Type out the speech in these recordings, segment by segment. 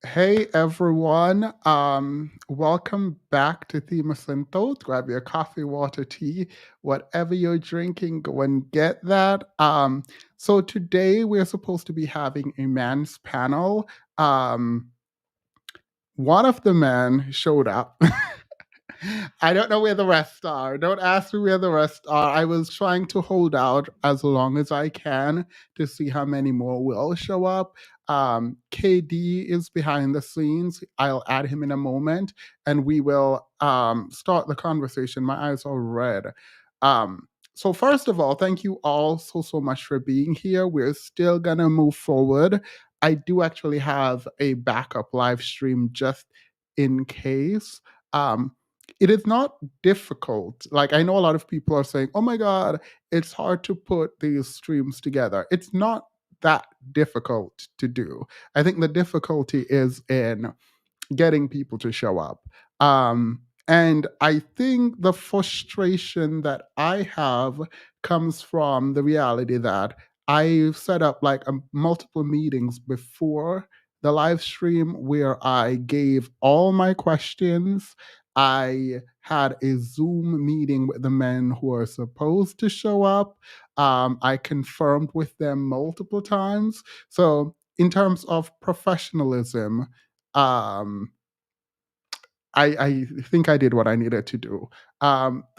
Hey everyone, welcome back to Themis and Thought. Grab your coffee, water, tea, whatever you're drinking, go and get that. So today we're supposed to be having a man's panel. Um, One of the men showed up. I don't know where the rest are. Don't ask me where the rest are. I was trying to hold out as long as I can to see how many more will show up. KD is behind the scenes. I'll add him in a moment and we will start the conversation. My eyes are red. So, first of all, thank you all so much for being here. We're still going to move forward. I do actually have a backup live stream just in case. Um, it is not difficult. Like, I know a lot of people are saying, oh my God, it's hard to put these streams together. It's not that difficult to do. I think the difficulty is in getting people to show up. And I think the frustration that I have comes from the reality that I set up like multiple meetings before the live stream where I gave all my questions. I had a Zoom meeting with the men who are supposed to show up. I confirmed with them multiple times. So, in terms of professionalism, um, I think I did what I needed to do.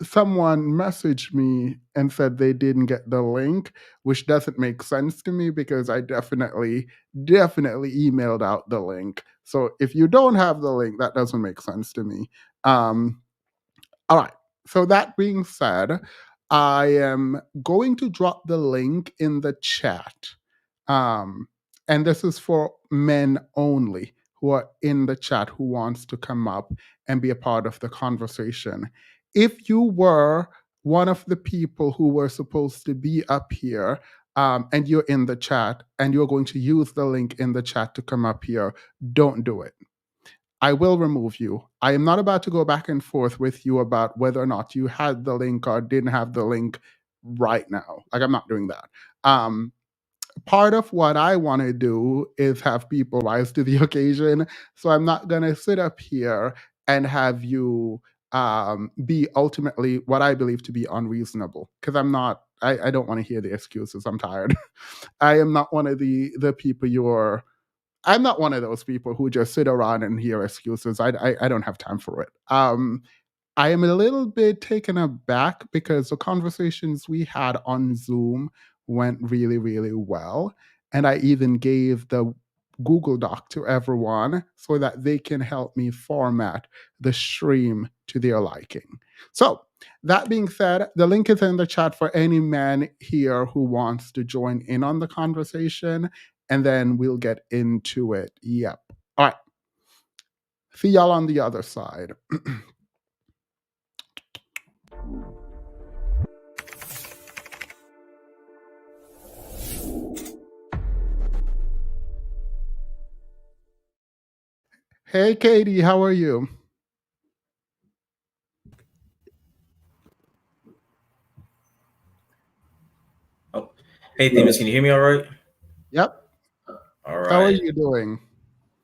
Someone messaged me and said they didn't get the link, which doesn't make sense to me because I definitely emailed out the link. So if you don't have the link, that doesn't make sense to me. Um, all right. So that being said, I am going to drop the link in the chat. Um, and this is for men only who are in the chat who wants to come up and be a part of the conversation. If you were one of the people who were supposed to be up here, and you're in the chat and you're going to use the link in the chat to come up here, don't do it. I will remove you. I am not about to go back and forth with you about whether or not you had the link or didn't have the link right now. Like, I'm not doing that. Part of what I want to do is have people rise to the occasion. So I'm not going to sit up here and have you be ultimately what I believe to be unreasonable because I'm not. I don't want to hear the excuses. I'm tired. I am not one of the people you're. I'm not one of those people who just sit around and hear excuses. I don't have time for it. I am a little bit taken aback because the conversations we had on Zoom went really well. And I even gave the Google Doc to everyone so that they can help me format the stream to their liking. So, that being said, the link is in the chat for any man here who wants to join in on the conversation, and then we'll get into it. Yep. All right. See y'all on the other side. Hey, Katie, how are you? Oh, hey, Themis, can you hear me all right? Yep. All How are right. you doing?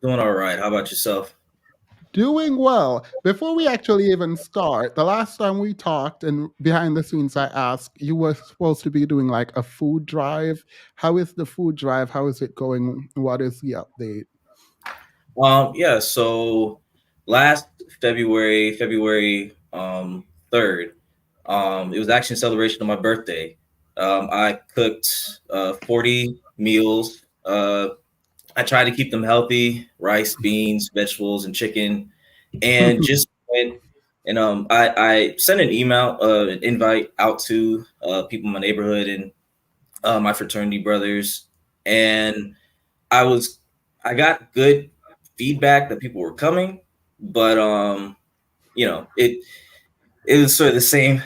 Doing all right. How about yourself? Doing well. Before we actually even start, the last time we talked and behind the scenes, I asked, you were supposed to be doing like a food drive. How is the food drive? How is it going? What is the update? Yeah, so last February 3rd, it was actually a celebration of my birthday. I cooked 40 meals. I tried to keep them healthy: rice, beans, vegetables, and chicken. And just went and I sent an email, an invite out to people in my neighborhood and my fraternity brothers, and I was I got good feedback that people were coming, but it was sort of the same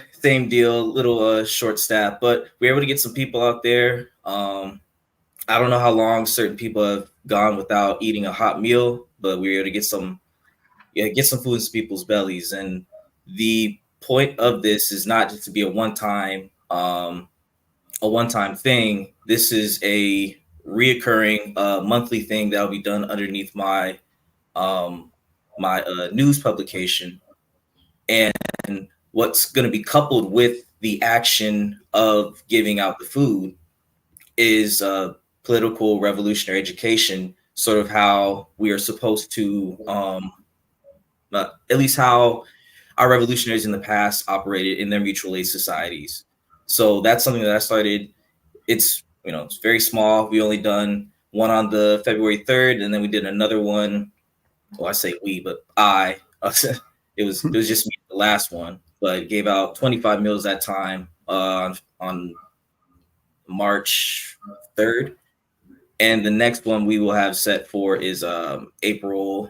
deal, little short staff, but we were able to get some people out there. I don't know how long certain people have gone without eating a hot meal, but we were able to get some food into people's bellies. And the point of this is not just to be a one-time thing. This is a reoccurring monthly thing that'll be done underneath my um, my news publication. And what's going to be coupled with the action of giving out the food is political revolutionary education, sort of how we are supposed to, at least how our revolutionaries in the past operated in their mutual aid societies. So that's something that I started. It's it's very small. We only done one on the February 3rd, and then we did another one. Well, I say we, but I. It was just me the last one, but gave out 25 meals that time on March 3rd, and the next one we will have set for is April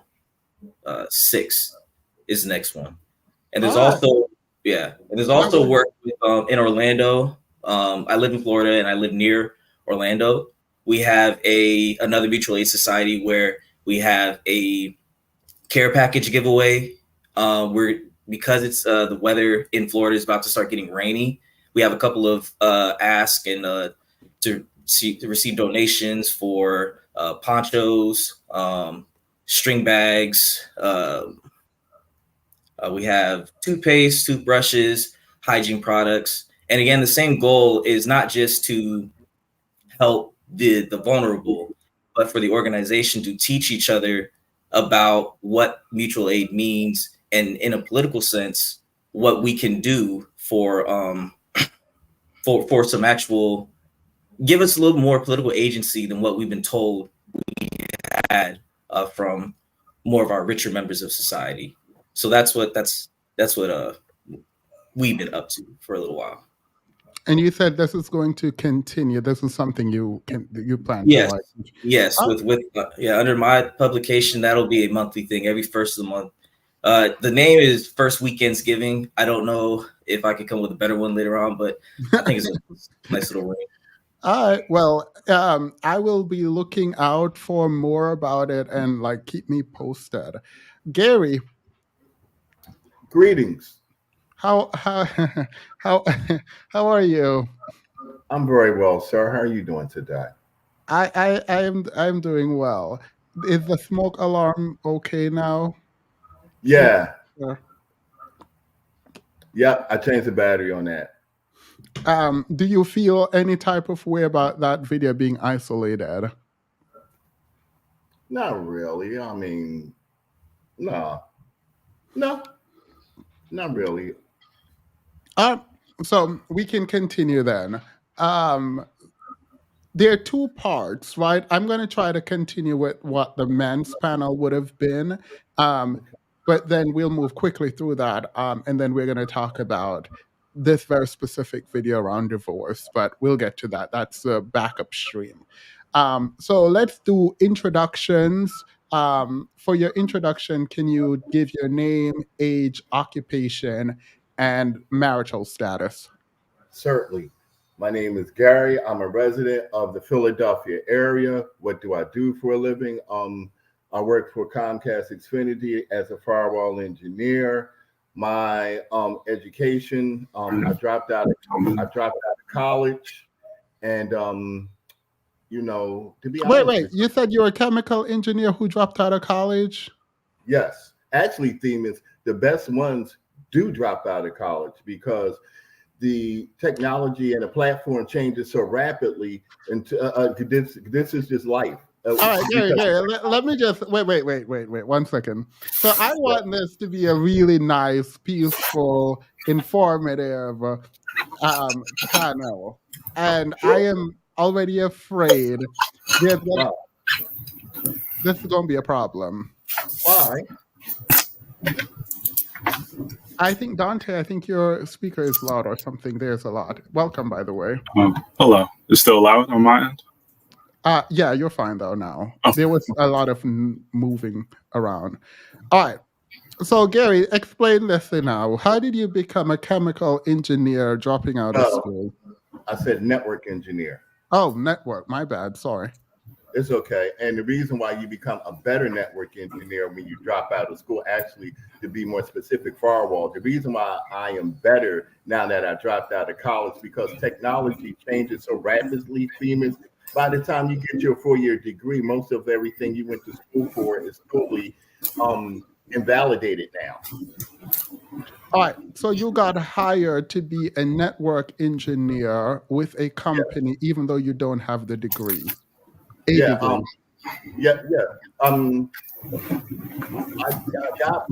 6th is the next one. And there's All right. also and there's That also was work with, in Orlando. I live in Florida and I live near Orlando. We have another mutual aid society where we have a care package giveaway. We're because it's the weather in Florida is about to start getting rainy. We have a couple of ask and to receive donations for ponchos, string bags. We have toothpaste, toothbrushes, hygiene products, and again, the same goal is not just to help the vulnerable, but for the organization to teach each other about what mutual aid means, and in a political sense, what we can do for some actual give us a little more political agency than what we've been told had from more of our richer members of society. So that's what we've been up to for a little while. and you said this is going to continue. This is something you plan to Yes, like. yes. Oh, With under my publication, that'll be a monthly thing every first of the month. The name is First Weekends Giving. I don't know if I could come with a better one later on, but I think it's a nice little ring. all right. Well, I will be looking out for more about it and like keep me posted. Gary, Greetings. how how how are you? I'm very well, sir. How are you doing today? I'm doing well. Is the smoke alarm okay now? Just Yeah. uh, Yep. I changed the battery on that. do you feel any type of way about that video being isolated? Not really. I mean, no, no, not really. Uh, so we can continue then. Um, there are two parts, right? I'm going to try to continue with what the men's panel would have been, um, Okay. but then we'll move quickly through that, and then we're going to talk about this very specific video around divorce. But we'll get to that. That's a backup stream. So let's do introductions. For your introduction, can you give your name, age, occupation, and marital status? Certainly. My name is Gary. I'm a resident of the Philadelphia area. What do I do for a living? I work for Comcast Xfinity as a firewall engineer. My education, I dropped out of college, and to be Wait, honest wait. with You said you're a chemical engineer who dropped out of college? Yes, actually, theme is the best ones do drop out of college because the technology and the platform changes so rapidly, and this is just life. All right, Gary, Because Gary, let me just wait, 1 second. So I yeah, want this to be a really nice, peaceful, informative panel. And I sure, am already afraid there's gonna, wow, this is going to be a problem. why? Dante, I think your speaker is loud or something. There's a lot. Welcome, by the way. Hello. It's still loud on my end? Yeah, you're fine though now. Oh, There was a lot of moving around. All right. So, Gary, explain this now. How did you become a chemical engineer dropping out of Uh, school? I said network engineer. Oh, network. My bad. Sorry. It's okay. And the reason why you become a better network engineer when you drop out of school, actually, to be more specific, firewall, the reason why I am better now that I dropped out of college, because technology changes so rapidly, Themis, by the time you get your 4-year degree, most of everything you went to school for is totally invalidated now. All right. So you got hired to be a network engineer with a company, even though you don't have the degree, a Yeah, degree. yeah. I got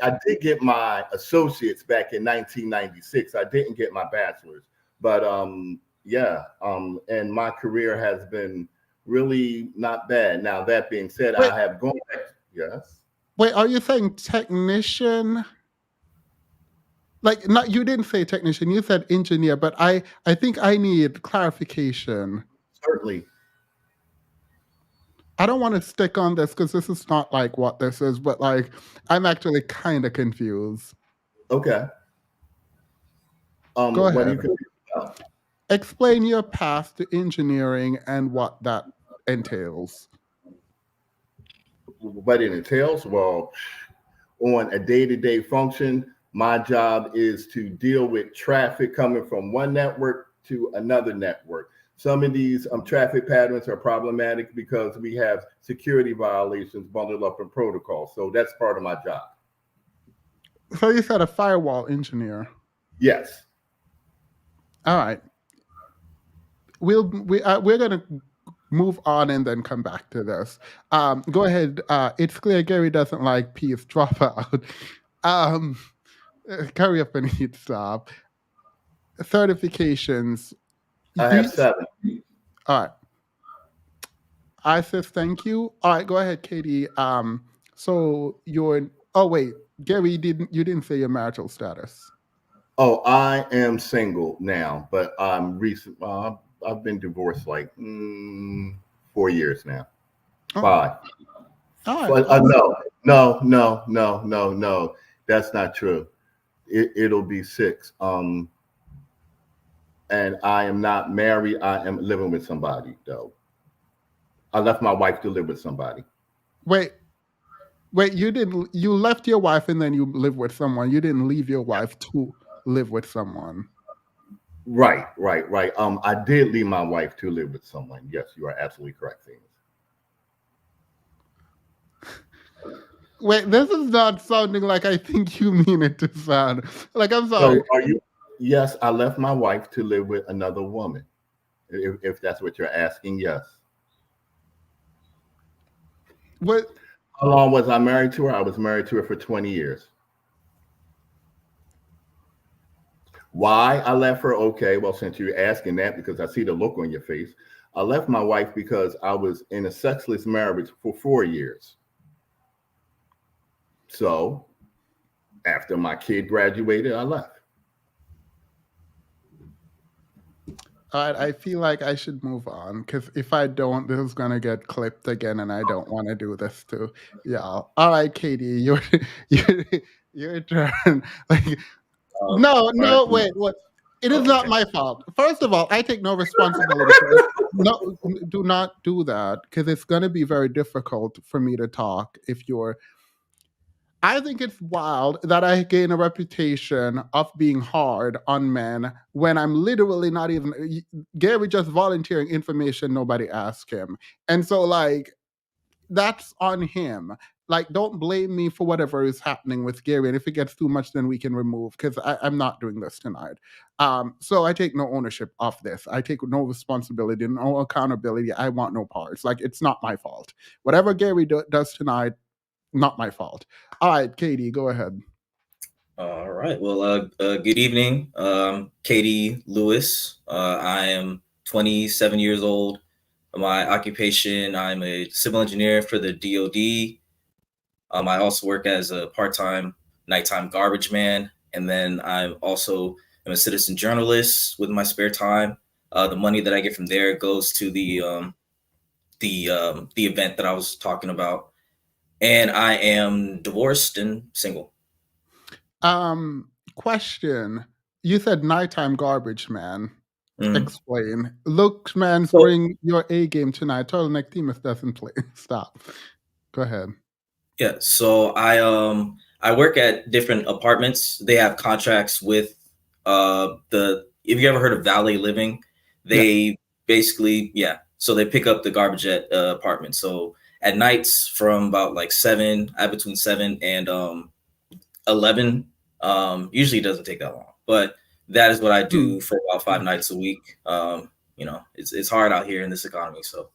I did get my associates back in 1996. I didn't get my bachelor's, but and my career has been really not bad. Now that being said, Wait, I have gone back. Yes. wait. Are you saying technician? Like, not you didn't say technician. You said engineer, but I think I need clarification. Certainly. I don't want to stick on this because this is not like what this is, but like I'm actually kind of confused. Okay. Go What do you ahead. confused about? Explain your path to engineering and what that entails. What it entails? Well, on a day-to-day function, my job is to deal with traffic coming from one network to another network. Some of these traffic patterns are problematic because we have security violations bundled up in protocol. So that's part of my job. So you said a firewall engineer. Yes. All right. We're gonna move on and then come back to this. Go ahead. It's clear Gary doesn't like peace. Drop out. Hurry up and hit stop. Certifications. I have 7. All right. I says thank you. All right, go ahead, Katie. So you're. Oh wait, Gary, you didn't say your marital status. Oh, I am single now, but I'm recent. I've been divorced like 4 years now. Oh. 5. All right. No. That's not true. It'll be 6. And I am not married. I am living with somebody though. I left my wife to live with somebody. Wait. You didn't. You left your wife and then you live with someone. You didn't leave your wife to live with someone. Right. I did leave my wife to live with someone. Yes, you are absolutely correct, Phoenix. Wait, this is not sounding like I think you mean it to sound. Like, I'm sorry. So are you? Yes, I left my wife to live with another woman. If that's what you're asking, yes. What? How long was I married to her? I was married to her for 20 years. Why I left her? Okay, well, since you're asking that, because I see the look on your face, I left my wife because I was in a sexless marriage for 4 years. So after my kid graduated, I left. All right, I feel like I should move on because if I don't, this is gonna get clipped again, and I don't want to do this to y'all. All right, Katie, your your turn. Like, no, wait, what? It is not my fault. First of all, I take no responsibility for it. No, do not do that because it's gonna be very difficult for me to talk if you're. I think it's wild that I gain a reputation of being hard on men when I'm literally not even Gary just volunteering information nobody asked him. And so like that's on him. Like don't blame me for whatever is happening with Gary. And if it gets too much, then we can remove because I'm not doing this tonight. So I take no ownership of this. I take no responsibility, no accountability. I want no parts. Like it's not my fault. Whatever Gary does tonight, not my fault. All right, Katie, go ahead. All right. Well, good evening, Katie Lewis. I am 27 years old. My occupation, I'm a civil engineer for the DoD. I also work as a part-time nighttime garbage man, and then I also am a citizen journalist with my spare time. The money that I get from there goes to the event that I was talking about, and I am divorced and single. Question. You said nighttime garbage man. Mhm. Explain. Look, man, So- bring your A game tonight. Turtleneck Temus doesn't play. Stop. Go ahead. Yeah, so I work at different apartments. They have contracts with the if you ever heard of Valet Living, they basically, yeah. So they pick up the garbage at apartment. So at nights from about like 7, between 7 and 11. Usually it doesn't take that long, but that is what I Hmm. do for about 5 nights a week. It's hard out here in this economy. So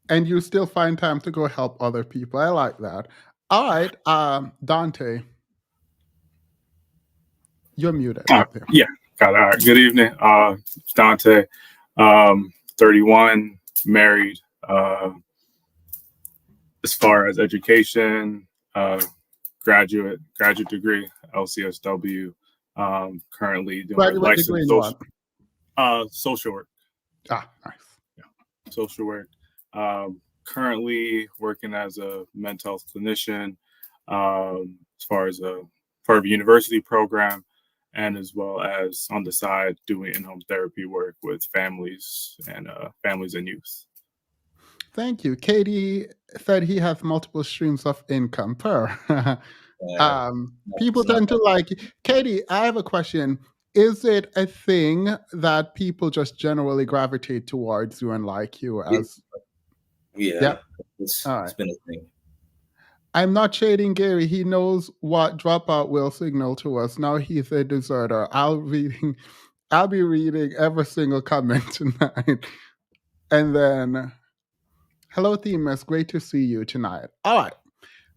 And you still find time to go help other people. I like that. All right, Dante, you're muted. There. Yeah, got it. All right. Good evening. It's Dante, 31, married. As far as education, uh, graduate degree, LCSW. Currently doing Graduate degree licensed in what? social work. Ah, nice. Yeah, social work. Currently working as a mental health clinician, as far as a part of a university program, and as well as on the side doing in-home therapy work with families and youth. Thank you. Katie said he has multiple streams of income per. People it's not tend to like Katie. I have a question. Is it a thing that people just generally gravitate towards you and like you bad. as? Yeah, Yep. it's All it's right. been a thing. I'm not shading Gary. He knows what dropout will signal to us. Now he's a deserter. I'll be reading every single comment tonight. And then, hello, Themis. Great to see you tonight. All right.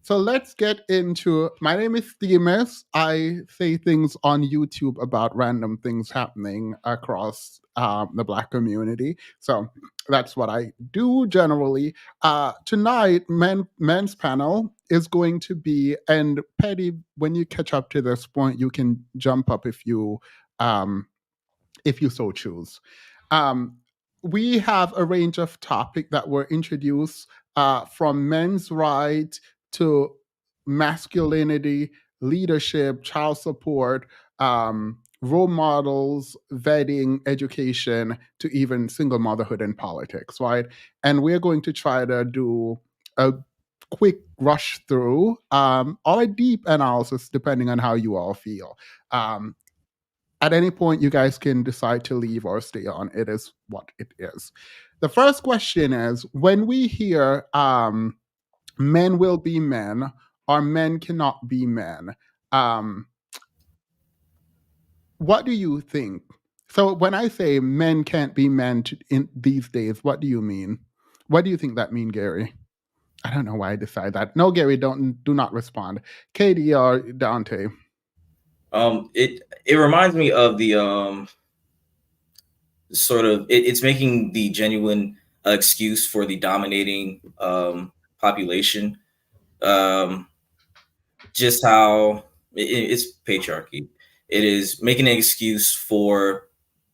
So let's get into. My name is Themis. I say things on YouTube about random things happening across the Black community. So that's what I do generally. Tonight, men's panel is going to be, and Petty, when you catch up to this point, you can jump up um, if you so choose. Um, we have a range of topics that were introduced from men's rights to masculinity, leadership, child support, role models, vetting, education, to even single motherhood and politics, right? And we're going to try to do a quick rush through or a deep analysis, depending on how you all feel. Um, at any point, you guys can decide to leave or stay on. It is what it is. The first question is, when we hear men will be men or men cannot be men, um, what do you think? So when I say men can't be men in these days, what do you mean? What do you think that mean, Gary? I don't know why I decide that. No, Gary, do not respond. Katie or Dante? It reminds me of the sort of it's making the genuine excuse for the dominating population. Um, just how it's patriarchy. It is making an excuse for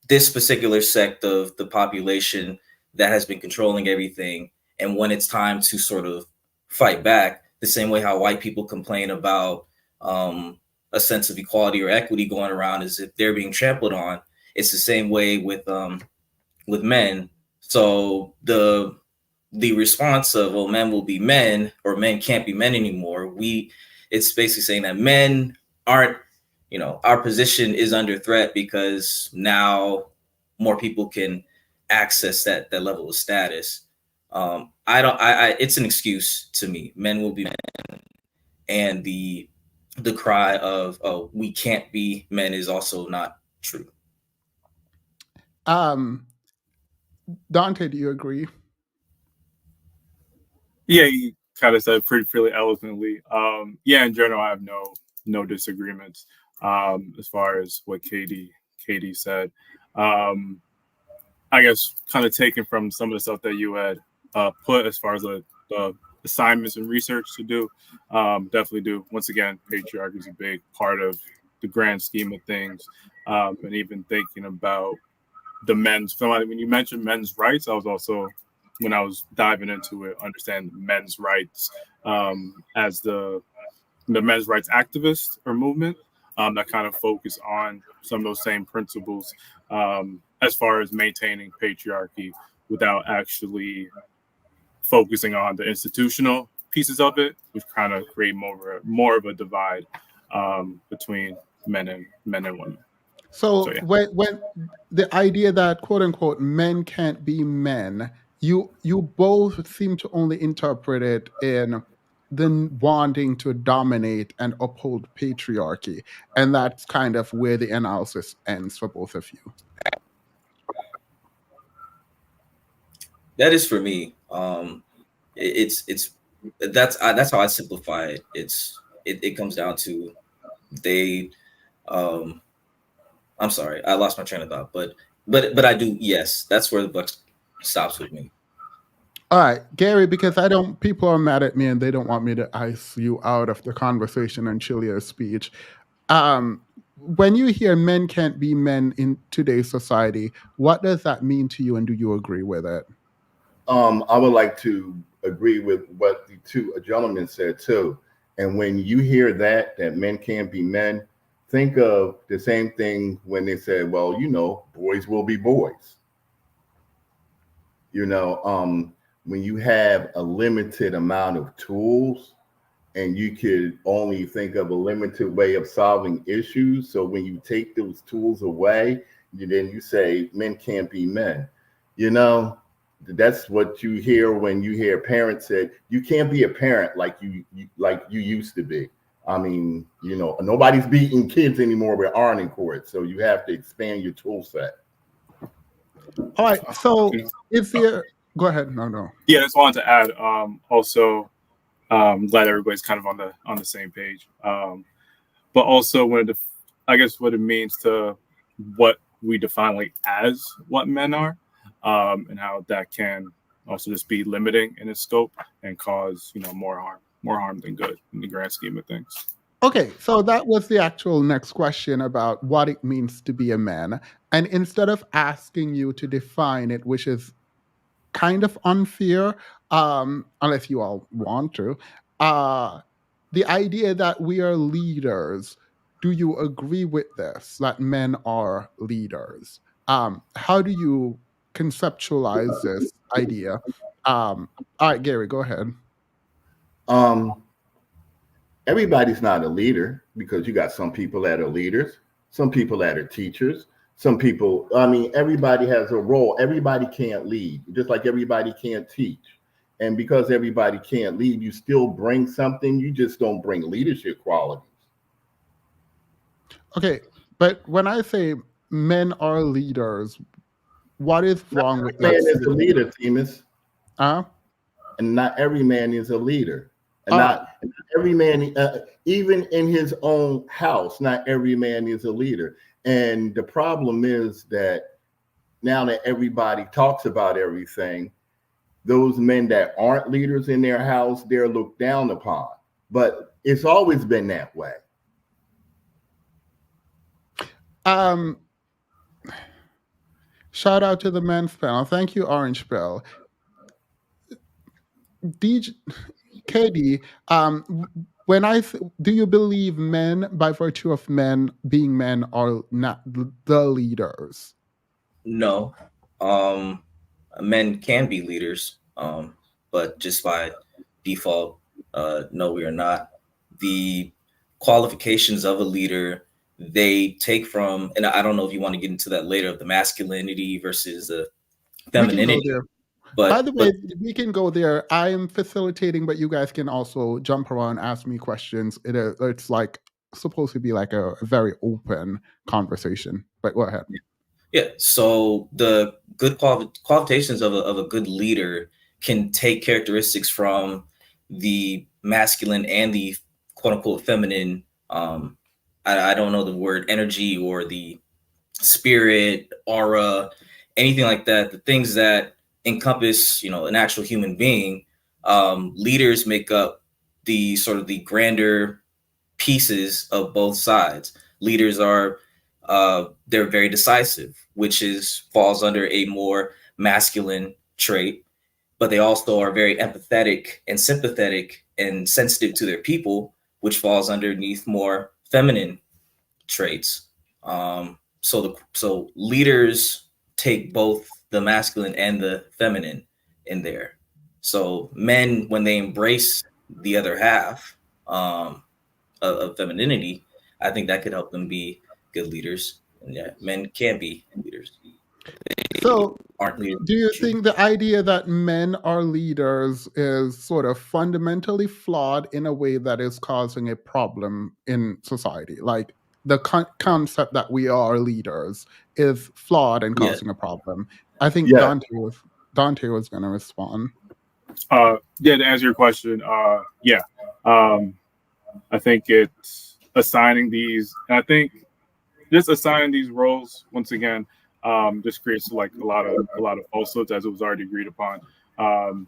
this particular sect of the population that has been controlling everything. And when it's time to sort of fight back, the same way how white people complain about a sense of equality or equity going around as if they're being trampled on, it's the same way with men. So the response of, well, men will be men or men can't be men anymore, it's basically saying that men aren't, our position is under threat because now more people can access that level of status. I don't I It's an excuse to me. Men will be men, and the cry of, oh, we can't be men is also not true. Um, Dante, do you agree? Yeah, you kind of said pretty eloquently. Yeah, in general, I have no disagreements as far as what Katie said. I guess kind of taken from some of the stuff that you had put as far as the assignments and research to do. Definitely do. Once again, patriarchy is a big part of the grand scheme of things, and even thinking about the men's. So when you mentioned men's rights, I was also, when I was diving into it, understand men's rights as the men's rights activist or movement that kind of focus on some of those same principles as far as maintaining patriarchy without actually focusing on the institutional pieces of it, which kind of create more of a divide between men and women. So So yeah. when the idea that quote unquote men can't be men, you both seem to only interpret it in the wanting to dominate and uphold patriarchy, and that's kind of where the analysis ends for both of you. That is for me. It's that's how I simplify it. It comes down to they. Um, I'm sorry, I lost my train of thought, but I do. Yes, that's where the buck stops with me. All right, Gary, because I don't, people are mad at me and they don't want me to ice you out of the conversation until your speech. When you hear men can't be men in today's society, what does that mean to you and do you agree with it? I would like to agree with what the two gentlemen said too. And when you hear that men can't be men, think of the same thing when they said, well, boys will be boys. You know, when you have a limited amount of tools and you could only think of a limited way of solving issues. So when you take those tools away, then you say men can't be men. You know, that's what you hear when you hear parents say you can't be a parent like you used to be. I mean, nobody's beating kids anymore with ironing court, so you have to expand your tool set. All right, so You if know, you go ahead, no. yeah, I just wanted to add. Also, glad everybody's kind of on the same page. But also I guess what it means to what we define like as what men are, and how that can also just be limiting in its scope and cause more harm than good in the grand scheme of things. Okay, so that was the actual next question about what it means to be a man. And instead of asking you to define it, which is kind of unfair, unless you all want to, uh, the idea that we are leaders, do you agree with this, that men are leaders? How do you conceptualize this idea? All right, Gary, go ahead. Um, Everybody's not a leader because you got some people that are leaders, some people that are teachers, some people, I mean, everybody has a role. Everybody can't lead, just like everybody can't teach. And because everybody can't lead, you still bring something, you just don't bring leadership qualities. Okay, but when I say men are leaders, what is Not wrong with every that man is a statement? leader, Timus, Uh, and not every man is a leader. And uh, not every man, even in his own house, not every man is a leader. And the problem is that now that everybody talks about everything, those men that aren't leaders in their house, they're looked down upon. But it's always been that way. um, Shout out to the men's panel. Thank you, Orange Bell. DJ, KD, do you believe men, by virtue of men being men, are not the leaders? No, um, men can be leaders, but just by default, no, we are not. The qualifications of a leader they take from, and I don't know if you want to get into that later of the masculinity versus the We can go femininity, there. By but the way, we can go there. I am facilitating, but you guys can also jump around, ask me questions. It's like supposed to be like a very open conversation. But go ahead. yeah. So the good qualifications of a good leader can take characteristics from the masculine and the quote unquote feminine. I don't know the word energy or the spirit, aura, anything like that. The things that encompass, an actual human being. Leaders make up the sort of the grander pieces of both sides. Leaders are they're very decisive, which is falls under a more masculine trait, but they also are very empathetic and sympathetic and sensitive to their people, which falls underneath more feminine traits. So leaders take both the masculine and the feminine in there. So men, when they embrace the other half, of femininity, I think that could help them be good leaders Yeah, men can be leaders. So, Aren't leaders. do you think the idea that men are leaders is sort of fundamentally flawed in a way that is causing a problem in society? Like the concept that we are leaders is flawed and Yeah. causing a problem. I think Yeah, Dante was going to respond. Yeah, to answer your question, yeah, um, I think it's assigning these. And I think just assigning these roles once again just creates like a lot of falsehoods as it was already agreed upon, um,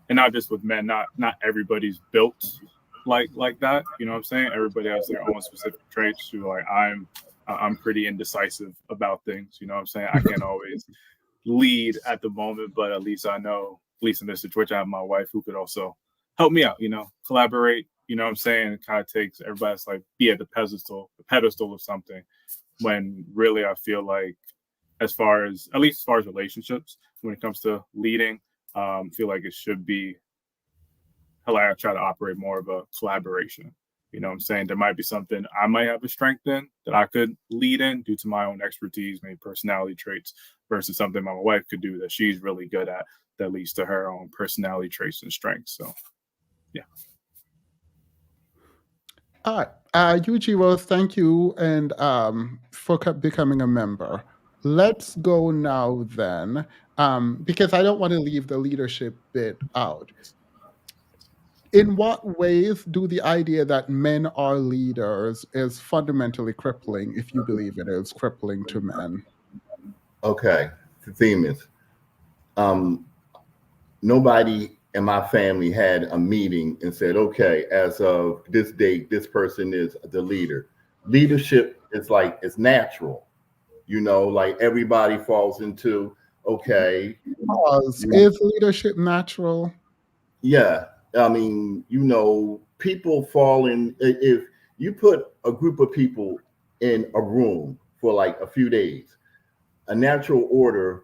and not just with men. Not everybody's built like that. You know what I'm saying? Everybody has their own specific traits. So like I'm pretty indecisive about things. You know what I'm saying? I can't always lead at the moment, but at least I know, at least in this situation, I have my wife who could also help me out, collaborate, you know what I'm saying? It kind of takes everybody's like be at the pedestal of something when really I feel like at least as far as relationships, when it comes to leading, feel like it should be like I try to operate more of a collaboration. You know what I'm saying? There might be something I might have a strength in that I could lead in due to my own expertise, maybe personality traits, versus something my wife could do that she's really good at that leads to her own personality traits and strengths. So, yeah. All right. Yuji Rose, thank you and for becoming a member. Let's go now then, because I don't want to leave the leadership bit out. In what ways do the idea that men are leaders is fundamentally crippling, if you believe it is crippling to men? okay. The theme is um, nobody in my family had a meeting and said, okay, as of this date, this person is the leader. Leadership is like it's natural, like everybody falls into okay, Pause. Is leadership natural? yeah. I mean, people fall in if you put a group of people in a room for like a few days, a natural order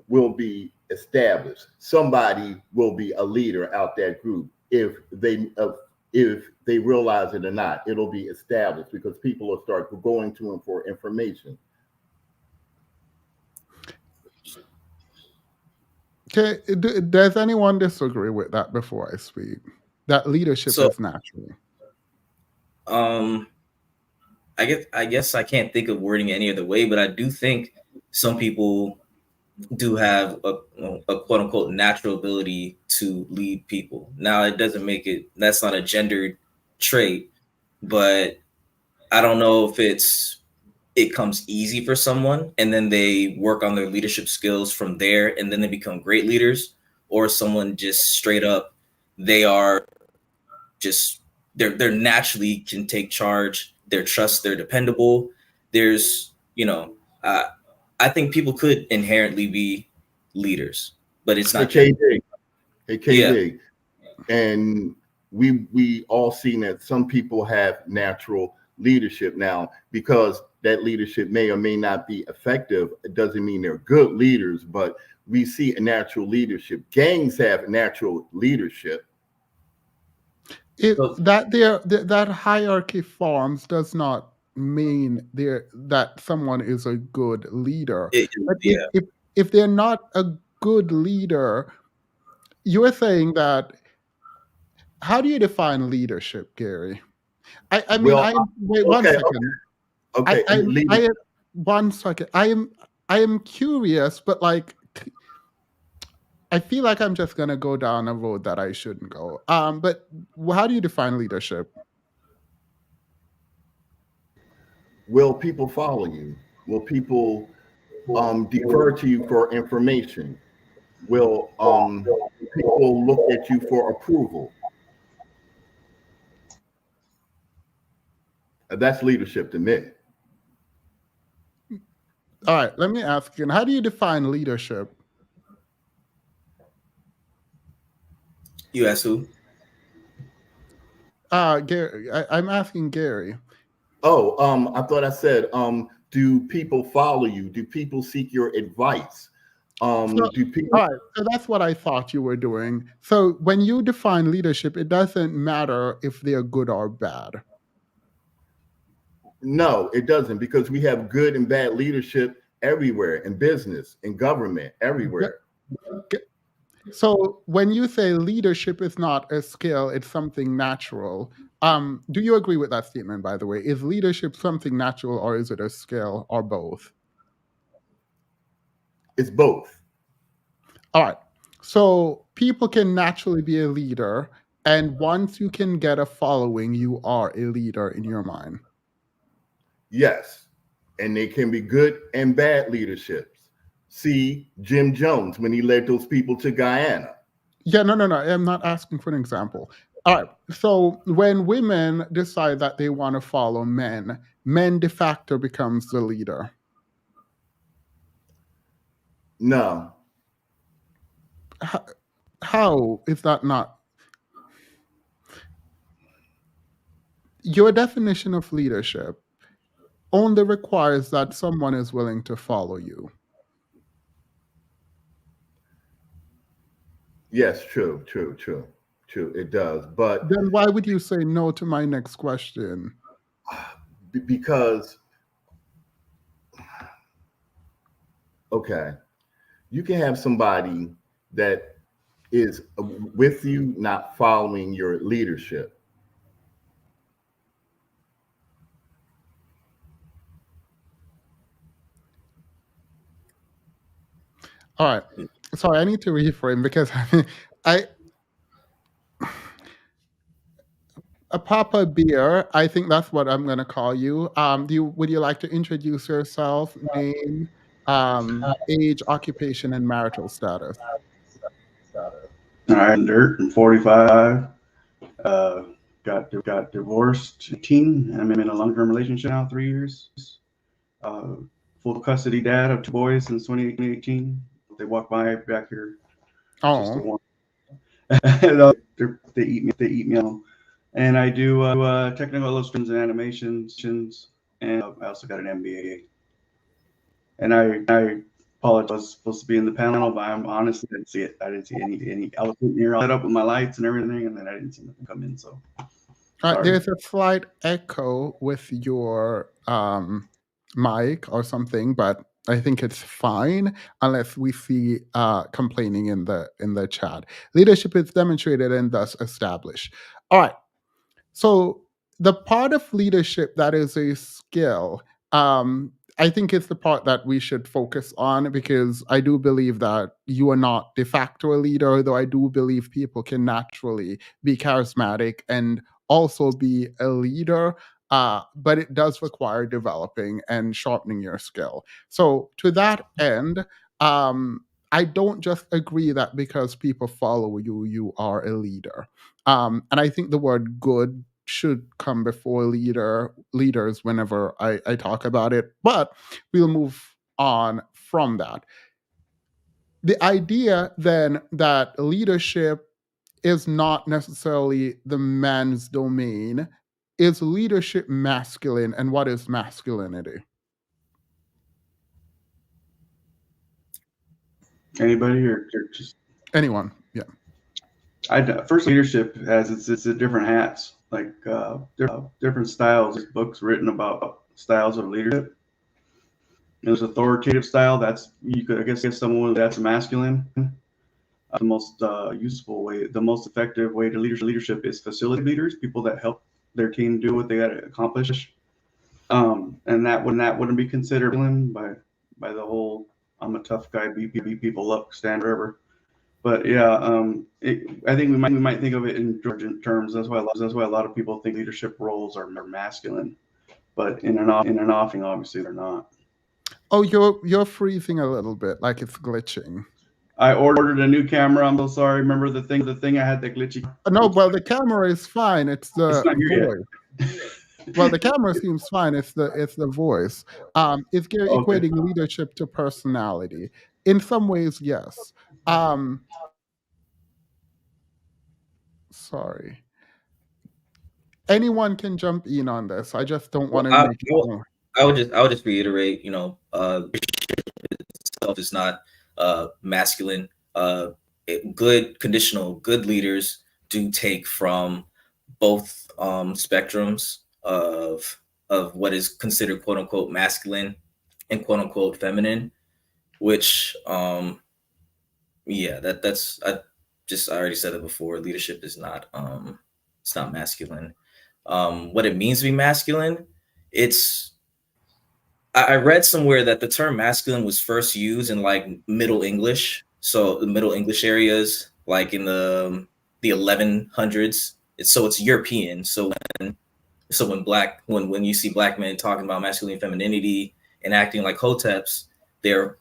will be established. Somebody will be a leader out that group if they realize it or not. It'll be established because people will start going to them for information. Okay, does anyone disagree with that before I speak? That leadership So is natural. um I guess I can't think of wording it any other way, but I do think some people do have a quote unquote natural ability to lead people. Now it doesn't make it that's not a gendered trait, but I don't know if it comes easy for someone and then they work on their leadership skills from there and then they become great leaders, or someone just straight up they are just they're naturally can take charge, they're dependable. There's uh, I think people could inherently be leaders, but it's Hey not gender. KD, hey Yeah. KD, and we all seen that some people have natural leadership now because that leadership may or may not be effective. It doesn't mean they're good leaders, but we see a natural leadership. Gangs have natural leadership. So That hierarchy forms does not mean that someone is a good leader. But yeah. if they're not a good leader, you're saying that. How do you define leadership, Gary? I mean, Well, I wait one okay, second. okay, I am 1 second. I am curious, but like I feel like I'm just gonna go down a road that I shouldn't go. But how do you define leadership? will people follow you? Will people defer to you for information? Will people look at you for approval? That's leadership to me. All right, let me ask again. How do you define leadership? You ask who? Gary, I'm asking Gary. Oh, I thought I said, do people follow you? Do people seek your advice? So, Do people? all right, so that's what I thought you were doing. So when you define leadership, it doesn't matter if they're good or bad. No, it doesn't, because we have good and bad leadership everywhere, in business, in government, Yeah. everywhere. So when you say leadership is not a skill, it's something natural. Do you agree with that statement, by the way? Is leadership something natural or is it a skill or both? It's both. All right. So people can naturally be a leader. And once you can get a following, you are a leader in your mind. Yes. And they can be good and bad leaderships. See Jim Jones when he led those people to Guyana. Yeah, no. I'm not asking for an example. All right. So when women decide that they want to follow men, men de facto becomes the leader. No, How, how is that not? Your definition of leadership only requires that someone is willing to follow you. yes, true, true. It does. But Then why would you say no to my next question? because, okay, you can have somebody that is with you, not following your leadership. All right. Sorry, I need to reframe because I a Papa Beer. I think that's what I'm going to call you. Would you like to introduce yourself, name, age, occupation, and marital status? All right, Dirt. I'm 45. Uh, got divorced 18. I'm in a long-term relationship now, 3 years. Uh, Full custody dad of two boys since 2018. They walk by back here just to Oh, warn. And, they eat me out. And I do technical illustrations and animations, and I also got an MBA. And I apologize. I was supposed to be in the panel, but I'm honestly didn't see it. I didn't see any. I was sitting here all set up with my lights and everything, and then I didn't see nothing come in. So sorry. there's a slight echo with your mic or something, but I think it's fine unless we see complaining in the chat. Leadership is demonstrated and thus established. All right. So the part of leadership that is a skill, I think is the part that we should focus on because I do believe that you are not de facto a leader, though I do believe people can naturally be charismatic and also be a leader. But it does require developing and sharpening your skill. So to that end, I don't just agree that because people follow you, you are a leader. And I think the word good should come before leaders whenever I talk about it. But we'll move on from that. The idea then that leadership is not necessarily the man's domain. Is leadership masculine and what is masculinity? Anybody or just Anyone? Yeah. first leadership has it's a different hats, like different styles. There's books written about styles of leadership. There's authoritative style. That's you could I guess someone that's masculine. The most useful way, the most effective way to leadership is facility leaders, people that help their team do what they got to accomplish. And that wouldn't be considered by the whole I'm a tough guy, beat people up, stand forever. But yeah, I think we might think of it in terms. That's why a lot of people think leadership roles are masculine, but in an offing, obviously they're not. Oh, you're freezing a little bit, like it's glitching. I ordered a new camera. I'm so sorry. Remember the thing I had the glitchy. No, well, the camera is fine. It's the It's not here voice. Well, the camera seems fine. It's the voice. It's Okay. equating leadership to personality. In some ways, yes. Sorry. Anyone can jump in on this. I just don't want to I, make it more. I would just reiterate, itself is not masculine. Good leaders do take from both spectrums of of what is considered quote unquote masculine and quote unquote feminine, which yeah, that's I already said it before. Leadership is not it's not masculine. What it means to be masculine, it's I read somewhere that the term masculine was first used in like Middle English, so the Middle English areas, like in the 1100s. It's European. When when you see black men talking about masculine femininity and acting like hoteps, they're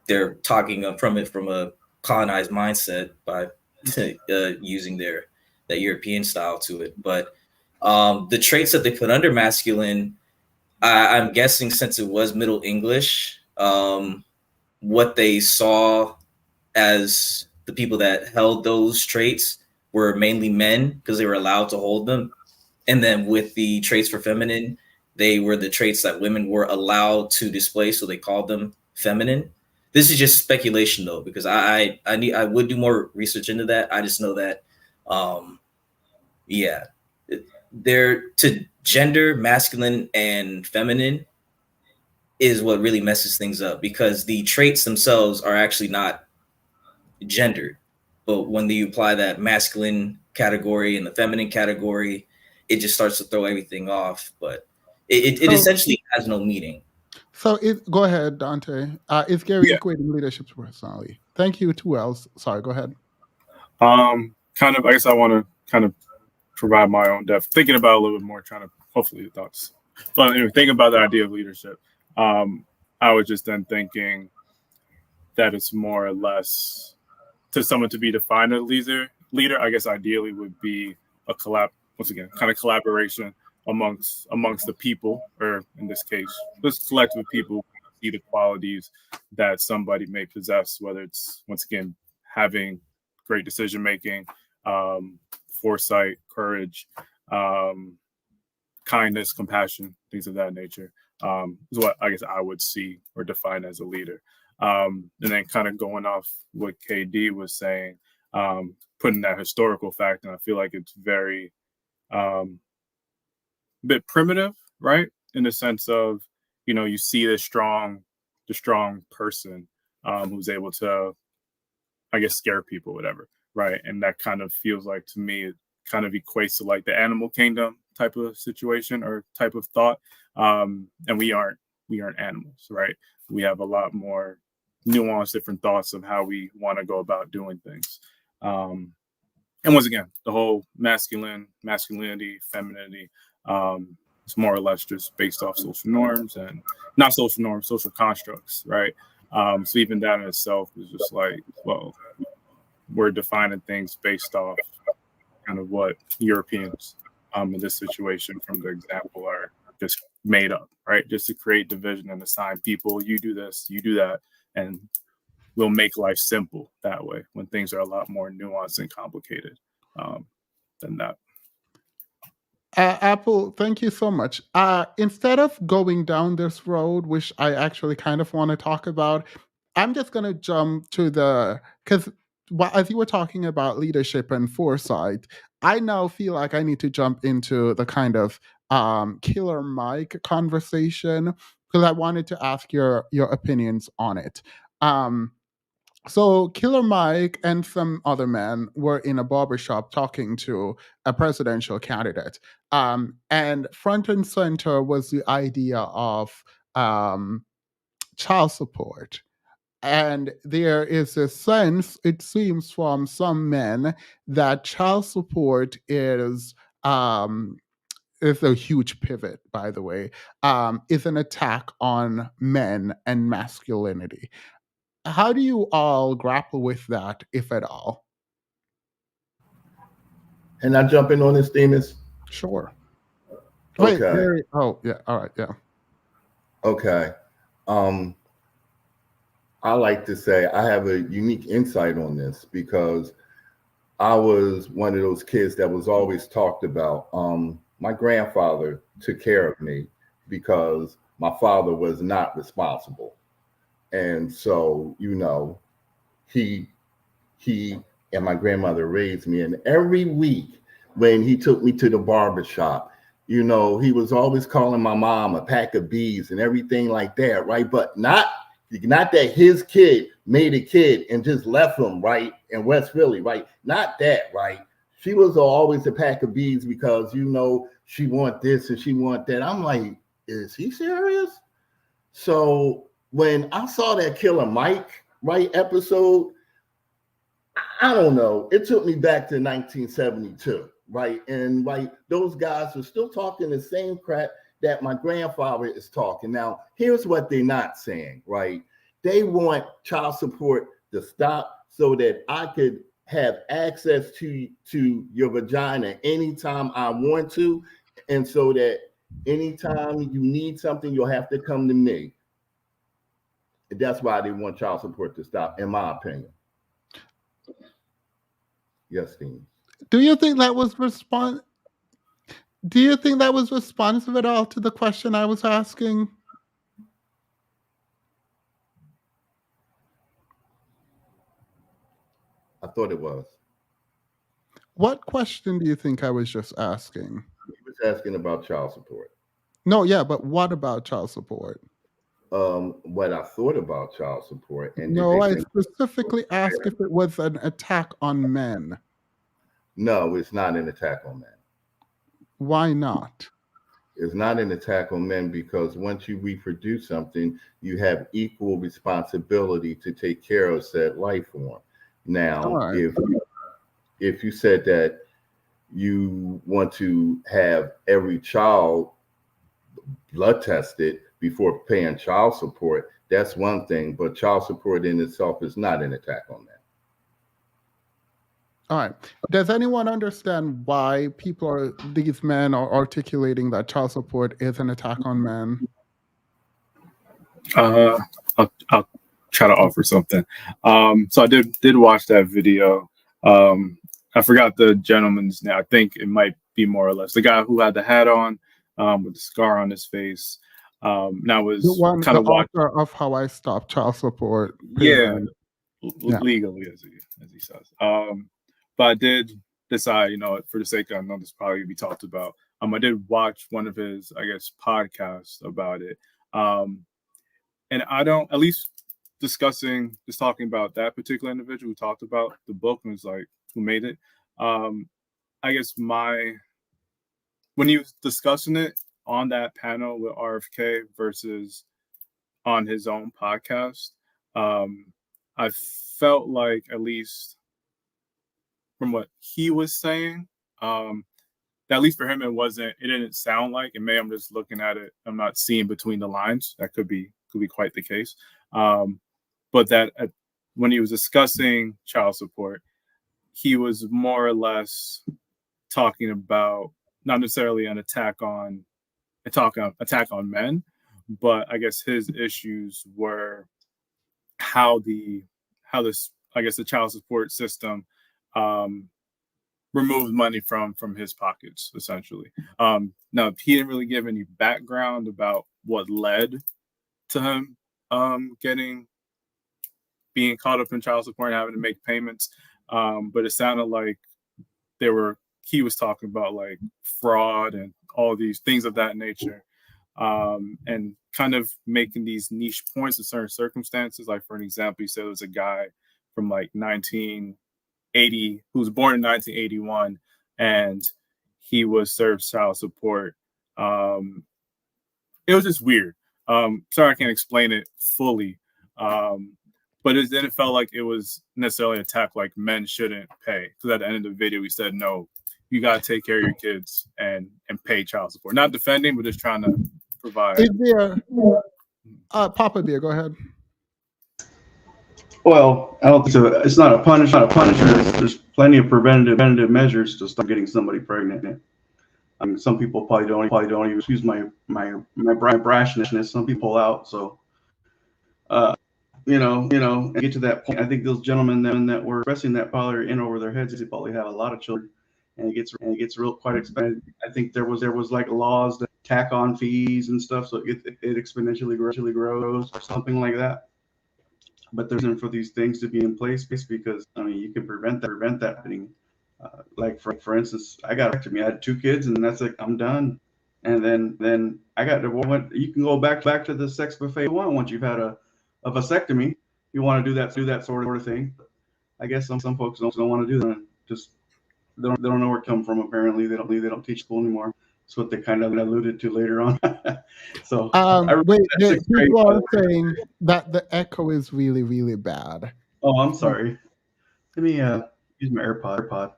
they're talking from a colonized mindset by using that European style to it. But the traits that they put under masculine, I'm guessing since it was Middle English, what they saw as the people that held those traits were mainly men because they were allowed to hold them. And then with the traits for feminine, they were the traits that women were allowed to display, so they called them feminine. This is just speculation though, because I would do more research into that. I just know that, yeah, they're to gender masculine and feminine is what really messes things up because the traits themselves are actually not gendered. But when you apply that masculine category and the feminine category, it just starts to throw everything off. But it So, essentially has no meaning. so go ahead, Dante. Is Gary Yeah. equating leadership to personality? Thank you. Who else? Sorry, go ahead. Kind of. I guess I want to kind of provide my own depth, thinking about it a little bit more, trying to hopefully the thoughts. But anyway, thinking about the idea of leadership, I was just then thinking that it's more or less to someone to be defined as a leader, I guess ideally would be a once again, kind of collaboration amongst the people, or in this case, this collective people who see the qualities that somebody may possess, whether it's once again having great decision making, foresight, courage, kindness, compassion, things of that nature, is what I guess I would see or define as a leader. And then kind of going off what KD was saying, putting that historical fact, and I feel like it's very bit primitive, right? In the sense of, you see the strong person who's able to, I guess, scare people, whatever, right? And that kind of feels like to me, it kind of equates to like the animal kingdom type of situation or type of thought. And we aren't animals, right? We have a lot more nuanced, different thoughts of how we want to go about doing things. And once again, the whole masculinity, femininity, it's more or less just based off social norms and not social norms, social constructs, right? So even that in itself is just like, well, we're defining things based off kind of what Europeans in this situation from the example are just made up, right? Just to create division and assign people, you do this, you do that, and we'll make life simple that way when things are a lot more nuanced and complicated than that. Apple, thank you so much. Instead of going down this road, which I actually kind of want to talk about, I'm just going to jump to because as you were talking about leadership and foresight, I now feel like I need to jump into the kind of Killer Mike conversation because I wanted to ask your opinions on it. So Killer Mike and some other men were in a barbershop talking to a presidential candidate. And front and center was the idea of child support. And there is a sense, it seems, from some men that child support is a huge pivot, by the way, is an attack on men and masculinity. How do you all grapple with that, if at all? And I jump in on this, Demas? Sure. Wait, Okay. oh, yeah. All right. Yeah. Okay. I like to say I have a unique insight on this because I was one of those kids that was always talked about. My grandfather took care of me because my father was not responsible. And so, he and my grandmother raised me. And every week when he took me to the barber shop, He was always calling my mom a pack of bees and everything like that, right? But not that his kid made a kid and just left him, right, in West Philly, right? Not that, right? She was always a pack of bees because she want this and she want that. I'm like, is he serious? So when I saw that Killer Mike, right, episode, I don't know. It took me back to 1972, right? And right, those guys are still talking the same crap that my grandfather is talking. Now, here's what they're not saying, right? They want child support to stop so that I could have access to your vagina anytime I want to, and so that anytime you need something, you'll have to come to me. And that's why they want child support to stop, in my opinion. Yes, Dean. Do you think that was Do you think that was responsive at all to the question I was asking? I thought it was. What question do you think I was just asking? He was asking about child support. No, yeah, but what about child support? What I thought about child support, and did they No, I think? specifically asked if it was an attack on men. No, it's not an attack on men. Why not? It's not an attack on men because once you reproduce something, you have equal responsibility to take care of said life form. All Now, right. if you said that you want to have every child blood tested before paying child support, that's one thing. But child support in itself is not an attack on that. All right. Does anyone understand why these men are articulating that child support is an attack on men? I'll try to offer something. So I did watch that video. I forgot the gentleman's name. I think it might be more or less the guy who had the hat on, with the scar on his face. Now I The was one, kind the of watching. author of How I Stopped Child Support. Yeah, Period. Yeah. legally, as he says. But I did decide, for the sake of, I know this probably gonna be talked about. I did watch one of his, I guess, podcasts about it. And I don't, at least just talking about that particular individual who talked about the book and was like, who made it. I guess when he was discussing it on that panel with RFK versus on his own podcast, I felt like, at least from what he was saying, that at least for him, it didn't sound like, and maybe I'm just looking at it, I'm not seeing between the lines. That could be quite the case. But that when he was discussing child support, he was more or less talking about not necessarily an attack on men, but I guess his issues were how this, I guess, the child support system removed money from his pockets, essentially. Now he didn't really give any background about what led to him being caught up in child support and having to make payments. But it sounded like he was talking about like fraud and all these things of that nature. And kind of making these niche points in certain circumstances. Like, for an example, he said there was a guy from like 1980 who was born in 1981, and he was served child support. It was just weird. Sorry, I can't explain it fully. But then it felt like it was necessarily an attack, like men shouldn't pay. Because at the end of the video, he said, no, you got to take care of your kids and pay child support. Not defending, but just trying to provide. Is there, Papa Bear, go ahead. Well, I don't think so. It's not a punishment. There's plenty of preventative measures to stop getting somebody pregnant. I mean, some people probably don't even, excuse my brashness. Some people pull out. So, and get to that point. I think those gentlemen that were expressing that probably in over their heads, they probably have a lot of children, and it gets real quite expensive. I think there was like laws that tack on fees and stuff, so it exponentially grows or something like that. But there's reason for these things to be in place because you can prevent that happening. Like for instance, I had 2 kids, and that's like I'm done. And then I got to you can go back to the sex buffet you want once you've had a vasectomy. You want to do that sort of thing. I guess some folks don't want to do that. Just they don't know where it come from. Apparently, they don't teach school anymore. That's what they kind of alluded to later on. So I remember Wait, that sixth grade, people by the are way. saying that the echo is really, really bad. Oh, I'm sorry. Let me use my AirPod.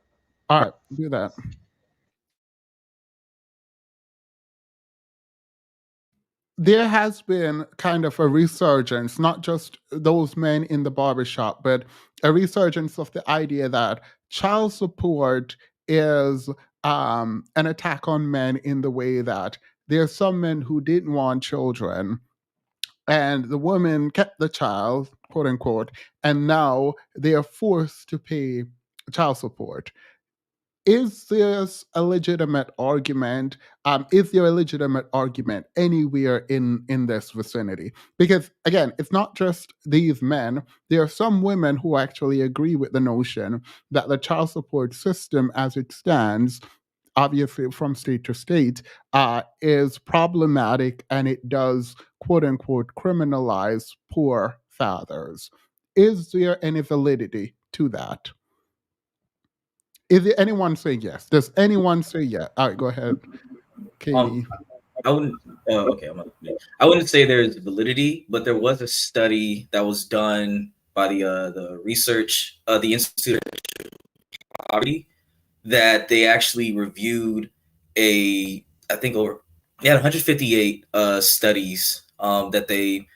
All right, do that. There has been kind of a resurgence, not just those men in the barbershop, but a resurgence of the idea that child support is an attack on men in the way that there are some men who didn't want children and the woman kept the child, quote unquote, and now they are forced to pay child support. Is this a legitimate argument? Is there a legitimate argument anywhere in this vicinity? Because again, it's not just these men. There are some women who actually agree with the notion that the child support system, as it stands, obviously from state to state, is problematic and it does quote unquote criminalize poor fathers. Is there any validity to that? Is there anyone say yes? Does anyone say yes? All right, go ahead, Um, Katie. I wouldn't. Okay, I wouldn't say there's validity, but there was a study that was done by the research, the Institute of Poverty, that they actually reviewed I think over they had 158 studies that they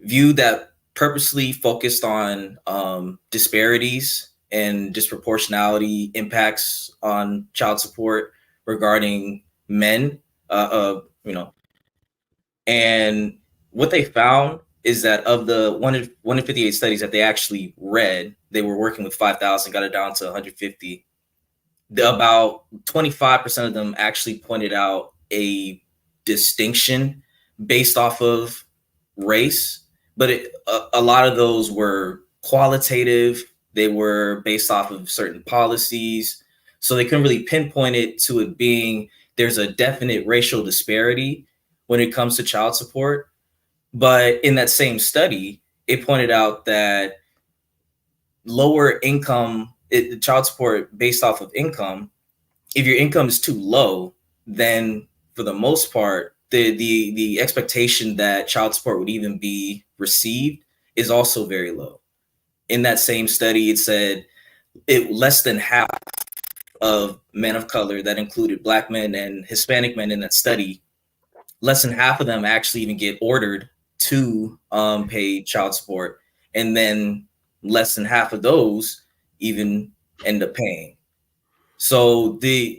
viewed that purposely focused on disparities and disproportionality impacts on child support regarding men. You know, and what they found is that of the 158 studies that they actually read, they were working with 5,000, got it down to 150. About 25% of them actually pointed out a distinction based off of race, but a lot of those were qualitative. They were based off of certain policies. So they couldn't really pinpoint it to it being there's a definite racial disparity when it comes to child support. But in that same study, it pointed out that lower income, child support based off of income, if your income is too low, then for the most part, the expectation that child support would even be received is also very low. In that same study, it said less than half of men of color, that included Black men and Hispanic men in that study, less than half of them actually even get ordered to pay child support, and then less than half of those even end up paying. So there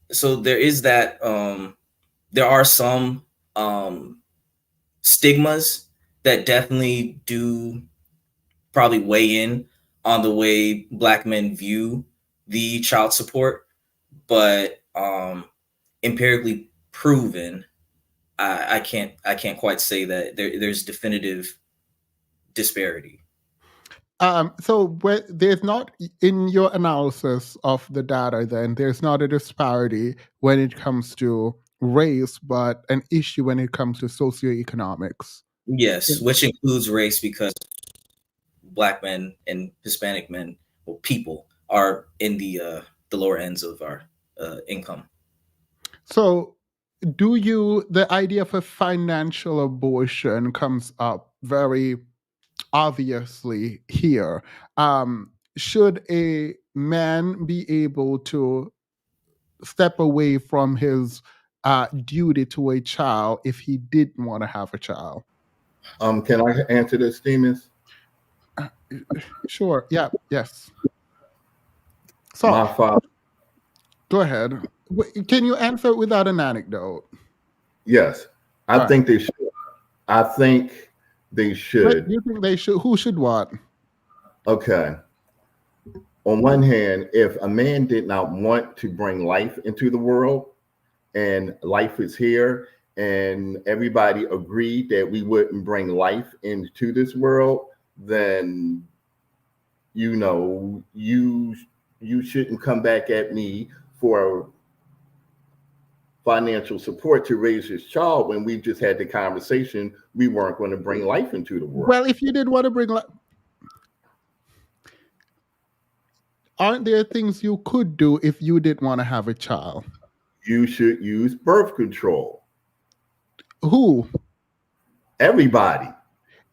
is that there are some stigmas that definitely do probably weigh in on the way Black men view the child support, but empirically proven, I can't quite say that there's definitive disparity. There's not, in your analysis of the data, then there's not a disparity when it comes to race, but an issue when it comes to socioeconomics. Yes, which includes race, because Black men and Hispanic men, or people, are in the lower ends of our income. So, the idea of a financial abortion comes up very obviously here. Should a man be able to step away from his duty to a child if he didn't want to have a child? Can I answer this, Stevens? Sure. Yeah. Yes. So My father. go ahead. Can you answer without an anecdote? Yes, I All think they should. I think they right. should. You think they should? Who should what? Okay. On one hand, if a man did not want to bring life into the world, and life is here, and everybody agreed that we wouldn't bring life into this world, then you shouldn't come back at me financial support to raise his child when we just had the conversation we weren't going to bring life into the world. Well, if you did want to bring, aren't there things you could do if you didn't want to have a child? You should use birth control. Who? Everybody.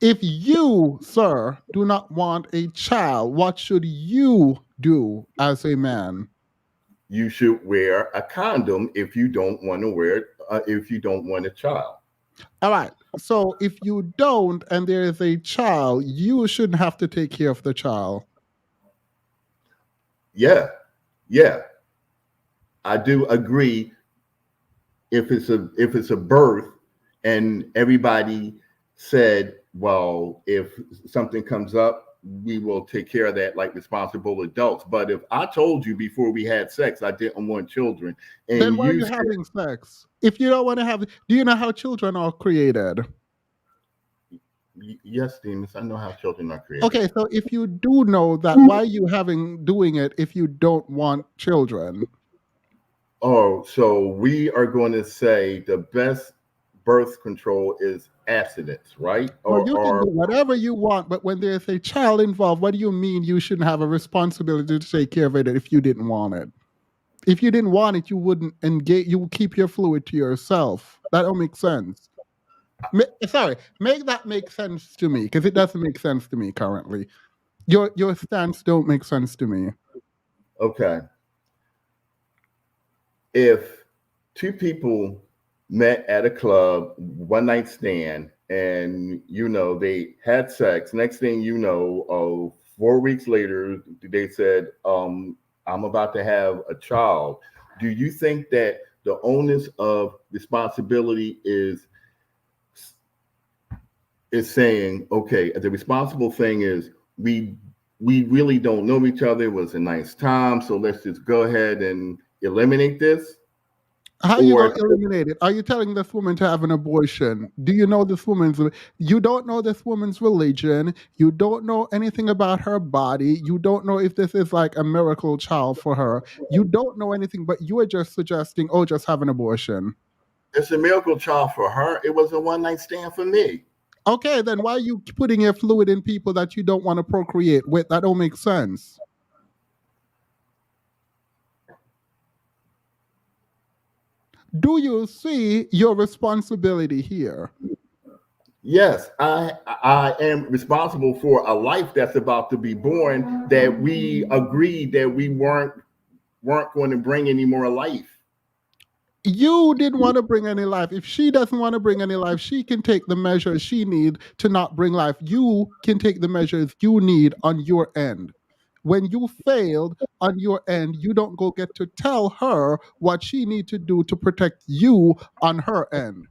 If you, sir, do not want a child, what should you do as a man? You should wear a condom if you don't want to wear it, if you don't want a child. All right. So if you don't and there is a child, you shouldn't have to take care of the child. Yeah. I do agree if it's a birth and everybody said, well, if something comes up, we will take care of that like responsible adults. But if I told you before we had sex I didn't want children, and then why are you having sex? If you don't want to have, do you know how children are created? Yes, Demas, I know how children are created. Okay, so if you do know that, why are you doing it if you don't want children? Oh, so we are going to say the best birth control is abstinence, right? Well, you can do whatever you want, but when there's a child involved, what do you mean you shouldn't have a responsibility to take care of it if you didn't want it? If you didn't want it, you wouldn't engage. You would keep your fluid to yourself. That don't make sense. Make that make sense to me, because it doesn't make sense to me currently. Your stance don't make sense to me. Okay. If two people met at a club, one night stand, and they had sex, next thing you know, 4 weeks later, they said, I'm about to have a child. Do you think that the onus of responsibility is saying, okay, the responsible thing is we really don't know each other. It was a nice time, so let's just go ahead and eliminate this? How are you going to eliminate it? Are you telling this woman to have an abortion? Do you know this woman's? You don't know this woman's religion. You don't know anything about her body. You don't know if this is like a miracle child for her. You don't know anything, but you are just suggesting, oh, just have an abortion. It's a miracle child for her. It was a one-night stand for me. Okay, then why are you putting your fluid in people that you don't want to procreate with? That don't make sense. Do you see your responsibility here? Yes, I am responsible for a life that's about to be born that we agreed that we weren't going to bring any more life. You didn't want to bring any life. If she doesn't want to bring any life, she can take the measures she needs to not bring life. You can take the measures you need on your end. When you failed on your end, you don't go get to tell her what she needs to do to protect you on her end.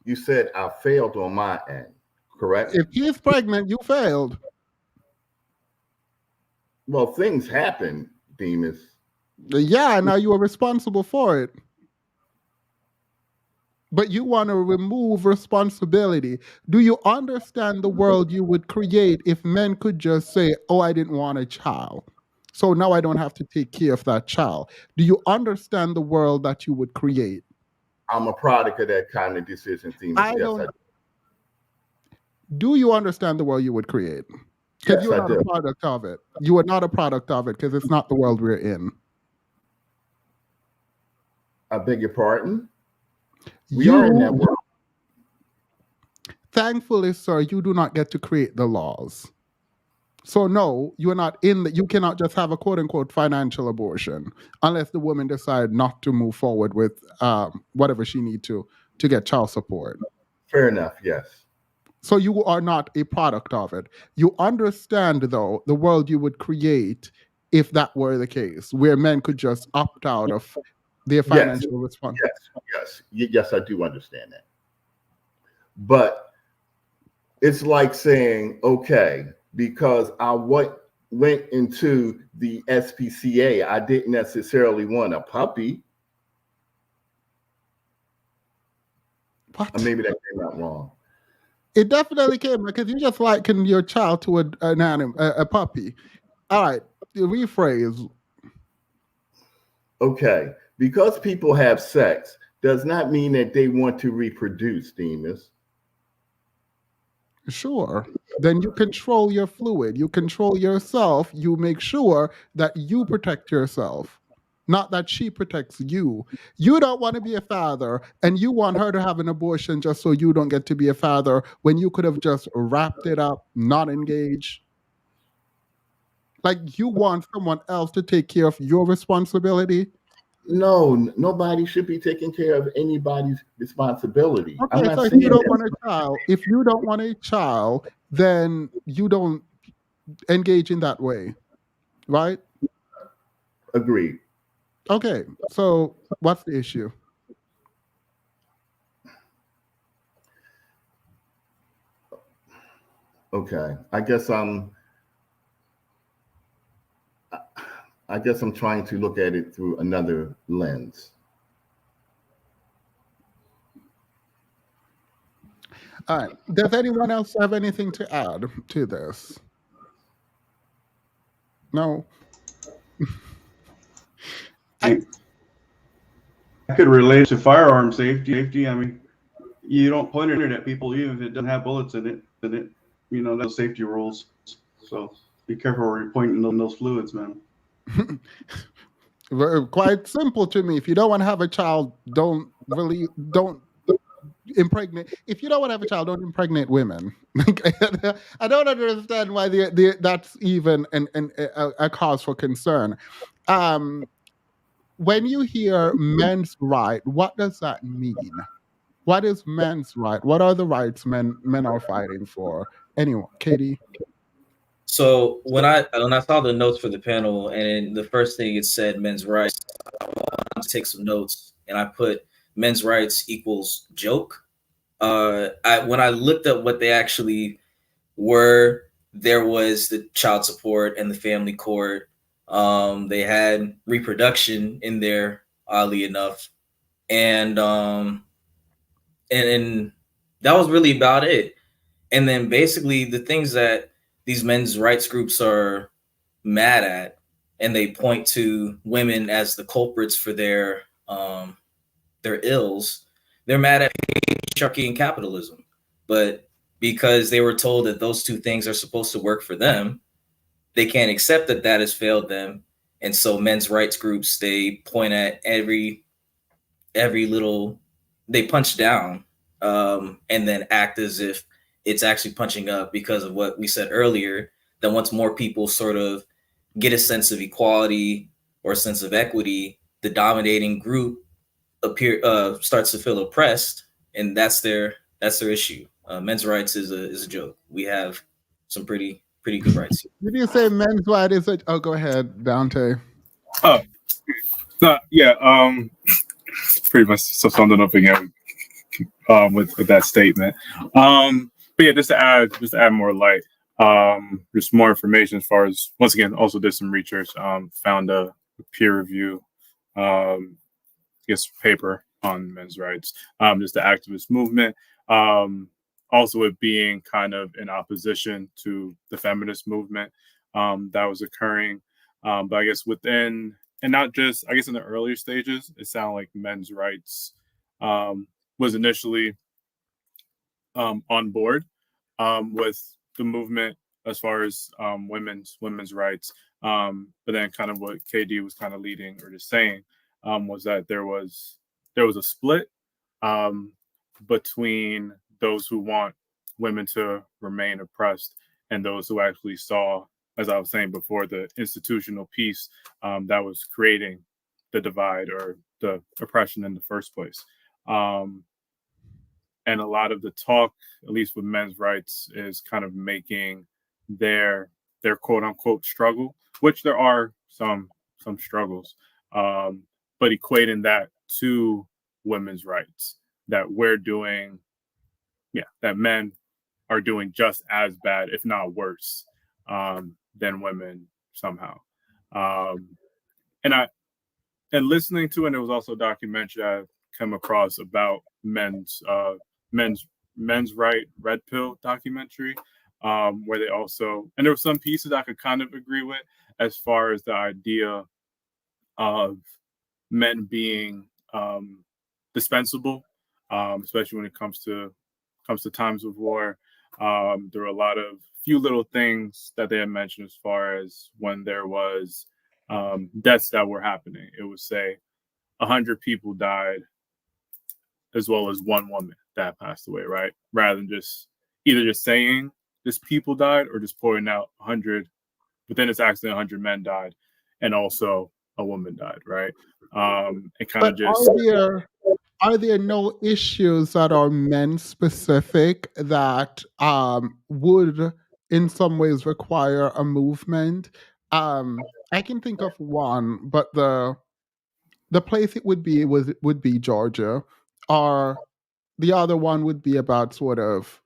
You said I failed on my end, correct? If she's pregnant, you failed. Well, things happen, Demas. Yeah, now you are responsible for it. But you want to remove responsibility. Do you understand the world you would create if men could just say, oh, I didn't want a child, so now I don't have to take care of that child? Do you understand the world that you would create? I'm a product of that kind of decision, Demas. I do. Do you understand the world you would create? Because you're not a product of it. You are not a product of it because it's not the world we're in. I beg your pardon? We are in that world. Thankfully, sir, you do not get to create the laws. So no, you are not in that. You cannot just have a quote unquote financial abortion unless the woman decide not to move forward with whatever she need to get child support. Fair enough, yes. So you are not a product of it. You understand, though, the world you would create if that were the case, where men could just opt out of their financial responsibility. Yes, I do understand that. But it's like saying, okay, because I went into the SPCA, I didn't necessarily want a puppy. What? Or maybe that came out wrong. It definitely came because you just liken your child to an animal, a puppy. All right, rephrase. Okay, Because people have sex does not mean that they want to reproduce, Demas. Sure. Then you control your fluid, you control yourself, you make sure that you protect yourself, not that she protects you. You don't want to be a father and you want her to have an abortion just so you don't get to be a father when you could have just wrapped it up, not engaged. Like you want someone else to take care of your responsibility. No, nobody should be taking care of anybody's responsibility. I'm Okay, not so if you saying don't that. want a child, if you don't want a child, then you don't engage in that way, right? Agreed. Okay, so what's the issue? Okay. I guess I'm trying to look at it through another lens. All right. Does anyone else have anything to add to this? No. I, I could relate to firearm safety. I mean, you don't point it at people even if it doesn't have bullets in it. You know, those safety rules. So be careful where you're pointing on those fluids, man. quite simple to me. If you don't want to have a child, don't impregnate. If you don't want to have a child, don't impregnate women. I don't understand why that's even a cause for concern. Um, when you hear men's right, what does that mean? What is men's right? What are the rights men are fighting for? Anyone, Katie? So when I saw the notes for the panel, and the first thing it said men's rights, I wanted to take some notes, and I put men's rights equals joke. When I looked up what they actually were, there was the child support and the family court. They had reproduction in there, oddly enough, and and that was really about it. And then basically the things that these men's rights groups are mad at, and they point to women as the culprits for their ills. They're mad at patriarchy and capitalism, but because they were told that those two things are supposed to work for them, they can't accept that that has failed them. And so men's rights groups, they point at every little, they punch down, and then act as if it's actually punching up because of what we said earlier, that once more people sort of get a sense of equality or a sense of equity, the dominating group starts to feel oppressed, and that's their issue. Men's rights is a joke. We have some pretty good rights here. Did you say men's right is a? Oh, go ahead, Dante. Oh, yeah. Pretty much so something up again with that statement. But yeah, just to add more light, just more information as far as, once again, also did some research, found a peer review, paper on men's rights, just the activist movement. Also, it being kind of in opposition to the feminist movement that was occurring. But I guess within, and not just, I guess in the earlier stages, it sounded like men's rights was initially on board with the movement as far as women's rights. But then kind of what KD was kind of leading or just saying was that there was a split um, between those who want women to remain oppressed and those who actually saw, as I was saying before, the institutional piece that was creating the divide or the oppression in the first place. And a lot of the talk, at least with men's rights, is kind of making their quote unquote struggle, which there are some struggles, um, but equating that to women's rights, that we're doing, yeah, that men are doing just as bad, if not worse, than women somehow. Um, and listening to, and there was also a documentary I come across about men's men's right red pill documentary, where they also, and there were some pieces I could kind of agree with as far as the idea of men being dispensable, especially when it comes to times of war. There were a lot of few little things that they had mentioned as far as when there was deaths that were happening. It would say 100 people died, as well as one woman that passed away, right? Rather than just either just saying just people died or just pointing out 100, but then it's actually 100 men died, and also a woman died, right? And kind of But just are there no issues that are men specific that would in some ways require a movement? I can think of one, but the place it would be Georgia, or the other one would be about sort of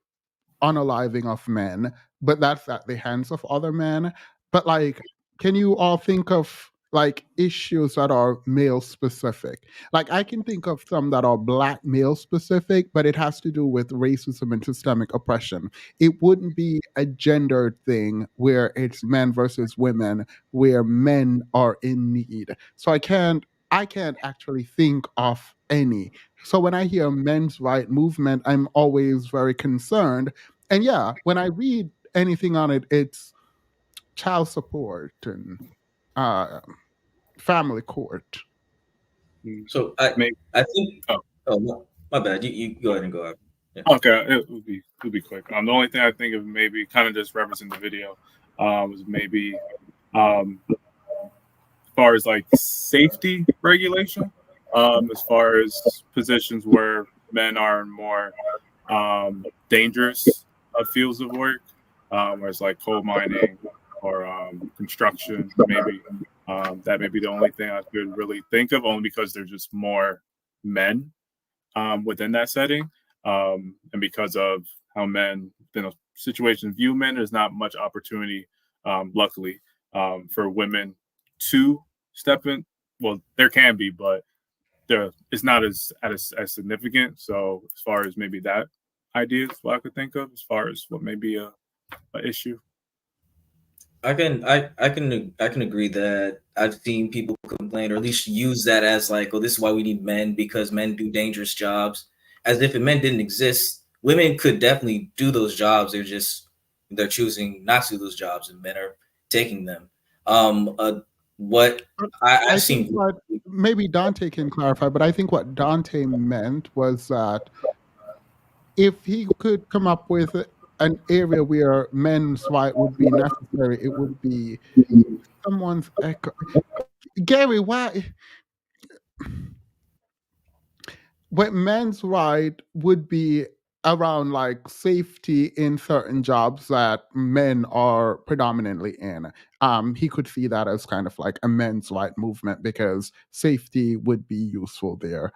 unaliving of men, but that's at the hands of other men. But like, can you all think of like issues that are male specific? Like, I can think of some that are black male specific, but it has to do with racism and systemic oppression. It wouldn't be a gendered thing where it's men versus women, where men are in need. So I can't actually think of any. So when I hear men's right movement, I'm always very concerned. And yeah, when I read anything on it, it's child support and uh, family court. So maybe. I think. Oh, Oh, my bad. You go ahead and go out. Yeah. okay, it would be quick. The only thing I think of maybe kind of just referencing the video was maybe as far as like safety regulation, as far as positions where men are in more dangerous fields of work, whereas like coal mining or construction, maybe that may be the only thing I could really think of, only because there's just more men within that setting, and because of how men, situations view men, there's not much opportunity, luckily, for women to step in. Well, there can be, but it's not as significant. So as far as maybe that idea is what I could think of as far as what may be a issue. I can agree that I've seen people complain or at least use that as like, oh, this is why we need men because men do dangerous jobs. As if men didn't exist, women could definitely do those jobs. They're choosing not to do those jobs, and men are taking them. What I've I think seen. what maybe Dante can clarify, but I think what Dante meant was that if he could come up with an area where men's right would be necessary, it would be someone's echo. Gary, why? What men's right would be around like safety in certain jobs that men are predominantly in. He could see that as kind of like a men's right movement because safety would be useful there.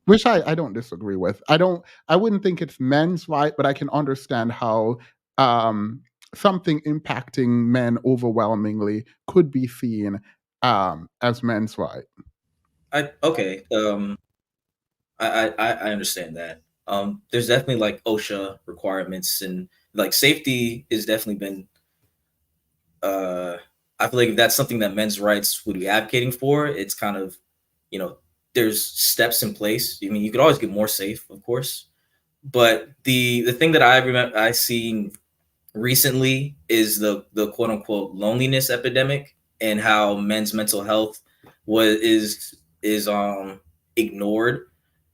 Which I don't disagree with. I wouldn't think it's men's right, but I can understand how um something impacting men overwhelmingly could be seen as men's right. Okay. I understand that. There's definitely like OSHA requirements and like safety has definitely been. Uh, I feel like if that's something that men's rights would be advocating for, it's kind of, you know, there's steps in place. I mean, you could always get more safe, of course, but the thing that I remember I seen recently is the quote unquote loneliness epidemic and how men's mental health is ignored.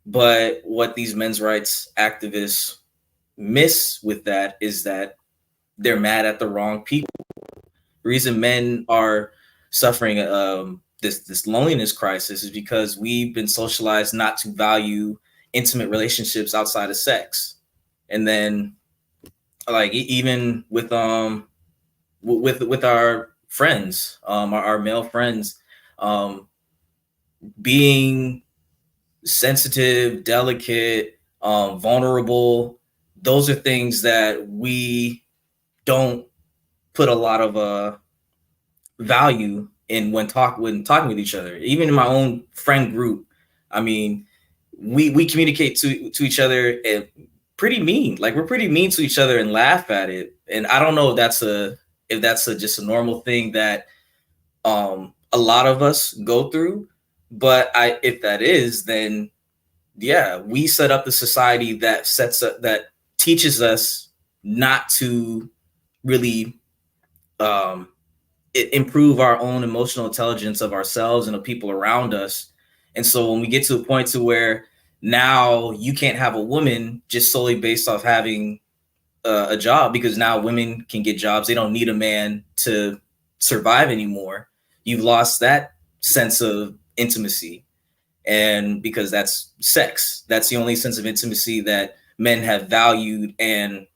But what these men's rights activists miss with that is that they're mad at the wrong people. The reason men are suffering this loneliness crisis is because we've been socialized not to value intimate relationships outside of sex. And then like even with our friends, our male friends, um, being sensitive, delicate, vulnerable. Those are things that we don't put a lot of value in when talking with each other. Even in my own friend group, I mean, we communicate to each other pretty mean. Like we're pretty mean to each other and laugh at it. And I don't know if that's just a normal thing that a lot of us go through, But if that is, then yeah, we set up the society that that teaches us not to really um, improve our own emotional intelligence of ourselves and the people around us. And so when we get to a point to where now you can't have a woman just solely based off having a job, because now women can get jobs. They don't need a man to survive anymore. You've lost that sense of intimacy. And because that's sex, that's the only sense of intimacy that men have valued and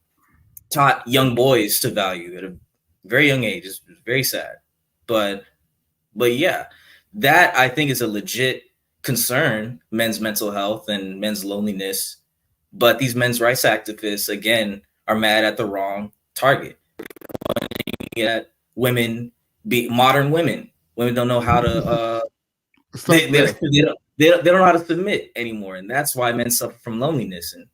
taught young boys to value at a very young age. It's very sad. But yeah, that I think is a legit concern, men's mental health and men's loneliness. But these men's rights activists, again, are mad at the wrong target. At women, be modern women. Women don't know how to. They don't know how to submit anymore, and that's why men suffer from loneliness. And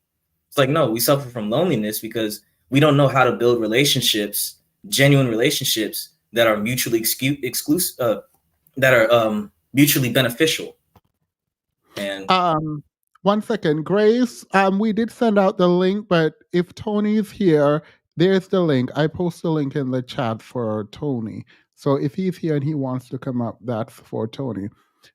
it's like, no, we suffer from loneliness because we don't know how to build relationships, genuine relationships that are mutually exclusive, that are mutually beneficial. And 1 second, Grace. We did send out the link, but if Tony's here, there's the link. I post the link in the chat for Tony. So if he's here and he wants to come up, that's for Tony.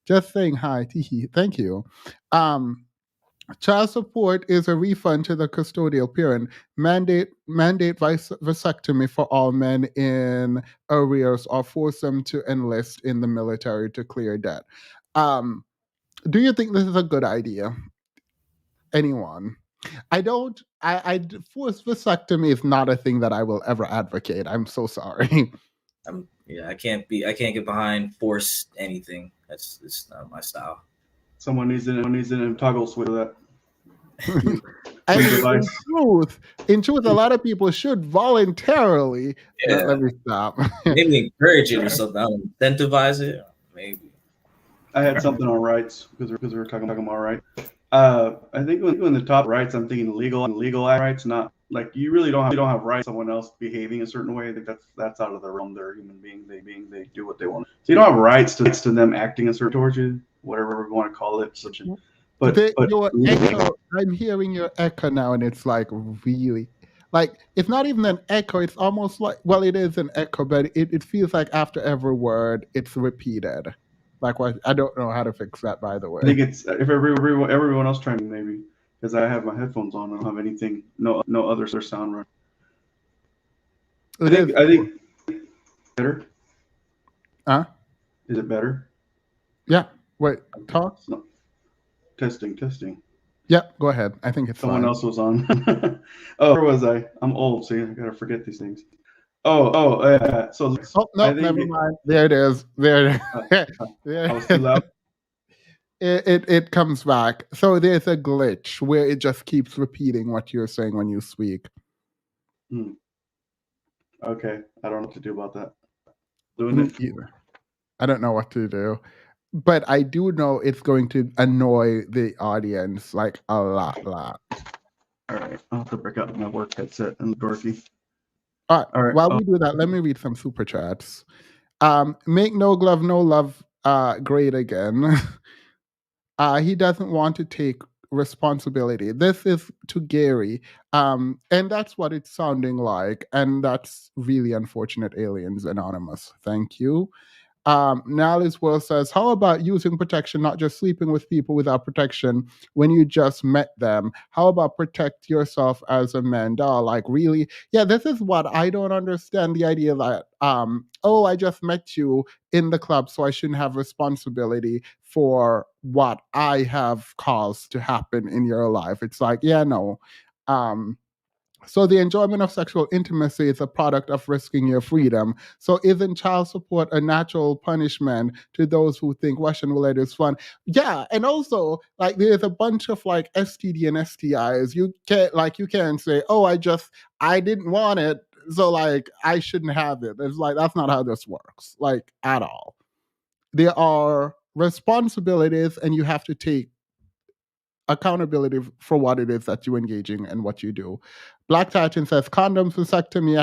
Just saying hi, Tihi. Thank you. Child support is a refund to the custodial parent. Mandate vasectomy for all men in arrears, or force them to enlist in the military to clear debt. Do you think this is a good idea? Anyone? I don't. Forced vasectomy is not a thing that I will ever advocate. I'm so sorry. I can't get behind force anything. It's not my style. Someone needs to toggle switch that. In truth, a lot of people should voluntarily. Yeah. Let me stop. Maybe encourage it or something. I don't incentivize it. Maybe. I had something on rights because we were talking about rights. I think when the top rights, I'm thinking legal rights, not like you really don't have rights. Someone else behaving a certain way. I think that's out of the realm. They're a human being. They do what they want. So you don't have rights to them acting a certain towards you, whatever we want to call it. But your echo, I'm hearing your echo now, and it's like really, like it's not even an echo. It's almost like, well, it is an echo, but it feels like after every word, it's repeated. Like what? I don't know how to fix that, by the way. I think it's if everyone else trying, maybe because I have my headphones on. I don't have anything, no other sound right. I think better. Huh? Is it better? Yeah. Wait. Talk. No. Testing. Yeah. Go ahead. I think it's someone fine. else was on. Oh, where was I? I'm old, so I gotta forget these things. So no, never mind. There it is. There. I was too loud. It comes back. So there's a glitch where it just keeps repeating what you're saying when you speak. Okay, I don't know what to do about that. Either. I don't know what to do, but I do know it's going to annoy the audience like a lot. All right, I'll have to break out my work headset and dorky. All right. While we do that, let me read some super chats. Make no glove, no love great again. He doesn't want to take responsibility. This is to Gary. And that's what it's sounding like. And that's really unfortunate, Aliens Anonymous. Thank you. Nally's World says, how about using protection, not just sleeping with people without protection when you just met them? How about protect yourself as a man? Like, really? Yeah, this is what I don't understand, the idea that, I just met you in the club, so I shouldn't have responsibility for what I have caused to happen in your life. It's like, yeah, no. So the enjoyment of sexual intimacy is a product of risking your freedom. So isn't child support a natural punishment to those who think Russian roulette is fun? Yeah, and also like there's a bunch of like STD and STIs. You can't say, I didn't want it, so like I shouldn't have it. It's like that's not how this works, like at all. There are responsibilities, and you have to take accountability for what it is that you're engaging and what you do. Black Titan says condoms, vasectomy,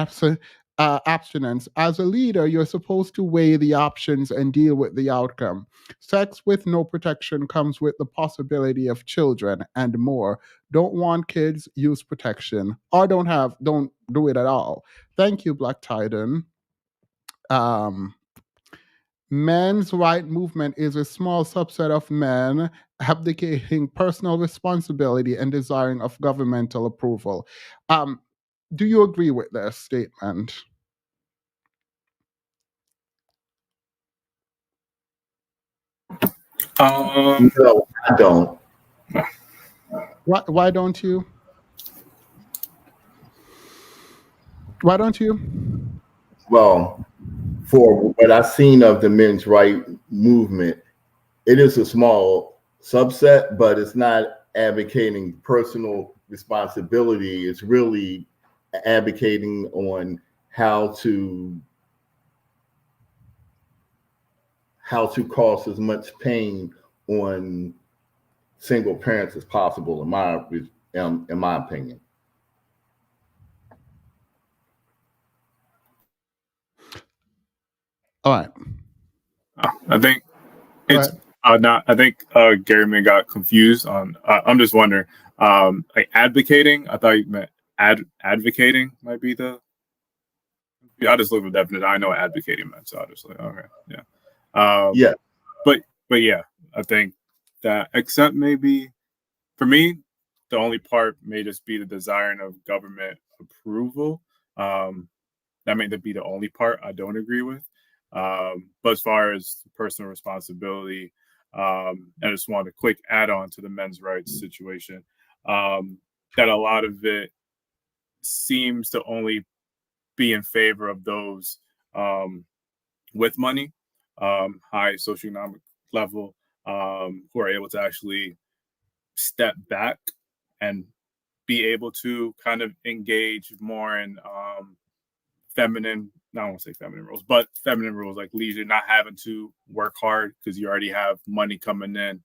abstinence. As a leader, you're supposed to weigh the options and deal with the outcome. Sex with no protection comes with the possibility of children and more. Don't want kids, use protection. Or don't do it at all. Thank you, Black Titan. Um, Men's right movement is a small subset of men abdicating personal responsibility and desiring of governmental approval. Um, do you agree with this statement? No, I don't. Why don't you? Why don't you? Well, for what I've seen of the men's right movement, it is a small subset, but it's not advocating personal responsibility. It's really advocating on how to cause as much pain on single parents as possible, in my opinion. All right. I think Go it's ahead. not. I think Gary may got confused on. I'm just wondering, like advocating. I thought you meant advocating might be the. Yeah, I just looked at the definition. I know what advocating meant, so I just like okay, yeah. Yeah. But yeah, I think that except maybe for me, the only part may just be the desiring of government approval. That may be the only part I don't agree with. But as far as personal responsibility, and I just want a quick add on to the men's rights situation, that a lot of it seems to only be in favor of those with money, high socioeconomic level, who are able to actually step back and be able to kind of engage more in feminine, I don't want to say feminine roles, but feminine roles like leisure, not having to work hard because you already have money coming in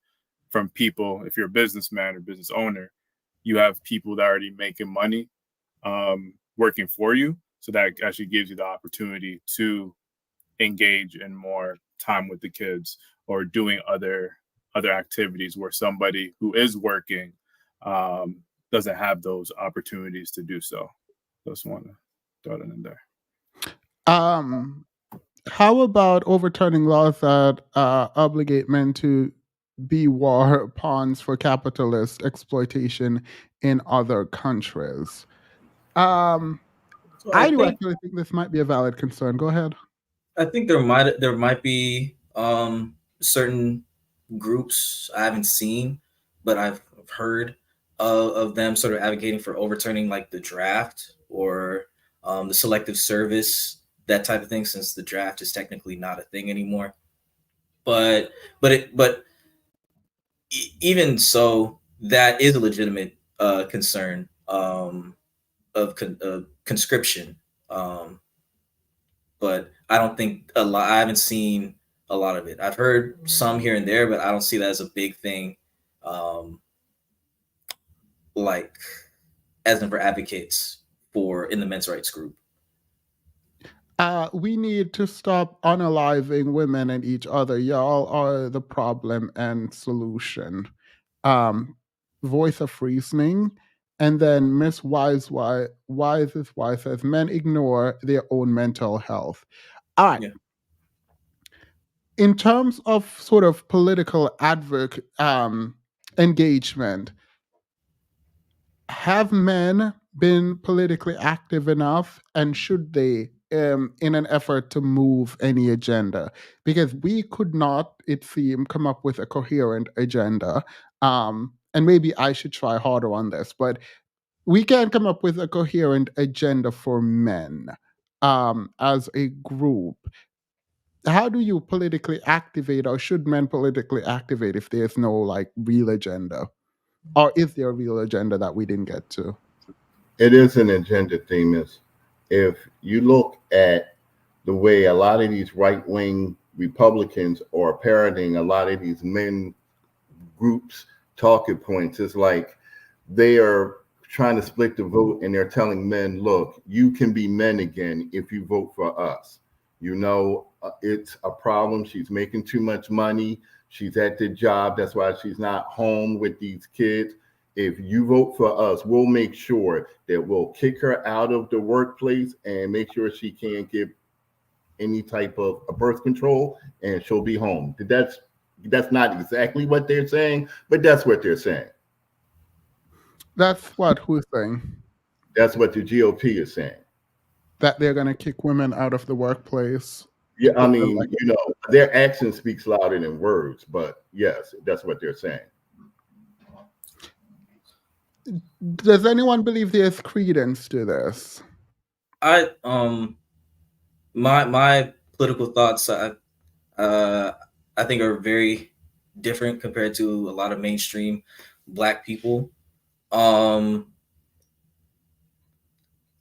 from people. If you're a businessman or business owner, you have people that are already making money working for you. So that actually gives you the opportunity to engage in more time with the kids or doing other activities where somebody who is working doesn't have those opportunities to do so. Just want to throw that in there. How about overturning laws that obligate men to be war pawns for capitalist exploitation in other countries? So I do actually think this might be a valid concern. Go ahead. I think there might be certain groups I haven't seen, but I've heard of them sort of advocating for overturning like the draft or the selective service, that type of thing, since the draft is technically not a thing anymore. But even so, that is a legitimate concern of conscription. Um, but I don't think a lot. I haven't seen a lot of it. I've heard some here and there, but I don't see that as a big thing. Um, like as in for advocates for in the men's rights group. We need to stop unaliving women and each other. Y'all are the problem and solution. Um, Voice of reasoning. And then Miss Wise is Wise says men ignore their own mental health. All right. Yeah. In terms of sort of political engagement, have men been politically active enough, and should they, in an effort to move any agenda? Because we could not, it seemed, come up with a coherent agenda. And maybe I should try harder on this, but we can't come up with a coherent agenda for men as a group. How do you politically activate, or should men politically activate if there's no like real agenda? Or is there a real agenda that we didn't get to? It is an agenda theme. Is if you look at the way a lot of these right-wing Republicans are parroting a lot of these men groups talking points, it's like they are trying to split the vote, and they're telling men, look, you can be men again if you vote for us. It's a problem. She's making too much money. She's at the job. That's why she's not home with these kids. If you vote for us, we'll make sure that we'll kick her out of the workplace and make sure she can't get any type of birth control, and she'll be home. That's not exactly what they're saying, but that's what they're saying. That's what who's saying? That's what the GOP is saying. That they're going to kick women out of the workplace. Yeah, I mean, their action speaks louder than words, but yes, that's what they're saying. Does anyone believe there's credence to this? My political thoughts, I think, are very different compared to a lot of mainstream Black people. I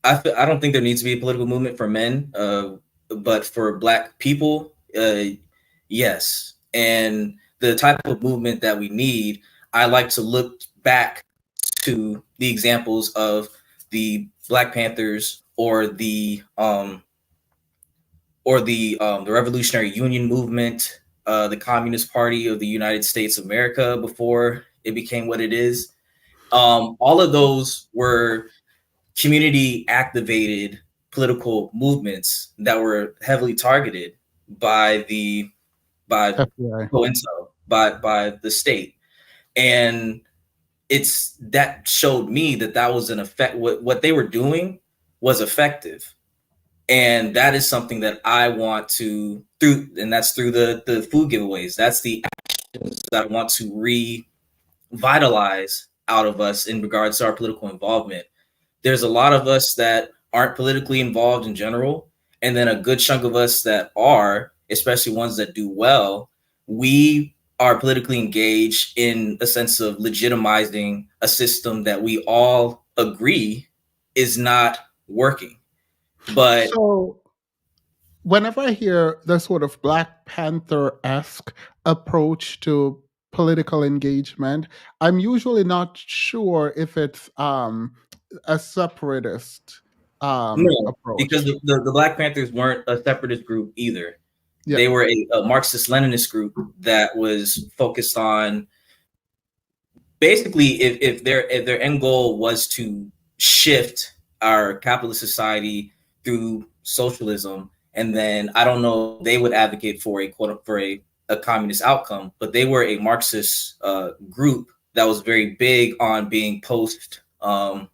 don't think there needs to be a political movement for men, but for Black people, yes. And the type of movement that we need, I like to look back to the examples of the Black Panthers or the Revolutionary Union movement, the Communist Party of the United States of America before it became what it is. All of those were community activated political movements that were heavily targeted by the state. And that showed me that was an effect. What they were doing was effective. And that is something that I want to and that's through the food giveaways. That's the actions that I want to revitalize out of us in regards to our political involvement. There's a lot of us that aren't politically involved in general, and then a good chunk of us that are, especially ones that do well. We are politically engaged in a sense of legitimizing a system that we all agree is not working. But so whenever I hear the sort of Black Panther-esque approach to political engagement, I'm usually not sure if it's a separatist approach. Because the Black Panthers weren't a separatist group either. Yeah. They were a Marxist-Leninist group that was focused on basically if their end goal was to shift our capitalist society through socialism, and then I don't know, they would advocate for a communist outcome, but they were a Marxist group that was very big on being post-duopoly,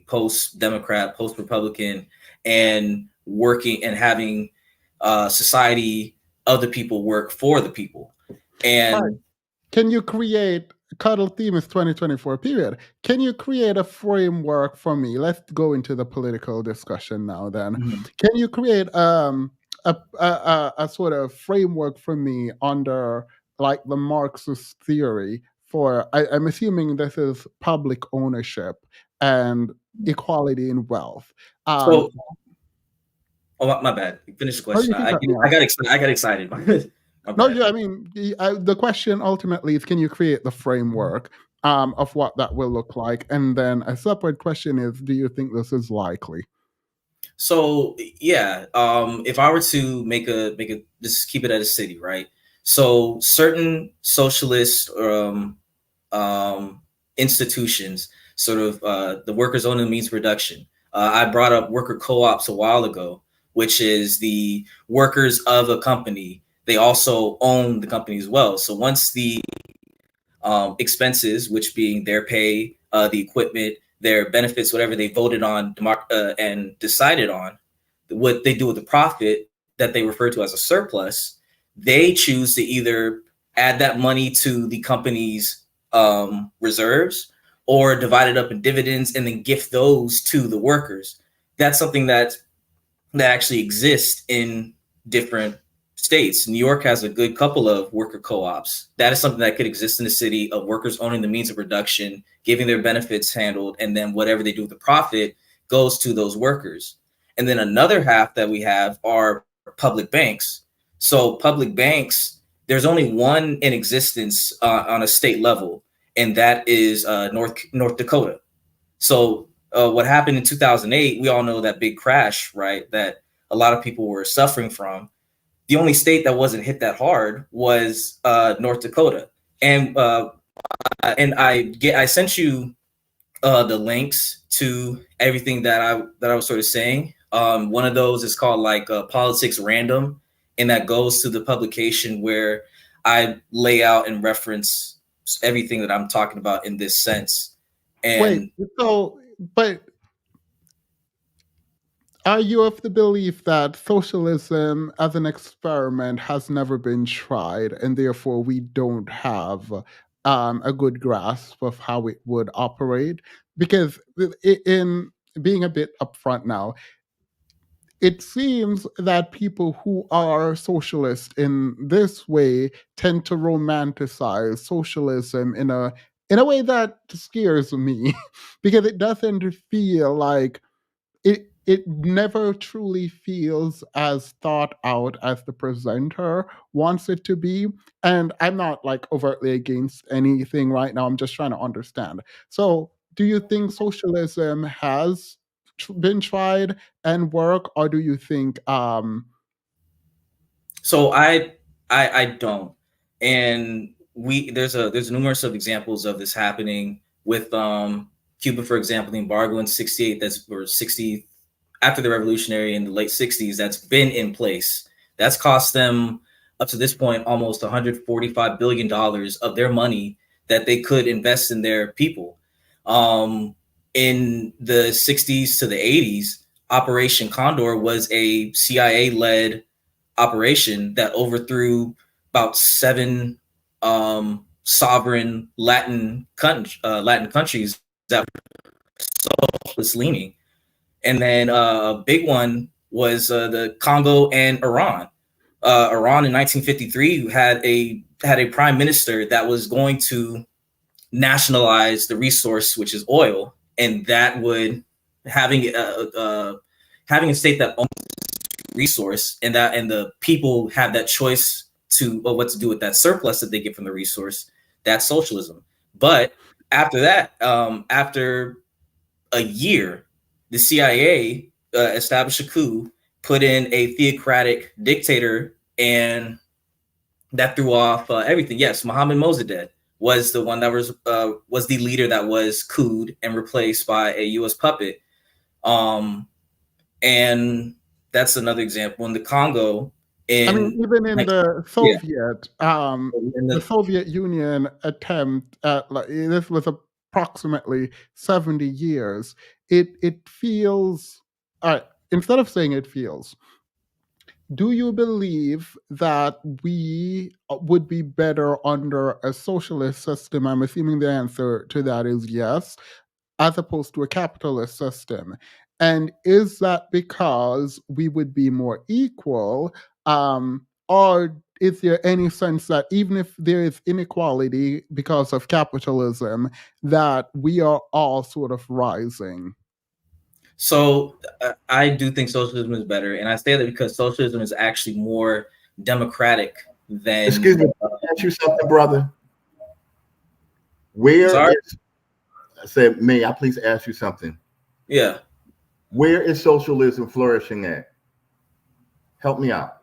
post-Democrat, post-Republican, and working and having society of the people work for the people. And right. Can you create, Cuddle theme is 2024 period. Can you create a framework for me? Let's go into the political discussion now then. Mm-hmm. Can you create a sort of framework for me under like the Marxist theory for, I'm assuming this is public ownership and equality in wealth. Oh, my bad. Finish the question. I got excited. No, yeah, I mean, the question ultimately is, can you create the framework of what that will look like? And then a separate question is, do you think this is likely? So, yeah, if I were to make a just keep it at a city, right? So certain socialist institutions, sort of the workers' own means of production. I brought up worker co-ops a while ago, which is the workers of a company. They also own the company as well. So once the expenses, which being their pay, the equipment, their benefits, whatever they voted on and decided on, what they do with the profit that they refer to as a surplus, they choose to either add that money to the company's reserves or divide it up in dividends and then gift those to the workers. That's something that actually exists in different states. New York has a good couple of worker co-ops. That is something that could exist in the city, of workers owning the means of production, giving their benefits handled, and then whatever they do with the profit goes to those workers. And then another half that we have are public banks. So public banks, there's only one in existence on a state level, and that is North Dakota. So what happened in 2008, we all know that big crash, right? That a lot of people were suffering from. The only state that wasn't hit that hard was North Dakota. And I sent you the links to everything that I was sort of saying. One of those is called like Politics Random, and that goes to the publication where I lay out and reference everything that I'm talking about in this sense. Wait, And but are you of the belief that socialism as an experiment has never been tried, and therefore we don't have a good grasp of how it would operate? Because in being a bit upfront now, it seems that people who are socialist in this way tend to romanticize socialism in a way that scares me because it doesn't feel like it never truly feels as thought out as the presenter wants it to be. And I'm not like overtly against anything right now, I'm just trying to understand. So do you think socialism has been tried and work, or do you think so I don't. And there's numerous of examples of this happening with Cuba, for example, the embargo in 68 that's or 60 after the revolutionary in the late 60s that's been in place. That's cost them up to this point almost $145 billion of their money that they could invest in their people. In the 60s to the 80s, Operation Condor was a CIA led operation that overthrew about seven sovereign Latin countries that were socialist leaning. And then a big one was the Congo and Iran. Iran in 1953 had a prime minister that was going to nationalize the resource, which is oil, and that would having having a state that owns resource and the people have that choice to what to do with that surplus that they get from the resource. That's socialism. But after that, after a year, the CIA established a coup, put in a theocratic dictator, and that threw off everything. Yes, Mohammed Mossadegh was the one that was the leader that was couped and replaced by a U.S. puppet. And that's another example. In the Congo, I mean, in even in like yeah, The Soviet Union attempt at like this was approximately 70 years. It feels instead of saying it feels, do you believe that we would be better under a socialist system? I'm assuming the answer to that is yes, as opposed to a capitalist system. And is that because we would be more equal? Or is there any sense that even if there is inequality because of capitalism, that we are all sort of rising? so I do think socialism is better, and I say that because socialism is actually more democratic than. Excuse me, can I ask you something, brother? Where Sorry. is I said, may I please ask you something? Yeah. Where is socialism flourishing at? Help me out.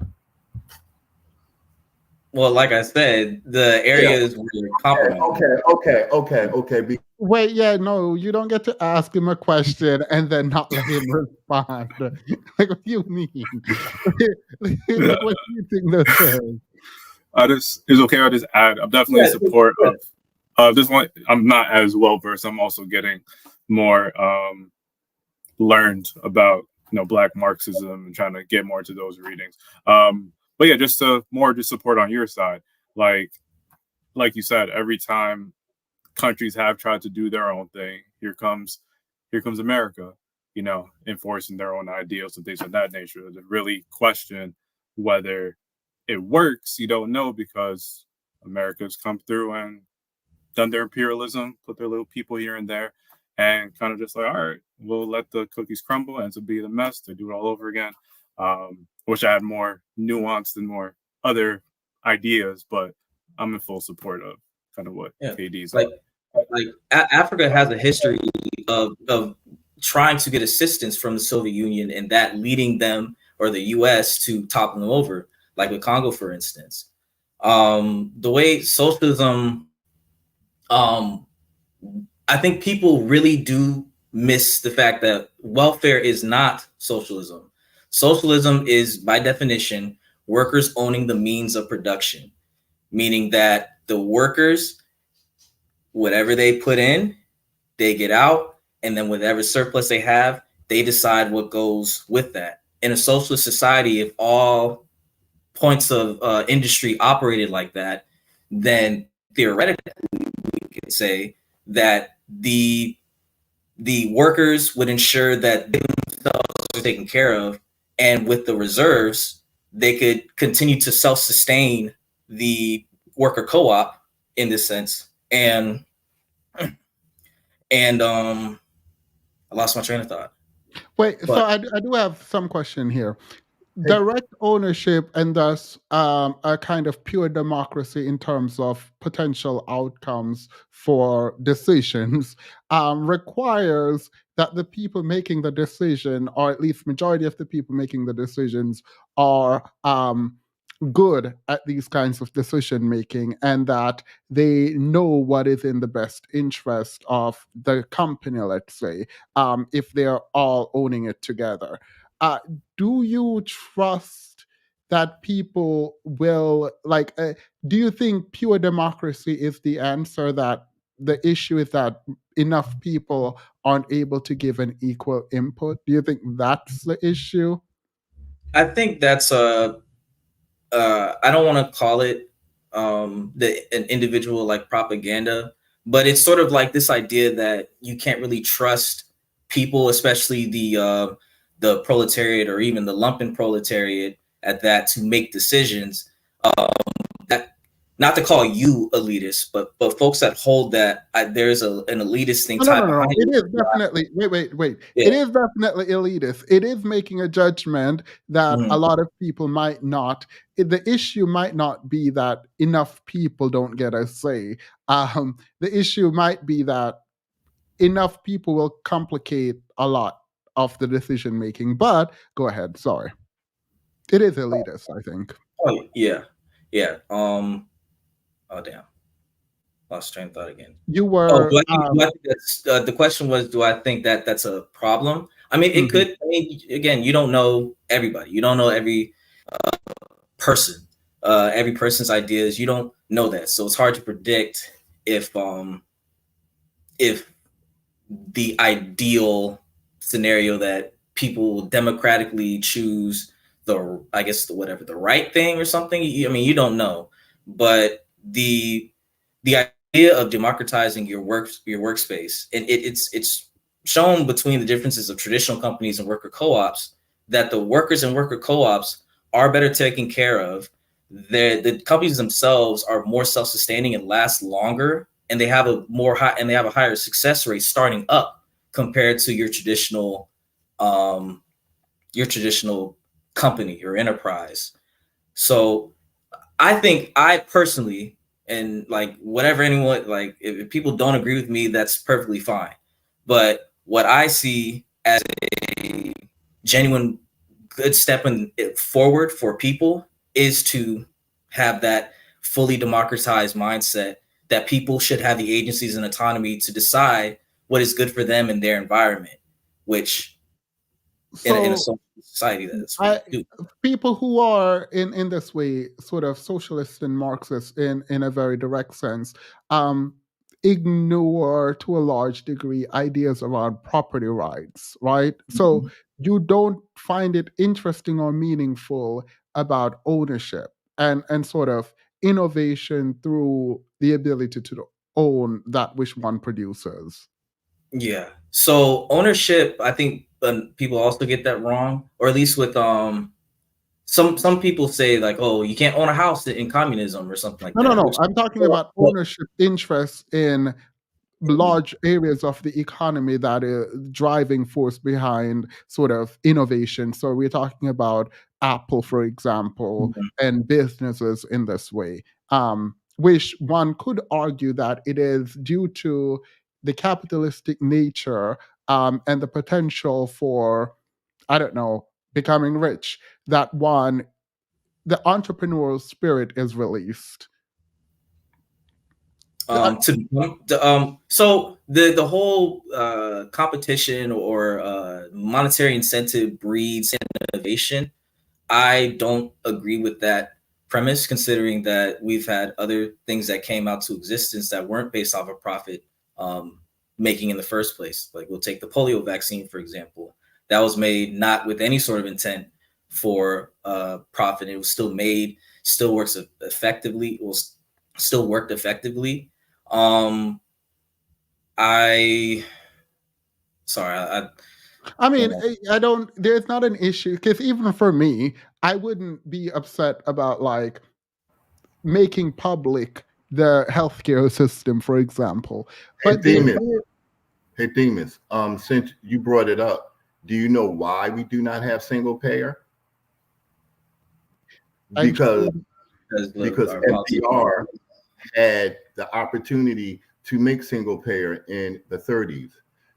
Well, like I said, the Yeah. areas were compromised. Okay. Wait, yeah, no, you don't get to ask him a question and then not let him respond. Like, what do you mean? Like, what do you think this is? I just it's okay. I just add. I'm definitely in Yeah, support of this one. I'm not as well versed. I'm also getting more learned about Black Marxism and trying to get more into those readings. But yeah, just to more just support on your side, like you said, every time countries have tried to do their own thing, here comes America, enforcing their own ideals and things of that nature. To really question whether it works, you don't know, because America's come through and done their imperialism, put their little people here and there, and kind of just like, all right, we'll let the cookies crumble and to be the mess to do it all over again. Wish I had more nuance and more other ideas, but I'm in full support of kind of what yeah. KD's Like on. like Africa has a history of trying to get assistance from the Soviet Union and that leading them or the U.S. to topple them over, like with Congo, for instance. The way socialism, um, I think people really do miss the fact that welfare is not socialism. Socialism is, by definition, workers owning the means of production, meaning that the workers, whatever they put in, they get out, and then whatever surplus they have, they decide what goes with that. In a socialist society, if all points of industry operated like that, then theoretically we could say that the workers would ensure that they themselves are taken care of, and with the reserves, they could continue to self-sustain the worker co-op in this sense. And I lost my train of thought. Wait, so But I do have some question here. Direct ownership and thus a kind of pure democracy in terms of potential outcomes for decisions requires that the people making the decision, or at least majority of the people making the decisions, are good at these kinds of decision making, and that they know what is in the best interest of the company, let's say, if they're all owning it together. uh, do you trust that people will do you think pure democracy is the answer, that the issue is that enough people aren't able to give an equal input? Do you think that's the issue? I think that's I don't want to call it an individual like propaganda, but it's sort of like this idea that you can't really trust people, especially the proletariat or even the lumpen proletariat at that, to make decisions. That, not to call you elitist, but folks that hold that there's an elitist thing No, no, tied no, no, behind no. It it. is definitely, wait. Yeah. It is definitely elitist. It is making a judgment that a Mhm. lot of people might not. The issue might not be that enough people don't get a say. The issue might be that enough people will complicate a lot of the decision making. But go ahead. Sorry. It is elitist, I think. Oh yeah, yeah. Oh damn, lost train of thought again. You Oh, were, do I think that's the question was, do I think that that's a problem? I mean, it mhm. could. I mean, again, you don't know everybody. You don't know person, every person's ideas. You don't know that, so it's hard to predict if the ideal scenario that people democratically choose I guess the right thing or something. I mean, you don't know, but the idea of democratizing your workspace, and it's shown between the differences of traditional companies and worker co-ops, that the workers and worker co-ops are better taken care of. The companies themselves are more self-sustaining and last longer, and they have a higher success rate starting up compared to um your traditional company or enterprise. So I think, I personally, and like whatever anyone, like if people don't agree with me, that's perfectly fine. But what I see as a genuine good step forward for people is to have that fully democratized mindset, that people should have the agencies and autonomy to decide what is good for them and their environment, which in a So social society, that's what I you do. people who are in this way sort of socialist and Marxist in a very direct sense um ignore to a large degree ideas around property rights, right? So Mhm. you don't find it interesting or meaningful about ownership and sort of innovation through the ability to own that which one produces. Yeah. So ownership, I think people also get that wrong, or at least with some people say like, oh, you can't own a house in communism or something like No, no, that. no. Which, I'm talking well, about ownership interests in large areas of the economy that is driving force behind sort of innovation. So we're talking about Apple, for example, mhm. and businesses in this way. which one could argue that it is due to the capitalistic nature, and the potential for, I don't know, becoming rich, that one, the entrepreneurial spirit is released. So the whole competition or monetary incentive breeds innovation. I don't agree with that premise, considering that we've had other things that came out to existence that weren't based off of profit making in the first place. Like, we'll take the polio vaccine, for example. That was made not with any sort of intent for profit. It was still made, still works effectively. It was still worked effectively. I sorry, I mean, don't. I don't. There's not an issue because even for me, I wouldn't be upset about like making public the healthcare system, for example. Hey, But the Themis. idea, Hey, Themis. Since you brought it up, do you know why we do not have single payer? I Because truly, because Our policy. FDR had the opportunity to make single payer in the 30s.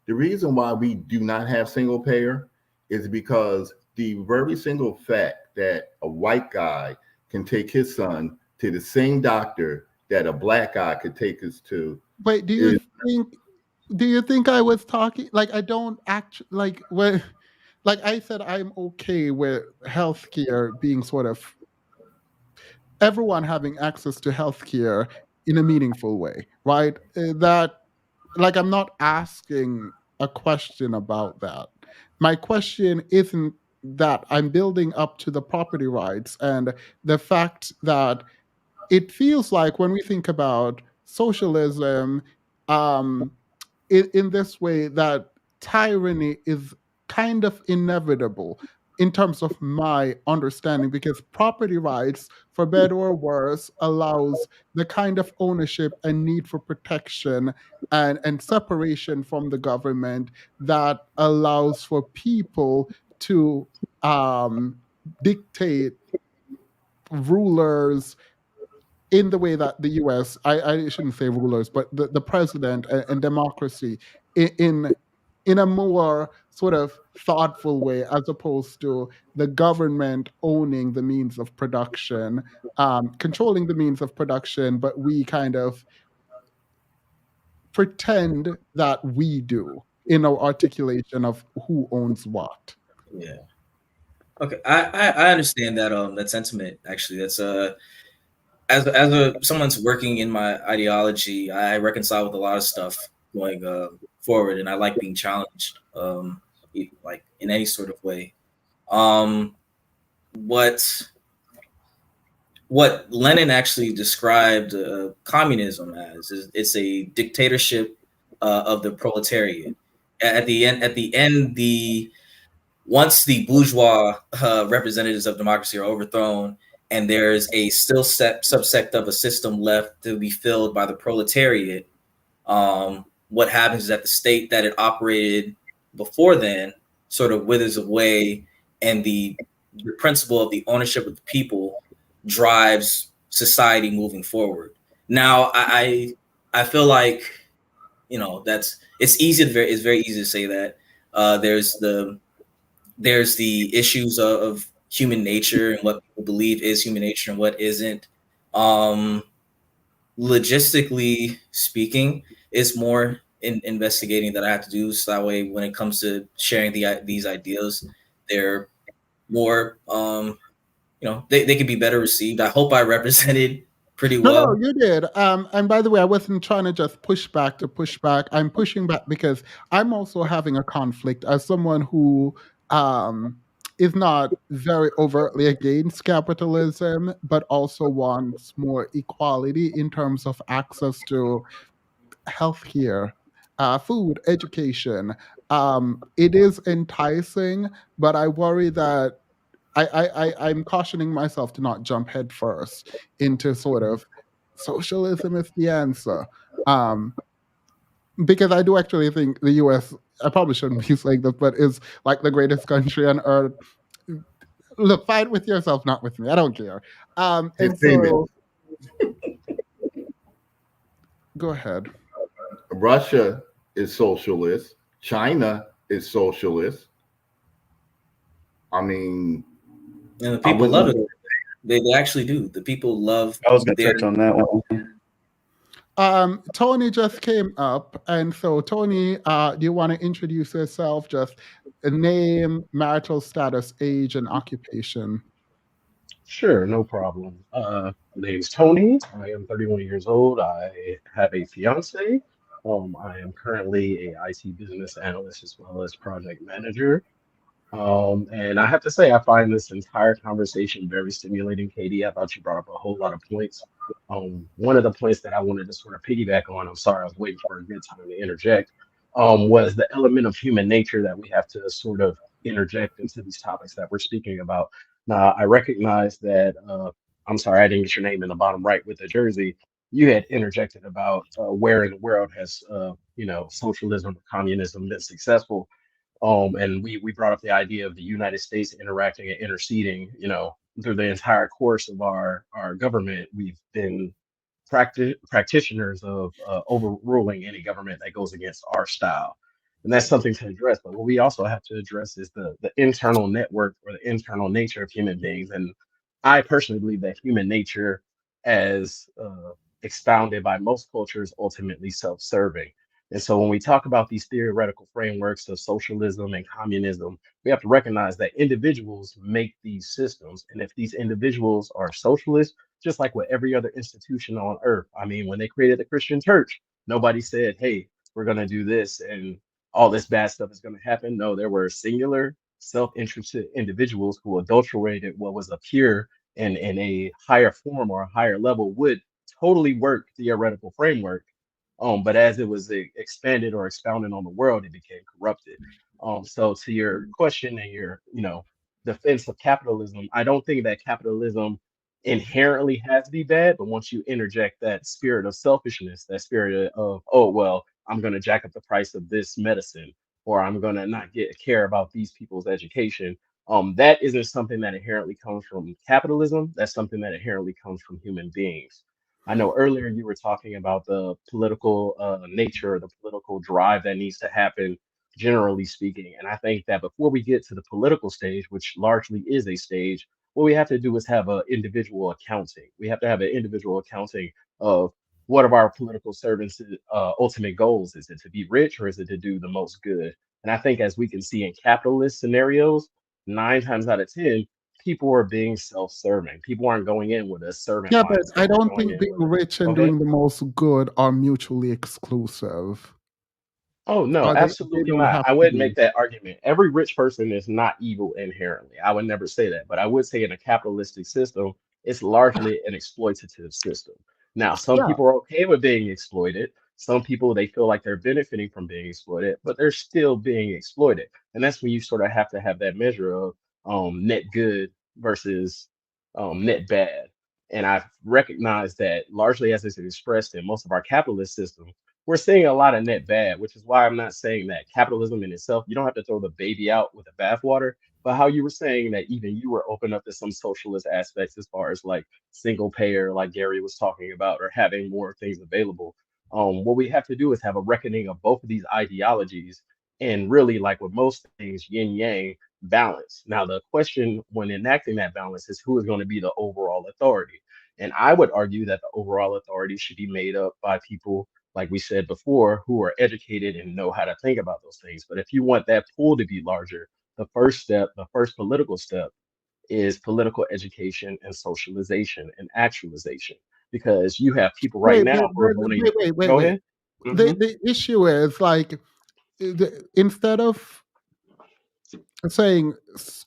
The reason why we do not have single payer is because the very single fact that a white guy can take his son to the same doctor that a black guy could take us to wait, is think? Do you think I was talking like I don't act like when, like I said, I'm okay with healthcare being sort of everyone having access to healthcare in a meaningful way, right? That, like, I'm not asking a question about that. My question isn't that. I'm building up to the property rights and the fact that it feels like when we think about socialism, um, in this way, that tyranny is kind of inevitable in terms of my understanding, because property rights, for better or worse, allows the kind of ownership and need for protection and separation from the government that allows for people to um, dictate rulers in the way that the US, I shouldn't say rulers, but the president and democracy in in a more sort of thoughtful way, as opposed to the government owning the means of production, controlling the means of production, but we kind of pretend that we do in our articulation of who owns what. Yeah. Okay. I understand that that sentiment. Actually, that's as a someone's working in my ideology, I reconcile with a lot of stuff going forward, and I like being challenged, like in any sort of way. Um, what what Lenin actually described communism as is it's a dictatorship of the proletariat. At the end, the once the bourgeois representatives of democracy are overthrown, and there's a still subsect of a system left to be filled by the proletariat, what happens is that the state that it operated before then sort of withers away, and the principle of the ownership of the people drives society moving forward. Now, I feel like, that's it's very easy to say that. There's the issues of human nature and what people believe is human nature and what isn't. Um, Logistically speaking, it's more in investigating that I have to do. So that way, when it comes to sharing these ideas, they're more, they can be better received. I hope I represented pretty No, no, well. you did. And by the way, I wasn't trying to just push back to push back. I'm pushing back because I'm also having a conflict as someone who um, is not very overtly against capitalism, but also wants more equality in terms of access to healthcare, food, education. It is enticing, but I worry that I'm cautioning myself to not jump headfirst into sort of socialism is the answer. Um, because I do actually think the US, I probably shouldn't be saying this, but is like the greatest country on earth. Look, fight with yourself, not with me. I don't care. hey, And Themis. so Go ahead. Russia is socialist. China is socialist. I mean, And the I people love wouldn't. it. They actually do. The people love I was going to their. touch on that one. Tony just came up, and so Tony, do you want to introduce yourself? Just a name, marital status, age, and occupation. Sure, no problem. My name's Tony. I am 31 years old. I have a fiance. I am currently a IT business analyst as well as project manager. And I have to say, I find this entire conversation very stimulating, Katie. I thought you brought up a whole lot of points. One of the points that I wanted to sort of piggyback on, I'm sorry, I was waiting for a good time to interject, was the element of human nature that we have to sort of interject into these topics that we're speaking about. Now, I recognize that, I'm sorry, I didn't get your name in the bottom right with the jersey. You had interjected about where in the world has, socialism or communism been successful, and we brought up the idea of the United States interacting and interceding, through the entire course of our government. We've been practitioners of overruling any government that goes against our style. And that's something to address. But what we also have to address is the internal network or the internal nature of human beings. And I personally believe that human nature, as expounded by most cultures, ultimately self-serving. And so when we talk about these theoretical frameworks of socialism and communism, we have to recognize that individuals make these systems. And if these individuals are socialists, just like with every other institution on earth. I mean, when they created the Christian church, nobody said, hey, we're going to do this and all this bad stuff is going to happen. No, there were singular, self interested individuals who adulterated what was a pure and in a higher form or a higher level would totally work theoretical framework. But as it was expanded or expounded on the world, it became corrupted. So to your question and your, defense of capitalism, I don't think that capitalism inherently has to be bad, but once you interject that spirit of selfishness, that spirit of, oh well, I'm gonna jack up the price of this medicine, or I'm gonna not get care about these people's education. That isn't something that inherently comes from capitalism. That's something that inherently comes from human beings. I know earlier you were talking about the political nature, the political drive that needs to happen, generally speaking. And I think that before we get to the political stage, which largely is a stage, what we have to do is have an individual accounting. We have to have an individual accounting of what of our political servants' ultimate goals. Is it to be rich or is it to do the most good? And I think as we can see in capitalist scenarios, 9 times out of 10, people are being self-serving. People aren't going in with a servant Yeah, but mindset. I They're don't going think in being with a, rich go and ahead. doing the most good are mutually exclusive. Oh no, Or they absolutely don't not. have I to wouldn't be. make that argument. Every rich person is not evil inherently. I would never say that, but I would say in a capitalistic system, it's largely an exploitative system. Now, some Yeah. people are okay with being exploited. Some people they feel like they're benefiting from being exploited, but they're still being exploited. And that's when you sort of have to have that measure of net good versus net bad. And I've recognized that largely as it's expressed in most of our capitalist systems we're seeing a lot of net bad, which is why I'm not saying that capitalism in itself, you don't have to throw the baby out with the bathwater, but how you were saying that even you were open up to some socialist aspects as far as like single payer, like Gary was talking about, or having more things available. What we have to do is have a reckoning of both of these ideologies and really, like with most things, yin yang balance. Now, the question when enacting that balance is who is going to be the overall authority. And I would argue that the overall authority should be made up by people like we said before, who are educated and know how to think about those things. But if you want that pool to be larger, the first step, the first political step is political education and socialization and actualization. Because you have people right Wait, now but, who are but, voting. wait, wait, wait, Go wait. ahead. Hmm. The issue is like instead of saying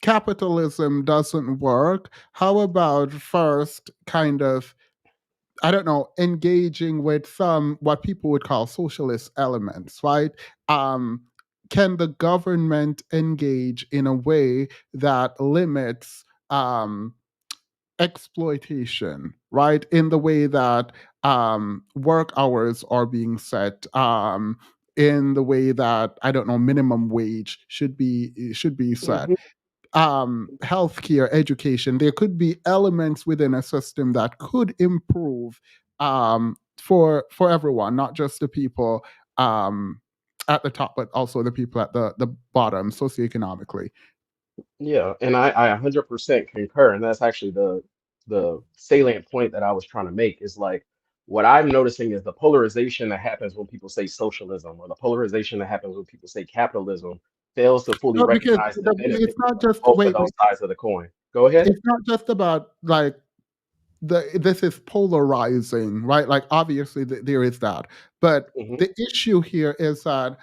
capitalism doesn't work, how about first kind of, I don't know, engaging with some what people would call socialist elements, right? Um, can the government engage in a way that limits exploitation, right? In the way that work hours are being set, in the way that I don't know minimum wage should be set, Hmm. healthcare, education. There could be elements within a system that could improve for everyone, not just the people at the top, but also the people at the bottom socioeconomically. Yeah, and I 100% concur, and that's actually the salient point that I was trying to make is like what I'm noticing is the polarization that happens when people say socialism or the polarization that happens when people say capitalism fails to fully No, because recognize the it's benefits not of just both of wait, those wait, sides of the coin. Go ahead. it's not just about like this is polarizing, right? Like obviously there is that, but Hmm. the issue here is that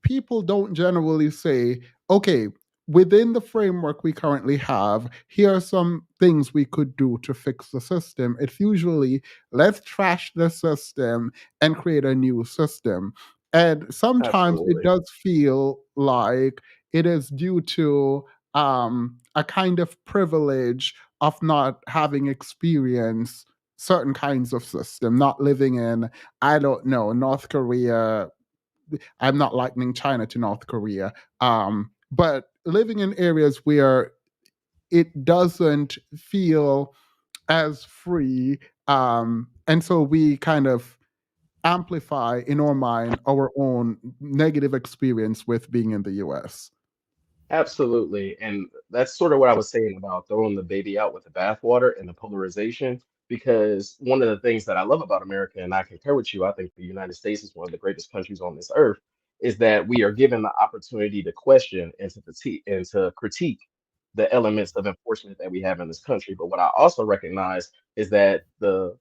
people don't generally say, okay, within the framework we currently have, here are some things we could do to fix the system. It's usually let's trash the system and create a new system. And sometimes it Absolutely. does feel like it is due to a kind of privilege of not having experienced certain kinds of system, not living in, I don't know, North Korea. I'm not likening China to North Korea, but living in areas where it doesn't feel as free, and so we kind of amplify in our mind our own negative experience with being in the U.S. Absolutely. And that's sort of what I was saying about throwing the baby out with the bathwater and the polarization. Because one of the things that I love about America, and I concur with you, I think the United States is one of the greatest countries on this earth, is that we are given the opportunity to question and to critique the elements of enforcement that we have in this country. But what I also recognize is that the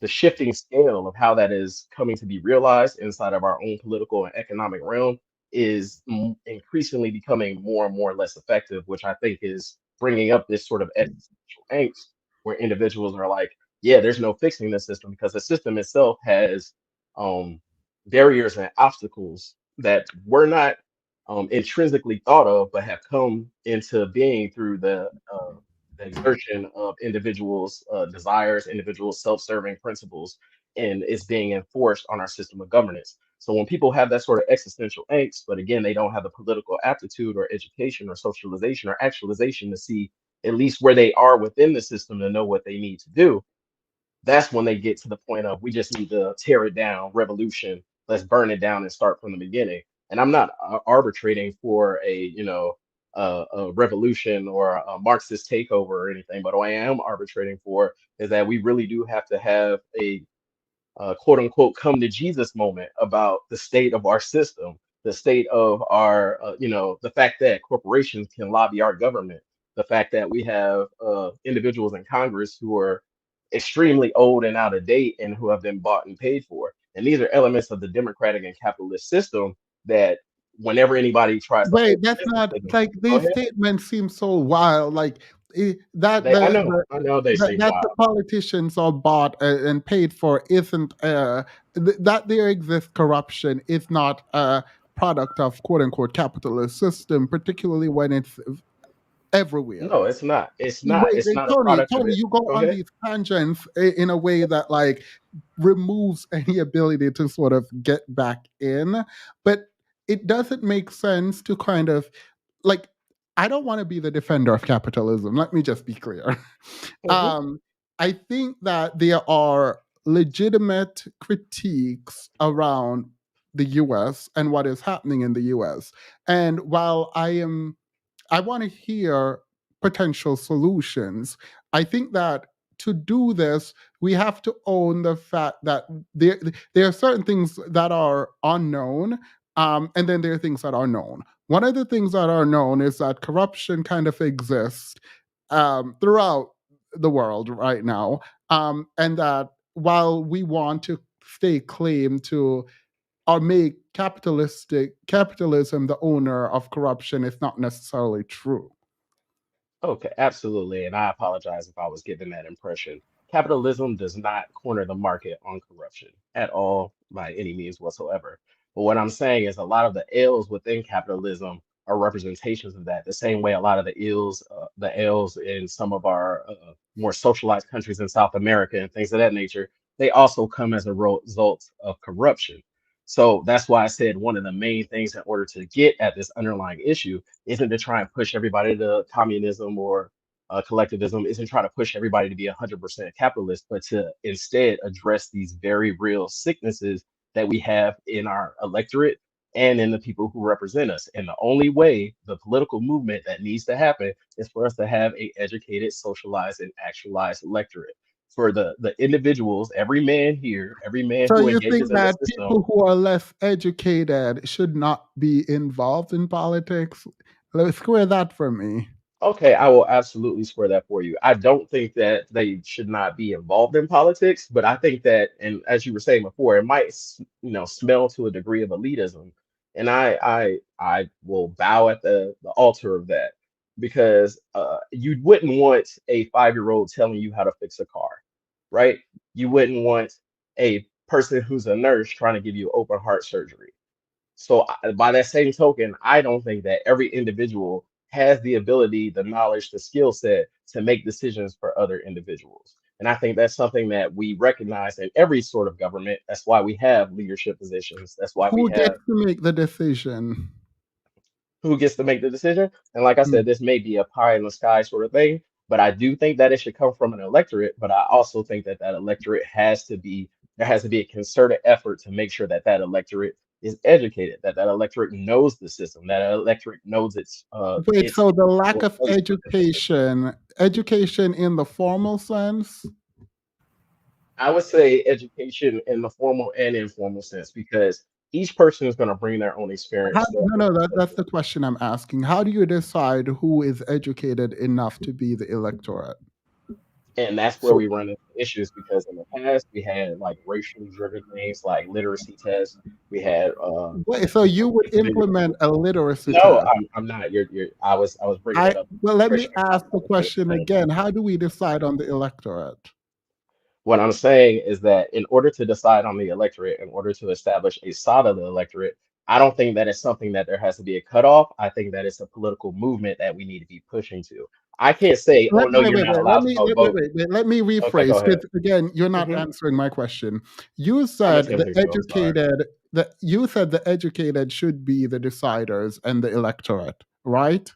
shifting scale of how that is coming to be realized inside of our own political and economic realm is increasingly becoming more and more less effective, which I think is bringing up this sort of existential angst where individuals are like, yeah, there's no fixing this system because the system itself has um, barriers and obstacles that were not intrinsically thought of, but have come into being through the exertion of individuals' desires, individuals' self-serving principles, and it's being enforced on our system of governance. So when people have that sort of existential angst, but again, they don't have the political aptitude or education or socialization or actualization to see at least where they are within the system to know what they need to do, that's when they get to the point of we just need to tear it down, revolution, let's burn it down and start from the beginning. And I'm not arbitrating for a revolution or a Marxist takeover or anything, but what I am arbitrating for is that we really do have to have a quote unquote come to Jesus moment about the state of our system, the state of our, the fact that corporations can lobby our government, the fact that we have individuals in Congress who are extremely old and out of date and who have been bought and paid for. And these are elements of the democratic and capitalist system that whenever anybody tries to Wait, hold that's not criticism, like go these ahead. statements seem so wild. Like that I know they seem that the wild. politicians are bought and paid for isn't that there exists corruption is not a product of quote unquote capitalist system, particularly when it's everywhere. No, it's not. It's not. Wait, It's not a Tony, product of Tony, it. you go Go on ahead. these tangents in a way that like removes any ability to sort of get back in, but it doesn't make sense to kind of like I don't want to be the defender of capitalism. Let me just be clear. Mhm. um, I think that there are legitimate critiques around the U.S. and what is happening in the U.S. And while I want to hear potential solutions. I think that to do this, we have to own the fact that there are certain things that are unknown, and then there are things that are known. One of the things that are known is that corruption kind of exists throughout the world right now, and that while we want to stay claim to or make capitalism the owner of corruption is not necessarily true. Okay, absolutely. And I apologize if I was giving that impression. Capitalism does not corner the market on corruption at all by any means whatsoever. But what I'm saying is a lot of the ills within capitalism are representations of that. The same way a lot of the ills in some of our more socialized countries in South America and things of that nature, they also come as a result of corruption. So that's why I said one of the main things in order to get at this underlying issue isn't to try and push everybody to communism or collectivism isn't trying to push everybody to be 100% capitalist, but to instead address these very real sicknesses that we have in our electorate and in the people who represent us. And the only way the political movement that needs to happen is for us to have a educated, socialized, and actualized electorate. For the individuals, every man here, every man So who you engages think in the that system. people who are less educated should not be involved in politics? Let's square that for me. Okay, I will absolutely square that for you. I don't think that they should not be involved in politics, but I think that, and as you were saying before, it might, smell to a degree of elitism, and I will bow at the altar of that because you wouldn't want a 5-year-old telling you how to fix a car, right? You wouldn't want a person who's a nurse trying to give you open heart surgery. So by that same token, I don't think that every individual has the ability, the knowledge, the skill set to make decisions for other individuals. And I think that's something that we recognize in every sort of government. That's why we have leadership positions. That's why we Who have gets to make the decision? who gets to make the decision. And like I Mm. said, this may be a pie in the sky sort of thing, but I do think that it should come from an electorate. But I also think that that electorate has to be there has to be a concerted effort to make sure that that electorate is educated, that that electorate knows the system, that electorate knows Wait, its so the lack of place within the system. education in the formal sense? I would say education in the formal and informal sense because each person is going to bring their own experience to No, no, that's the question I'm asking. How do you decide who is educated enough to be the electorate? and that's where So, we run into issues because in the past we had like racially driven things like literacy tests. We had wait, so you would implement a literacy no, test? I'm not. You're I was bringing I that up. Well, let me Christian ask the context, question understand. again. How do we decide on the electorate? What I'm saying is that in order to decide on the electorate, in order to establish a solid electorate, I don't think that it's something that there has to be a cutoff. I think that it's a political movement that we need to be pushing to. I can't say, oh no, Wait, you're wait, not wait. allowed to go vote. Let me Okay, go rephrase ahead. because again, you're not hmm answering my question. You I'm said attempting to. I'm sorry. the educated should be the deciders and the electorate, right?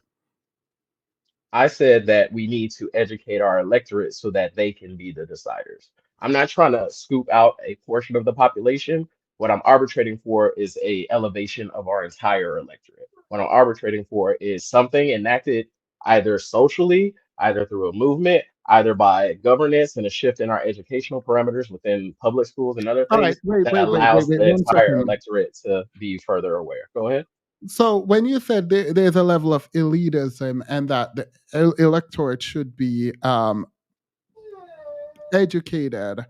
I said that we need to educate our electorate so that they can be the deciders. I'm not trying to scoop out a portion of the population. What I'm arbitrating for is a elevation of our entire electorate. What I'm arbitrating for is something enacted either socially, either through a movement, either by governance and a shift in our educational parameters within public schools and other All right, things that allows wait, the one entire second. electorate to be further aware. Go ahead. So when you said there's a level of elitism and that the electorate should be educated,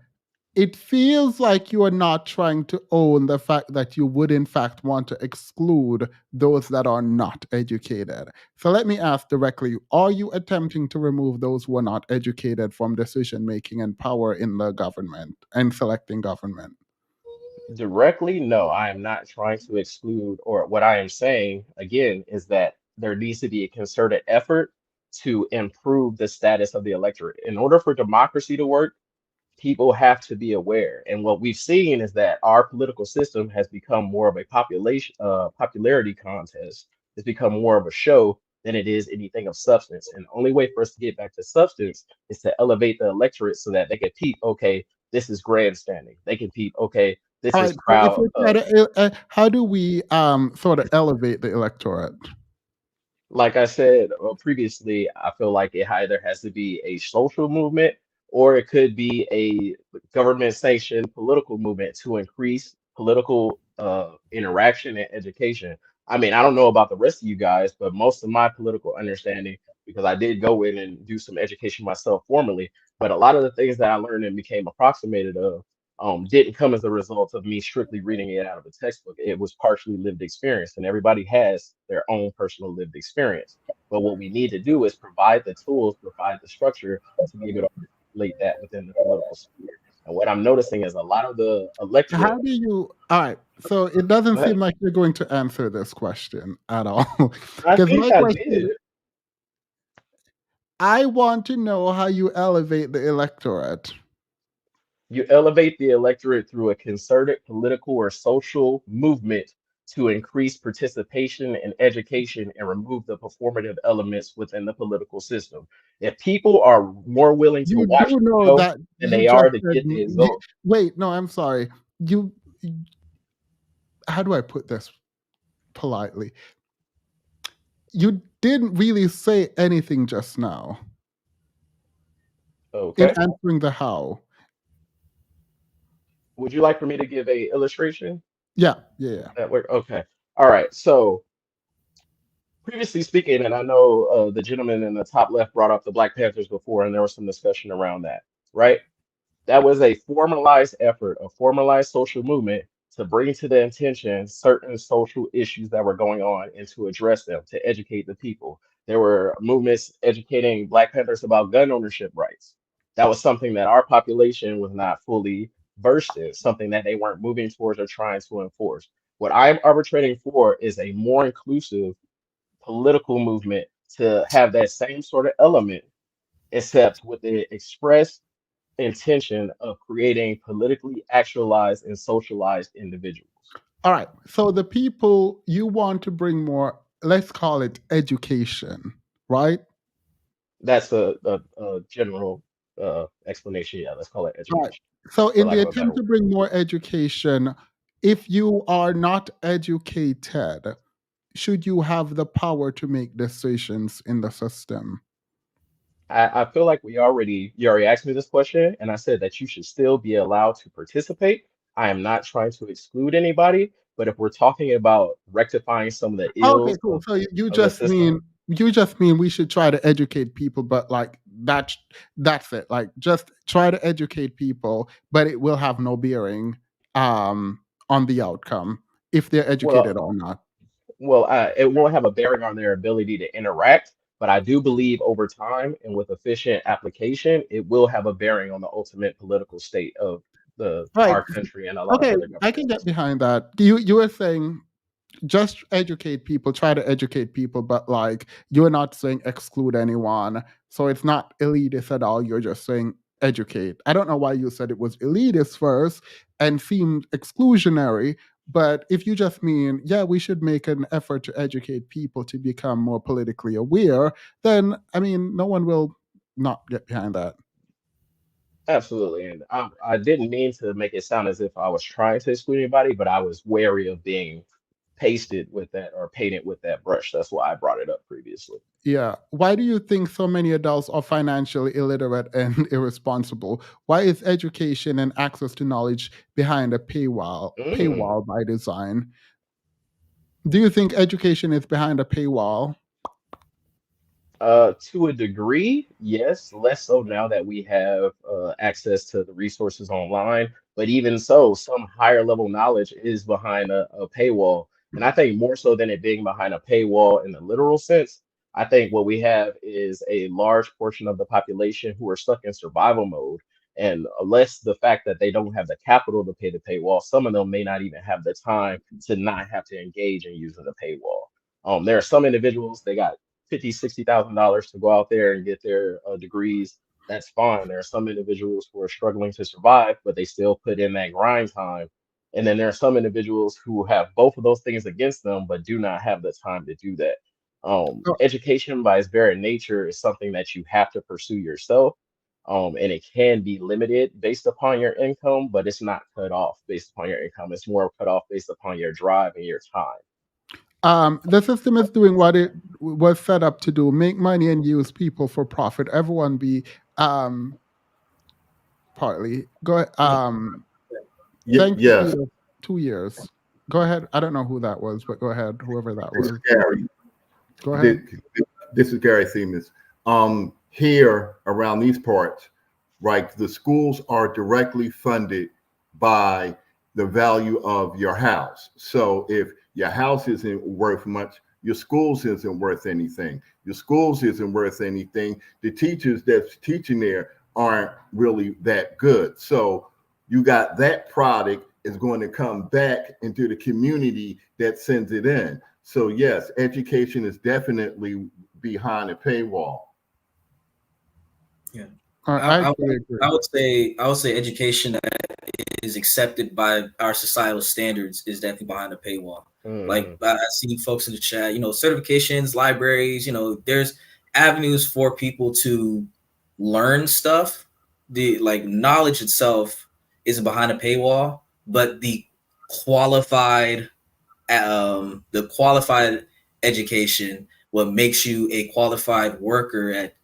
it feels like you are not trying to own the fact that you would in fact want to exclude those that are not educated. So let me ask directly, are you attempting to remove those who are not educated from decision making and power in the government and selecting government? Directly, no, I am not trying to exclude, or what I am saying again is that there needs to be a concerted effort to improve the status of the electorate. In order for democracy to work, people have to be aware. And what we've seen is that our political system has become more of a popularity contest. It's become more of a show than it is anything of substance. And the only way for us to get back to substance is to elevate the electorate so that they can peep, okay, this is grandstanding. They can peep, okay, this All is right, so if crowd. we try to, how do we sort of elevate the electorate? Like I said previously, I feel like it either has to be a social movement or it could be a government sanctioned political movement to increase political interaction and education. I mean, I don't know about the rest of you guys, but most of my political understanding, because I did go in and do some education myself formally, but a lot of the things that I learned and became approximated of didn't come as a result of me strictly reading it out of a textbook. It was partially lived experience, and everybody has their own personal lived experience. But what we need to do is provide the tools, provide the structure to be able to articulate that within the political sphere. And what I'm noticing is a lot of the electorate. How do you All right, so it doesn't But seem like you're going to answer this question at all. I Because think my I question, did. I want to know how you elevate the electorate. You elevate the electorate through a concerted political or social movement to increase participation in education and remove the performative elements within the political system. If people are more willing to You watch do the know show that than you they just are to said, get the result, wait, no, I'm sorry. You, how do I put this politely? You didn't really say anything just now in okay. answering the how. Would you like for me to give a illustration? Yeah, yeah, yeah. That work? Okay. All right. So previously speaking, and I know the gentleman in the top left brought up the Black Panthers before, and there was some discussion around that, right? That was a formalized effort, a formalized social movement to bring to the attention certain social issues that were going on and to address them, to educate the people. There were movements educating Black Panthers about gun ownership rights. That was something that our population was not fully versed in, something that they weren't moving towards or trying to enforce. What I'm arbitrating for is a more inclusive political movement to have that same sort of element, except with the express intention of creating politically actualized and socialized individuals. All right. So the people you want to bring more, let's call it education, right? That's a general explanation. Yeah, let's call it Right. education, So for in lack the of a better attempt to word. bring more education, if you are not educated, should you have the power to make decisions in the system? I feel like you already asked me this question, and I said that you should still be allowed to participate. I am not trying to exclude anybody, but if we're talking about rectifying some of the Okay, ills cool. So you of the just system, mean we should try to educate people, but like that's it. Like just try to educate people, but it will have no bearing on the outcome if they're educated well, or not. it won't have a bearing on their ability to interact, but I do believe over time and with efficient application, it will have a bearing on the ultimate political state of the Right. our country and a lot of Okay, other I government can get systems. behind that. You were saying just educate people, try to educate people, but like you're not saying exclude anyone. So it's not elitist at all. You're just saying educate. I don't know why you said it was elitist first and seemed exclusionary. But if you just mean, yeah, we should make an effort to educate people to become more politically aware, then I mean, no one will not get behind that. Absolutely. And I didn't mean to make it sound as if I was trying to exclude anybody, but I was wary of being pasted with that or painted with that brush. That's why I brought it up previously. Yeah. Why do you think so many adults are financially illiterate and irresponsible? Why is education and access to knowledge behind a paywall? Mm. Paywall by design. Do you think education is behind a paywall? To a degree, yes, less so now that we have access to the resources online. But even so, some higher level knowledge is behind a paywall. And I think more so than it being behind a paywall in the literal sense, I think what we have is a large portion of the population who are stuck in survival mode. And less the fact that they don't have the capital to pay the paywall, some of them may not even have the time to not have to engage in using the paywall. There are some individuals, they got 50, $60,000 to go out there and get their degrees. That's fine. There are some individuals who are struggling to survive, but they still put in that grind time. And then there are some individuals who have both of those things against them, but do not have the time to do that. Oh, Education, by its very nature, is something that you have to pursue yourself. And it can be limited based upon your income, but it's not cut off based upon your income. It's more cut off based upon your drive and your time. the system is doing what it was set up to do: make money and use people for profit. Everyone be um, partly. Go. Thank you, Yes, Peter. 2 years. Go ahead. I don't know who that was, but go ahead. Whoever that it's was. Gary. Go ahead. This, this is Gary Siemens. Here around these parts, right, the schools are directly funded by the value of your house. So if your house isn't worth much, your schools isn't worth anything. Your schools isn't worth anything. The teachers that's teaching there aren't really that good. So you got that product is going to come back into the community that sends it in. So yes, education is definitely behind a paywall. Yeah. All right, I fully agree. I would say education that is accepted by our societal standards is definitely behind a paywall. Like Hmm. I see folks in the chat, certifications, libraries, there's avenues for people to learn stuff. The like knowledge itself is behind a paywall, but qualified the qualified education, what makes you a qualified worker at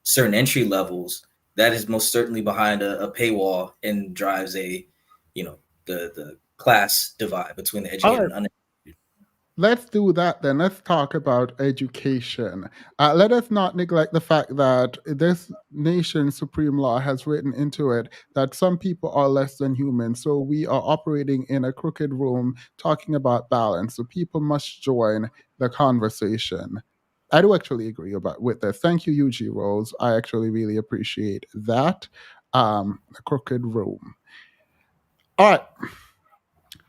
certain entry levels, that is most certainly behind a paywall and drives you know, the class divide between the All educated right. and uneducated. Let's do that then. Let's talk about education. Let us not neglect the fact that this nation's supreme law has written into it that some people are less than human. So we are operating in a crooked room talking about balance. So people must join the conversation. I do actually agree with this. Thank you, UG Rose. I actually really appreciate that. The crooked room. All right.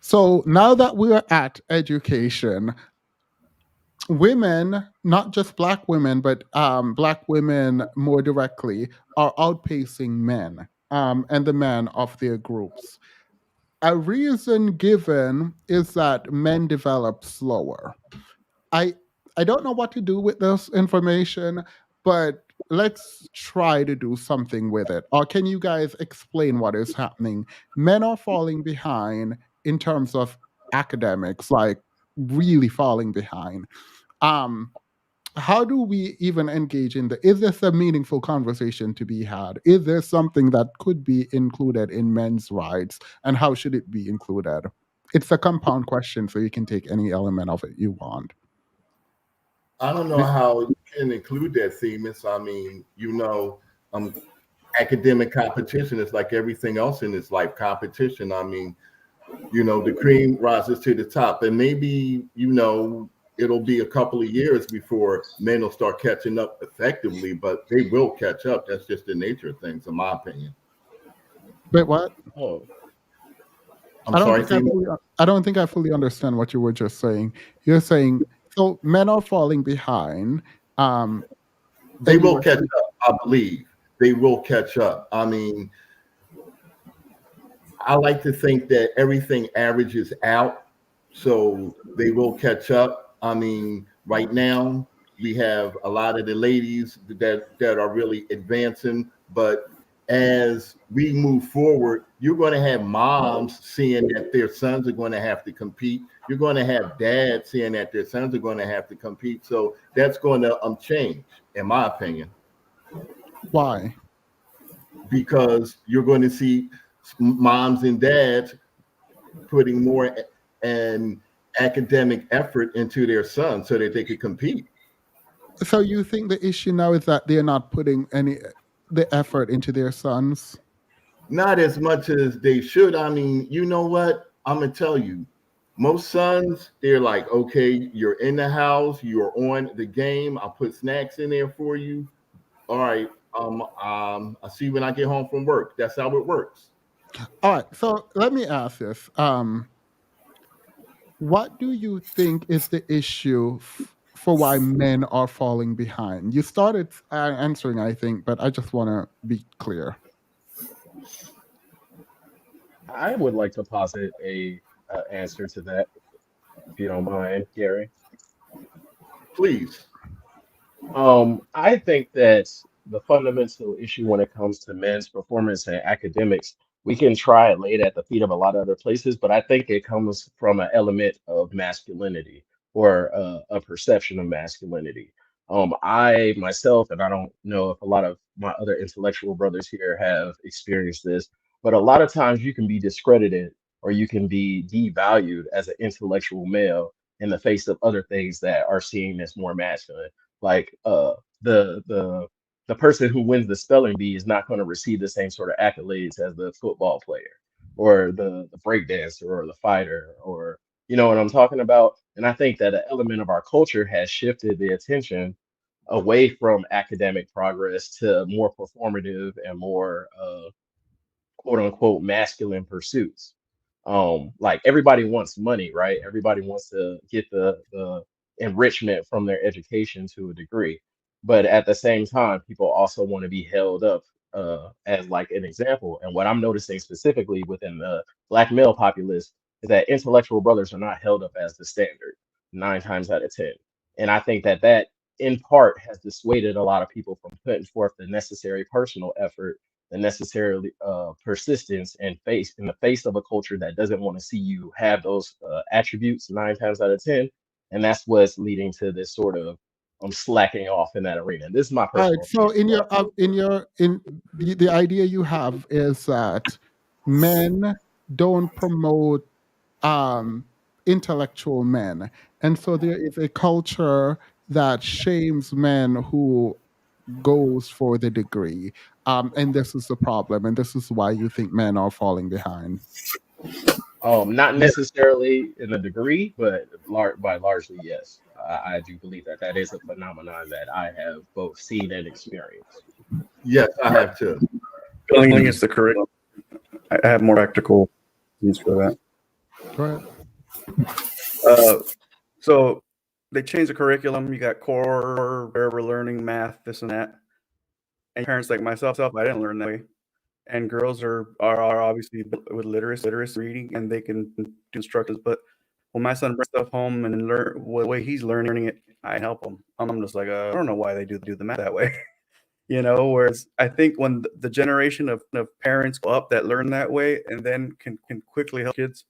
So now that we're at education, women, not just black women, but black women more directly, are outpacing men and the men of their groups. A reason given is that men develop slower. I I don't know what to do with this information, but let's try to do something with it. Or can you guys explain what is happening? Men are falling behind in terms of academics, like really falling behind. Um, how do we even engage in is this a meaningful conversation to be had? Is there something that could be included in men's rights, and how should it be included? It's a compound question, so you can take any element of it you want. I don't know how you can include that, Seamus. I mean, um, academic competition is like everything else in this life competition. I mean, the cream rises to the top, and maybe it'll be a couple of years before men will start catching up effectively, but they will catch up. That's just the nature of things, in my opinion. Wait, what? Oh, I'm sorry, Seamus. I don't think I fully understand what you were just saying. You're saying so men are falling behind, um, They and you will were catch saying up. I believe they will catch up. I mean, I like to think that everything averages out, so they will catch up. I mean, right now we have a lot of the ladies that are really advancing, but as we move forward, you're going to have moms seeing that their sons are going to have to compete. You're going to have dads seeing that their sons are going to have to compete. So that's going to change, in my opinion, why. because you're going to see moms and dads putting more and academic effort into their sons so that they could compete. So you think the issue now is that they're not putting any the effort into their sons? Not as much as they should. I mean, you know what? I'm gonna tell you, most sons, they're like, okay, you're in the house, you're on the game. I'll put snacks in there for you. All right. I see when I get home from work. That's how it works. All right. So let me ask this. What do you think is the issue for why men are falling behind? You started answering, I think, but I just want to be clear. I would like to posit a answer to that, if you don't mind, Gary. Please. I think that the fundamental issue when it comes to men's performance and academics, we can try it laid at the feet of a lot of other places, but I think it comes from an element of masculinity or a perception of masculinity. I myself, and I don't know if a lot of my other intellectual brothers here have experienced this, but a lot of times you can be discredited or you can be devalued as an intellectual male in the face of other things that are seen as more masculine, like the the the person who wins the spelling bee is not going to receive the same sort of accolades as the football player or the break dancer or the fighter, or you know what I'm talking about. And I think that an element of our culture has shifted the attention away from academic progress to more performative and more quote unquote masculine pursuits. Like everybody wants money, right? Everybody wants to get the enrichment from their education to a degree. But at the same time, people also want to be held up as like an example. And what I'm noticing specifically within the black male populace, is that intellectual brothers are not held up as the standard 9 times out of 10. And I think that that in part has dissuaded a lot of people from putting forth the necessary personal effort, the necessary persistence and face in the face of a culture that doesn't want to see you have those attributes 9 times out of 10. And that's what's leading to this sort of slacking off in that arena. This is my All right. personal So opinion. in your in the idea you have is that men don't promote um intellectual men, and so there is a culture that shames men who goes for the degree. And this is the problem, and this is why you think men are falling behind. Not necessarily in a degree, but largely, yes. I do believe that that is a phenomenon that I have both seen and experienced. Yes, I have too. Feeling it's the correct. I have more practical use for that. Go ahead. So they changed the curriculum. You got core, wherever learning, math, this and that. And parents like myself, I didn't learn that way. And girls are obviously with literacy reading, and they can do instructors. But when my son brings stuff home and learn the way he's learning it, I help him. I'm just like, I don't know why they do the math that way. Whereas I think when the generation of parents go up that learn that way and then can quickly help kids,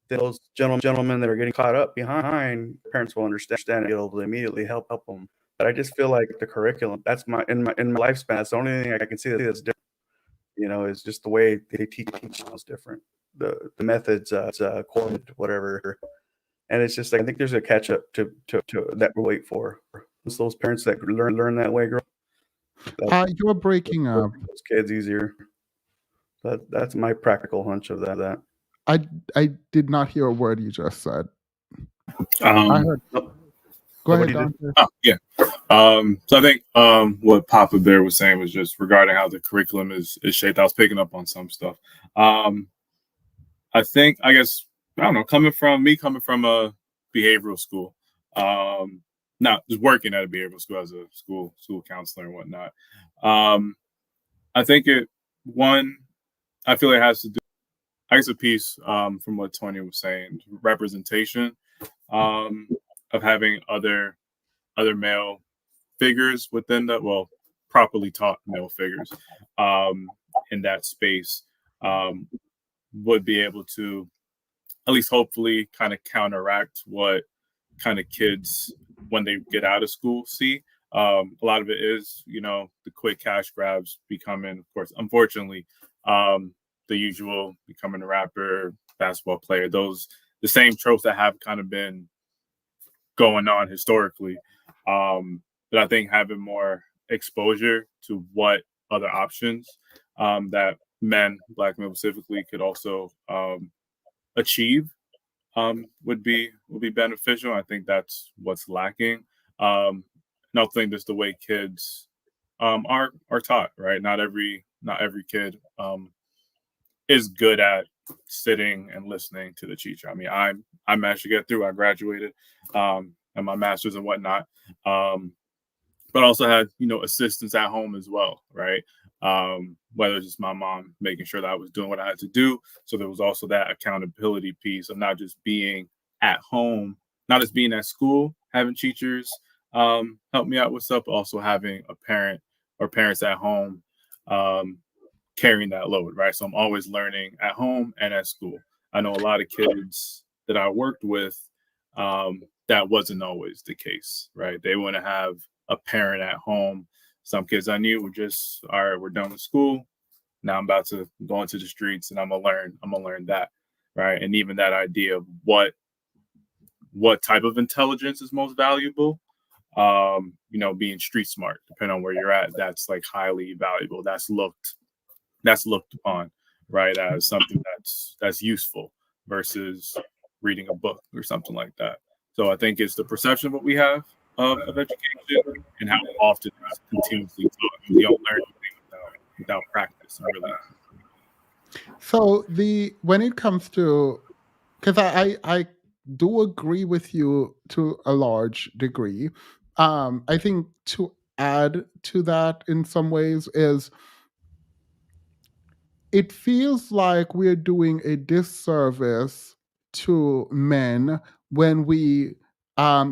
those gentlemen that are getting caught up behind, parents will understand and be able to immediately help them. But I just feel like the curriculum, that's in my lifespan, that's the only thing I can see that's different. Is just the way they teach is different. The methods, core, whatever. And it's just like, I think there's a catch up to that we wait for. It's those parents that learn that way, girl. You're breaking up. Those kids easier. That's my practical hunch of that. I did not hear a word you just said. I Um, heard. Nope. Go ahead, Nobody did. Dante. oh, yeah. So I think what Papa Bear was saying was just regarding how the curriculum is shaped. I was picking up on some stuff. I think, I guess, I don't know, coming from a behavioral school, not just working at a behavioral school as a school counselor and whatnot. I think I feel it has to do, I guess, a piece from what Tony was saying, representation of having other male figures within that, properly taught male figures in that space would be able to at least hopefully kind of counteract what kind of kids when they get out of school see. A lot of it is, the quick cash grabs becoming, of course, unfortunately, the usual becoming a rapper, basketball player, the same tropes that have kind of been going on historically. But I think having more exposure to what other options that men, Black men specifically, could also achieve would be beneficial. I think that's what's lacking. And I think that's the way kids are taught, right? Not every kid is good at sitting and listening to the teacher. I mean, I managed to get through. I graduated and my master's and whatnot. But also had assistants at home as well, right? Whether it's just my mom making sure that I was doing what I had to do. So there was also that accountability piece of not just being at home, not just being at school, having teachers help me out with stuff, but also having a parent or parents at home carrying that load, right? So I'm always learning at home and at school. I know a lot of kids that I worked with, that wasn't always the case, right? They want to have a parent at home. Some kids I knew were just, all right, we're done with school. Now I'm about to go into the streets and I'm gonna learn that, right? And even that idea of what type of intelligence is most valuable, being street smart, depending on where you're at, that's like highly valuable. That's looked upon, right, as something that's useful versus reading a book or something like that. So I think it's the perception of what we have of education and how often it's continuously taught. We don't learn anything without practice, really. So when it comes to, because I do agree with you to a large degree. I think to add to that in some ways is it feels like we're doing a disservice to men when we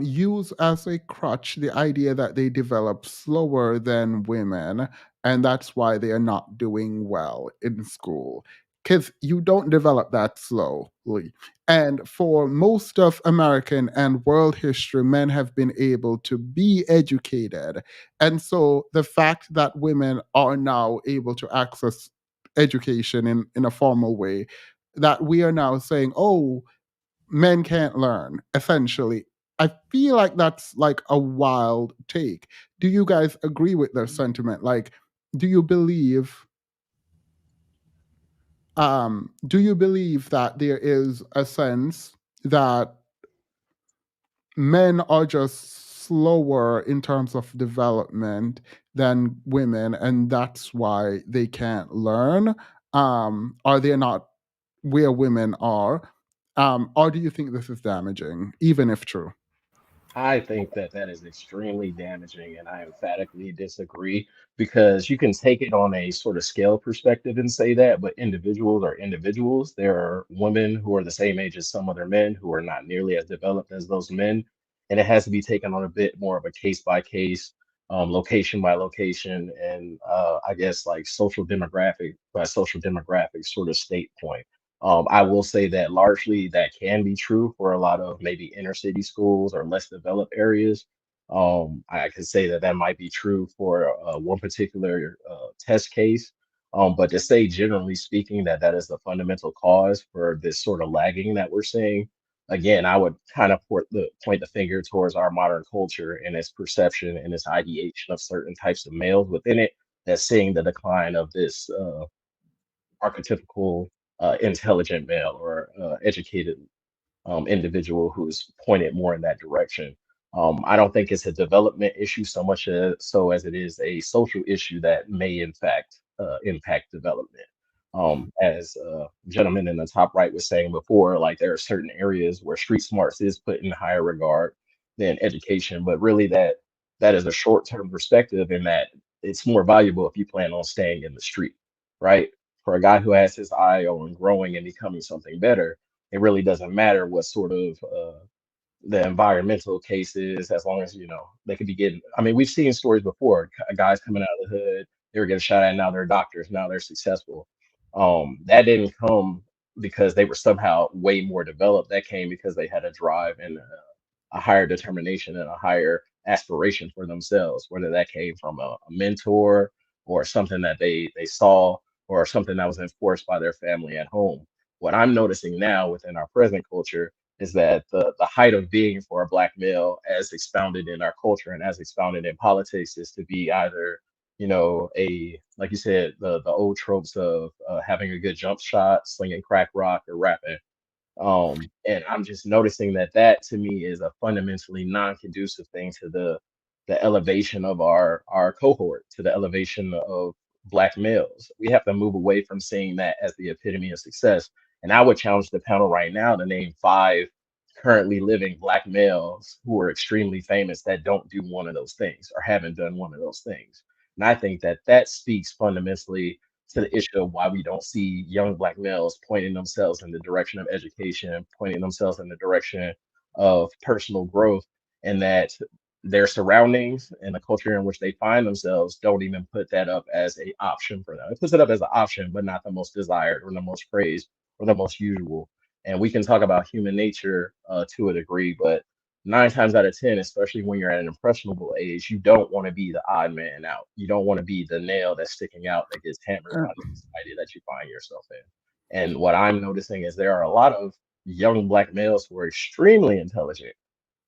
use as a crutch the idea that they develop slower than women, and that's why they are not doing well in school. Because you don't develop that slowly. And for most of American and world history, men have been able to be educated. And so the fact that women are now able to access education in a formal way, that we are now saying, oh, men can't learn, essentially. I feel like that's like a wild take. Do you guys agree with their sentiment? Like, do you believe do you believe that there is a sense that men are just slower in terms of development than women, and that's why they can't learn? Are they not where women are? Or do you think this is damaging, even if true? I think that that is extremely damaging, and I emphatically disagree because you can take it on a sort of scale perspective and say that, but individuals are individuals. There are women who are the same age as some other men who are not nearly as developed as those men, and it has to be taken on a bit more of a case by case, location by location, and I guess like social demographic by social demographic sort of state point. I will say that largely that can be true for a lot of maybe inner city schools or less developed areas. I could say that that might be true for one particular test case. But to say generally speaking that that is the fundamental cause for this sort of lagging that we're seeing, again, I would kind of point the finger towards our modern culture and its perception and its ideation of certain types of males within it that's seeing the decline of this archetypical intelligent male or educated individual who's pointed more in that direction. I don't think it's a development issue so much as it is a social issue that may in fact impact development. As gentleman in the top right was saying before, like there are certain areas where street smarts is put in higher regard than education, but really that is a short-term perspective in that it's more valuable if you plan on staying in the street, right? For a guy who has his eye on growing and becoming something better, it really doesn't matter what sort of the environmental cases, as long as they could be getting. I mean, we've seen stories before, guys coming out of the hood, they were getting shot at, now they're doctors, now they're successful. That didn't come because they were somehow way more developed. That came because they had a drive and a higher determination and a higher aspiration for themselves, whether that came from a mentor or something that they saw or something that was enforced by their family at home. What I'm noticing now within our present culture is that the height of being for a black male, as expounded in our culture and as expounded in politics, is to be either a like you said, the old tropes of having a good jump shot, slinging crack rock, or rapping. And I'm just noticing that that to me is a fundamentally non-conducive thing to the elevation of our cohort, to the elevation of black males. We have to move away from seeing that as the epitome of success. And I would challenge the panel right now to name five currently living black males who are extremely famous that don't do one of those things or haven't done one of those things. And I think that that speaks fundamentally to the issue of why we don't see young black males pointing themselves in the direction of education, pointing themselves in the direction of personal growth, and that their surroundings and the culture in which they find themselves don't even put that up as a option for them. It puts it up as an option, but not the most desired or the most praised or the most usual. And we can talk about human nature to a degree, but 9 times out of 10, especially when you're at an impressionable age, you don't want to be the odd man out. You don't want to be the nail that's sticking out that gets hammered Uh, by the society that you find yourself in. And what I'm noticing is there are a lot of young black males who are extremely intelligent,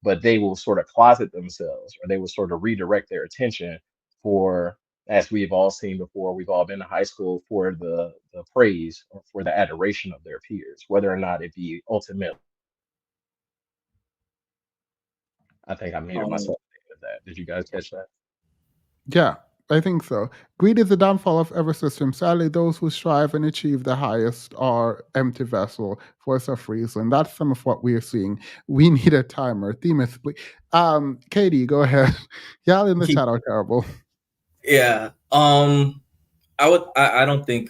but they will sort of closet themselves or they will sort of redirect their attention for, as we've all seen before, we've all been to high school, for the praise or for the adoration of their peers, whether or not it be ultimate. I think I muted Um, myself with that. Did you guys catch that? yeah, I think so. Greed is the downfall of every system. Sadly, those who strive and achieve the highest are empty vessel for some reason. That's some of what we are seeing. We need a timer. Themis, please. Katie, go ahead. Y'all in the chat are terrible. yeah. I don't think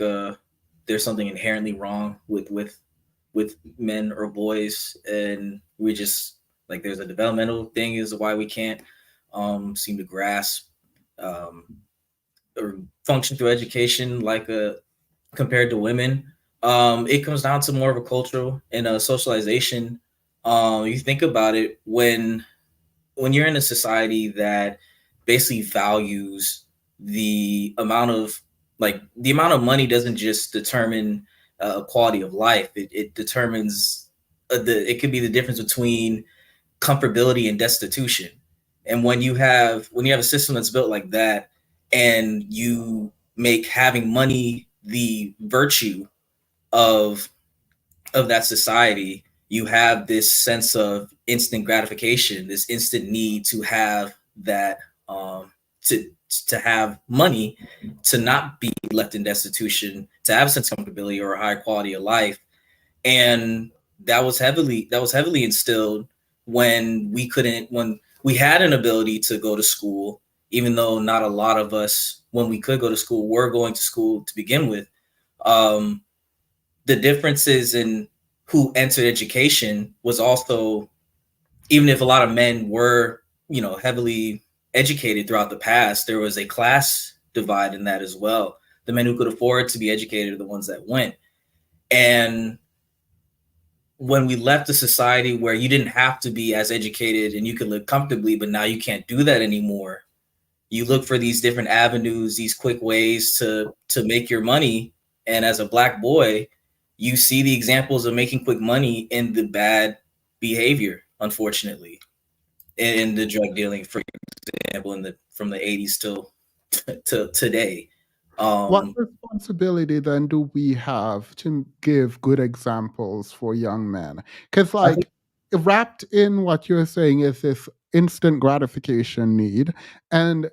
there's something inherently wrong with men or boys, and we just like there's a developmental thing is why we can't seem to grasp um, or function through education like a compared to women. It comes down to more of a cultural and a socialization. You think about it when you're in a society that basically values the amount of money doesn't just determine quality of life. It determines it could be the difference between comfortability and destitution. And when you have a system that's built like that, and you make having money the virtue of that society, you have this sense of instant gratification, this instant need to have that to have money, to not be left in destitution, to have a sense of comfortability or a higher quality of life. And that was heavily instilled when we had an ability to go to school, even though not a lot of us, when we could go to school, were going to school to begin with. um, the differences in who entered education was also, even if a lot of men were, heavily educated throughout the past, there was a class divide in that as well. The men who could afford to be educated are the ones that went. And when we left a society where you didn't have to be as educated and you could live comfortably, but now you can't do that anymore, you look for these different avenues, these quick ways to make your money. And as a black boy, you see the examples of making quick money in the bad behavior, unfortunately, in the drug dealing, for example, from the 80s to today. What Um, responsibility then do we have to give good examples for young men? Because, I think like, wrapped in what you're saying is this instant gratification need, and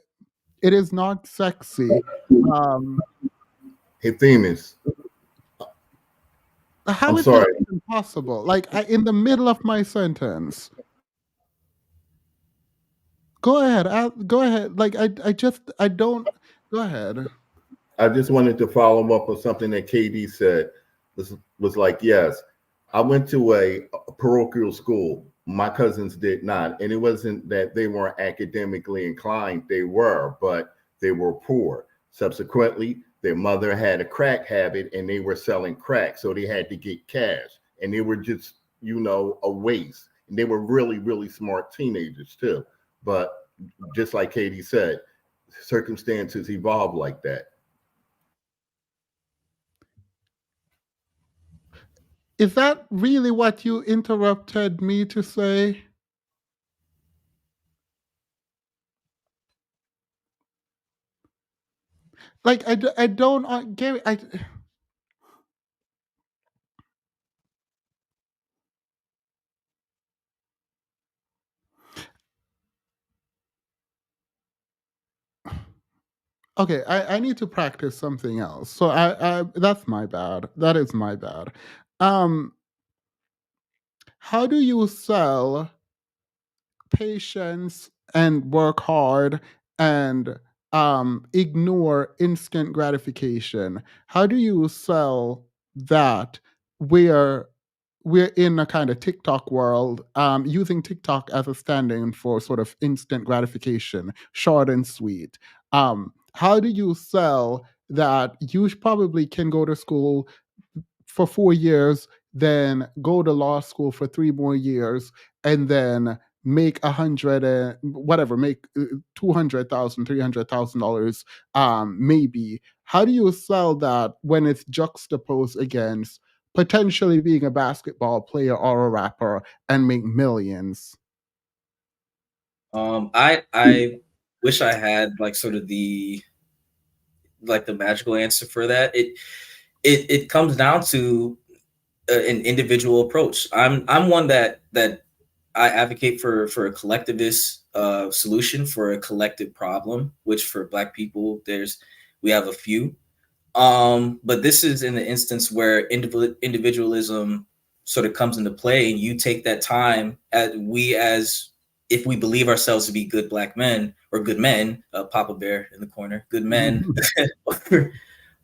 it is not sexy. Um, Hey, Themis, how I'm is that sorry. even possible? Like, in the middle of my sentence, go ahead. Go ahead. Like, I don't. Go ahead. I just wanted to follow up on something that KD said. Was like, yes, I went to a parochial school. My cousins did not, and it wasn't that they weren't academically inclined; they were, but they were poor. Subsequently, their mother had a crack habit, and they were selling crack, so they had to get cash, and they were just, a waste. And they were really, really smart teenagers too. But just like Katie said, circumstances evolve like that. Is that really what you interrupted me to say? Like, I don't, Gary, okay, I need to practice something else. So that's my bad. That is my bad. Um, how do you sell patience and work hard and ignore instant gratification? How do you sell that where we're in a kind of TikTok world, using TikTok as a stand-in for sort of instant gratification, short and sweet? How do you sell that you probably can go to school for 4 years, then go to law school for 3 more years, and then make 100 and whatever, make 200,000, $300,000, maybe. How do you sell that when it's juxtaposed against potentially being a basketball player or a rapper and make millions? I wish I had like sort of the magical answer for that. It comes down to an individual approach. I'm one that I advocate for a collectivist solution for a collective problem, which for Black people we have a few. But this is in the instance where individualism sort of comes into play, and you take that time as if we believe ourselves to be good Black men or good men, Papa Bear in the corner, good men over,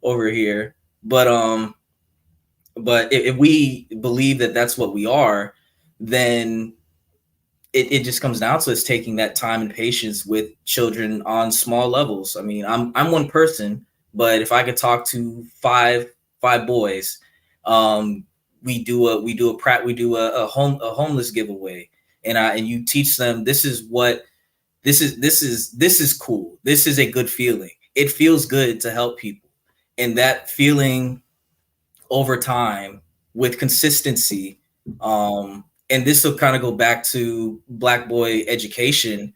over here. But But if we believe that that's what we are, then it just comes down to us taking that time and patience with children on small levels. I mean, I'm one person, but if I could talk to five boys, um, we do a homeless giveaway, and you teach them this is what this is cool. This is a good feeling. It feels good to help people, and that feeling over time with consistency. And this will kind of go back to Black boy education.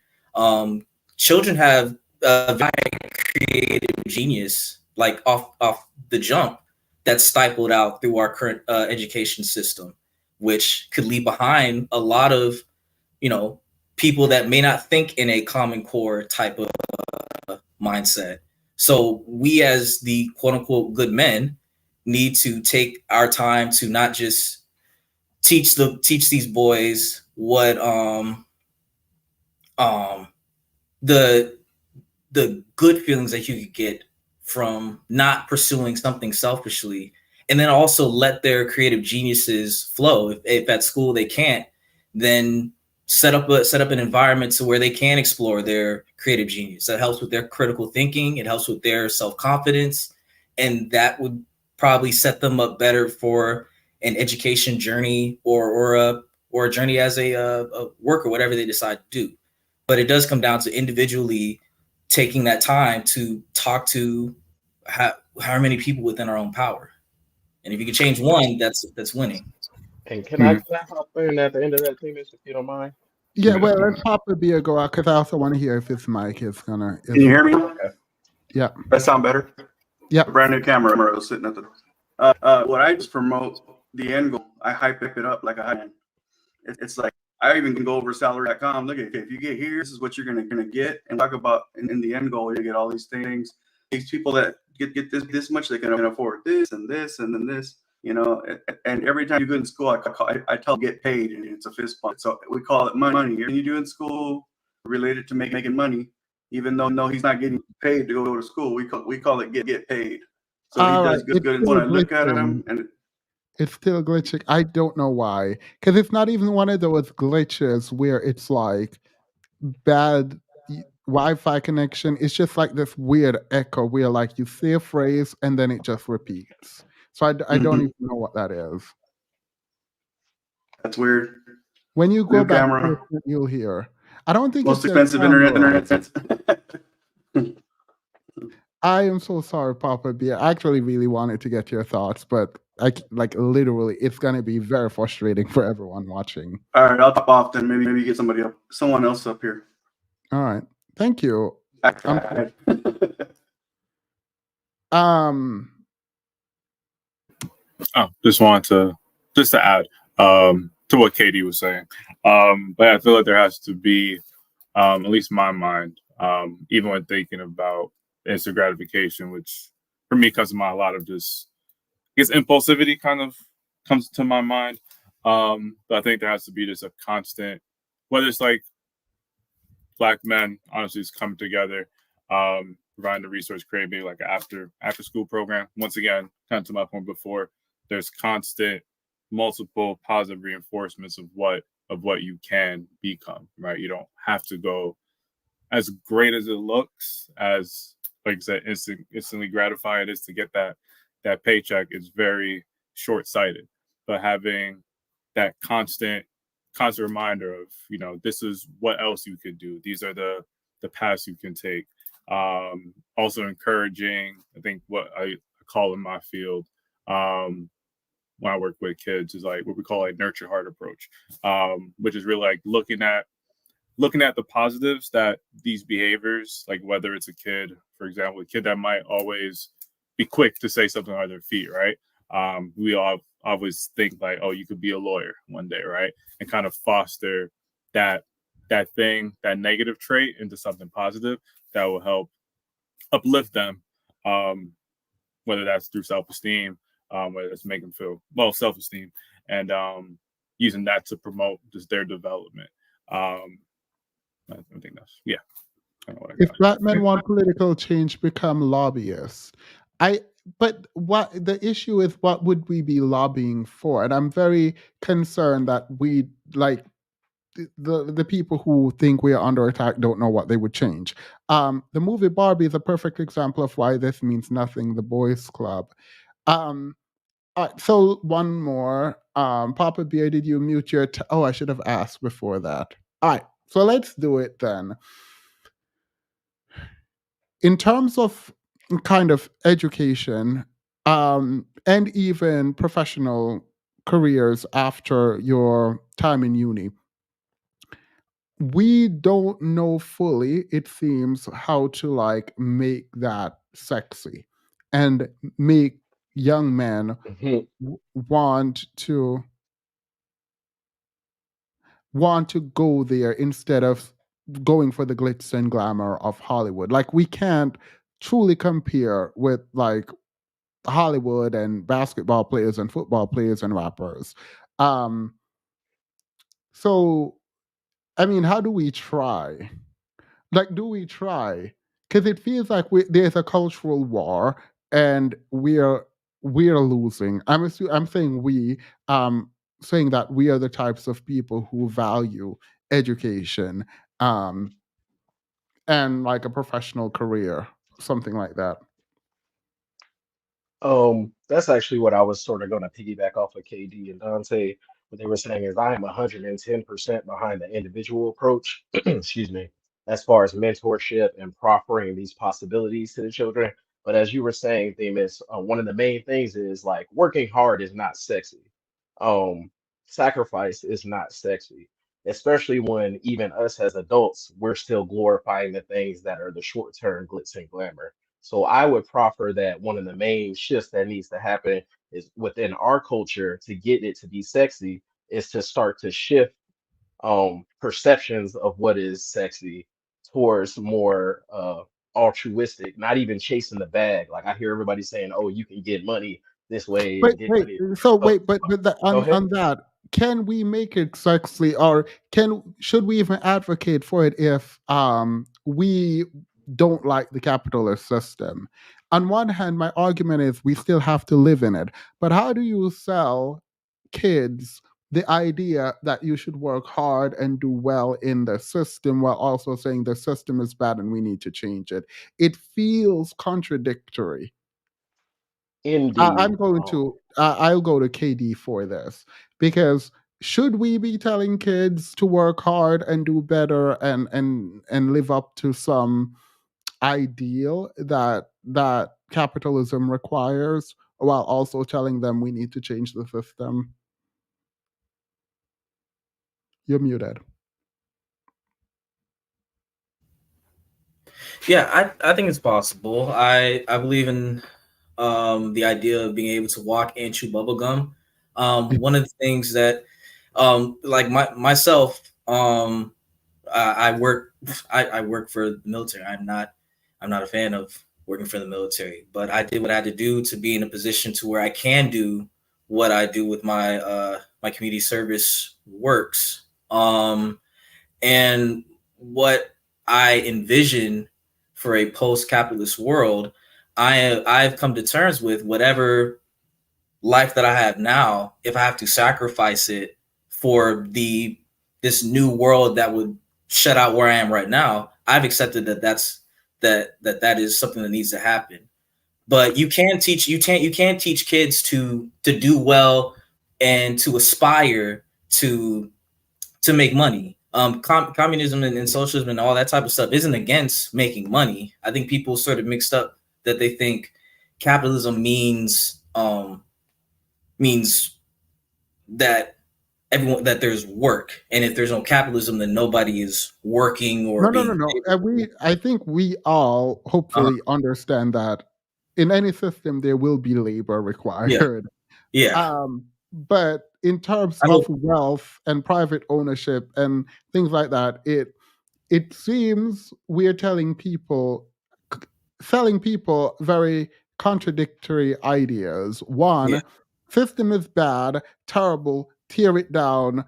Children have a very creative genius, like off the jump, that's stifled out through our current education system, which could leave behind a lot of you know people that may not think in a common core type of mindset. So we, as the quote unquote good men, need to take our time to not just teach these boys what um the the good feelings that you could get from not pursuing something selfishly, and then also let their creative geniuses flow. If at school they can't, then set up an environment to where they can explore their creative genius. That helps with their critical thinking. It helps with their self-confidence, and that would probably set them up better for an education journey, or a journey as a worker, whatever they decide to do. But it does come down to individually taking that time to talk to how many people within our own power. And if you can change one, that's winning. And Mhm. can I hop in at the end of that, Themis, if you don't mind? Yeah, well, let Papa Bear go out because I also want to hear if his mic is gonna Can you hear me? Okay. yeah. That sound better? Yeah. A brand new camera was sitting at the. What I just promote the end goal. I hype it up like a hype. It's like I even can go over salary.com. Look at if you get here, this is what you're gonna get, and talk about in the end goal. You get all these things. These people that get this much, they can afford this and this and then this. And every time you go in school, I tell them get paid, and it's a fist bump. So we call it money. Everything you do in school related to making money, even though no, he's not getting paid to go to school. We call it get paid. So he All right. does good. It's And still when I look at glitching. him, and It's still glitching. I don't know why. Because it's not even one of those glitches where it's like bad Wi-Fi connection. It's just like this weird echo where like you say a phrase and then it just repeats. So I don't even know what that is. that's weird. When you go New back to camera. it, you'll hear. I don't think Most it's your expensive camera. internet. I am so sorry, Papa Bear. I actually really wanted to get your thoughts, but like literally, it's gonna be very frustrating for everyone watching. All right, I'll top off then. Maybe get someone else up here. All right, thank you. I tried. Um, Just wanted to add to what Katie was saying. But I feel like there has to be, at least in my mind, even when thinking about instant gratification, which for me comes to mind a lot of just, I guess, impulsivity kind of comes to my mind. But I think there has to be just a constant, whether it's like Black men, honestly, is coming together, providing the resource, creating maybe like an after school program. Once again, kind of to my point before, there's constant, multiple positive reinforcements of what you can become. Right, you don't have to go as great as it looks, as like I said, instantly gratifying it is to get that paycheck. Is very short sighted, but having that constant reminder of this is what else you could do. These are the paths you can take. Also encouraging, I think what I call in my field, when I work with kids, is like what we call a nurture heart approach, which is really like looking at the positives that these behaviors, like whether it's a kid, for example, a kid that might always be quick to say something on their feet, right? We all always think like, oh, you could be a lawyer one day, right? And kind of foster that that negative trait into something positive that will help uplift them, whether that's through self-esteem, whether it's making them feel self-esteem, and using that to promote just their development. I think that's kind of what I if got. Black men want political change, become lobbyists. I but what the issue is, what would we be lobbying for? And I'm very concerned that we like the people who think we are under attack don't know what they would change. The movie Barbie is a perfect example of why this means nothing. The Boys Club. Um, so one more. Papa Bear, did you mute your? Oh, I should have asked before that. All right, so let's do it then. In terms of kind of education, and even professional careers after your time in uni, we don't know fully, it seems, how to like make that sexy and make young men Mhm. want to go there instead of going for the glitz and glamour of Hollywood. Like we can't truly compare with like Hollywood and basketball players and football players and rappers. Um, so I mean, how do we try? Like, do we try? Because it feels like there's a cultural war, and we're losing. I'm saying we, saying that we are the types of people who value education, um, and like a professional career, something like that. That's actually what I was sort of going to piggyback off of KD and Dante. What they were saying is I am 110% behind the individual approach, excuse me, as far as mentorship and proffering these possibilities to the children. But as you were saying, Themis, one of the main things is like working hard is not sexy. Um, Sacrifice is not sexy, especially when even us as adults, we're still glorifying the things that are the short-term glitz and glamour. So I would proffer that one of the main shifts that needs to happen is within our culture to get it to be sexy is to start to shift perceptions of what is sexy towards more altruistic, not even chasing the bag. Like I hear everybody saying, "Oh, you can get money this way Wait, and get wait. money." So Oh, wait, but go ahead. on that, can we make it sexy, or should we even advocate for it if we don't like the capitalist system? On one hand, my argument is we still have to live in it, but how do you sell kids the idea that you should work hard and do well in the system while also saying the system is bad and we need to change it? It feels contradictory. I'm Indeed. going to. I'll go to KD for this because should we be telling kids to work hard and do better and live up to some ideal that capitalism requires, while also telling them we need to change the system? You're muted. Yeah, I think it's possible. I believe in the idea of being able to walk and chew bubble gum. One of the things that like myself, I work I work for the military. I'm not a fan of working for the military, but I did what I had to do to be in a position to where I can do what I do with my community service works. And what I envision for a post-capitalist world, I've come to terms with whatever life that I have now. If I have to sacrifice it for this new world that would shut out where I am right now, I've accepted that is something that needs to happen. But you can't teach kids to do well and to aspire to make money. Communism and socialism and all that type of stuff isn't against making money. I think people sort of mixed up that they think capitalism means that everyone that there's work, and if there's no capitalism, then nobody is working or No, no, no, being no. able. I think we all Uh, hopefully understand that in any system there will be labor yeah, required. yeah. But in terms I of mean, wealth and private ownership and things like that, it seems we're selling people very contradictory ideas. yeah, One, system is bad, terrible, tear it down.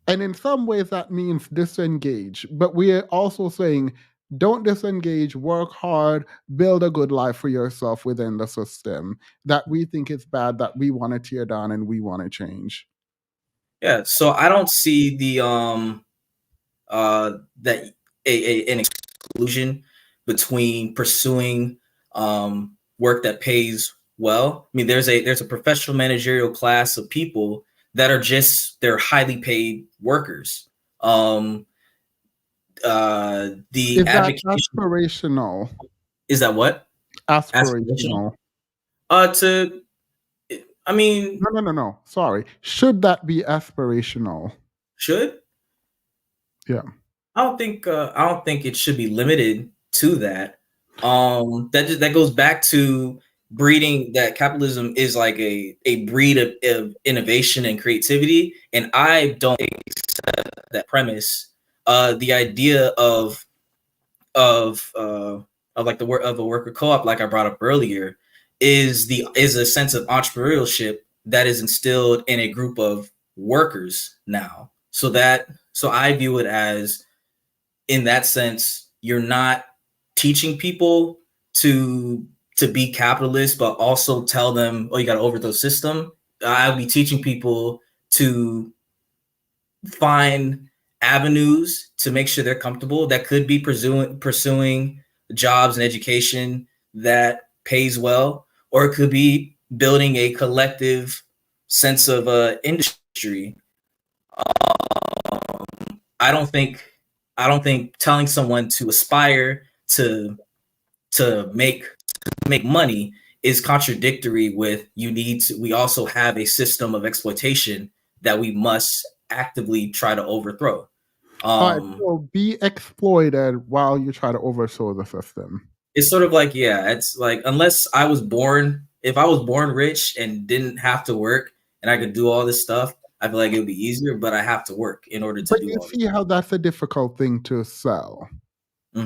And in some ways that means disengage. But we're also saying don't disengage, work hard, build a good life for yourself within the system that we think is bad, that we want to tear down and we want to change. Yeah, so I don't see the that an exclusion between pursuing work that pays well. I mean, there's a professional managerial class of people that are just they're highly paid workers. Um, the Is that advocation aspirational? is that what aspirational? Aspirational. To I mean, No. Sorry. Should that be aspirational? should Yeah. I don't think it should be limited to that. That goes back to breeding that capitalism is like a breed of innovation and creativity, and I don't accept that premise. The idea of uh, of like the work of a worker co-op, like I brought up earlier, is a sense of entrepreneurship that is instilled in a group of workers now. So I view it as in that sense, you're not teaching people to be capitalists, but also tell them, oh, you got to overthrow the system. I'll be teaching people to find avenues to make sure they're comfortable. That could be pursuing jobs and education that pays well, or it could be building a collective sense of industry. I don't think I don't think telling someone to aspire to make money is contradictory with we also have a system of exploitation that we must actively try to overthrow. All right. Um So be exploited while you try to overthrow the system. it's sort of like, yeah, it's like unless if I was born rich and didn't have to work and I could do all this stuff, I feel like it would be easier, but I have to work in order to But do you all see how that's a difficult thing to sell. this.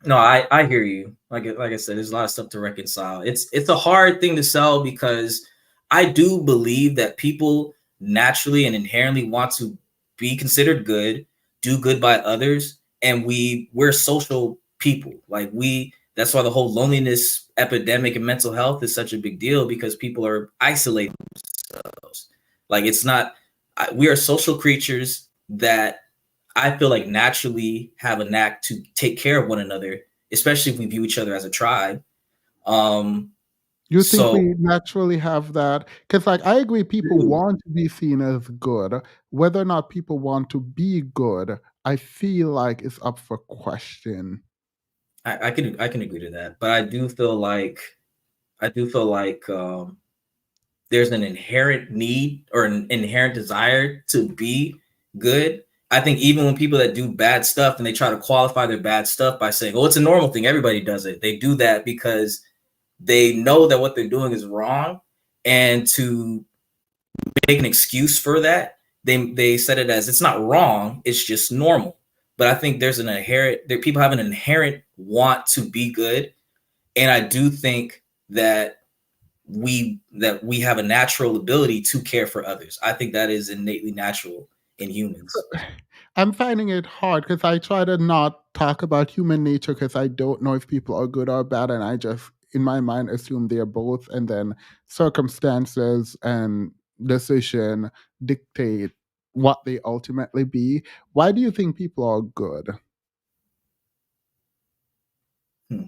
No, I hear you. Like I said, there's a lot of stuff to reconcile. It's a hard thing to sell because I do believe that people naturally and inherently want to be considered good, do good by others, and we're social people. Like that's why the whole loneliness epidemic and mental health is such a big deal because people are isolating themselves. Like it's not we are social creatures that I feel like naturally have a knack to take care of one another, especially if we view each other as a tribe. Um, You think so we naturally have that? Because, like, I agree, people want to be seen as good. Whether or not people want to be good, I feel like it's up for question. I can agree to that, but I do feel like there's an inherent need or an inherent desire to be good. I think even when people that do bad stuff and they try to qualify their bad stuff by saying, "Oh, it's a normal thing, everybody does it," they do that because they know that what they're doing is wrong, and to make an excuse for that, they set it as it's not wrong, it's just normal. But I think there's an inherent that people have an inherent want to be good, and I do think that we have a natural ability to care for others. I think that is innately natural in humans. I'm finding it hard because I try to not talk about human nature because I don't know if people are good or bad, and I just, in my mind, assume they're both, and then circumstances and decision dictate what they ultimately be. Why do you think people are good? Hmm.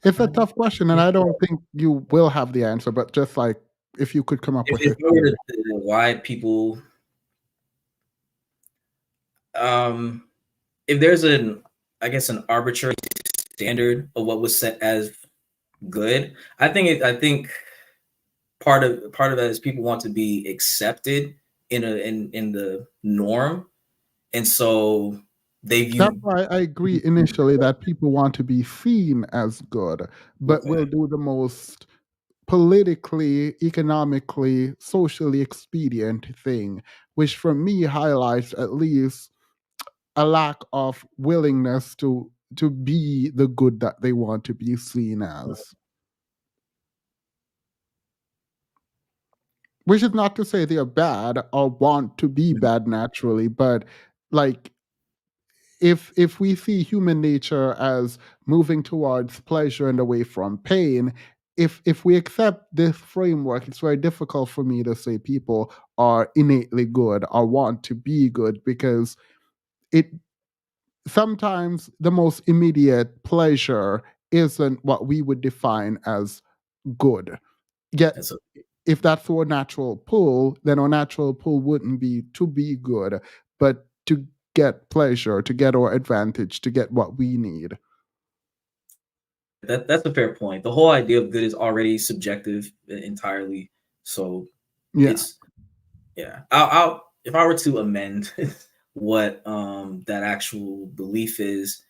It's a tough question, and I don't think you will have the answer, but just like if you could come up with If a I were theory. to why people, um, if there's I guess, an arbitrary standard of what was set as good, I think part of that is people want to be accepted in the norm, and so they That's view. why I agree initially that people want to be seen as good, but will Okay. do the most politically, economically, socially expedient thing, which for me highlights at least a lack of willingness to be the good that they want to be seen as. which is not to say they're bad or want to be bad naturally, but like if we see human nature as moving towards pleasure and away from pain, if we accept this framework, it's very difficult for me to say people are innately good or want to be good, because it sometimes the most immediate pleasure isn't what we would define as good. Yet That's a if that's our natural pull, then our natural pull wouldn't be to be good, but to get pleasure, to get our advantage, to get what we need. that's a fair point. The whole idea of good is already subjective entirely. So Yeah. it's yeah. I'll if I were to amend what that actual belief is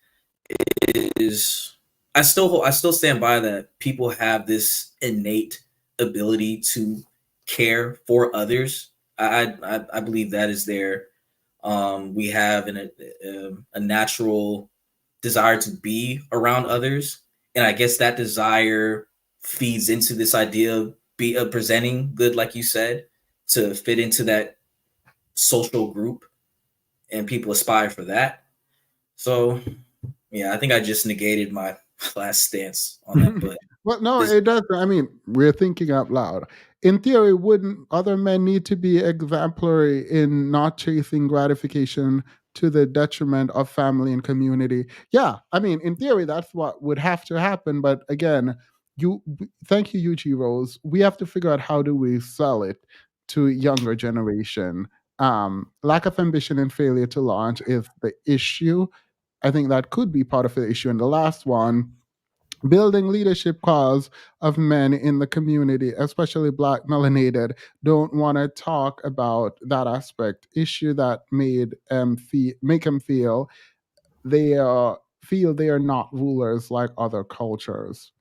I still stand by that people have this innate ability to care for others. I believe that is there. We have a natural desire to be around others, and I guess that desire feeds into this idea of presenting good, like you said, to fit into that social group, and people aspire for that. So yeah, I think I just negated my last stance on that, but Well, no, this it doesn't. I mean, we're thinking out loud. In theory, wouldn't other men need to be exemplary in not chasing gratification to the detriment of family and community? Yeah, I mean, in theory, that's what would have to happen. But again, thank you, UG Rose. We have to figure out how do we sell it to younger generation. Lack of ambition and failure to launch is the issue. I think that could be part of the issue. And the last one, building leadership cause of men in the community, especially black melanated, don't want to talk about that aspect. Issue that make them they feel they are not rulers like other cultures.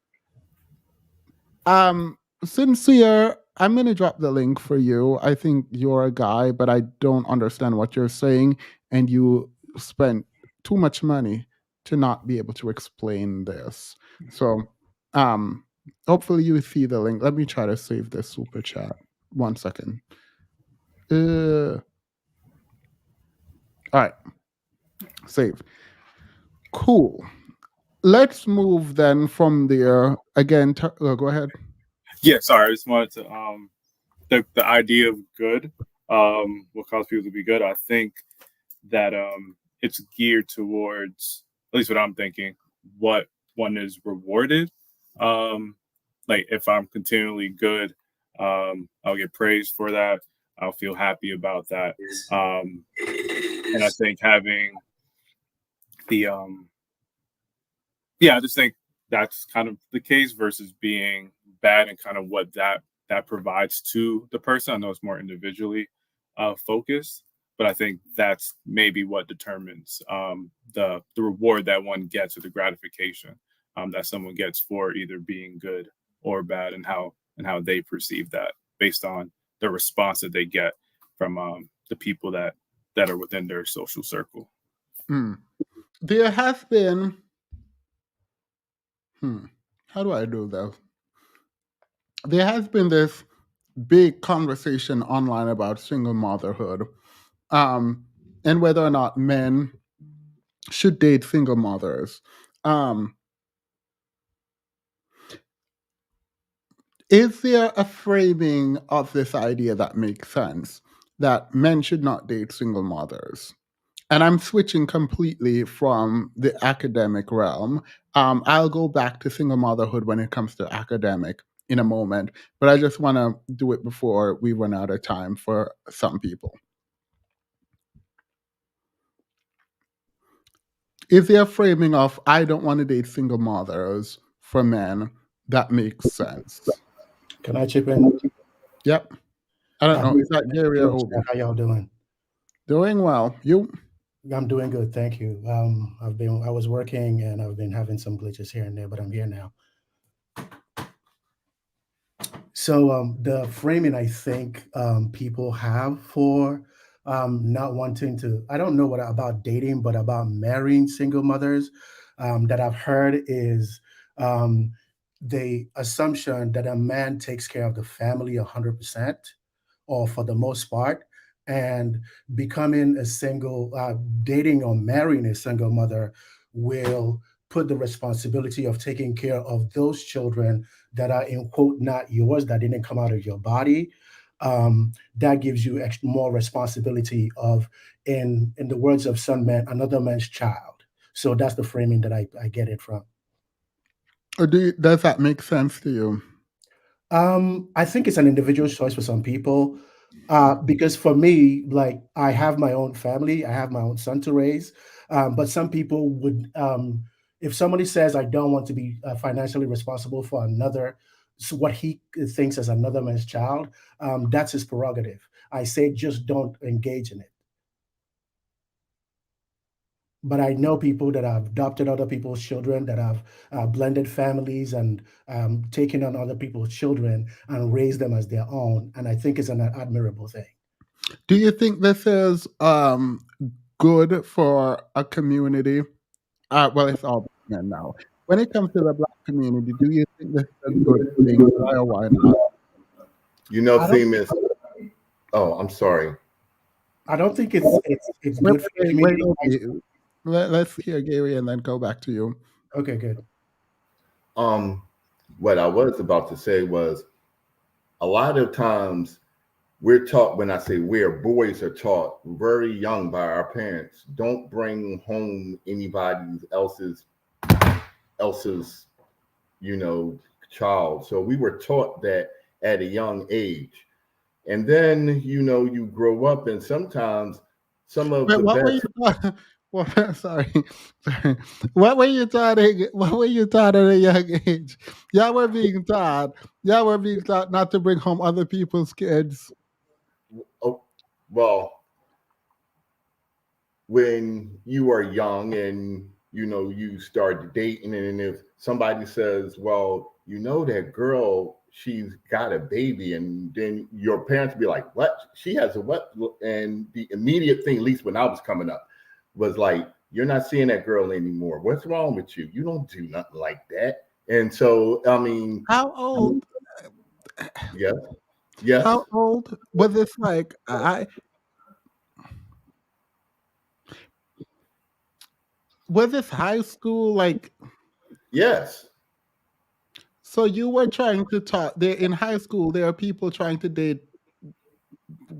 Um, Sincere, I'm gonna drop the link for you. I think you're a guy, but I don't understand what you're saying, and you spent too much money to not be able to explain this. So, um, hopefully you see the link. Let me try to save this super chat. 1 second. All right, save. Cool. Let's move then from there. Again, go ahead. Yeah, sorry, I just wanted to the idea of good, what causes people to be good. I think that it's geared towards, at least what I'm thinking, what one is rewarded. Um, like if I'm continually good, I'll get praised for that. I'll feel happy about that. And I think having the yeah, I just think that's kind of the case versus being bad and kind of what that provides to the person. I know it's more individually focused, but I think that's maybe what determines the reward that one gets or the gratification that someone gets for either being good or bad, and how they perceive that based on the response that they get from the people that are within their social circle. Mm. There has been. How do I do that? There has been this big conversation online about single motherhood, um, and whether or not men should date single mothers. Um, is there a framing of this idea that makes sense that men should not date single mothers? And I'm switching completely from the academic realm. I'll go back to single motherhood when it comes to academic in a moment, but I just want to do it before we run out of time for some people. Is there a framing of I don't want to date single mothers for men that makes sense? Can I chip in? Yep. I don't know. Is that Gary or Obi? How y'all doing? Doing well. You? I'm doing good, thank you. I was working and I've been having some glitches here and there, but I'm here now. So the framing I think people have for not wanting to, I don't know what about dating, but about marrying single mothers that I've heard is um, the assumption that a man takes care of the family 100%. or for the most part. And becoming a single, dating or marrying a single mother will put the responsibility of taking care of those children that are in quote not yours, that didn't come out of your body. That gives you more responsibility of, in the words of some man, another man's child. So that's the framing that I get it from. Or does that make sense to you? I think it's an individual choice for some people. Because for me, like I have my own family, I have my own son to raise. But some people would, if somebody says I don't want to be financially responsible for another, so what he thinks as another man's child, that's his prerogative. I say just don't engage in it. But I know people that have adopted other people's children, that have blended families and taken on other people's children and raised them as their own. And I think it's an admirable thing. Do you think this is good for a community? Well, it's all men now. When it comes to the Black community, do you think this is a good thing? Why or why not? You know, I don't. Themis. Oh, I'm sorry. I don't think it's Wait, good for the wait, wait, community. okay. Let's hear Gary and then go back to you. Okay, good. Um, what I was about to say was a lot of times we're taught, when I say we're, boys are taught very young by our parents, don't bring home anybody else's, you know, child. So we were taught that at a young age. And then, you know, you grow up and sometimes some of Wait, the what were you best, taught? Well, sorry. What were you taught? What were you taught at a young age? Y'all were being taught. Y'all were being taught not to bring home other people's kids. oh, well, when you are young and you know you start dating, and if somebody says, well, you know that girl, she's got a baby, and then your parents be like, what, she has a what? And the immediate thing, at least when I was coming up, was like, you're not seeing that girl anymore, what's wrong with you, you don't do nothing like that. And so I mean, How old? yes, yes, How old was this? Like, I was this high school? Like, yes. so you were trying to talk there in high school? There are people trying to date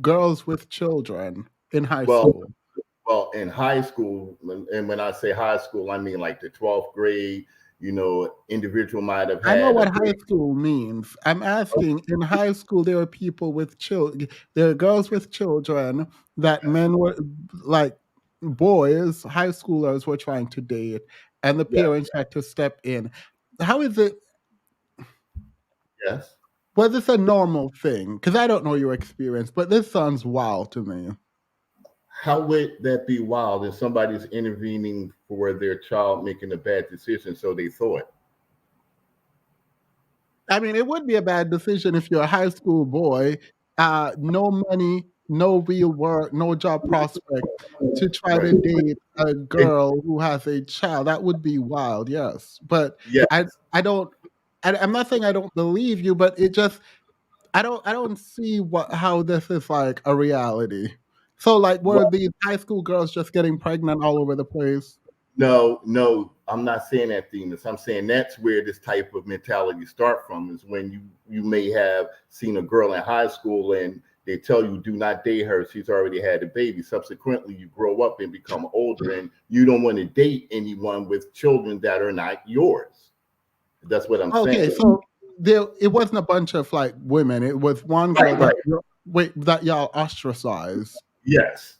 girls with children in high Well, school. Well, in high school, and when I say high school, I mean like the 12th grade, you know, individual might have I know had a what high baby. school means. I'm asking, in high school, there are people with children, there are girls with children that men were like boys, high schoolers were trying to date, and the Yes, parents had to step in. How is it? yes. Was this a normal thing? Because I don't know your experience, but this sounds wild to me. How would that be wild if somebody's intervening for their child making a bad decision? So they thought. I mean, it would be a bad decision if you're a high school boy, no money, no real work, no job prospect, to try Right. to date a And girl who has a child. That would be wild, yes. But yes, I don't. I'm not saying I don't believe you, but it just I don't see how this is like a reality. So like, were well, these high school girls just getting pregnant all over the place? no, no, I'm not saying that, Themis. I'm saying that's where this type of mentality start from, is when you may have seen a girl in high school and they tell you do not date her. She's already had a baby. Subsequently, you grow up and become older and you don't want to date anyone with children that are not yours. That's what I'm Okay, saying. so there it wasn't a bunch of like women. It was one girl Right, right. that y'all ostracized. Yes,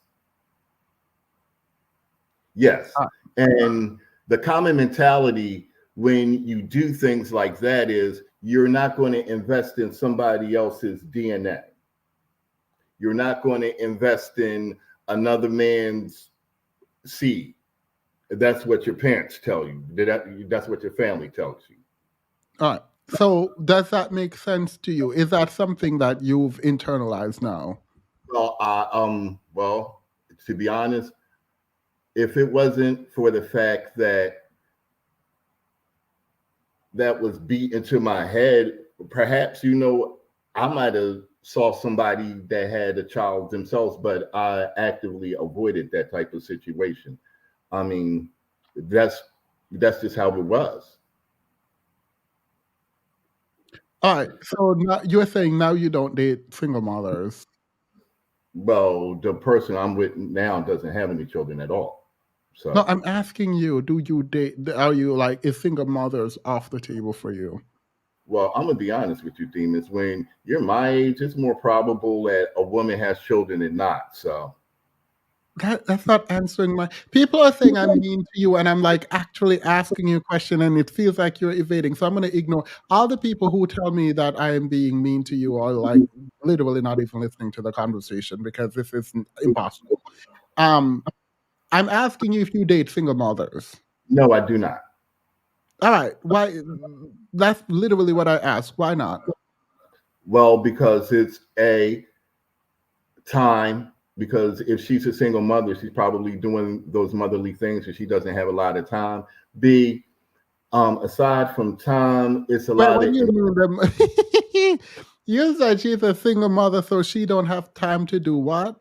yes. Uh, And the common mentality when you do things like that is you're not going to invest in somebody else's DNA. You're not going to invest in another man's seed. That's what your parents tell you. That's what your family tells you. all right. So does that make sense to you? Is that something that you've internalized now? Well, to be honest, if it wasn't for the fact that that was beat into my head, perhaps, you know, I might have saw somebody that had a child themselves, but I actively avoided that type of situation. I mean, that's that's just how it was. All right. So now you're saying now you don't date single mothers. Well, the person I'm with now doesn't have any children at all. No, So, I'm asking you, do you date, are you like, is single mothers off the table for you? well, I'm gonna be honest with you, Demons. When you're my age, it's more probable that a woman has children than not. So, That's not answering my. People are saying I'm mean to you, and I'm like actually asking you a question, and it feels like you're evading. So I'm going to ignore all the people who tell me that I am being mean to you, or like literally not even listening to the conversation because this is impossible. Um, I'm asking you if you date single mothers. no, I do not. All right, why? That's literally what I asked. Why not? Well, because it's a time. Because if she's a single mother, she's probably doing those motherly things, and she doesn't have a lot of time. B, aside from time, it's a Wait, lot what of. do you mean? You said she's a single mother, so she don't have time to do what?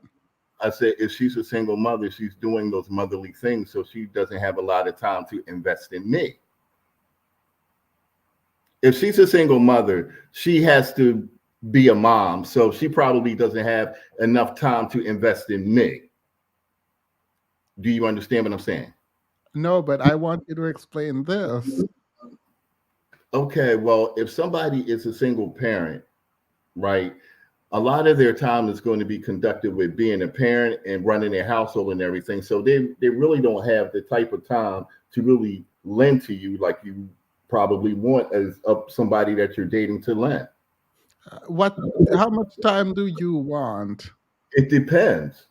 I said if she's a single mother, she's doing those motherly things, so she doesn't have a lot of time to invest in me. If she's a single mother, she has to be a mom, so she probably doesn't have enough time to invest in me. Do you understand what I'm saying? No, but I want you to explain this. Okay, well, if somebody is a single parent, right, a lot of their time is going to be conducted with being a parent and running their household and everything. So they really don't have the type of time to really lend to you like you probably want as somebody that you're dating to lend. What? How much time do you want? It depends.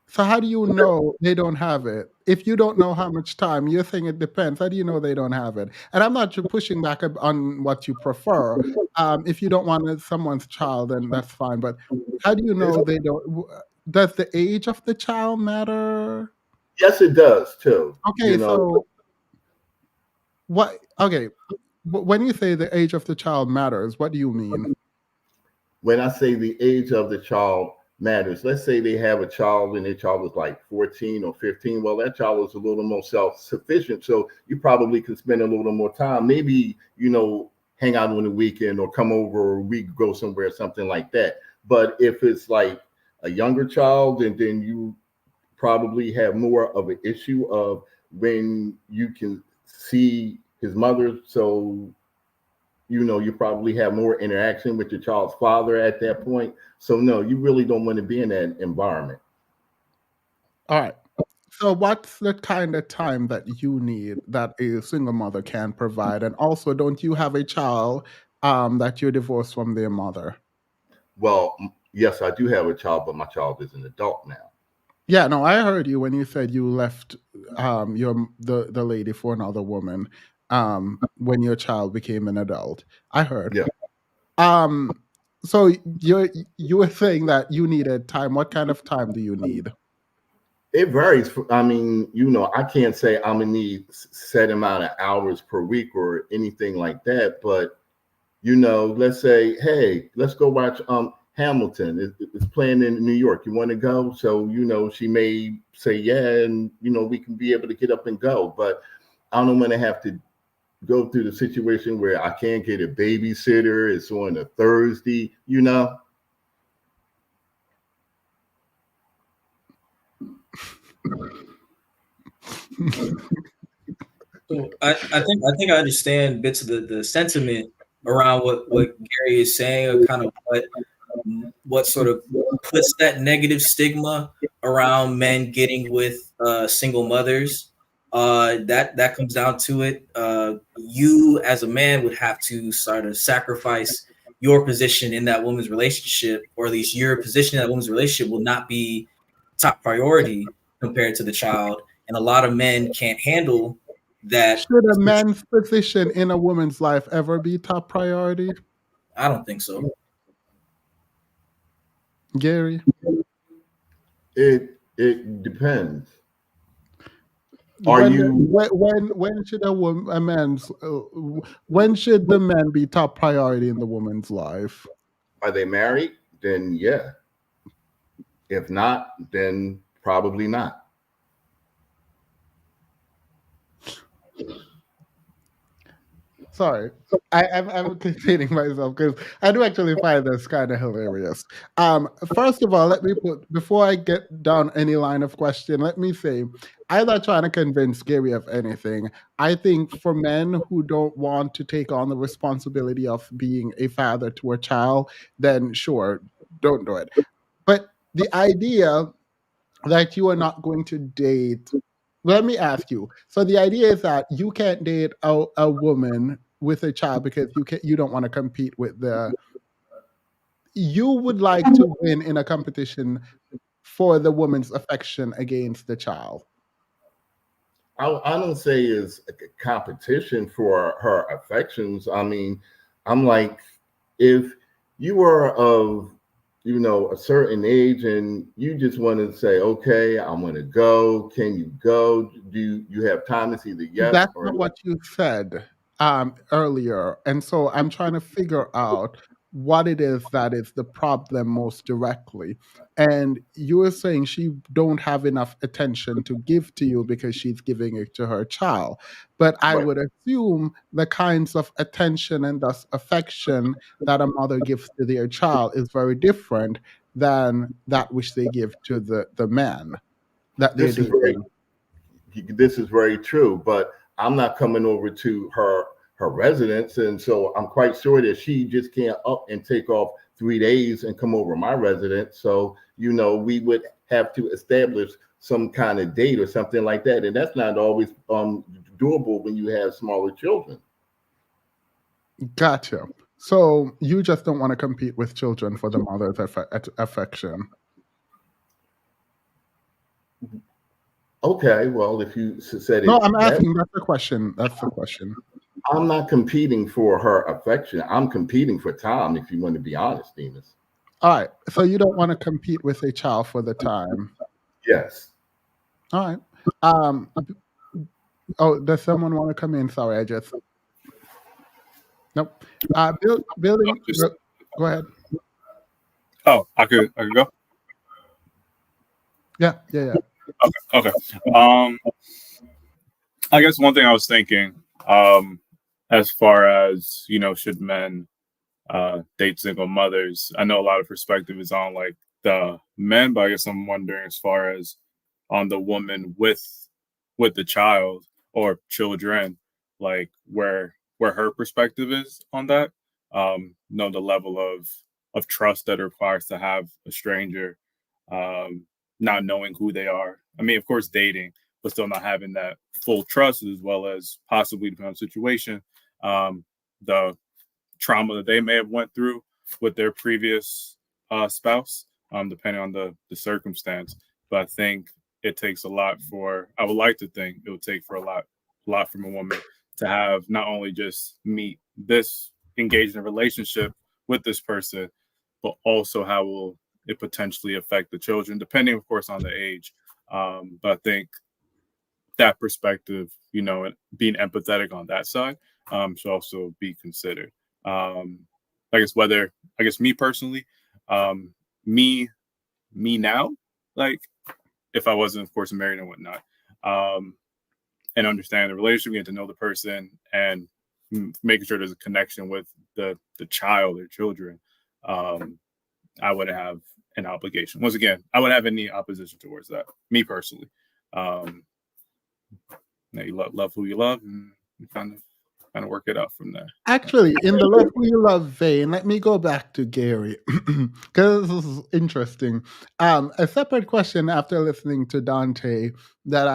So how do you know they don't have it? If you don't know how much time, you're saying it depends. How do you know they don't have it? And I'm not pushing back on what you prefer. If you don't want someone's child, then that's fine. But how do you know they don't? Does the age of the child matter? Yes, it does too. Okay, so what? Okay, when you say the age of the child matters, what do you mean? When I say the age of the child matters, let's say they have a child and their child is like 14 or 15. Well, that child is a little more self sufficient. So you probably could spend a little more time, maybe, hang out on the weekend or come over or we go somewhere, something like that. But if it's like a younger child, and then you probably have more of an issue of when you can see his mother. So you probably have more interaction with your child's father at that point. So no, you really don't want to be in that environment. All right. So what's the kind of time that you need that a single mother can provide? And also, don't you have a child that you're divorced from their mother? Well, yes, I do have a child, but my child is an adult now. Yeah, no, I heard you when you said you left the lady for another woman when your child became an adult. I heard. Yeah, Um so you were saying that you needed time. What kind of time do you need? it varies. I mean, I can't say I'm gonna need set amount of hours per week or anything like that. But let's say, hey, let's go watch Hamilton. It's playing in New York. You want to go? So she may say yeah, and we can be able to get up and go. But I don't want to have to go through the situation where I can't get a babysitter. It's on a Thursday. So I think I understand bits of the sentiment around what Gary is saying, or kind of what sort of puts that negative stigma around men getting with single mothers. That comes down to it. You as a man would have to sort of sacrifice your position in that woman's relationship, or at least your position in that woman's relationship will not be top priority compared to the child. And a lot of men can't handle that. Should a man's position in a woman's life ever be top priority? I don't think so. Gary? It depends. Are When you when should a man's when should the man be top priority in the woman's life? Are they married? Then yeah. If not, then probably not. Sorry. I'm containing myself because I do actually find this kind of hilarious. First of all, let me put before I get down any line of question, let me say I'm not trying to convince Gary of anything. I think for men who don't want to take on the responsibility of being a father to a child, then sure, don't do it. But the idea that you are not going to date. Let me ask you. So the idea is that you can't date a woman with a child because you don't want to compete with the. You would like to win in a competition for the woman's affection against the child. I don't say it's a competition for her affections. I mean, I'm like, if you are of, a certain age and you just want to say, okay, I'm going to go. Can you go? Do you have time to see the yes That's or not no? what you said earlier. And so I'm trying to figure out what it is that is the problem most directly. And you were saying she don't have enough attention to give to you because she's giving it to her child. But I Right. would assume the kinds of attention and thus affection that a mother gives to their child is very different than that which they give to the man that they're This is very dating. this is very true, but I'm not coming over to her residence, and so I'm quite sure that she just can't up and take off 3 days and come over my residence. So we would have to establish some kind of date or something like that, and that's not always doable when you have smaller children. Gotcha. So you just don't want to compete with children for the mother's affection. Okay, well, if you said No, it I'm that, asking. That's the question. That's the question. I'm not competing for her affection. I'm competing for time. If you want to be honest, Demas. All right. So you don't want to compete with a child for the time. Yes. All right. Um. Oh, does someone want to come in? Sorry, I just nope. Building. Just Go ahead. I could go. Yeah. Yeah. Yeah. Okay. I guess one thing I was thinking, as far as should men date single mothers? I know a lot of perspective is on like the men, but I guess I'm wondering as far as on the woman with the child or children, like where her perspective is on that. The level of trust that it requires to have a stranger, not knowing who they are. I mean, of course, dating, but still not having that full trust, as well as possibly depending on the situation, the trauma that they may have went through with their previous spouse, depending on the circumstance. But I think it takes a lot for. I would like to think it would take for a lot from a woman to have not only just meet this engaged in a relationship with this person, but also how will it potentially affect the children, depending, of course, on the age. But I think that perspective, and being empathetic on that side, should also be considered. Um, I guess me personally, um, me, me now, like if I wasn't, of course, married and whatnot, um, and understand the relationship, getting to know the person, and making sure there's a connection with the child or children, um, I would have an obligation. Once again, I would have any opposition towards that. Me personally. Um, you love who you love, and you kind of work it out from there. Actually, in the love who you love vein, let me go back to Gary because this is interesting. A separate question after listening to Dante that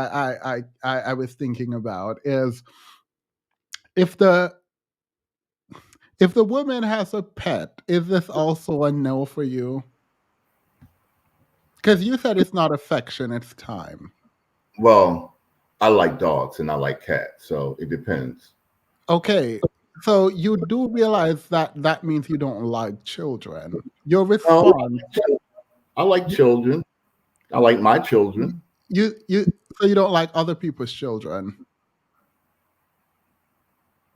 I was thinking about is if the if the woman has a pet, is this also a no for you? Because you said it's not affection, it's time. Well, I like dogs and I like cats, so it depends. Okay, so you do realize that that means you don't like children. Your No, response, I like children. I like my you, children. you so you don't like other people's children.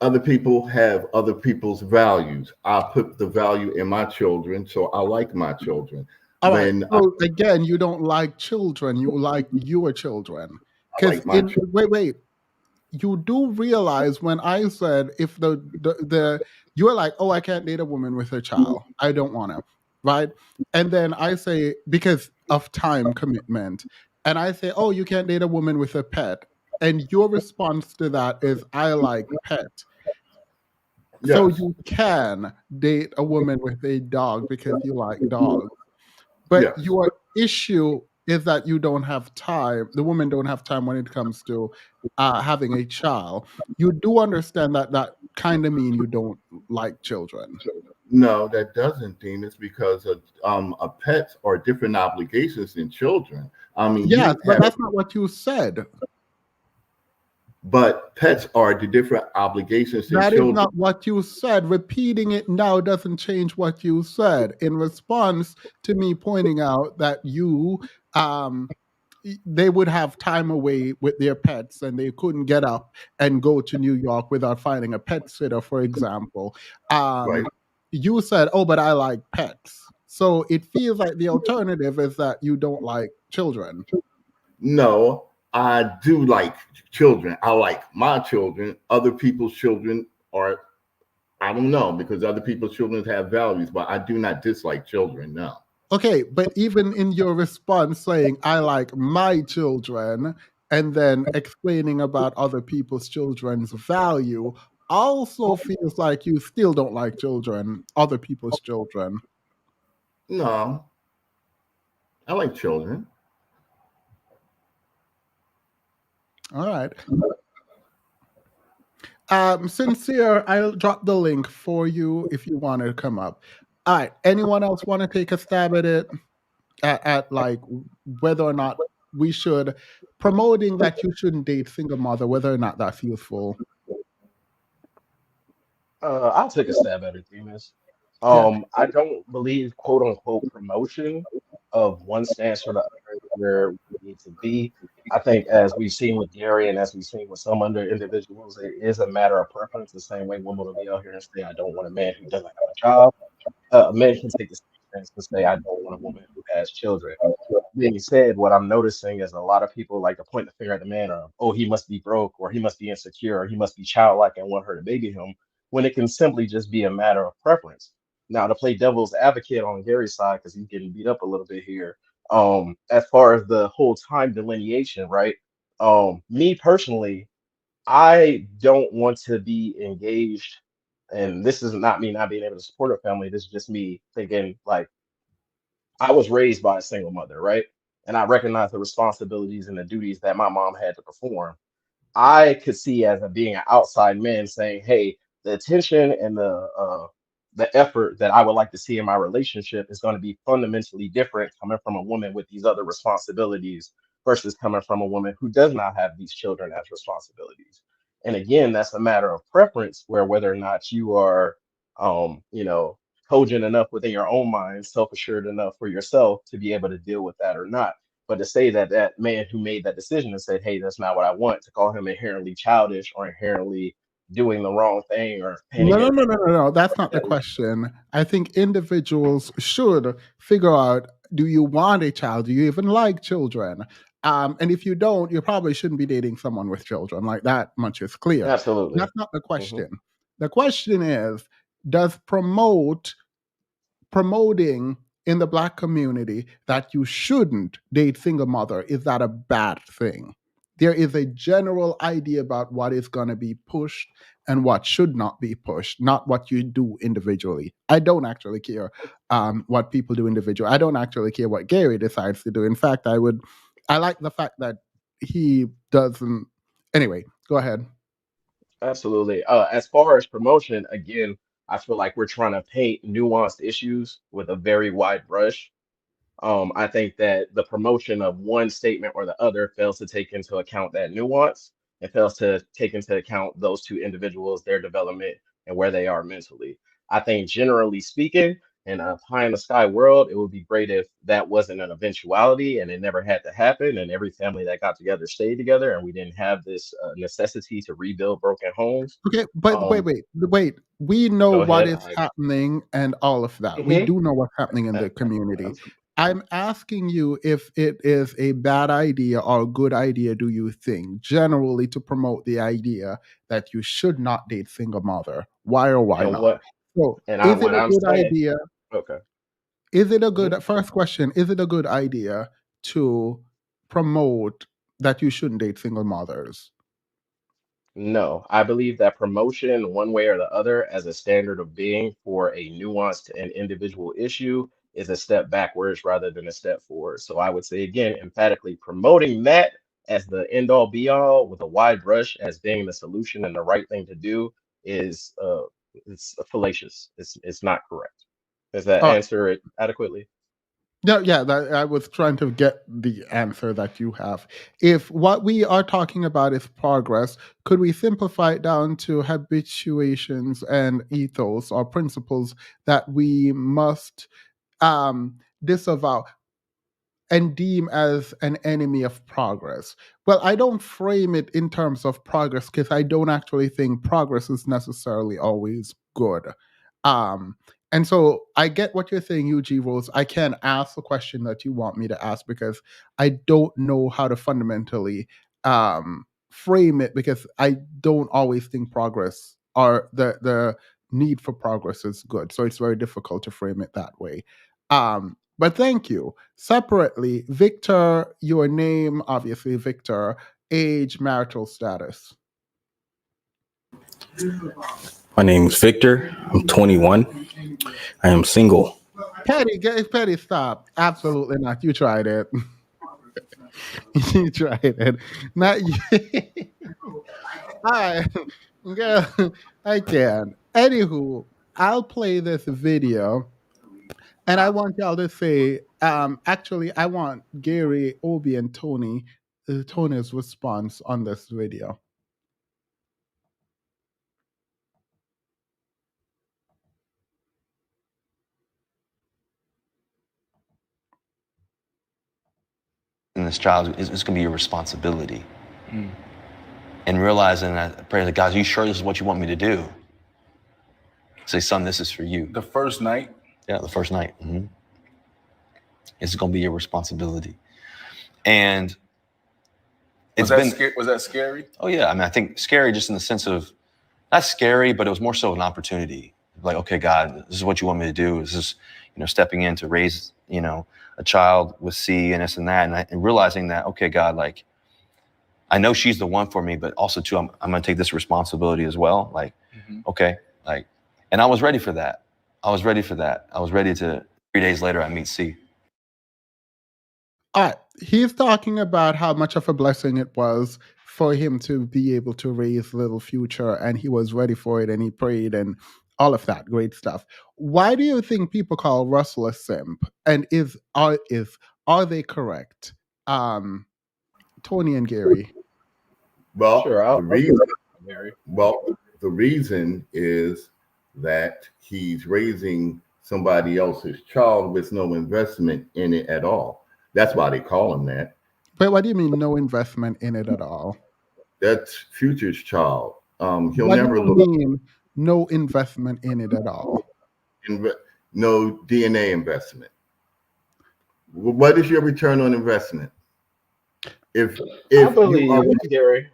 Other people have other people's values. I put the value in my children, so I like my children. All right. When So again, you don't like children. You like your children. I Because like my in children, wait, you do realize when I said if the you're like, oh, I can't date a woman with a child. I don't want to, right? And then I say because of time commitment, and I say, oh, you can't date a woman with a pet, and your response to that is, I like pet. So yes, you can date a woman with a dog because you like dogs, but yes. your issue is that you don't have time. The women don't have time when it comes to having a child. You do understand that that kind of mean you don't like children. No, that doesn't, Dean. It's because pets are different obligations than children. I mean, Yes, you but have, that's not what you said. but pets are the different obligations than That is children. not what you said. Repeating it now doesn't change what you said. In response to me pointing out that um, they would have time away with their pets and they couldn't get up and go to New York without finding a pet sitter, for example. Right? You said, oh, but I like pets. So it feels like the alternative is that you don't like children. No, I do like children. I like my children. Other people's children are, I don't know, because other people's children have values, but I do not dislike children. No. Okay, but even in your response saying, I like my children, and then explaining about other people's children's value also feels like you still don't like children, other people's children. No, I like children. All right. Sincere, I'll drop the link for you if you want to come up. All right. Anyone else want to take a stab at it? At like whether or not we should promoting that you shouldn't date single mother, whether or not that's useful. I'll take a stab at it, Demas. Yeah. I don't believe quote unquote promotion of one stance or the other is where we need to be. I think as we've seen with Gary and as we've seen with some other individuals, it is a matter of preference. The same way women will be out here and say, I don't want a man who doesn't have a job. A man can take the same stance and say, I don't want a woman who has children. Being said, what I'm noticing is a lot of people like to point the finger at the man of, oh, he must be broke or he must be insecure or he must be childlike and want her to baby him, when it can simply just be a matter of preference. Now, to play devil's advocate on Gary's side, because he's getting beat up a little bit here, as far as the whole time delineation, right? Me personally, I don't want to be engaged, and this is not me not being able to support a family. This is just me thinking like I was raised by a single mother, right? And I recognize the responsibilities and the duties that my mom had to perform. I could see as a being an outside man saying, "Hey, the attention and the effort that I would like to see in my relationship is going to be fundamentally different coming from a woman with these other responsibilities versus coming from a woman who does not have these children as responsibilities." And again, that's a matter of preference, where whether or not you are, you know, cogent enough within your own mind, self-assured enough for yourself to be able to deal with that or not. But to say that that man who made that decision and said, "Hey, that's not what I want," to call him inherently childish or inherently doing the wrong thing or No, painting no, it. no, no, no, no. That's not the question. I think individuals should figure out, do you want a child? Do you even like children? And if you don't, you probably shouldn't be dating someone with children. Like that much is clear. Absolutely. That's not the Hmm. question. The question is, does promoting in the black community that you shouldn't date single mother, is that a bad thing? There is a general idea about what is going to be pushed and what should not be pushed, not what you do individually. I don't actually care what people do individually. I don't actually care what Gary decides to do. In fact, I like the fact that he doesn't. Anyway, go ahead. Absolutely. As far as promotion, again, I feel like we're trying to paint nuanced issues with a very wide brush. I think that the promotion of one statement or the other fails to take into account that nuance and fails to take into account those two individuals, their development, and where they are mentally. I think, generally speaking, in a pie in the sky world, it would be great if that wasn't an eventuality and it never had to happen, and every family that got together stayed together, and we didn't have this necessity to rebuild broken homes. Okay, but Um, wait. We know Go what ahead. is happening and all of that. We Mhm. do know what's happening in Uh, the community. Absolutely. I'm asking you if it is a bad idea or a good idea, do you think, generally to promote the idea that you should not date single mother? Why or why And not? what So, and I is it what a I'm good saying. idea? Okay. Is it a Mhm. good first question? Is it a good idea to promote that you shouldn't date single mothers? No, I believe that promotion, one way or the other, as a standard of being for a nuanced and individual issue, is a step backwards rather than a step forward. So I would say again, emphatically promoting that as the end all be all with a wide brush as being the solution and the right thing to do is it's fallacious. It's not correct. Does that answer it adequately? No, yeah, I was trying to get the answer that you have. If what we are talking about is progress, could we simplify it down to habituations and ethos or principles that we must disavow and deem as an enemy of progress? Well, I don't frame it in terms of progress because I don't actually think progress is necessarily always good. Um, and so I get what you're saying, UG Rose. I can't ask the question that you want me to ask because I don't know how to fundamentally frame it because I don't always think progress or the need for progress is good. So it's very difficult to frame it that way. But thank you. Separately, Victor, your name, obviously, Victor, age, marital status. My name's Victor. I'm 21. I am single. Petty, stop. Absolutely not. You tried it. You tried it. Not you. I, girl, I can. Anywho, I'll play this video and I want y'all to say, actually, I want Gary, Obi, and Tony's response on this video. And this child is going to be your responsibility. And realizing that, pray to God, are you sure this is what you want me to do? Say, son, this is for you. The first night. Yeah, the first night. It's going to be your responsibility. And Was that scary? Oh, yeah. I mean, I think scary just in the sense of, not scary, but it was more so an opportunity. Like, okay, God, this is what you want me to do. This is, stepping in to raise, a child with C and this and that. And realizing that, okay, God, like, I know she's the one for me, but also too, I'm going to take this responsibility as well. Like, okay, like, and I was ready for that. I was ready to, 3 days later, I meet C. All right. He's talking about how much of a blessing it was for him to be able to raise little Future, and he was ready for it, and he prayed, and all of that great stuff. Why do you think people call Russell a simp? And are they correct? Tony and Gary. Well, Sure, the reason, Gary. the reason is that he's raising somebody else's child with no investment in it at all. That's why they call him that. But what do you mean no investment in it at all? That's Future's child. He'll What do never you look mean no investment in it at all? no DNA investment. What is your return on investment? If I you believe, are Gary,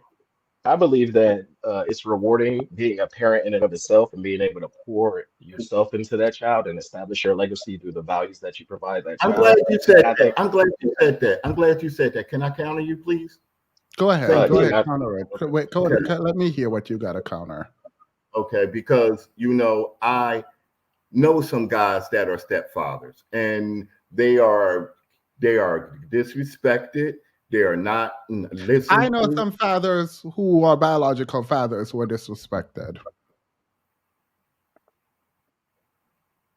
I believe that it's rewarding being a parent in and of itself and being able to pour yourself into that child and establish your legacy through the values that you provide that I'm child. glad you said And I that. think, I'm glad you said that. I'm glad you said that. Can I counter you, please? Go ahead. Thank Go you. ahead. Counter it. Okay. Wait, let me hear what you got to counter. Okay, because I know some guys that are stepfathers, and they are disrespected. They are not listened I know to. some fathers who are biological fathers who are disrespected.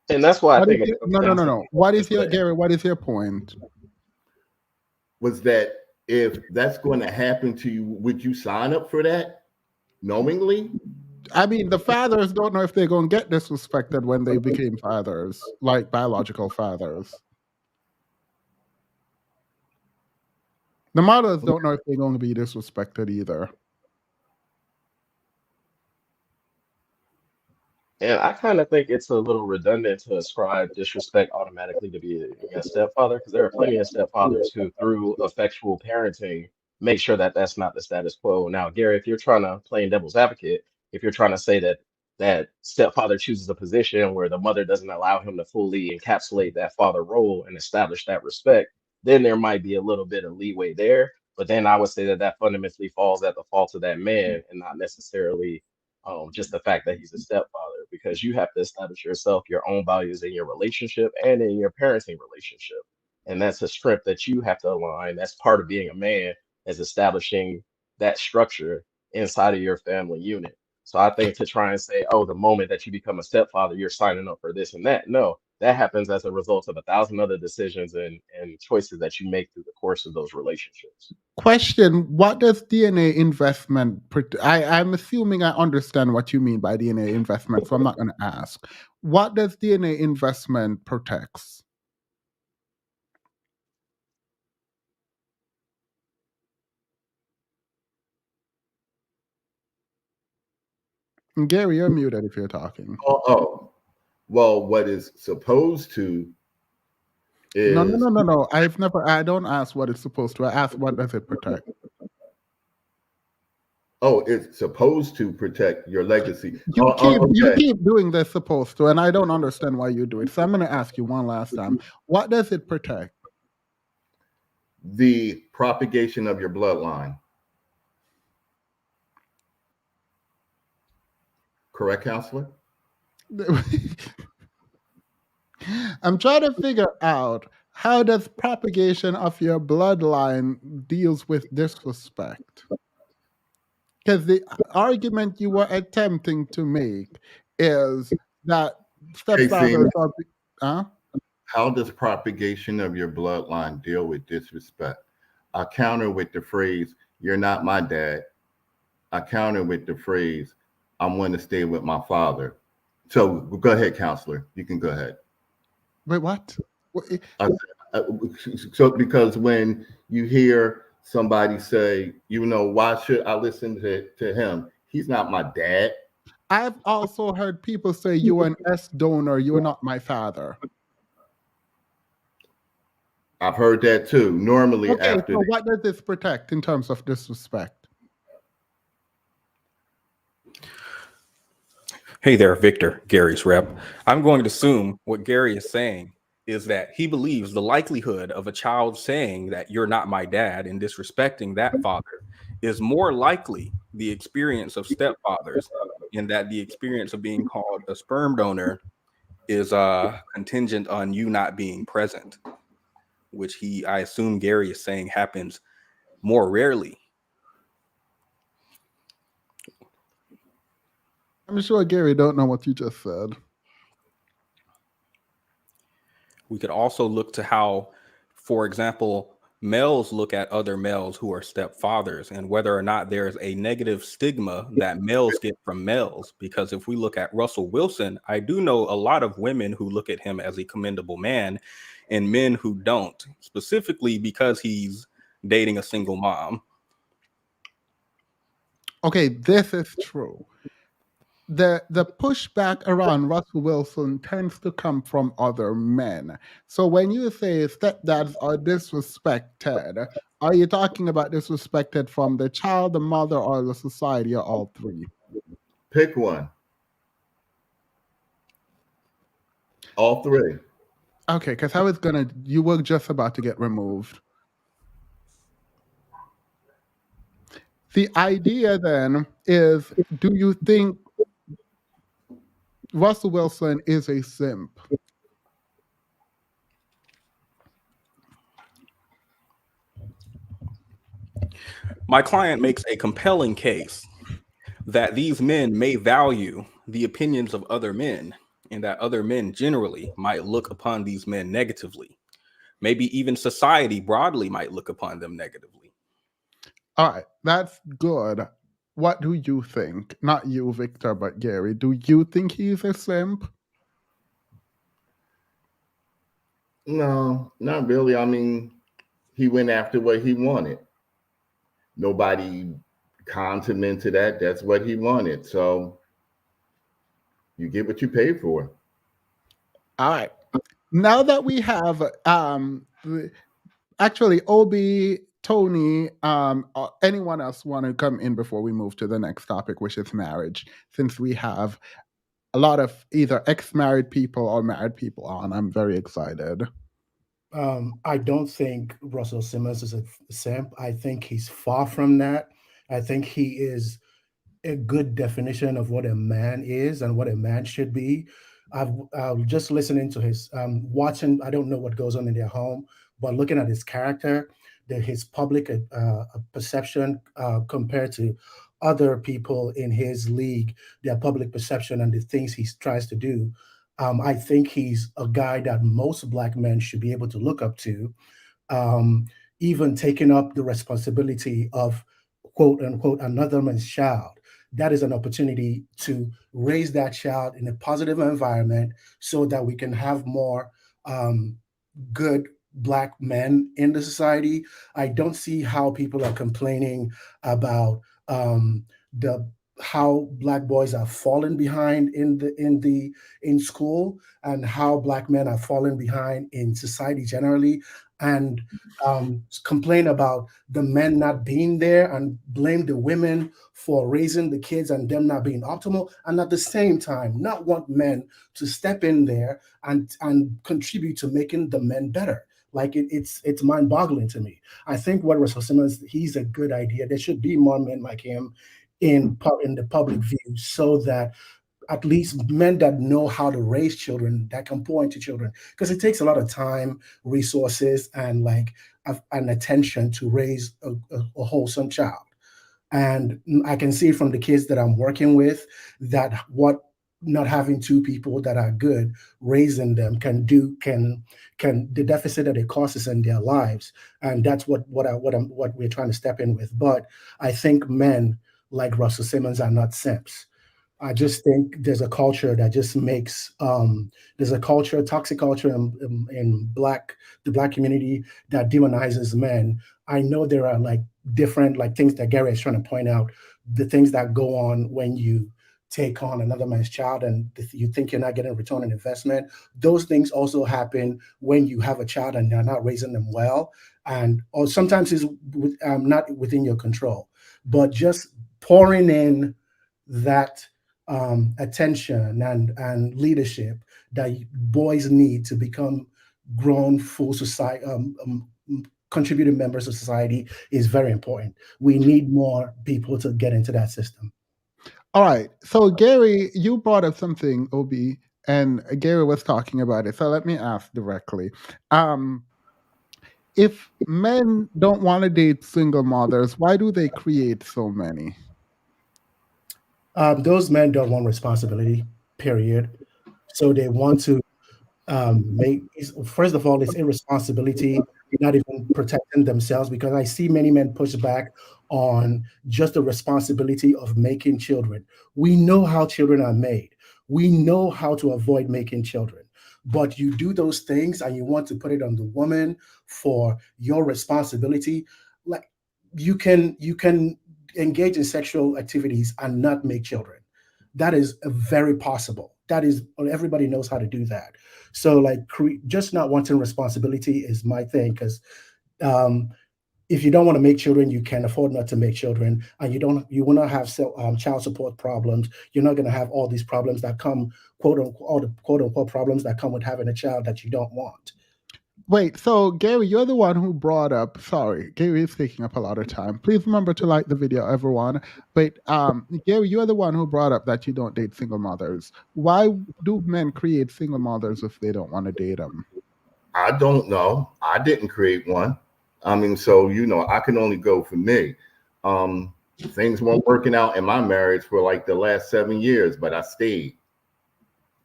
and that's why I What is think it your, comes no, no, down no, to no. What is your, that. Gary, what is your point? Was that if that's going to happen to you, would you sign up for that knowingly? I mean, the fathers don't know if they're going to get disrespected when they became fathers, like biological fathers. The mothers don't know if they're going to be disrespected either. And I kind of think it's a little redundant to ascribe disrespect automatically to being a stepfather, because there are plenty of stepfathers who, through effectual parenting, make sure that that's not the status quo. Now, Gary, if you're trying to play devil's advocate, if you're trying to say that that stepfather chooses a position where the mother doesn't allow him to fully encapsulate that father role and establish that respect, then there might be a little bit of leeway there. But then I would say that that fundamentally falls at the fault of that man and not necessarily just the fact that he's a stepfather, because you have to establish yourself, your own values in your relationship and in your parenting relationship. And that's a strength that you have to align. That's part of being a man, is establishing that structure inside of your family unit. So I think to try and say, oh, the moment that you become a stepfather, you're signing up for this and that. No, that happens as a result of 1,000 other decisions and choices that you make through the course of those relationships. Question: what does DNA investment? I'm assuming I understand what you mean by DNA investment, so I'm not going to ask. What does DNA investment protects? And Gary, you're muted if you're talking. Well, what is supposed to is No. I don't ask what it's supposed to. I ask what does it protect? it's supposed to protect your legacy. You keep doing this supposed to, and I don't understand why you do it. So I'm going to ask you one last time. What does it protect? The propagation of your bloodline. Correct, counselor? I'm trying to figure out how does propagation of your bloodline deals with disrespect. Because the argument you were attempting to make is that stepfathers are. Huh? How does propagation of your bloodline deal with disrespect? I counter with the phrase, "You're not my dad." I counter with the phrase, "I'm going to stay with my father." So go ahead, counselor. You can go ahead. Wait, what? So because when you hear somebody say, why should I listen to him? He's not my dad. I've also heard people say, "You're an S donor. You're not my father." I've heard that too. Normally, okay, so what does this protect in terms of disrespect? Hey there, Victor, Gary's rep. I'm going to assume what Gary is saying is that he believes the likelihood of a child saying that you're not my dad and disrespecting that father is more likely the experience of stepfathers, in that the experience of being called a sperm donor is contingent on you not being present, which I assume Gary is saying happens more rarely. I'm sure Gary don't know what you just said. We could also look to how, for example, males look at other males who are stepfathers and whether or not there's a negative stigma that males get from males. Because if we look at Russell Wilson, I do know a lot of women who look at him as a commendable man and men who don't, specifically because he's dating a single mom. Okay, this is true. The pushback around Russell Wilson tends to come from other men. So when you say stepdads are disrespected, are you talking about disrespected from the child, the mother, or the society, or all three? Pick one. All three. Okay, because you were just about to get removed. The idea then is, do you think Russell Wilson is a simp? My client makes a compelling case that these men may value the opinions of other men, and that other men generally might look upon these men negatively. Maybe even society broadly might look upon them negatively. All right, that's good. what do you think? Not you, Victor, but Gary. Do you think he's a simp? No, not really. I mean, he went after what he wanted. Nobody commented that. That's what he wanted. So you get what you pay for. All right. Now that we have actually Obi, Tony, anyone else want to come in before we move to the next topic, which is marriage, since we have a lot of either ex-married people or married people on. I'm very excited. I don't think Russell Simmons is a simp. I think he's far from that. I think he is a good definition of what a man is and what a man should be. I've just listening to his watching. I don't know what goes on in their home, but looking at his character, his public perception compared to other people in his league, their public perception and the things he tries to do. I think he's a guy that most black men should be able to look up to, um, even taking up the responsibility of quote unquote another man's child. That is an opportunity to raise that child in a positive environment so that we can have more good black men in the society. I don't see how people are complaining about the how black boys are falling behind in school and how black men are falling behind in society generally, and complain about the men not being there and blame the women for raising the kids and them not being optimal, and at the same time not want men to step in there and contribute to making the men better. Like it's mind-boggling to me. I think what Russell Simmons, he's a good idea. There should be more men like him in the public view, so that at least men that know how to raise children, that can pour into children, because it takes a lot of time, resources, and an attention to raise a wholesome child. And I can see from the kids that I'm working with that what not having two people that are good raising them can the deficit that it causes in their lives. And that's what we're trying to step in with. But I think men like Russell Simmons are not simps. I just think there's a culture that just makes there's a culture, toxic culture in the black community that demonizes men. I know there are like different like things that Gary is trying to point out, the things that go on when you take on another man's child and you think you're not getting a return on investment. Those things also happen when you have a child and you're not raising them well, and or sometimes it's not within your control. But just pouring in that attention and leadership that boys need to become grown, full society, contributing members of society is very important. We need more people to get into that system. All right. So Gary, you brought up something, Obi, and Gary was talking about it. So let me ask directly. Um, if men don't want to date single mothers, why do they create so many? Those men don't want responsibility, period. So they want to first of all, it's irresponsibility, not even protecting themselves, because I see many men push back on just the responsibility of making children. We know how children are made. We know how to avoid making children. But you do those things and you want to put it on the woman for your responsibility. Like you can engage in sexual activities and not make children. That is very possible. That is, everybody knows how to do that. So like just not wanting responsibility is my thing, because um, if you don't want to make children, you can afford not to make children, and you will not have child support problems. You're not going to have all these problems that come, quote unquote, all the quote unquote problems that come with having a child that you don't want. Wait, so Gary, you're the one who brought up. Sorry, Gary is taking up a lot of time. Please remember to like the video, everyone. But Gary, you're the one who brought up that you don't date single mothers. Why do men create single mothers if they don't want to date them? I don't know. I didn't create one. I mean, so I can only go for me. Um, Things weren't working out in my marriage for like the last 7 years, but I stayed.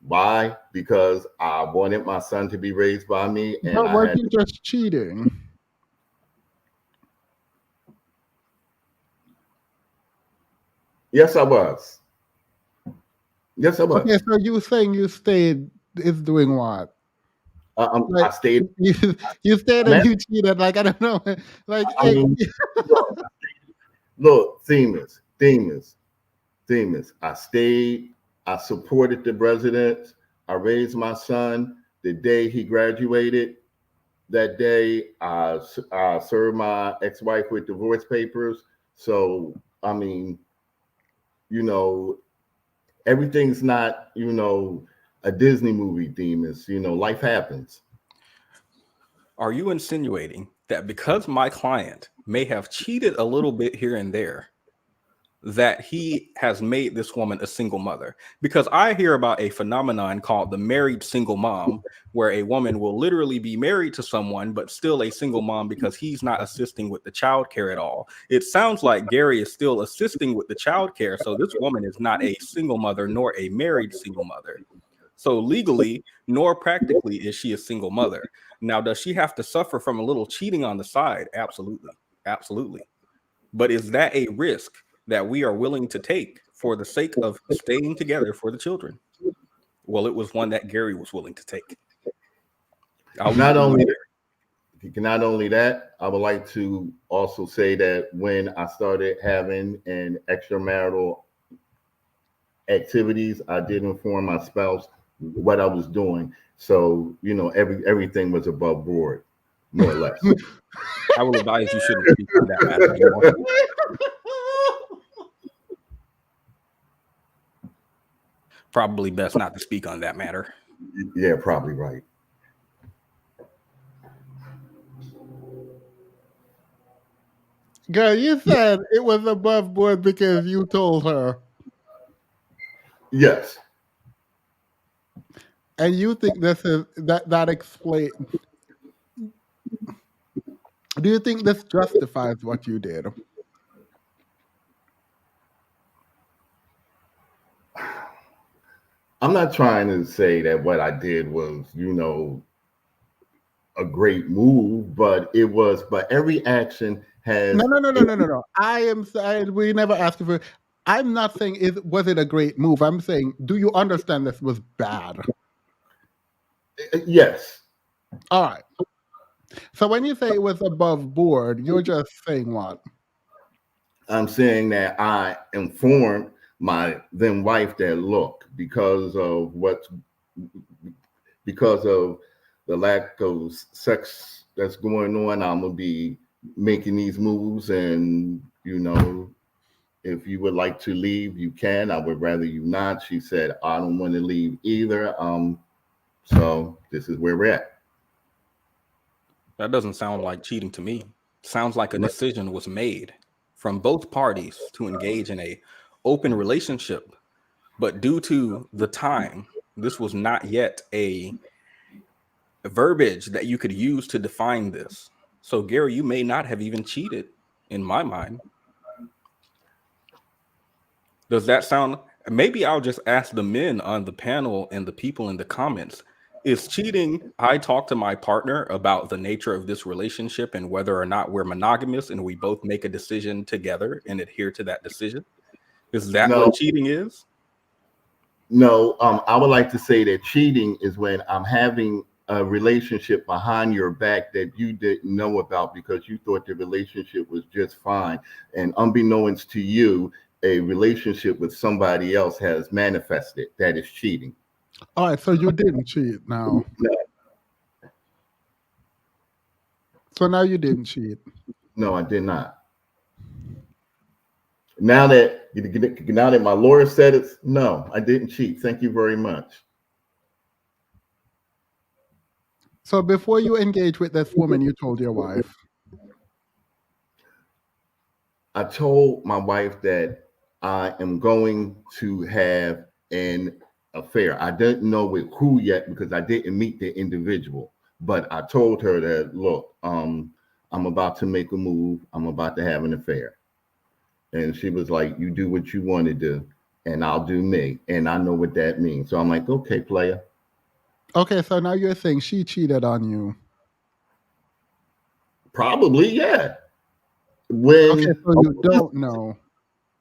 Why? Because I wanted my son to be raised by me, and But I was had. he just cheating? Yes, I was. Yes, I Okay, was. so you saying you stayed is doing what? I Like stayed. you, you stayed and Man, you cheated. Like I don't know. Like I mean, look, look, Themis. I stayed. I supported the president. I raised my son the day he graduated. That day, I served my ex-wife with divorce papers. So, I mean, you know, everything's not, a Disney movie theme. Is, life happens. Are you insinuating that because my client may have cheated a little bit here and there, that he has made this woman a single mother? Because I hear about a phenomenon called the married single mom, where a woman will literally be married to someone but still a single mom because he's not assisting with the child care at all. It sounds like Gary is still assisting with the child care, so this woman is not a single mother nor a married single mother. So legally nor practically is she a single mother. Now, does she have to suffer from a little cheating on the side? Absolutely. Absolutely. But is that a risk that we are willing to take for the sake of staying together for the children? Well, it was one that Gary was willing to take. I'll leave it Not to you, only Gary. not only that, I would like to also say that when I started having an extramarital activities, I did inform my spouse what I was doing. So, everything was above board, more or less. I will advise you shouldn't speak on that matter anymore. Probably best not to speak on that matter. Yeah, probably right. girl, you said it was above board because you told her, Yes. and you think this is that explain. Do you think this justifies what you did? I'm not trying to say that what I did was, a great move, but it was, but every action No, has no, no, a, no, no, no, no. I am saying we never asked you for. I'm not saying was it a great move. I'm saying, do you understand this was bad? yes. All right. So when you say it was above board, you're just saying what? I'm saying that I informed my then wife that look, because of the lack of sex that's going on, I'm gonna be making these moves, and if you would like to leave, you can. I would rather you not. She said, I don't want to leave either. So this is where we're at. That doesn't sound like cheating to me. Sounds like a decision was made from both parties to engage in a open relationship, but due to the time, this was not yet a verbiage that you could use to define this. So Gary, you may not have even cheated in my mind. Does that sound, maybe I'll just ask the men on the panel and the people in the comments, is cheating I talk to my partner about the nature of this relationship and whether or not we're monogamous and we both make a decision together and adhere to that decision? Is that No, what cheating is? no. I would like to say that cheating is when I'm having a relationship behind your back that you didn't know about because you thought the relationship was just fine, and unbeknownst to you, a relationship with somebody else has manifested. That is cheating. All right. So you didn't cheat now. So now you didn't cheat. No, I did not. Now that my lawyer said it, no, I didn't cheat. Thank you very much. So before you engage with this woman, you told your wife. I told my wife that I am going to have an affair. I didn't know with who yet because I didn't meet the individual. But I told her that, look, I'm about to make a move. I'm about to have an affair. And she was like, you do what you want to do, and I'll do me. And I know what that means. So I'm like, okay, player. Okay. So now you're saying she cheated on you. Probably, yeah. Okay. When So you don't know.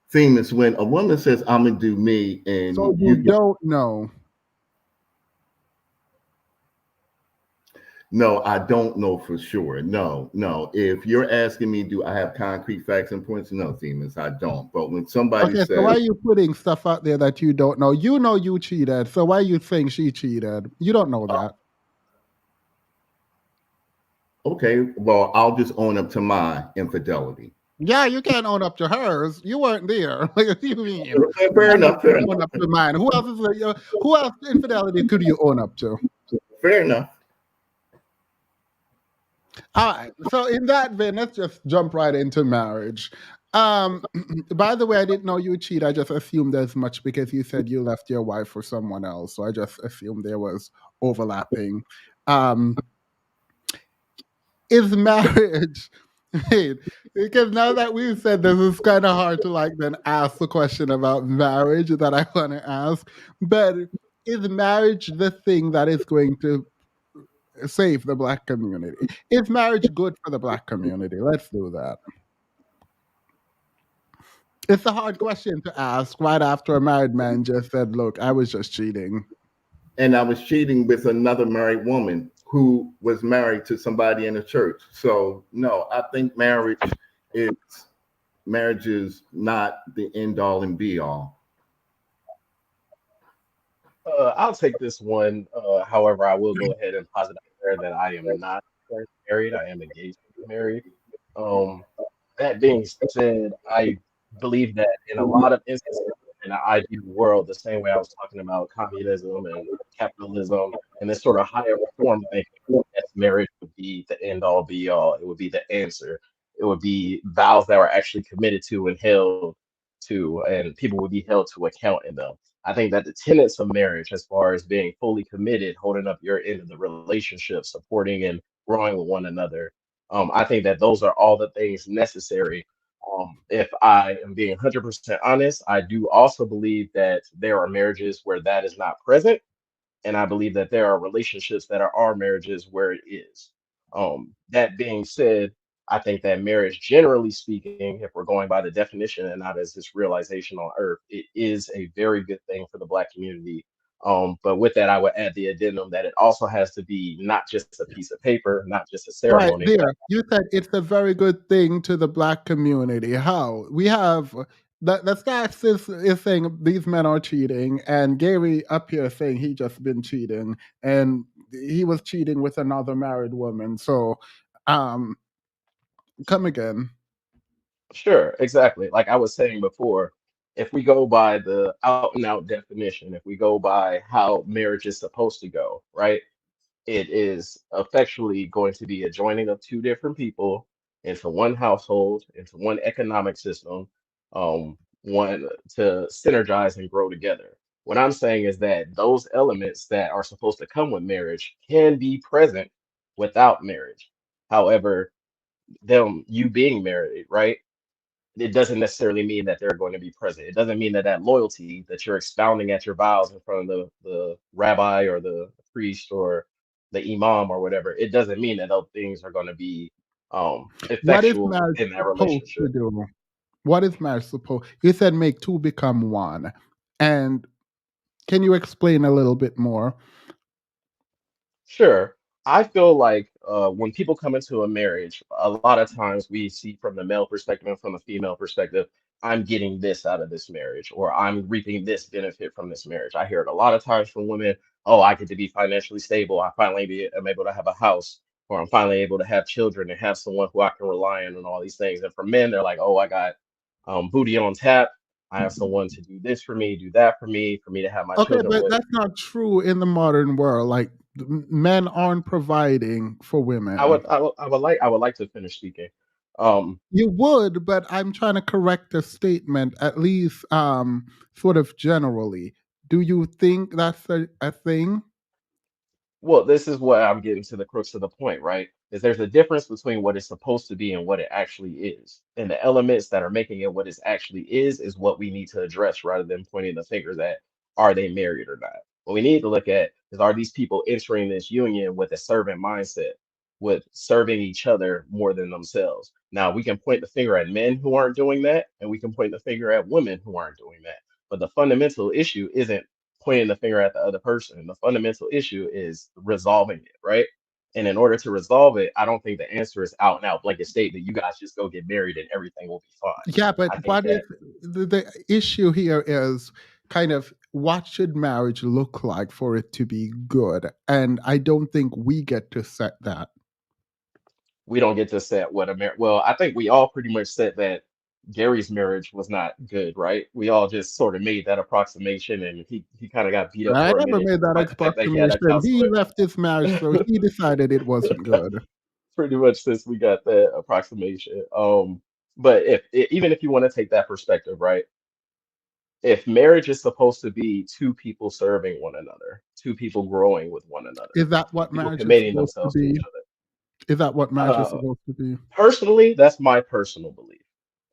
Theme is when a woman says, "I'm gonna do me," So and you you don't know. no, I don't know for sure. No, no. If you're asking me, do I have concrete facts and points? No, Themis, I don't. But when somebody Okay, so why says, are you putting stuff out there that you don't know? You know you cheated, so why you think she cheated? You don't know that. okay, well, I'll just own up to my infidelity. Yeah, you can't own up to hers. You weren't there. Like, what do you mean? Fair I'm not enough, gonna fair own enough, up to mine. Who else is who else infidelity could you own up to? fair enough. All right. So in that vein, let's just jump right into marriage. Um, by the way, I didn't know you cheat. I just assumed as much because you said you left your wife for someone else. So I just assumed there was overlapping. Um, is marriage wait, because now that we've said this, it's kind of hard to like then ask the question about marriage that I want to ask. But is marriage the thing that is going to save the black community? Is marriage good for the black community? Let's do that. It's a hard question to ask right after a married man just said, "Look, I was just cheating." And I was cheating with another married woman who was married to somebody in the church. So no, I think is marriage is not the end all and be all. I'll take this one. However, I will go ahead and posit out there that I am not currently married. I am engaged to be married. Um, that being said, I believe that in a lot of instances in the ideal world, the same way I was talking about communism and capitalism and this sort of higher form thinking, that marriage would be the end all be all. It would be the answer. It would be vows that were actually committed to and held to, and people would be held to account in them. I think that the tenets of marriage, as far as being fully committed, holding up your end of the relationship, supporting and growing with one another, I think that those are all the things necessary. If I am being 100% honest, I do also believe that there are marriages where that is not present, and I believe that there are relationships that are marriages where it is. That being said, I think that marriage, generally speaking, if we're going by the definition and not as this realization on earth, it is a very good thing for the Black community. But with that, I would add the addendum that it also has to be not just a piece of paper, not just a Right ceremony, but there, you said it's a very good thing to the black community. How we have the stats is saying these men are cheating, and Gary up here saying he just been cheating, and he was cheating with another married woman. So, um, come again. sure, exactly. Like I was saying before, if we go by the out and out definition, if we go by how marriage is supposed to go, right? It is effectually going to be a joining of two different people into one household, into one economic system, one to synergize and grow together. What I'm saying is that those elements that are supposed to come with marriage can be present without marriage. However, them you being married, right? It doesn't necessarily mean that they're going to be present. It doesn't mean that that loyalty that you're expounding at your vows in front of the rabbi or the priest or the imam or whatever, it doesn't mean that those things are going to be What is effectual marriage within that supposed to relationship. do? What is marriage supposed? You said make two become one, and can you explain a little bit more? Sure. I feel like when people come into a marriage, a lot of times we see from the male perspective and from the female perspective, I'm getting this out of this marriage, or I'm reaping this benefit from this marriage. I hear it a lot of times from women, oh, I get to be financially stable. I'm able to have a house, or I'm finally able to have children and have someone who I can rely on and all these things. And for men, they're like, oh, I got booty on tap. I have someone to do this do that for me to have my Okay, children but with. that's not true in the modern world. Like men aren't providing for women. I would like to finish speaking. Um, You would, but I'm trying to correct the statement at least sort of generally. Do you think that's a thing? well, this is what I'm getting to the crux of the point, right? Is there's a difference between what it's supposed to be and what it actually is. And the elements that are making it what it actually is what we need to address rather than pointing the fingers at are they married or not? What we need to look at is are these people entering this union with a servant mindset, with serving each other more than themselves? Now we can point the finger at men who aren't doing that, and we can point the finger at women who aren't doing that. But the fundamental issue isn't pointing the finger at the other person. The fundamental issue is resolving it, right? And in order to resolve it, I don't think the answer is out and out blanket statement. You guys just go get married and everything will be fine. Yeah, but I think what if that the issue here is kind of what should marriage look like for it to be good? And I don't think we get to set that. we don't get to set what a marriage. Well, I think we all pretty much said that Gary's marriage was not good, right? We all just sort of made that approximation, and he kind of got beat up I for a never minute made that by the fact that he had a approximation. He counselor. left his marriage, so he decided it wasn't good. Pretty much since we got that approximation. But even if you want to take that perspective, right? If marriage is supposed to be two people serving one another, two people growing with one another, Is that what people marriage is committing supposed to themselves to be? each Is that what other. marriage is supposed to be? Personally, that's my personal belief.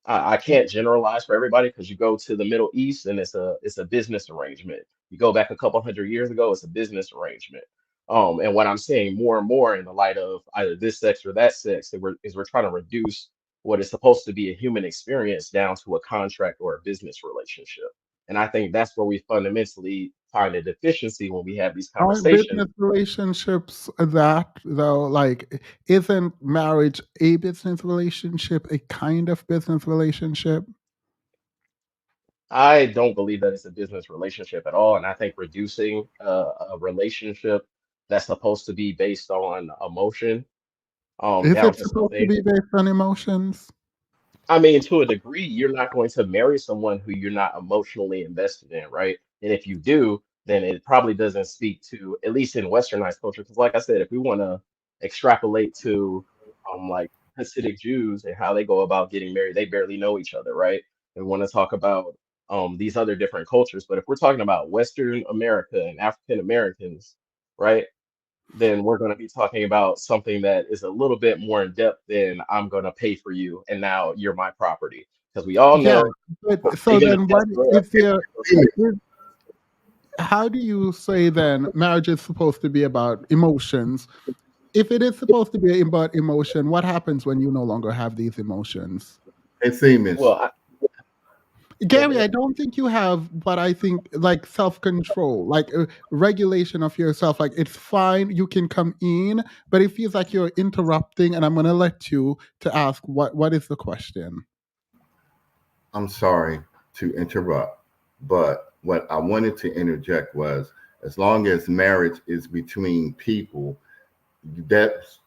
I can't generalize for everybody because you go to the Middle East and it's a business arrangement. You go back a couple hundred years ago, it's a business arrangement. And what I'm seeing more and more in the light of either this sex or that sex, is we're trying to reduce what is supposed to be a human experience down to a contract or a business relationship. And I think that's where we fundamentally find a deficiency when we have these Aren't conversations. business relationships that though? Like, isn't marriage a business relationship, a kind of business relationship? I don't believe that it's a business relationship at all, and I think reducing a relationship that's supposed to be based on emotion Is down it to supposed to something. be based on emotions? I mean, to a degree, you're not going to marry someone who you're not emotionally invested in, right? And if you do, then it probably doesn't speak to, at least in westernized culture. Because, like I said, if we want to extrapolate to like Hasidic Jews and how they go about getting married, they barely know each other, right? We want to talk about these other different cultures. But if we're talking about Western America and African Americans, right? Then we're going to be talking about something that is a little bit more in depth than I'm going to pay for you and now you're my property. Because we all Yeah, know but so even if then what that's is there? is- How do you say then marriage is supposed to be about emotions? If it is supposed to be about emotion, what happens when you no longer have these emotions? Hey, famous. well, go Gary, ahead. I don't think you have what I think like self control, like regulation of yourself. Like it's fine, you can come in, but it feels like you're interrupting, and I'm gonna let you to ask what is the question. I'm sorry to interrupt, but what I wanted to interject was as long as marriage is between people, that's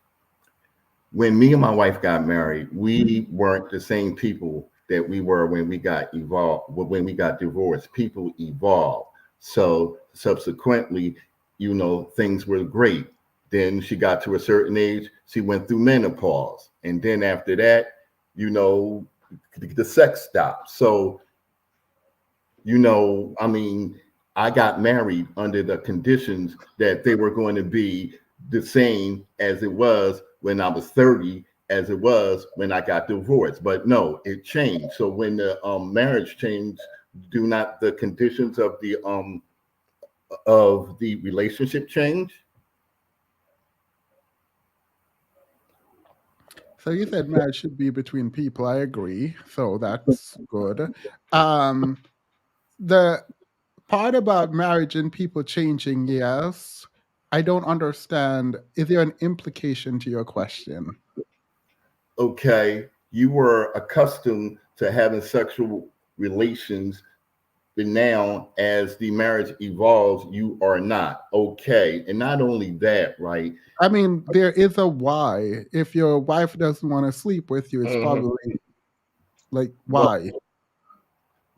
when me and my wife got married, we weren't the same people that we were when we got evolved, when we got divorced. People evolve. So subsequently, things were great. Then she got to a certain age, she went through menopause. And then after that, you know, the sex stopped. So, I mean, I got married under the conditions that they were going to be the same as it was when I was 30, as it was when I got divorced. But no, it changed. So when the marriage changed, do not the conditions of the relationship change? So you said marriage should be between people. I agree. So that's good. Um, the part about marriage and people changing, yes. I don't understand. Is there an implication to your question? Okay, you were accustomed to having sexual relations, but now as the marriage evolves, you are not. Okay, and not only that, right? I mean, there is a why. If your wife doesn't want to sleep with you, it's Mhm. probably like Well, why.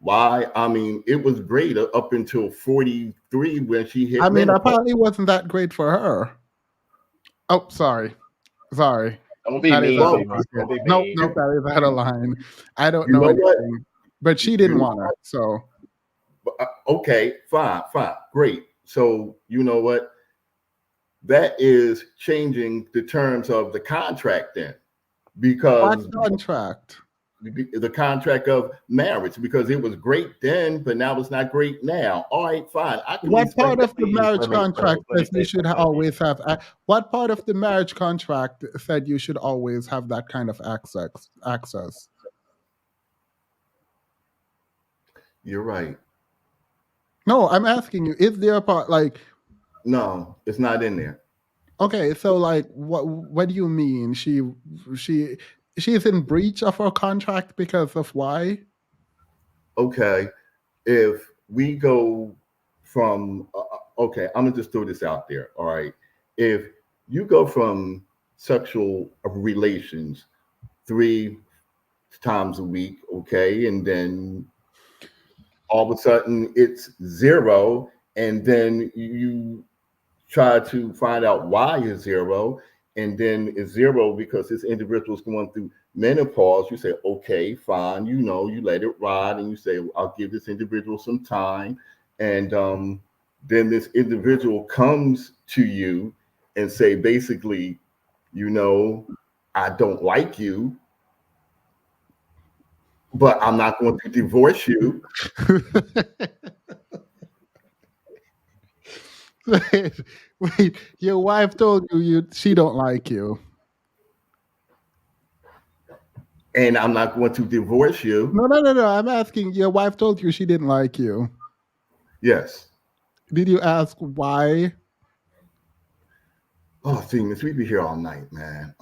why? I mean, it was great up until 43 when she I hit mean, menopause. apparently wasn't that great for her. Oh, sorry. Sorry. Don't be That is out mean, of Well, famous. pocket. Don't be Nope, mean. nope, that is out of line. I don't you know know what? anything. But she didn't You want her. So okay, fine, great. So you know what? That is changing the terms of the contract then, what because contract? the contract of marriage, because it was great then, but now it's not great now. All right, fine. I can What respect part of that. the marriage Let me contract let me says you say should something. always have? What part of the marriage contract said you should always have that kind of access? Access. You're right. No, I'm asking you. Is there a part like? No, it's not in there. Okay, so like, what do you mean? She she's in breach of her contract because of why? Okay, if we go from okay, I'm gonna just throw this out there. All right, if you go from sexual relations 3 times a week, okay, and then all of a sudden it's 0, and then you try to find out why it's 0, and then it's 0 because this individual is going through menopause. You say, okay, fine, you let it ride, and you say, I'll give this individual some time, and then this individual comes to you and say, basically, I don't like you, but I'm not going to divorce you. Wait, your wife told you she don't like you. And I'm not going to divorce you. No. I'm asking. Your wife told you she didn't like you. Yes. Did you ask why? Oh, Phoenix, we be here all night, man.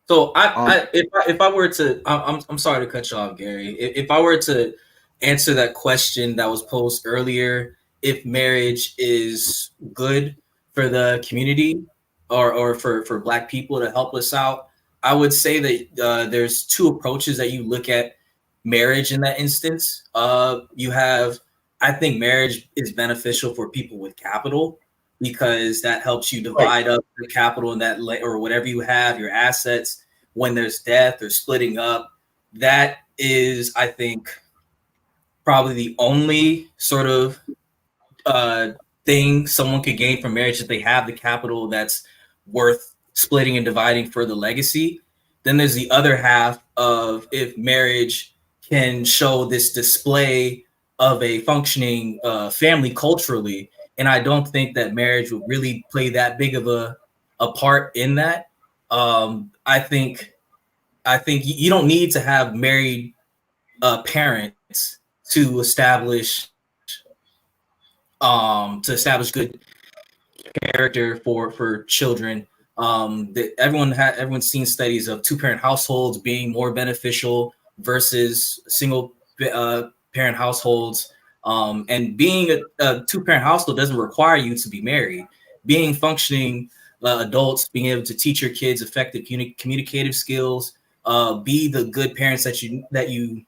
So if I were to, I'm sorry to cut you off, Gary. If I were to answer that question that was posed earlier, if marriage is good for the community or for Black people to help us out, I would say that there's two approaches that you look at marriage in that instance. I think marriage is beneficial for people with capital because that helps you divide up the capital and or whatever you have, your assets. When there's death or splitting up, that is, I think, probably the only sort of thing someone could gain from marriage if they have the capital that's worth splitting and dividing for the legacy. Then there's the other half of if marriage can show this display of a functioning family culturally. And I don't think that marriage would really play that big of a part in that. I think you don't need to have married parents to establish good character for children. That everyone's seen studies of two-parent households being more beneficial versus single parent households. And being a two-parent household doesn't require you to be married. Being functioning adults, being able to teach your kids effective communicative skills, be the good parents that you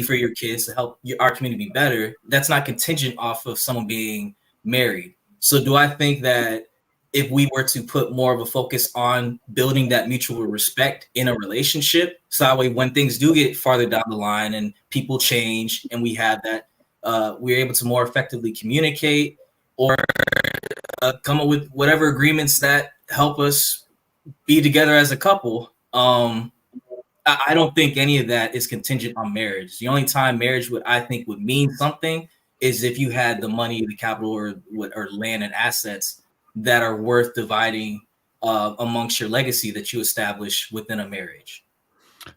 for your kids to help our community be better. That's not contingent off of someone being married. So do I think that if we were to put more of a focus on building that mutual respect in a relationship, so that way when things do get farther down the line and people change and we have that, we're able to more effectively communicate or come up with whatever agreements that help us be together as a couple. I don't think any of that is contingent on marriage. The only time marriage would mean something is if you had the money, the capital, or land and assets that are worth dividing amongst your legacy that you establish within a marriage.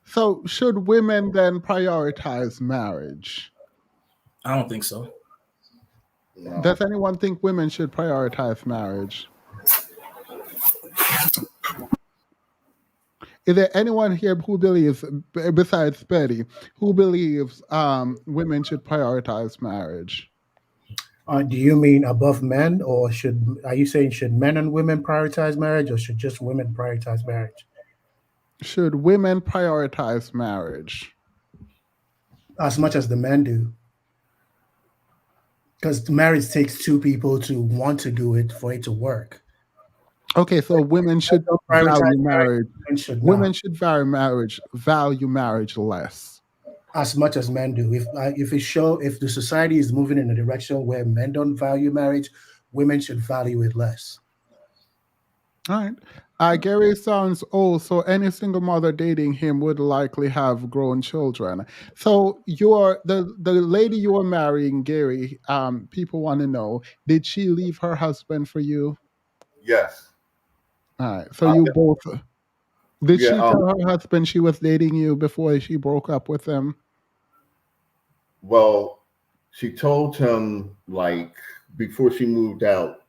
So, should women then prioritize marriage? I don't think so. No. Does anyone think women should prioritize marriage? Is there anyone here who believes, besides Betty, who believes women should prioritize marriage? Do you mean above men, or are you saying should men and women prioritize marriage, or should just women prioritize marriage? Should women prioritize marriage? As much as the men do. Because marriage takes two people to want to do it for it to work. Okay, so women should value marriage. Women should value marriage less. As much as men do. If the society is moving in a direction where men don't value marriage, women should value it less. All right. Gary sounds old, so any single mother dating him would likely have grown children. So you're the lady you were marrying, Gary. People want to know: did she leave her husband for you? Yes. All right. So Uh, you both. Did yeah. she tell her husband she was dating you before she broke up with him? Well, she told him like before she moved out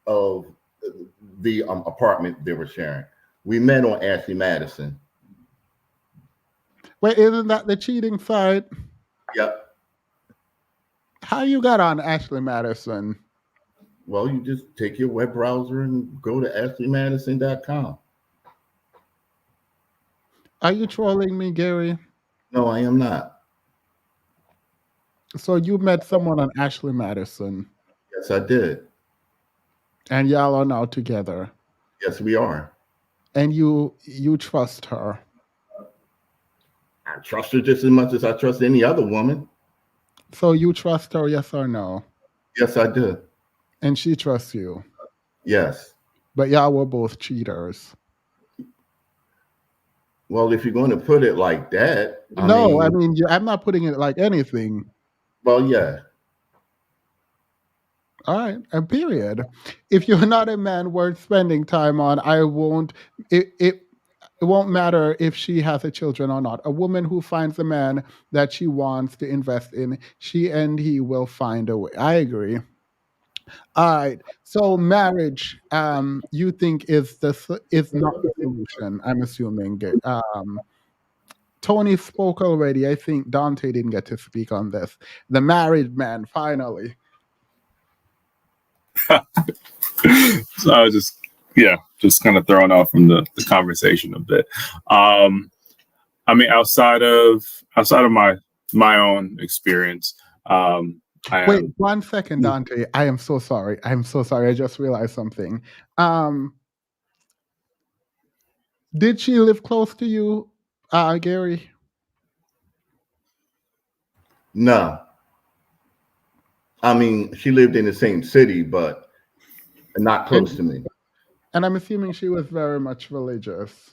of the apartment they were sharing. We met on Ashley Madison. Wait, isn't that the cheating site? Yep. How you got on Ashley Madison? Well, you just take your web browser and go to ashleymadison.com. Are you trolling me, Gary? No, I am not. So you met someone on Ashley Madison, Yes, I did. and y'all are now together, Yes, we are. and you trust her. I trust her just as much as I trust any other woman. So you trust her, yes or no? Yes, I do. And she trusts you. Yes. But y'all were both cheaters. Well, if you're going to put it like that, No, I mean, I'm not putting it like anything. well, yeah. All right, a period. If you're not a man worth spending time on, I won't. It won't matter if she has a children or not. A woman who finds a man that she wants to invest in, she and he will find a way. I agree. All right. So marriage, you think is not the solution? I'm assuming. Tony spoke already. I think Dante didn't get to speak on this. The married man, finally. So I was just kind of thrown off from the conversation a bit. I mean, outside of my own experience, Wait 1 second, Dante. I am so sorry. I'm so sorry. I just realized something. Did she live close to you, Gary? No. I mean, she lived in the same city, but not close to me. And I'm assuming she was very much religious.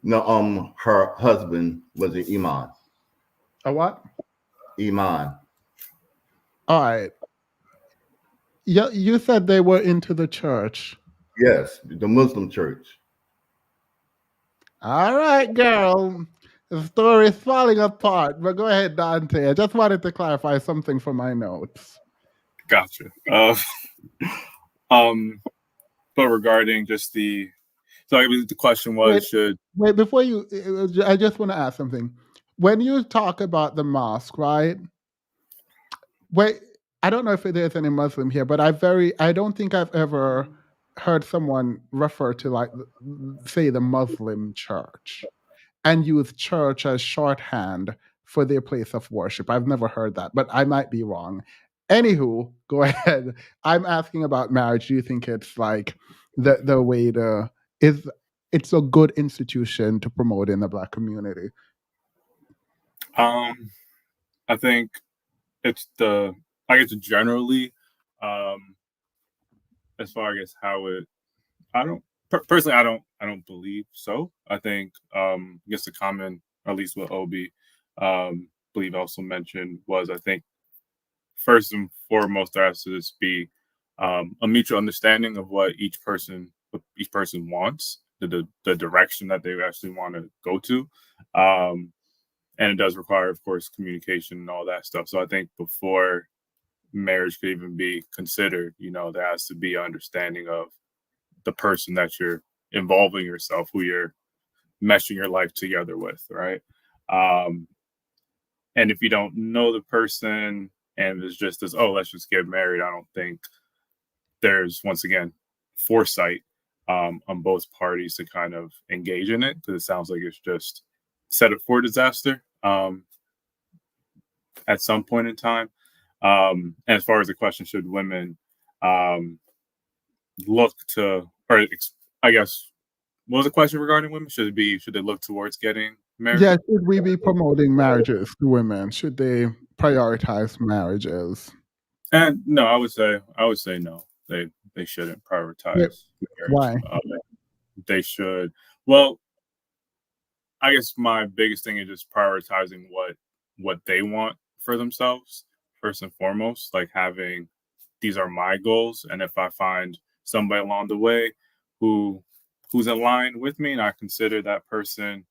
No, her husband was an imam. A what? Iman. All right. Yeah, you said they were into the church. Yes, the Muslim church. All right, girl. The story is falling apart. But go ahead, Dante. I just wanted to clarify something from my notes. Gotcha. But regarding just the question was wait before you. I just want to ask something. When you talk about the mosque, right? Wait, I don't know if there's any Muslim here, but I don't think I've ever heard someone refer to like say the Muslim church and use church as shorthand for their place of worship. I've never heard that, but I might be wrong. Anywho, go ahead. I'm asking about marriage. Do you think it's like the way to is it's a good institution to promote in the Black community? I think it's generally, as far as how it. I don't personally. I don't believe so. I think I guess the common, at least what Obi believe also mentioned was, I think first and foremost there has to just be a mutual understanding of what each person wants, the direction that they actually want to go to. And it does require, of course, communication and all that stuff. So I think before marriage could even be considered, there has to be an understanding of the person that you're involving yourself, who you're meshing your life together with, right? And if you don't know the person and it's just this, oh, let's just get married, I don't think there's, once again, foresight on both parties to kind of engage in it, because it sounds like it's just set up for disaster at some point in time. And as far as the question, should women look to, or I guess, what was the question regarding women? Should they look towards getting married? Yeah, should we be promoting marriages to women? Should they prioritize marriages? And no, I would say no. They shouldn't prioritize marriage. Why? they should. Well, I guess my biggest thing is just prioritizing what they want for themselves first and foremost. Like having these are my goals, and if I find somebody along the way who who's in line with me, and I consider that person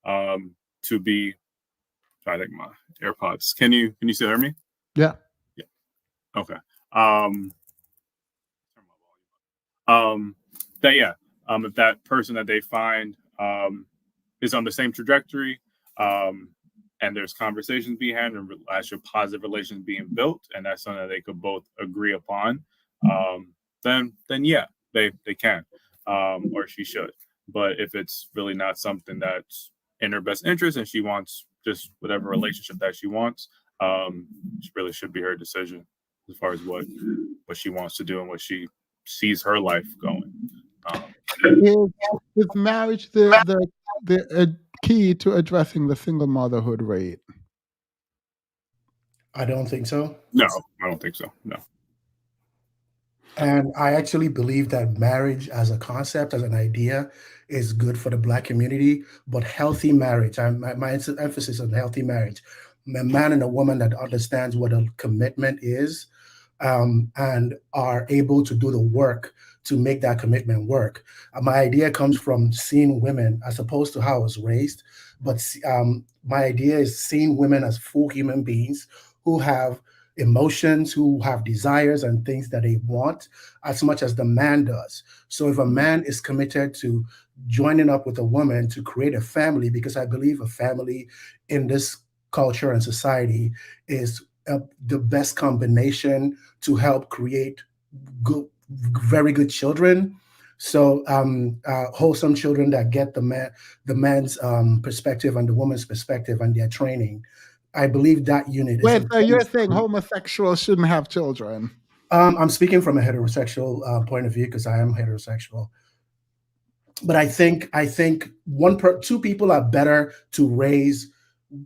to be. I think my AirPods. Can you still hear me? Yeah. Yeah. Okay. Um, um, that yeah. If that person that they find is on the same trajectory, um, and there's conversations being had and actual positive relations being built, and that's something that they could both agree upon, then yeah, they can, or she should. But if it's really not something that's in her best interest, and she wants just whatever relationship that she wants, it really should be her decision as far as what she wants to do and what she sees her life going. Is, is marriage the key to addressing the single motherhood rate? I don't think so. No, I don't think so. No. And I actually believe that marriage as a concept, as an idea, is good for the Black community, but healthy marriage, my emphasis on healthy marriage, a man and a woman that understands what a commitment is, and are able to do the work to make that commitment work. My idea comes from seeing women as opposed to how I was raised, but my idea is seeing women as full human beings who have emotions, who have desires and things that they want as much as the man does. So if a man is committed to joining up with a woman to create a family, because I believe a family in this culture and society is the best combination to help create good, very good children. So wholesome children that get the man's perspective and the woman's perspective and their training. I believe that unit is Wait, so you're important. saying homosexuals shouldn't have children? I'm speaking from a heterosexual point of view because I am heterosexual. But I think two people are better to raise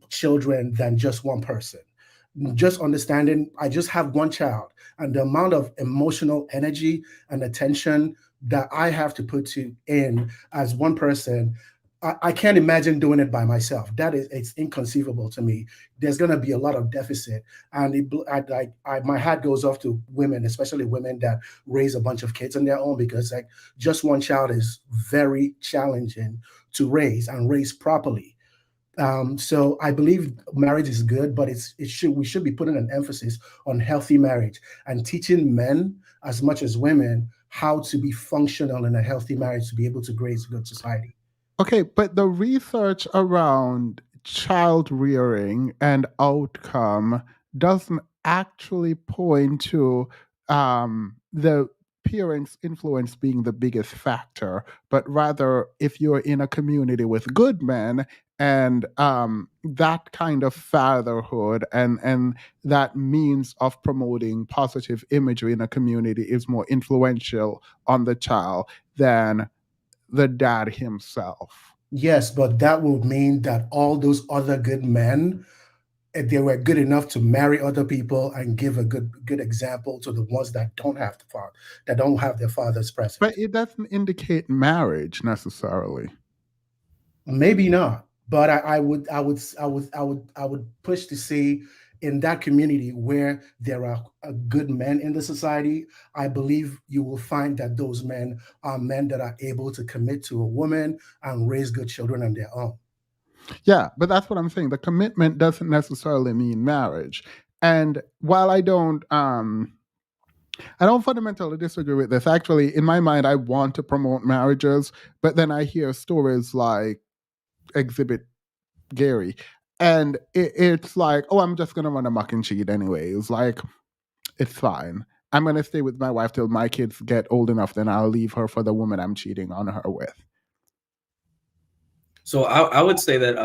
children than just one person. Just understanding, I just have one child, and the amount of emotional energy and attention that I have to put to in as one person, I can't imagine doing it by myself. It's inconceivable to me. There's going to be a lot of deficit, and my hat goes off to women, especially women that raise a bunch of kids on their own, because like just one child is very challenging to raise properly. So I believe marriage is good, but we should be putting an emphasis on healthy marriage and teaching men as much as women how to be functional in a healthy marriage to be able to grace a good society. Okay, but the research around child rearing and outcome doesn't actually point to the parents' influence being the biggest factor, but rather if you're in a community with good men and that kind of fatherhood and that means of promoting positive imagery in a community is more influential on the child than the dad himself. Yes, but that would mean that all those other good men, if they were good enough to marry other people and give a good example to the ones that don't have the father, that don't have their fathers present. But it doesn't indicate marriage necessarily. Maybe not, but I would push to say in that community where there are good men in the society, I believe you will find that those men are men that are able to commit to a woman and raise good children on their own. Yeah, but that's what I'm saying. The commitment doesn't necessarily mean marriage. And while I don't fundamentally disagree with this. Actually, in my mind, I want to promote marriages, but then I hear stories like Exhibit Gary, and it's like, oh, I'm just gonna run amok and cheat anyways. Like, it's fine. I'm gonna stay with my wife till my kids get old enough. Then I'll leave her for the woman I'm cheating on her with. So I would say that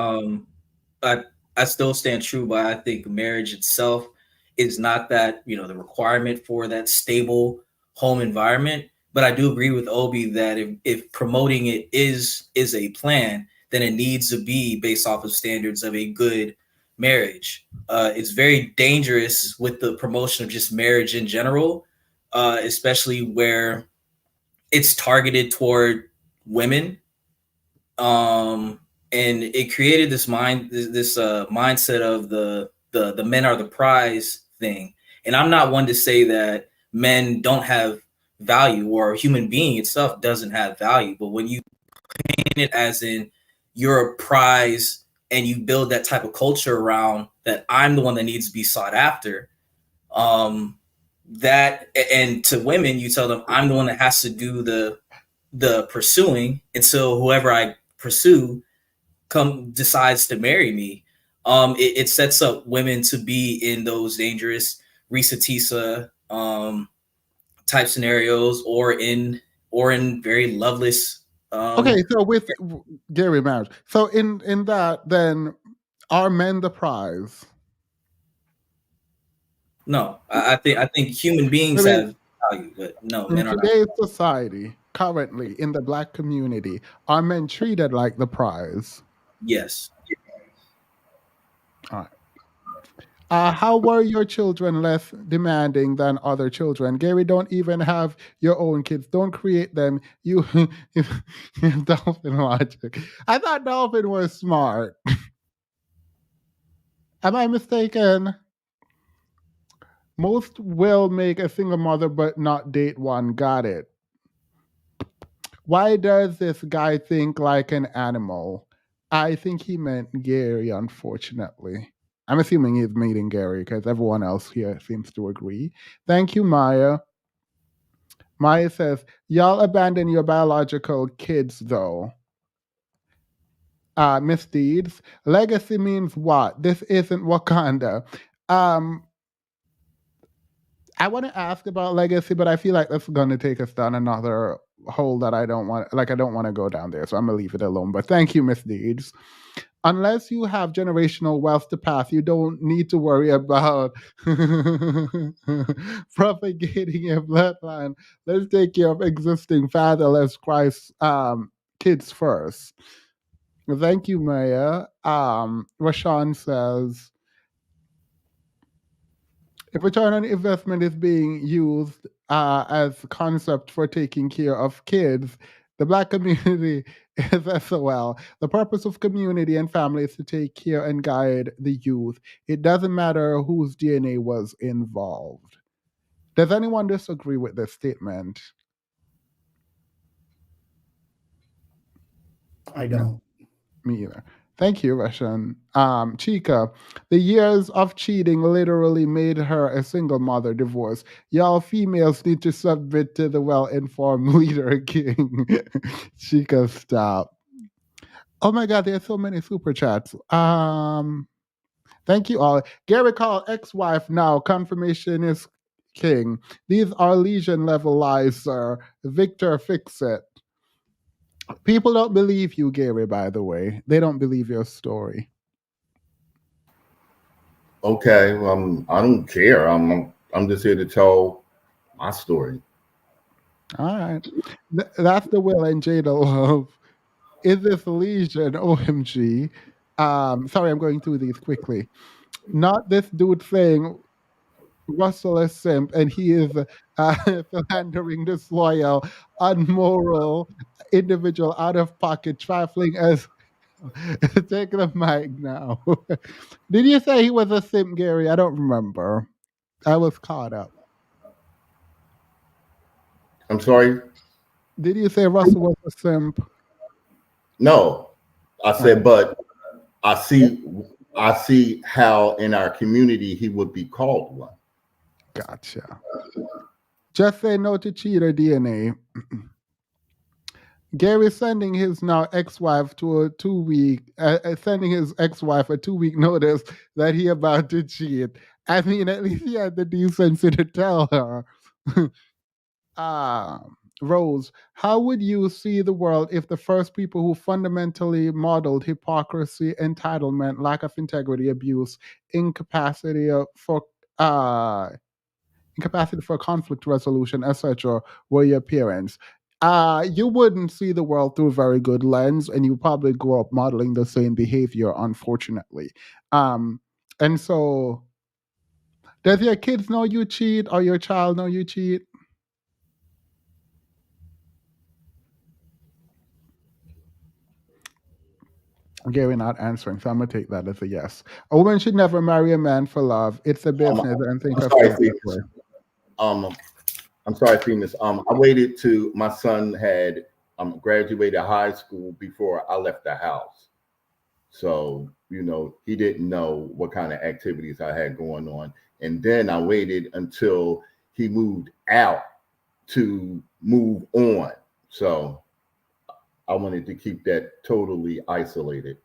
I I still stand true by I think marriage itself is not that, the requirement for that stable home environment. But I do agree with Obi that if promoting it is a plan, then it needs to be based off of standards of a good marriage. It's very dangerous with the promotion of just marriage in general, especially where it's targeted toward women, and it created this mindset of the men are the prize thing. And I'm not one to say that men don't have value or human being itself doesn't have value, but when you paint it as in you're a prize and you build that type of culture around that I'm the one that needs to be sought after, um that, and to women you tell them I'm the one that has to do the pursuing until whoever I pursue come decides to marry me. It sets up women to be in those dangerous Risa Tisa type scenarios, or in very loveless. Okay, so with Gary marriage, so in that, then are men the prize? No, I think human beings I mean, have value, but no, in men are not. today's society, currently in the Black community, are men treated like the prize? Yes. All right. How were your children less demanding than other children? Gary, don't even have your own kids. Don't create them. You, Dolphin logic. I thought Dolphin was smart. Am I mistaken? Most will make a single mother but not date one. Got it. Why does this guy think like an animal? I think he meant Gary, unfortunately. I'm assuming he's meeting Gary because everyone else here seems to agree. Thank you, Maya. Maya says, y'all abandon your biological kids, though. Misdeeds. Legacy means what? This isn't Wakanda. Um, I want to ask about legacy, but I feel like that's going to take us down another hole that I don't want. Like I don't want to go down there, so I'm gonna leave it alone. But thank you, Miss Deeds. Unless you have generational wealth to pass, you don't need to worry about propagating your bloodline. Let's take care of existing fatherless Christ kids first. Thank you, Maya. Rashawn says, if return on investment is being used as a concept for taking care of kids, the Black community is SOL. The purpose of community and family is to take care and guide the youth. It doesn't matter whose DNA was involved. Does anyone disagree with this statement? I No, don't. me either. Thank you, Russian. Chica, the years of cheating literally made her a single mother divorce. Y'all females need to submit to the well-informed leader king. Chica, stop. Oh my God, there's so many super chats. Thank you all. Gary called ex-wife now. Confirmation is king. These are legion level lies, sir. Victor, fix it. People don't believe you, Gary, by the way. They don't believe your story. Okay, I don't care. I'm just here to tell my story. All right. That's the Will and Jada love. Is this lesion? OMG. Sorry, I'm going through these quickly. Not this dude saying Russell is simp and he is philandering, disloyal, unmoral individual, out of pocket, trifling as. Take the mic now. Did you say he was a simp, Gary? I don't remember. I was caught up. I'm sorry. Did you say Russell was a simp? No, I said, but I see how in our community he would be called one. Gotcha. Just say no to cheater DNA. Gary sending his now ex-wife to a 2 week, sending his ex-wife a 2 week notice that he about to cheat. I mean, at least he had the decency to tell her. Rose, how would you see the world if the first people who fundamentally modeled hypocrisy, entitlement, lack of integrity, abuse, incapacity for uh, incapacity for conflict resolution, etc., were your parents? You wouldn't see the world through a very good lens, and you probably grow up modeling the same behavior, unfortunately. Um, and so, does your kids know you cheat, or your child know you cheat? Gary not answering, so I'm gonna take that as a yes. A woman should never marry a man for love. It's a Um, business, and think I'm of sorry, things that Phoenix. way. Um, I'm sorry, Phoenix. I waited to my son had graduated high school before I left the house. So, he didn't know what kind of activities I had going on. And then I waited until he moved out to move on. So I wanted to keep that totally isolated.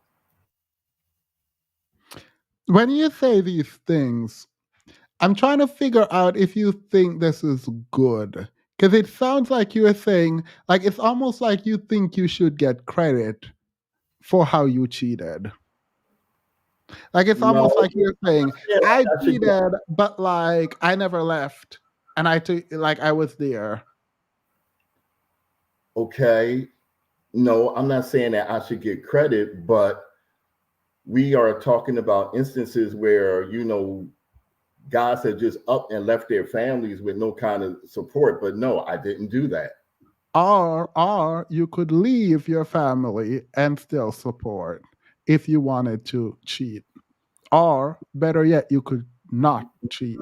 When you say these things, I'm trying to figure out if you think this is good. Because it sounds like you're saying, like, it's almost like you think you should get credit for how you cheated. Like, it's No, almost like you're saying, yeah, I I should get cheated, but like, I never left. And like, I was there. okay. No, I'm not saying that I should get credit, but we are talking about instances where, guys have just up and left their families with no kind of support. But no, I didn't do that. Or you could leave your family and still support if you wanted to cheat. Or better yet, you could not cheat.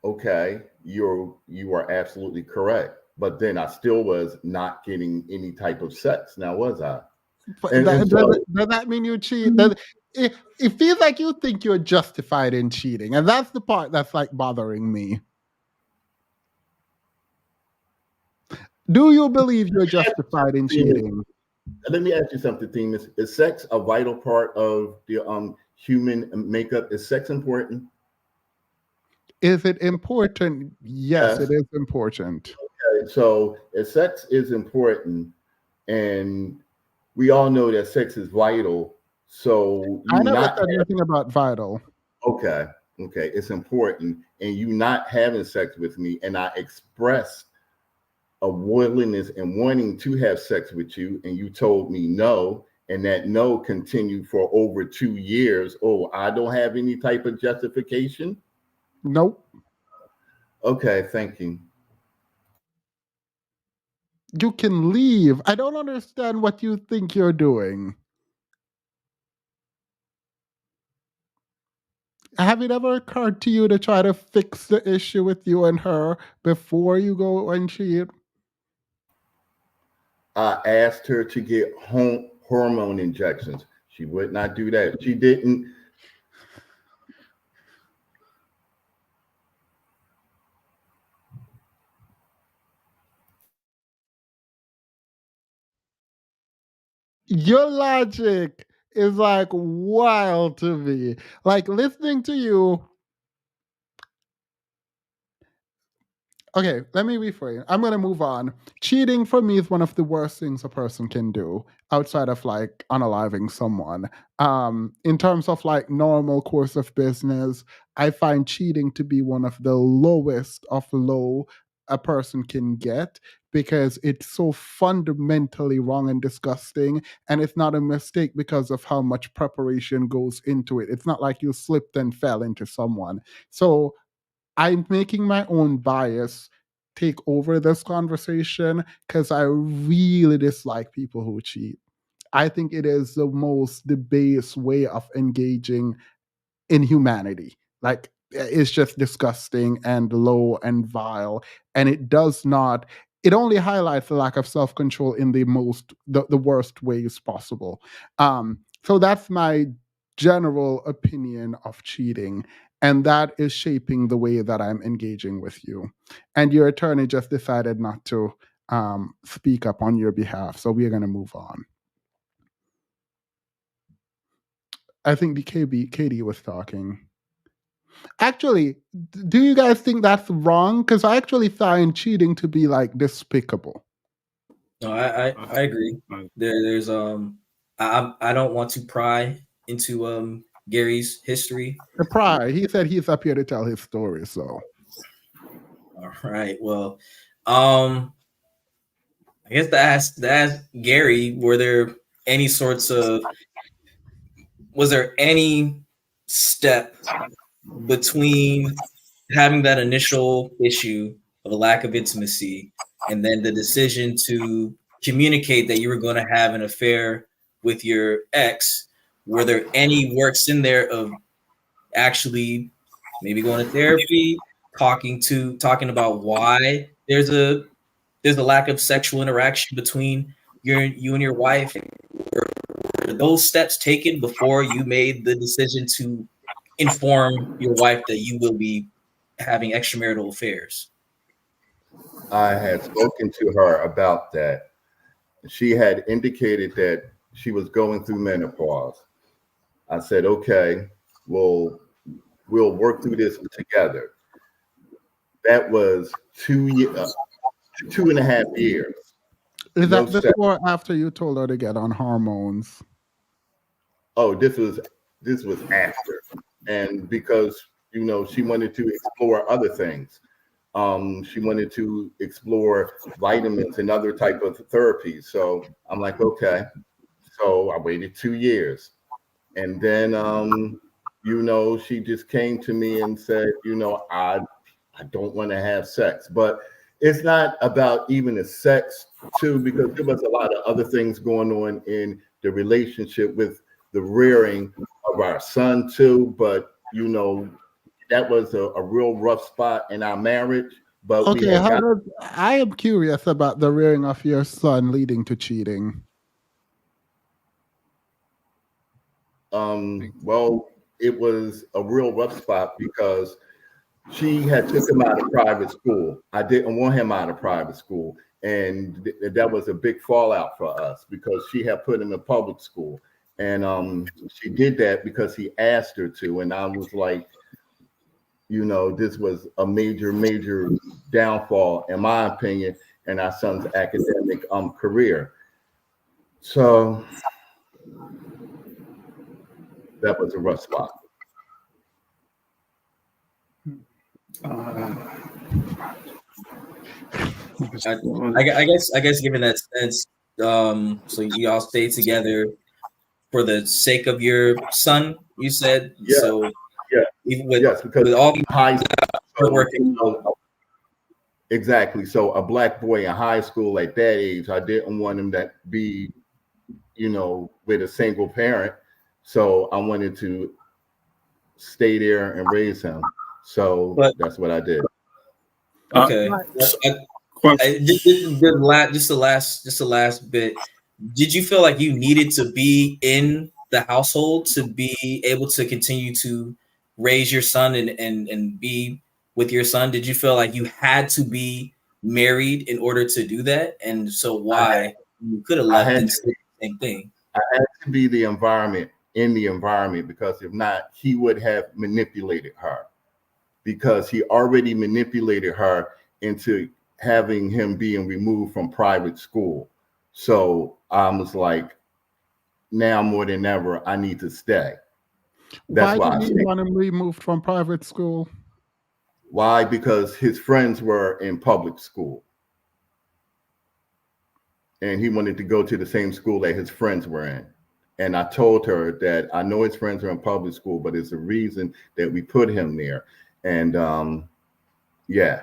Okay, you are absolutely correct. But then I still was not getting any type of sex. Now was I? And so Does that mean you cheat? It feels like you think you're justified in cheating. And that's the part that's like bothering me. Do you believe you're justified in cheating? let me ask you something, Themis. Is sex a vital part of the human makeup? Is sex important? Is it important? Yes, it Yes. is important. Okay, so if sex is important, and we all know that sex is vital, so I you never not said anything about vital. okay, okay, it's important, and you not having sex with me, and I express a willingness and wanting to have sex with you, and you told me no, and that no continued for over 2 years. Oh, I don't have any type of justification. Nope. Okay, thank you. You can leave. I don't understand what you think you're doing. Have it ever occurred to you to try to fix the issue with you and her before you go and cheat? I asked her to get hormone injections. She would not do that. She didn't. Your logic is like wild to me. Like listening to you. Okay, let me rephrase. I'm gonna move on. Cheating for me is one of the worst things a person can do outside of like unaliving someone. In terms of like normal course of business, I find cheating to be one of the lowest of low a person can get because it's so fundamentally wrong and disgusting, and it's not a mistake because of how much preparation goes into it. It's not like you slipped and fell into someone. So I'm making my own bias take over this conversation because I really dislike people who cheat. I think it is the most debased way of engaging in humanity. Like it's just disgusting and low and vile. And it does not, it only highlights the lack of self-control in the worst ways possible. So that's my general opinion of cheating. And that is shaping the way that I'm engaging with you. And your attorney just decided not to speak up on your behalf. So we're going to move on. I think Katie was talking. Actually, do you guys think that's wrong? Because I actually find cheating to be like despicable. No, I agree. There's I don't want to pry into Gary's history. The pride. He said he's up here to tell his story. So, All right. Well, um, I guess to ask Gary, any sorts of was there any step between having that initial issue of a lack of intimacy and then the decision to communicate that you were going to have an affair with your ex, were there any works in there of actually maybe going to therapy, talking about why there's a lack of sexual interaction between you and your wife? Were those steps taken before you made the decision to inform your wife that you will be having extramarital affairs? I had spoken to her about that. She had indicated that she was going through menopause. I said, okay, we'll work through this together. That was 2.5 years. Is No that sex. before or after you told her to get on hormones? Oh, this was after, and because she wanted to explore other things. She wanted to explore vitamins and other type of therapies. So I'm like, okay. So I waited 2 years, and then she just came to me and said, I don't want to have sex. But it's not about even the sex too, because there was a lot of other things going on in the relationship with the rearing of our son too. But that was a real rough spot in our marriage. But we Okay, had got I am curious about the rearing of your son leading to cheating. well, it was a real rough spot because she had took him out of private school. I didn't want him out of private school. And that was a big fallout for us because she had put him in public school. And she did that because he asked her to. And I was like, this was a major, major downfall, in my opinion, in our son's academic career. So that was a rough spot. I guess given that sense, so you all stayed together for the sake of your son, you said. Yeah, So yeah, even yes, because with all these high school, hard working, exactly. So a black boy in high school at that age, I didn't want him to be, with a single parent. So I wanted to stay there and raise him. So but that's what I did. okay. So just the last bit. Did you feel like you needed to be in the household to be able to continue to raise your son and be with your son? Did you feel like you had to be married in order to do that? And so I had, why you could have I left had and to said the same thing? I had to be in the environment because if not, he would have manipulated her because he already manipulated her into having him being removed from private school. So I was like, now more than ever, I need to stay. That's Why why did I you stayed. want him removed from private school? Why? Because his friends were in public school and he wanted to go to the same school that his friends were in. And I told her that I know his friends are in public school, but it's a reason that we put him there. And yeah.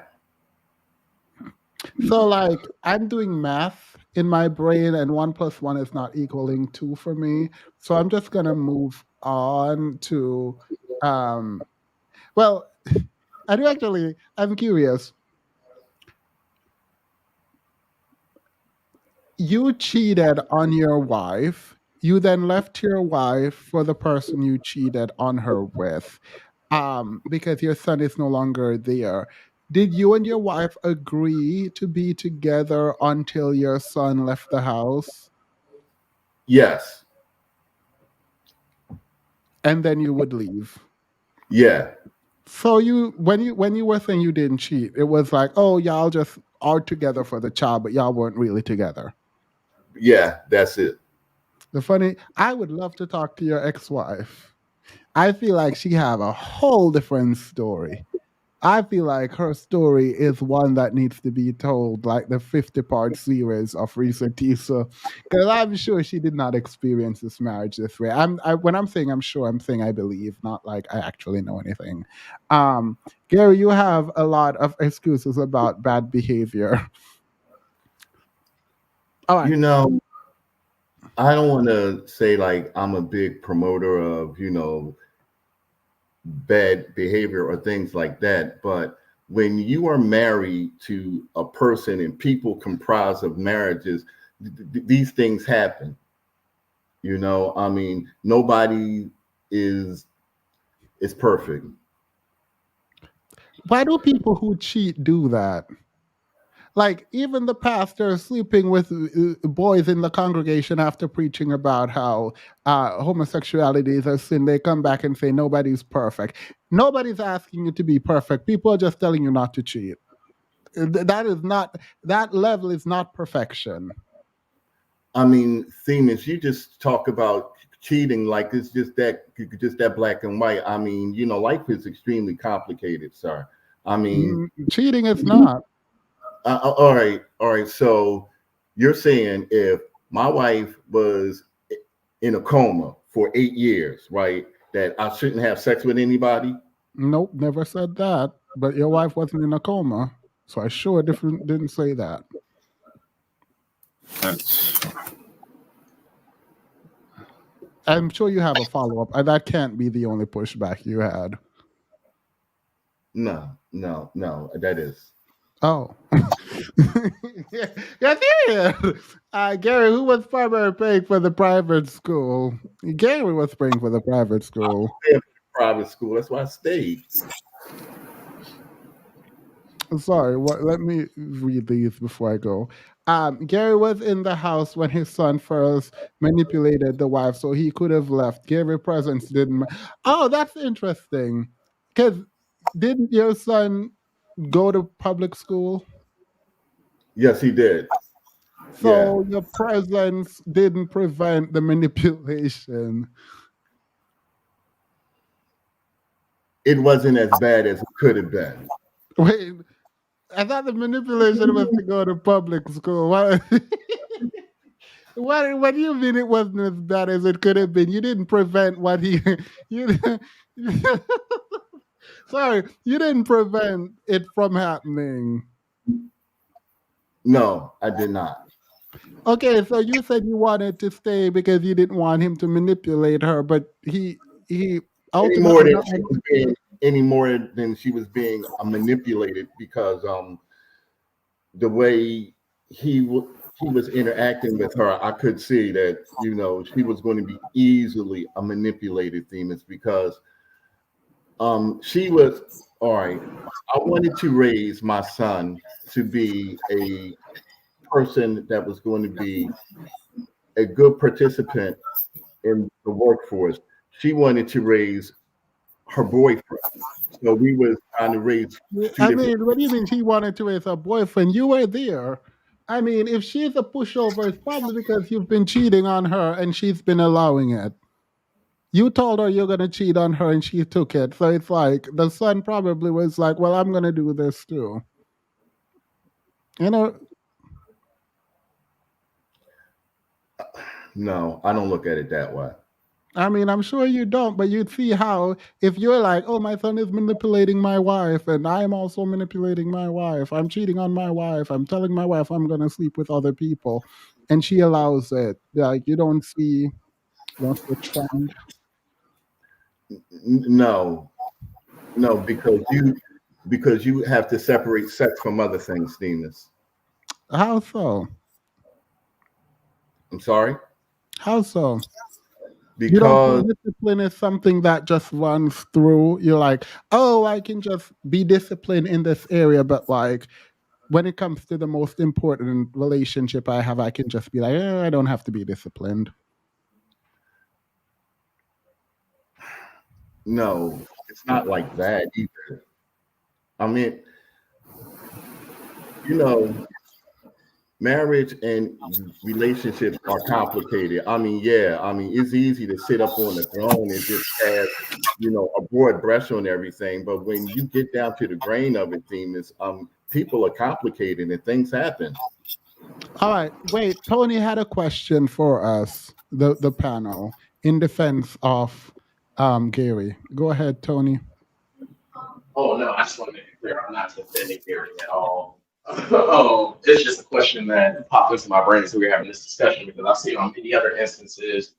So, like, I'm doing math in my brain, and 1 plus 1 is not equaling 2 for me. So, I'm just gonna move on to, um, well, I do actually. I'm curious. You cheated on your wife. You then left your wife for the person you cheated on her with, because your son is no longer there. Did you and your wife agree to be together until your son left the house? Yes. And then you would leave. Yeah. So when you were saying you didn't cheat, it was like, oh, y'all just are together for the child, but y'all weren't really together. Yeah. That's it. I would love to talk to your ex-wife. I feel like she have a whole different story. I feel like her story is one that needs to be told, like the 50-part series of Recent Teaser, because I'm sure she did not experience this marriage this way. When I'm saying I'm sure, I'm saying I believe, not like I actually know anything. Gary, you have a lot of excuses about bad behavior. All right. You know, I don't want to say like I'm a big promoter of, bad behavior or things like that, but when you are married to a person and people comprise of marriages, these things happen. I mean, nobody is is perfect. Why do people who cheat do that? Like even the pastor sleeping with boys in the congregation after preaching about how homosexuality is a sin, they come back and say nobody's perfect. Nobody's asking you to be perfect. People are just telling you not to cheat. That is not, that level is not perfection. I mean, Themis, you just talk about cheating like it's just that black and white. I mean, life is extremely complicated, sir. I mean, Cheating is not. all right. So you're saying if my wife was in a coma for 8 years, right, that I shouldn't have sex with anybody? Nope, never said that. But your wife wasn't in a coma, so I sure didn't say that. That's I'm sure you have a follow up. That can't be the only pushback you had. No, no, no. That is. Oh. Yeah, yeah. Gary, who was primary paying for the private school? Gary was paying for the private school. Private school. That's why I stayed. Sorry, let me read these before I go. Gary was in the house when his son first manipulated the wife, so he could have left. Gary presence didn't. Oh, that's interesting. Because didn't your son go to public school? Yes, he did. Yeah. So your presence didn't prevent the manipulation. It wasn't as bad as it could have been. Wait, I thought the manipulation was to go to public school. What? What do you mean it wasn't as bad as it could have been? You didn't prevent what he. You, sorry, you didn't prevent it from happening. No, I did not. Okay, so you said you wanted to stay because you didn't want him to manipulate her, but he Any more ultimately than not. she was being any more than she was being manipulated because the way he was interacting with her, I could see that she was going to be easily a manipulated Themis because she was all right. I wanted to raise my son to be a person that was going to be a good participant in the workforce. She wanted to raise her boyfriend. So we was trying to raise two I different. mean, what do you mean she wanted to raise her boyfriend? You were there. I mean, if she's a pushover, it's probably because you've been cheating on her and she's been allowing it. You told her you're gonna cheat on her and she took it. So it's like the son probably was like, well, I'm gonna do this too. You know, No, I don't look at it that way. I mean, I'm sure you don't, but you'd see how if you're like, oh, my son is manipulating my wife, and I'm also manipulating my wife, I'm cheating on my wife, I'm telling my wife I'm gonna sleep with other people, and she allows it. Like you don't see a trend. No, no, because you have to separate sex from other things, Stevens. How so? I'm sorry. How so? You don't Because think discipline is something that just runs through? You're like, oh, I can just be disciplined in this area, but like when it comes to the most important relationship I have, I can just be like, I don't have to be disciplined. no, it's not like that either. I mean, you know, marriage and relationships are complicated. I mean, yeah, I mean, it's easy to sit up on the throne and just have, a broad brush on everything. But when you get down to the grain of it, Themis, people are complicated and things happen. All right, wait. Tony had a question for us, the panel, in defense of Gary. Go ahead, Tony. Oh no, I just wanted to be clear. I'm not defending Gary at all. Oh, it's just a question that popped into my brain as we were having this discussion because I've seen on many other instances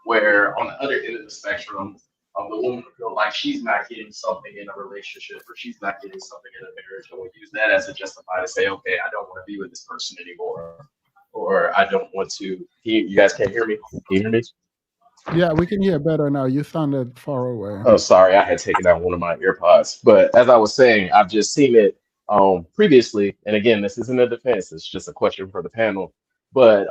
where on the other end of the spectrum, the woman will feel like she's not getting something in a relationship or she's not getting something in a marriage, and will use that as a justify to say, okay, I don't want to be with this person anymore, or I don't want to. You guys can't hear me? Can you hear me? Yeah, we can hear better now. You sounded far away. Oh, sorry, I had taken out one of my earpods. But as I was saying, I've just seen it previously. And again, this isn't a defense, it's just a question for the panel. But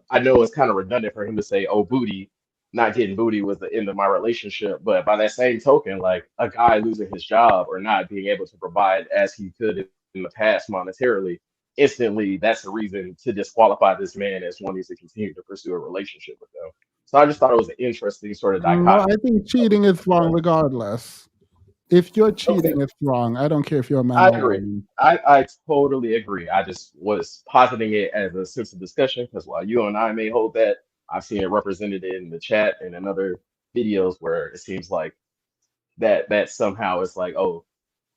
I know it's kind of redundant for him to say, oh, booty, not getting booty was the end of my relationship. But by that same token, like a guy losing his job or not being able to provide as he could in the past monetarily, instantly that's a reason to disqualify this man as wanting to continue to pursue a relationship with them. So I just thought it was an interesting sort of No, dichotomy. I think cheating is wrong regardless. If you're Okay, cheating, it's wrong. I don't care if you're a man I or a agree. woman. I totally agree. I just was positing it as a sense of discussion because while you and I may hold that, I've seen it represented in the chat and in other videos where it seems like that somehow it's like, oh,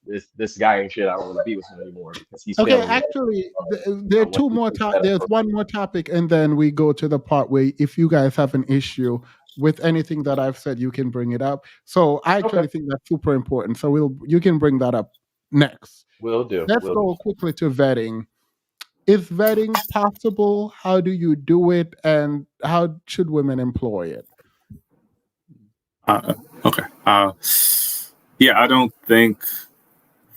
this guy ain't shit. I don't want to be with him anymore because he's Okay, failing actually, there are what two he more. could set up There's for. one more topic, and then we go to the part where if you guys have an issue with anything that I've said, you can bring it up. So I Okay, actually think that's super important. So you can bring that up next. will do. Let's Will do. go quickly to vetting. Is vetting possible? How do you do it, and how should women employ it? Okay. Yeah, I don't think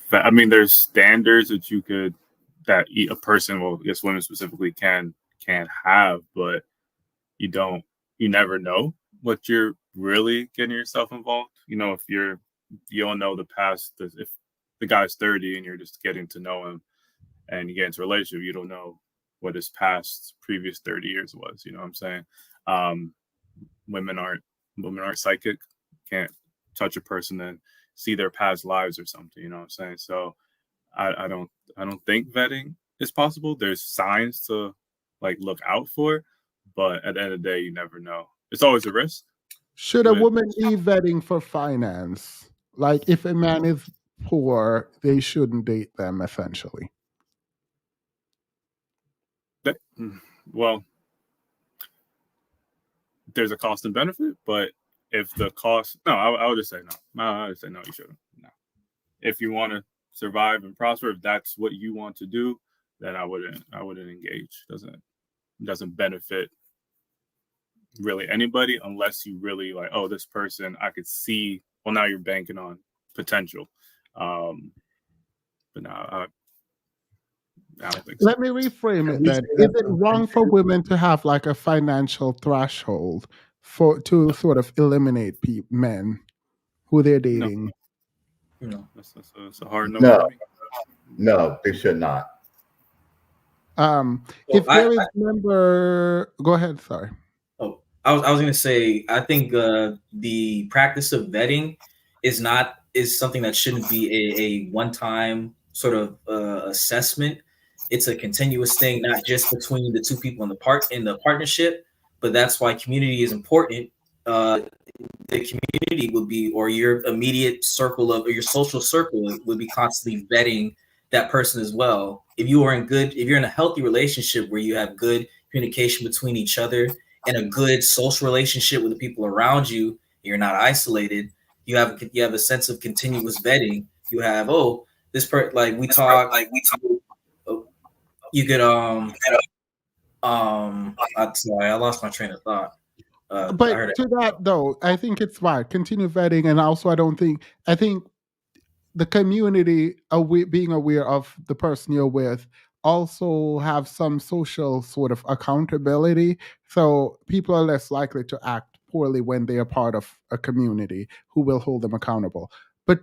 that. I mean, there's standards that you could a person, well, I guess women specifically can have, but you don't. You never know what you're really getting yourself involved. If you don't know the past. If the guy's 30 and you're just getting to know him, and you get into a relationship, you don't know what his past previous 30 years was. You know what I'm saying? Um, women aren't women aren't psychic, can't touch a person and see their past lives or something. You know what I'm saying? So I don't think vetting is possible. There's signs to like look out for, but at the end of the day, you never know. It's always a risk Should a with woman be vetting for finance? Like, if a man is poor, they shouldn't date them, essentially. that. Well, there's a cost and benefit, but if the cost, no, I would just say no. No, I would say no. You shouldn't. No. If you want to survive and prosper, if that's what you want to do, then I wouldn't engage. Doesn't benefit really anybody unless you really like, oh, this person I could see. Well, now you're banking on potential. Um, but no, I don't think so. Let me reframe Can it we say then. Is that's it wrong for unfair? women to have like a financial threshold to sort of eliminate men who they're No, dating? that's a hard no for No, me. no, they should not. Well, If there is member, go ahead. Sorry. I was gonna say I think the practice of vetting is something that shouldn't be a one time sort of assessment. It's a continuous thing, not just between the two people in the partnership, but that's why community is important. The community would be, or your immediate circle of, or your social circle would be constantly vetting that person as well. If you're in a healthy relationship where you have good communication between each other and a good social relationship with the people around you, you're not isolated. You have a sense of continuous vetting. You have, oh, this part, like we talk. Oh, you could I'm sorry, I lost my train of thought. I heard But it. to that though, I think it's right. Continue vetting, and also I think the community being aware of the person you're with also have some social sort of accountability. So people are less likely to act poorly when they are part of a community who will hold them accountable. But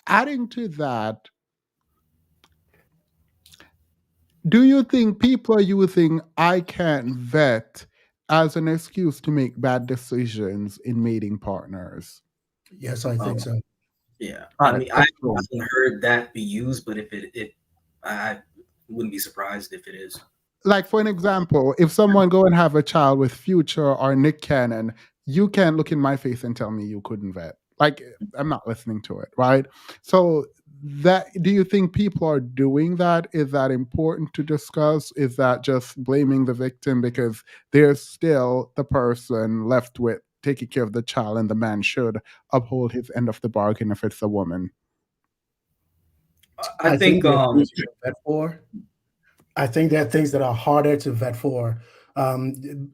adding to that, do you think people are using I can't vet as an excuse to make bad decisions in mating partners? Yes, I think Um, so. yeah, All I right, mean, I excellent. haven't heard that be used, but if I wouldn't be surprised if it is. Like for an example, if someone go and have a child with Future or Nick Cannon, you can't look in my face and tell me you couldn't vet. Like I'm not listening to it, right? So that, do you think people are doing that? Is that important to discuss? Is that just blaming the victim because there's still the person left with taking care of the child, and the man should uphold his end of the bargain if it's a woman? I I think think there are things you can vet for. I think there are things that are harder to vet for.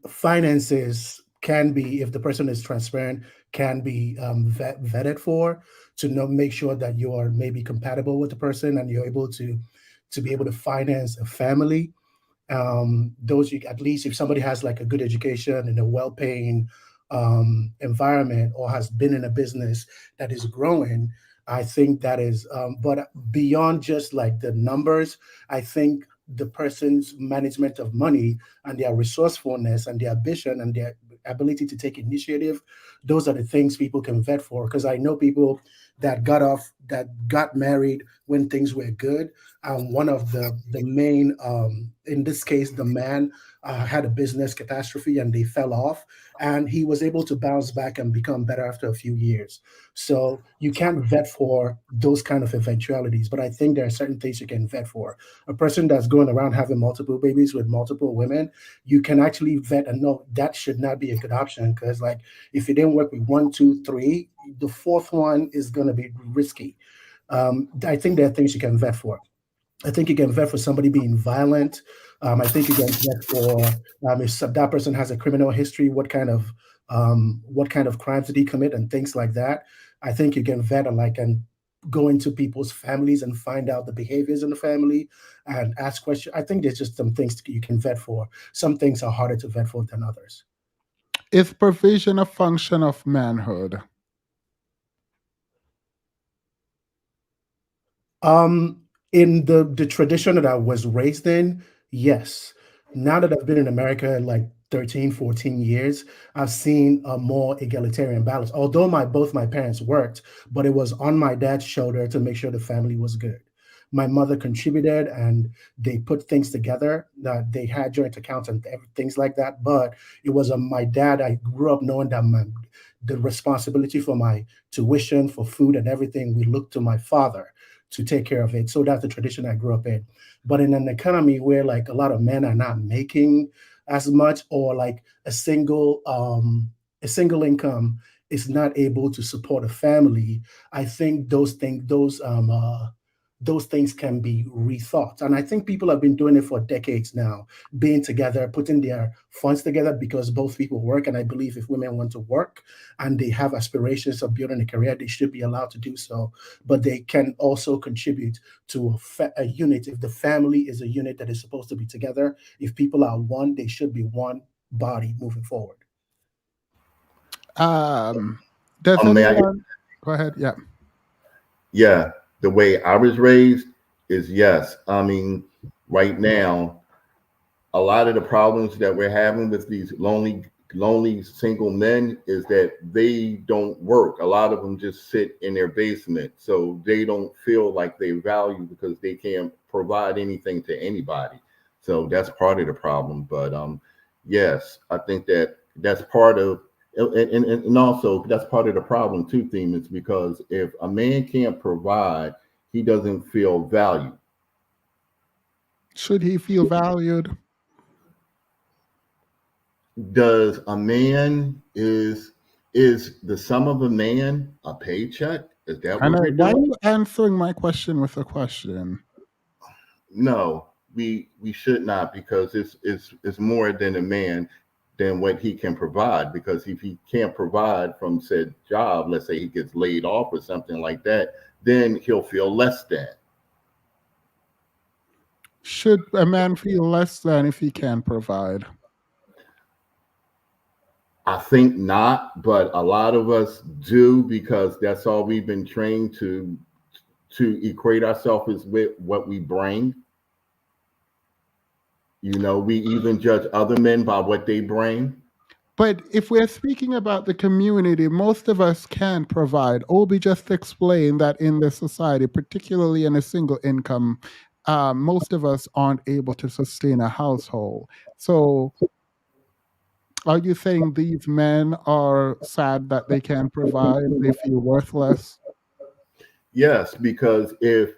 Finances can be, if the person is transparent, can be vetted for to know, make sure that you are maybe compatible with the person and you're able to be able to finance a family. Those you, at least if somebody has like a good education in a well-paying environment or has been in a business that is growing, I think that is. But beyond just like the numbers, I think the person's management of money and their resourcefulness and their ambition and their ability to take initiative, those are the things people can vet for. Because I know people that got married when things were good, one of the main, in this case, the man had a business catastrophe and they fell off, and he was able to bounce back and become better after a few years. So you can't vet for those kind of eventualities, but I think there are certain things you can vet for. A person that's going around having multiple babies with multiple women, you can actually vet and know that should not be a good option, because like if it didn't work with one, two, three, the fourth one is going to be risky. I think there are things you can vet for. I think you can vet for somebody being violent. I think you can vet for if that person has a criminal history, what kind of crimes did he commit, and things like that. I think you can vet and like and go into people's families and find out the behaviors in the family and ask questions. I think there's just some things that you can vet for. Some things are harder to vet for than others. Is provision a function of manhood? Um, in the tradition that I was raised in, yes. Now that I've been in America like 13, 14 years, I've seen a more egalitarian balance. Although both my parents worked, but it was on my dad's shoulder to make sure the family was good. My mother contributed and they put things together that they had joint accounts and things like that. But it was on my dad. I grew up knowing that the responsibility for my tuition, for food and everything, we looked to my father to take care of it. So that's the tradition I grew up in. But in an economy where like a lot of men are not making as much, or like a single income is not able to support a family, I think those things can be rethought. And I think people have been doing it for decades now, being together, putting their funds together because both people work. And I believe if women want to work and they have aspirations of building a career, they should be allowed to do so. But they can also contribute to a unit. If the family is a unit that is supposed to be together, if people are one, they should be one body moving forward. Does May I? anyone go ahead? Yeah. Yeah, the way I was raised is yes. I mean, right now, a lot of the problems that we're having with these lonely single men is that they don't work. A lot of them just sit in their basement, so they don't feel like they value because they can't provide anything to anybody. So that's part of the problem. But yes, I think that that's part of, and also that's part of the problem too. Theme is because if a man can't provide, he doesn't feel valued. Should he feel valued? Does a man is the sum of a man a paycheck? Is that I what know. we're Why are doing? you answering my question with a question? No, we should not, because it's more than a man, than what he can provide. Because if he can't provide from said job, let's say he gets laid off or something like that, then he'll feel less than. Should a man feel less than if he can provide? I think not, but a lot of us do, because that's all we've been trained to equate ourselves with what we bring. You know, we even judge other men by what they bring. But if we're speaking about the community, most of us can provide. Obi just explained that in this society, particularly in a single income, most of us aren't able to sustain a household. So, are you saying these men are sad that they can't provide? They feel worthless? Yes, because if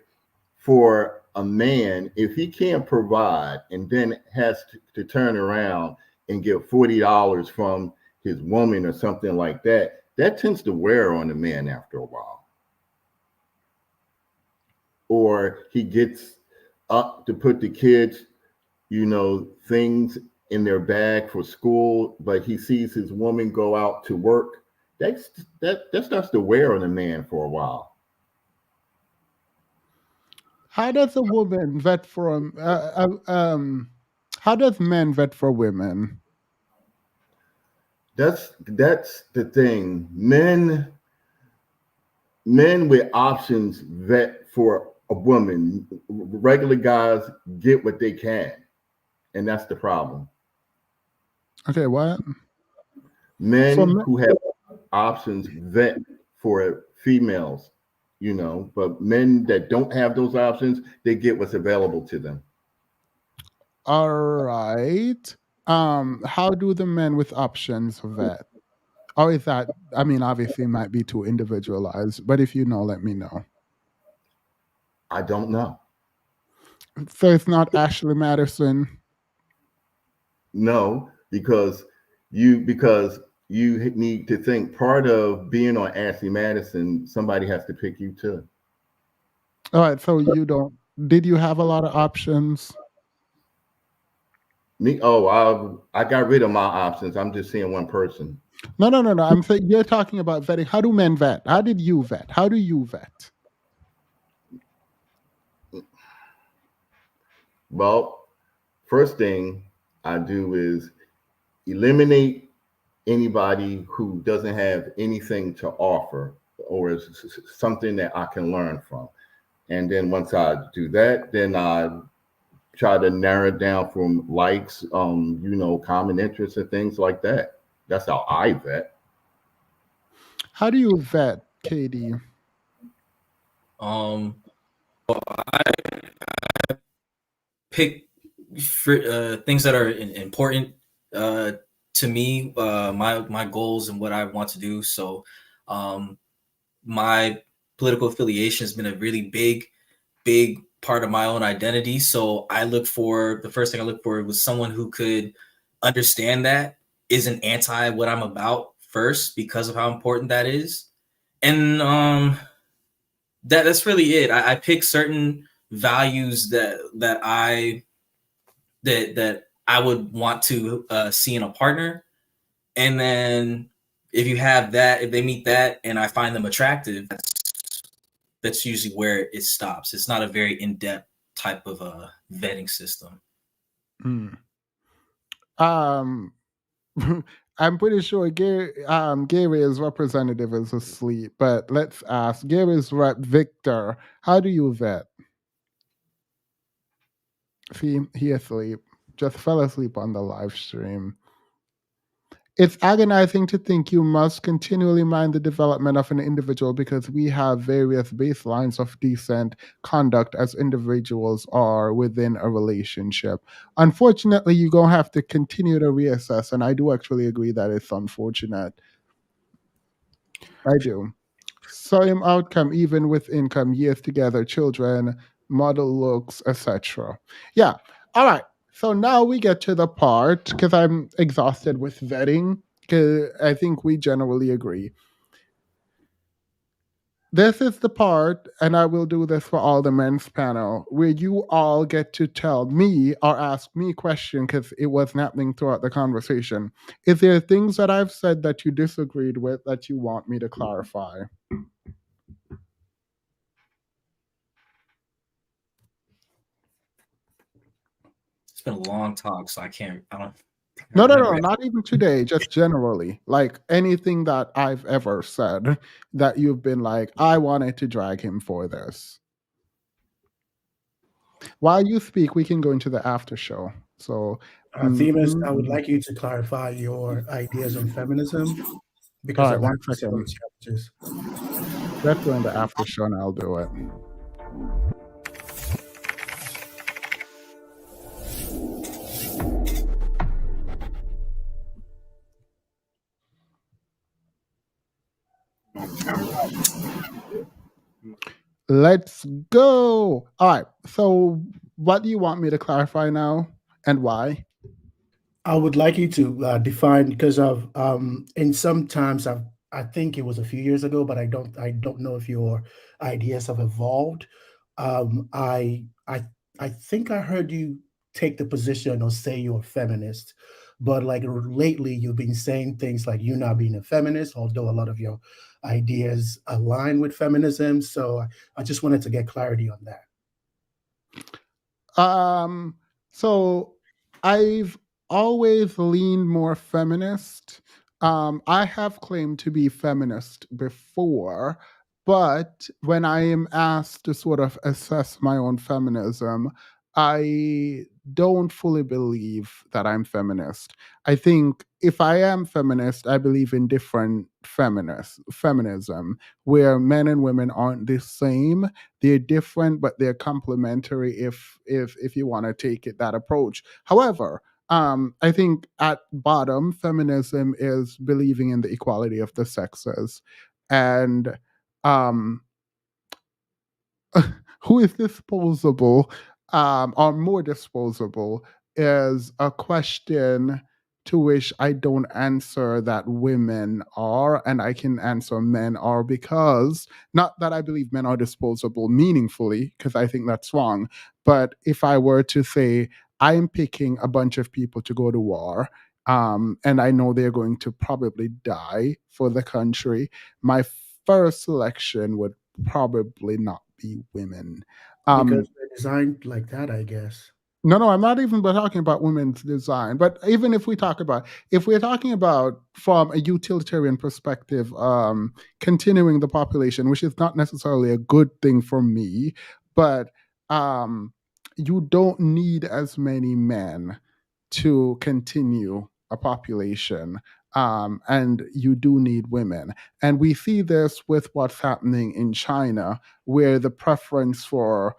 for a man, if he can't provide and then has to turn around and get $40 from his woman or something like that, that tends to wear on the man after a while. Or he gets up to put the kids, things in their bag for school, but he sees his woman go out to work. That starts to wear on a man for a while. How does a woman vet for how does men vet for women? That's the thing. Men with options vet for a woman. Regular guys get what they can, and that's the problem. Okay, what? So Men who have options vet for females, but men that don't have those options, they get what's available to them. all right. How do the men with options vet? Or is that, I mean, obviously it might be too individualized, but if you know, let me know. I don't know. So it's not Ashley Madison. No, because you need to think part of being on Ashley Madison, somebody has to pick you too. All right, so you don't, did you have a lot of options? Me, oh, I got rid of my options. I'm just seeing one person. No. I'm saying you're talking about vetting. How do men vet? How did you vet? How do you vet? Well, first thing I do is eliminate anybody who doesn't have anything to offer or is something that I can learn from. And then once I do that, then I try to narrow it down from likes, common interests and things like that. That's how I vet. How do you vet, Katie? I pick things that are important to me, my goals and what I want to do. So, my political affiliation has been a really big part of my own identity. So the first thing I look for was someone who could understand that, isn't anti what I'm about first because of how important that is. And that's really it. I pick certain values that I would want to see in a partner, and then if they meet that, and I find them attractive, that's usually where it stops. It's not a very in-depth type of vetting system. Mm. Um, I'm pretty sure Gary's representative is asleep, but let's ask Gary's rep Victor. How do you vet? See, he asleep. Just fell asleep on the live stream. It's agonizing to think you must continually mind the development of an individual because we have various baselines of decent conduct as individuals are within a relationship. Unfortunately, you're going to have to continue to reassess, and I do actually agree that it's unfortunate. I do. Same outcome, even with income, years together, children, model looks, etc. Yeah. All right. So now we get to the part, because I'm exhausted with vetting, because I think we generally agree. This is the part, and I will do this for all the men's panel, where you all get to tell me or ask me question because it wasn't happening throughout the conversation. Is there things that I've said that you disagreed with that you want me to clarify? It's been a long talk, so I don't think I No, remember it. not even today, just generally. Like anything that I've ever said that you've been like, I wanted to drag him for this. While you speak, we can go into the after show. So, Themis, I would like you to clarify your ideas on feminism because all right, of one access to second. those challenges. Let's go in the after show and I'll do it. Let's go. All right. So, what do you want me to clarify now and why? I would like you to define because of and sometimes I think it was a few years ago, but I don't know if your ideas have evolved. I think I heard you take the position or say you're a feminist, but like lately you've been saying things like you not being a feminist, although a lot of your ideas align with feminism. So I just wanted to get clarity on that. Um, so I've always leaned more feminist. I have claimed to be feminist before, but when I am asked to sort of assess my own feminism, I don't fully believe that I'm feminist. I think if I am feminist, I believe in different feminism, where men and women aren't the same. They're different, but they're complementary if you want to take it that approach. However, I think at bottom, feminism is believing in the equality of the sexes, and um, who is disposable or more disposable is a question to which I don't answer that women are, and I can answer men are, because not that I believe men are disposable meaningfully, because I think that's wrong. But if I were to say, I'm picking a bunch of people to go to war, and I know they're going to probably die for the country, my first selection would probably not be women. Because Um, they're designed like that, I guess. no, no, I'm not even talking about women's design. But even if we're talking about from a utilitarian perspective, continuing the population, which is not necessarily a good thing for me, but um, you don't need as many men to continue a population. And you do need women. And we see this with what's happening in China, where the preference for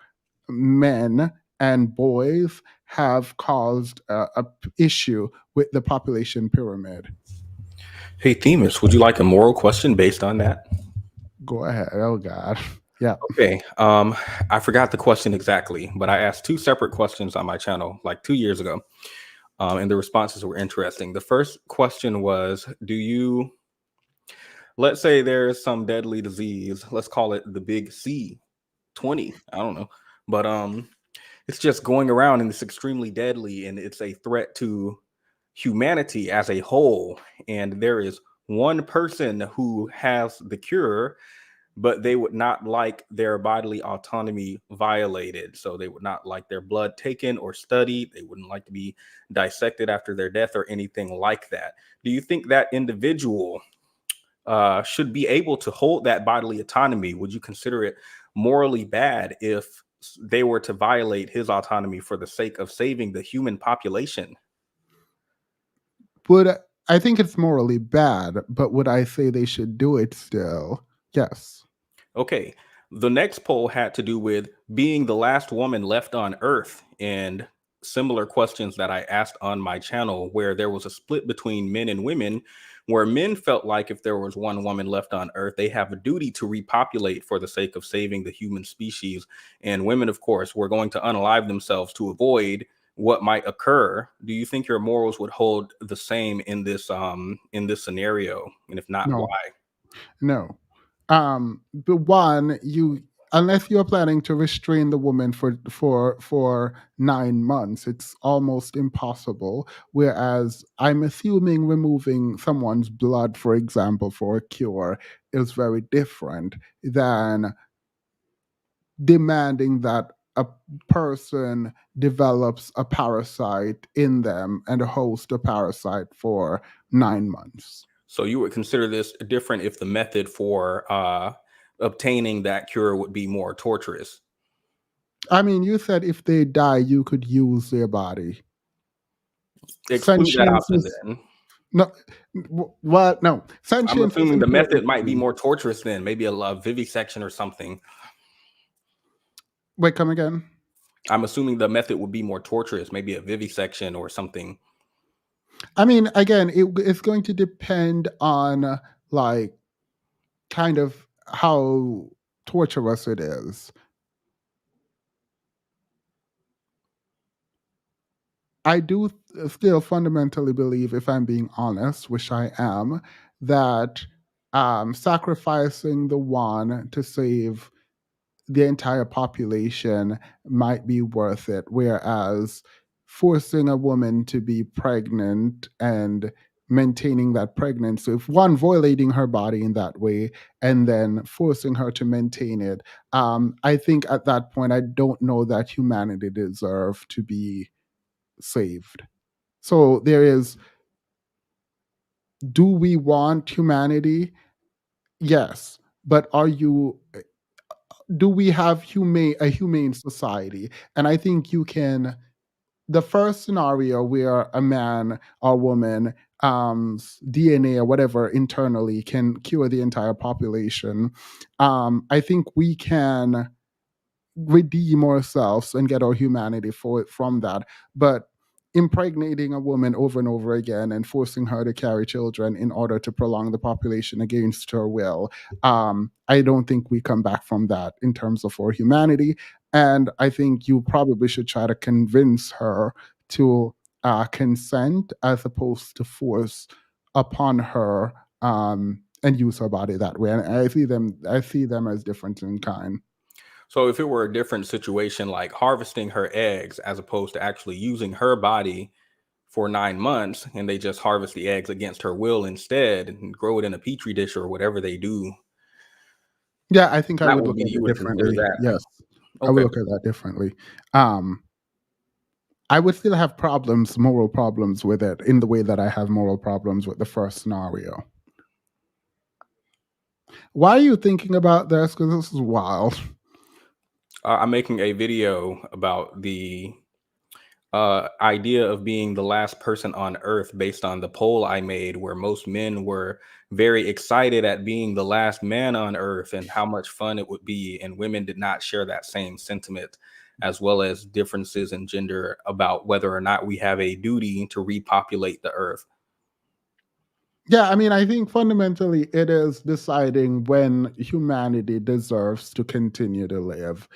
men and boys have caused a issue with the population pyramid. Hey, Themis, would you like a moral question based on that? Go ahead. Oh God. Yeah. Okay. I forgot the question exactly, but I asked two separate questions on my channel like 2 years ago, and the responses were interesting. The first question was, let's say there's some deadly disease, let's call it the big C20, I don't know, but it's just going around and it's extremely deadly and it's a threat to humanity as a whole. And there is one person who has the cure, but they would not like their bodily autonomy violated. So they would not like their blood taken or studied. They wouldn't like to be dissected after their death or anything like that. Do you think that individual should be able to hold that bodily autonomy? Would you consider it morally bad if they were to violate his autonomy for the sake of saving the human population? Would I think it's morally bad, but would I say they should do it still? Yes. Okay. The next poll had to do with being the last woman left on Earth, and similar questions that I asked on my channel, where there was a split between men and women, where men felt like if there was one woman left on Earth, they have a duty to repopulate for the sake of saving the human species. And women, of course, were going to unalive themselves to avoid what might occur. Do you think your morals would hold the same in this scenario? And if not, No. why? No. But one, you unless you're planning to restrain the woman for 9 months, it's almost impossible. Whereas I'm assuming removing someone's blood, for example, for a cure is very different than demanding that a person develops a parasite in them and host a parasite for 9 months. So you would consider this different if the method for obtaining that cure would be more torturous. I mean, you said if they die, you could use their body. Exclude that Sentience option is then. no. What? No, I'm sentience is assuming the important method to might be me. more torturous then, maybe a vivisection or something. Wait, come again. I'm assuming the method would be more torturous, maybe a vivisection or something. I mean, again, it's going to depend on like kind of how torturous it is. I do still fundamentally believe, if I'm being honest, which I am, that sacrificing the one to save the entire population might be worth it. Whereas forcing a woman to be pregnant and maintaining that pregnancy, if one violating her body in that way and then forcing her to maintain it, I think at that point, I don't know that humanity deserve to be saved. So there is, do we want humanity? Yes. But do we have a humane society? And I think you can, the first scenario where a man or woman DNA or whatever internally can cure the entire population, I think we can redeem ourselves and get our humanity from that. But impregnating a woman over and over again and forcing her to carry children in order to prolong the population against her will, I don't think we come back from that in terms of our humanity. And I think you probably should try to convince her to consent as opposed to force upon her, and use her body that way. And I see them as different in kind. So if it were a different situation, like harvesting her eggs as opposed to actually using her body for 9 months, and they just harvest the eggs against her will instead and grow it in a petri dish or whatever they do. Yeah, I think I That would would look be, at you it would consider differently. that. Yes, I would Okay. look at that differently. I would still have moral problems with it in the way that I have moral problems with the first scenario. Why are you thinking about this? Because this is wild. I'm making a video about the idea of being the last person on Earth based on the poll I made, where most men were very excited at being the last man on Earth and how much fun it would be, and women did not share that same sentiment, as well as differences in gender about whether or not we have a duty to repopulate the Earth. Yeah, I mean, I think fundamentally it is deciding when humanity deserves to continue to live.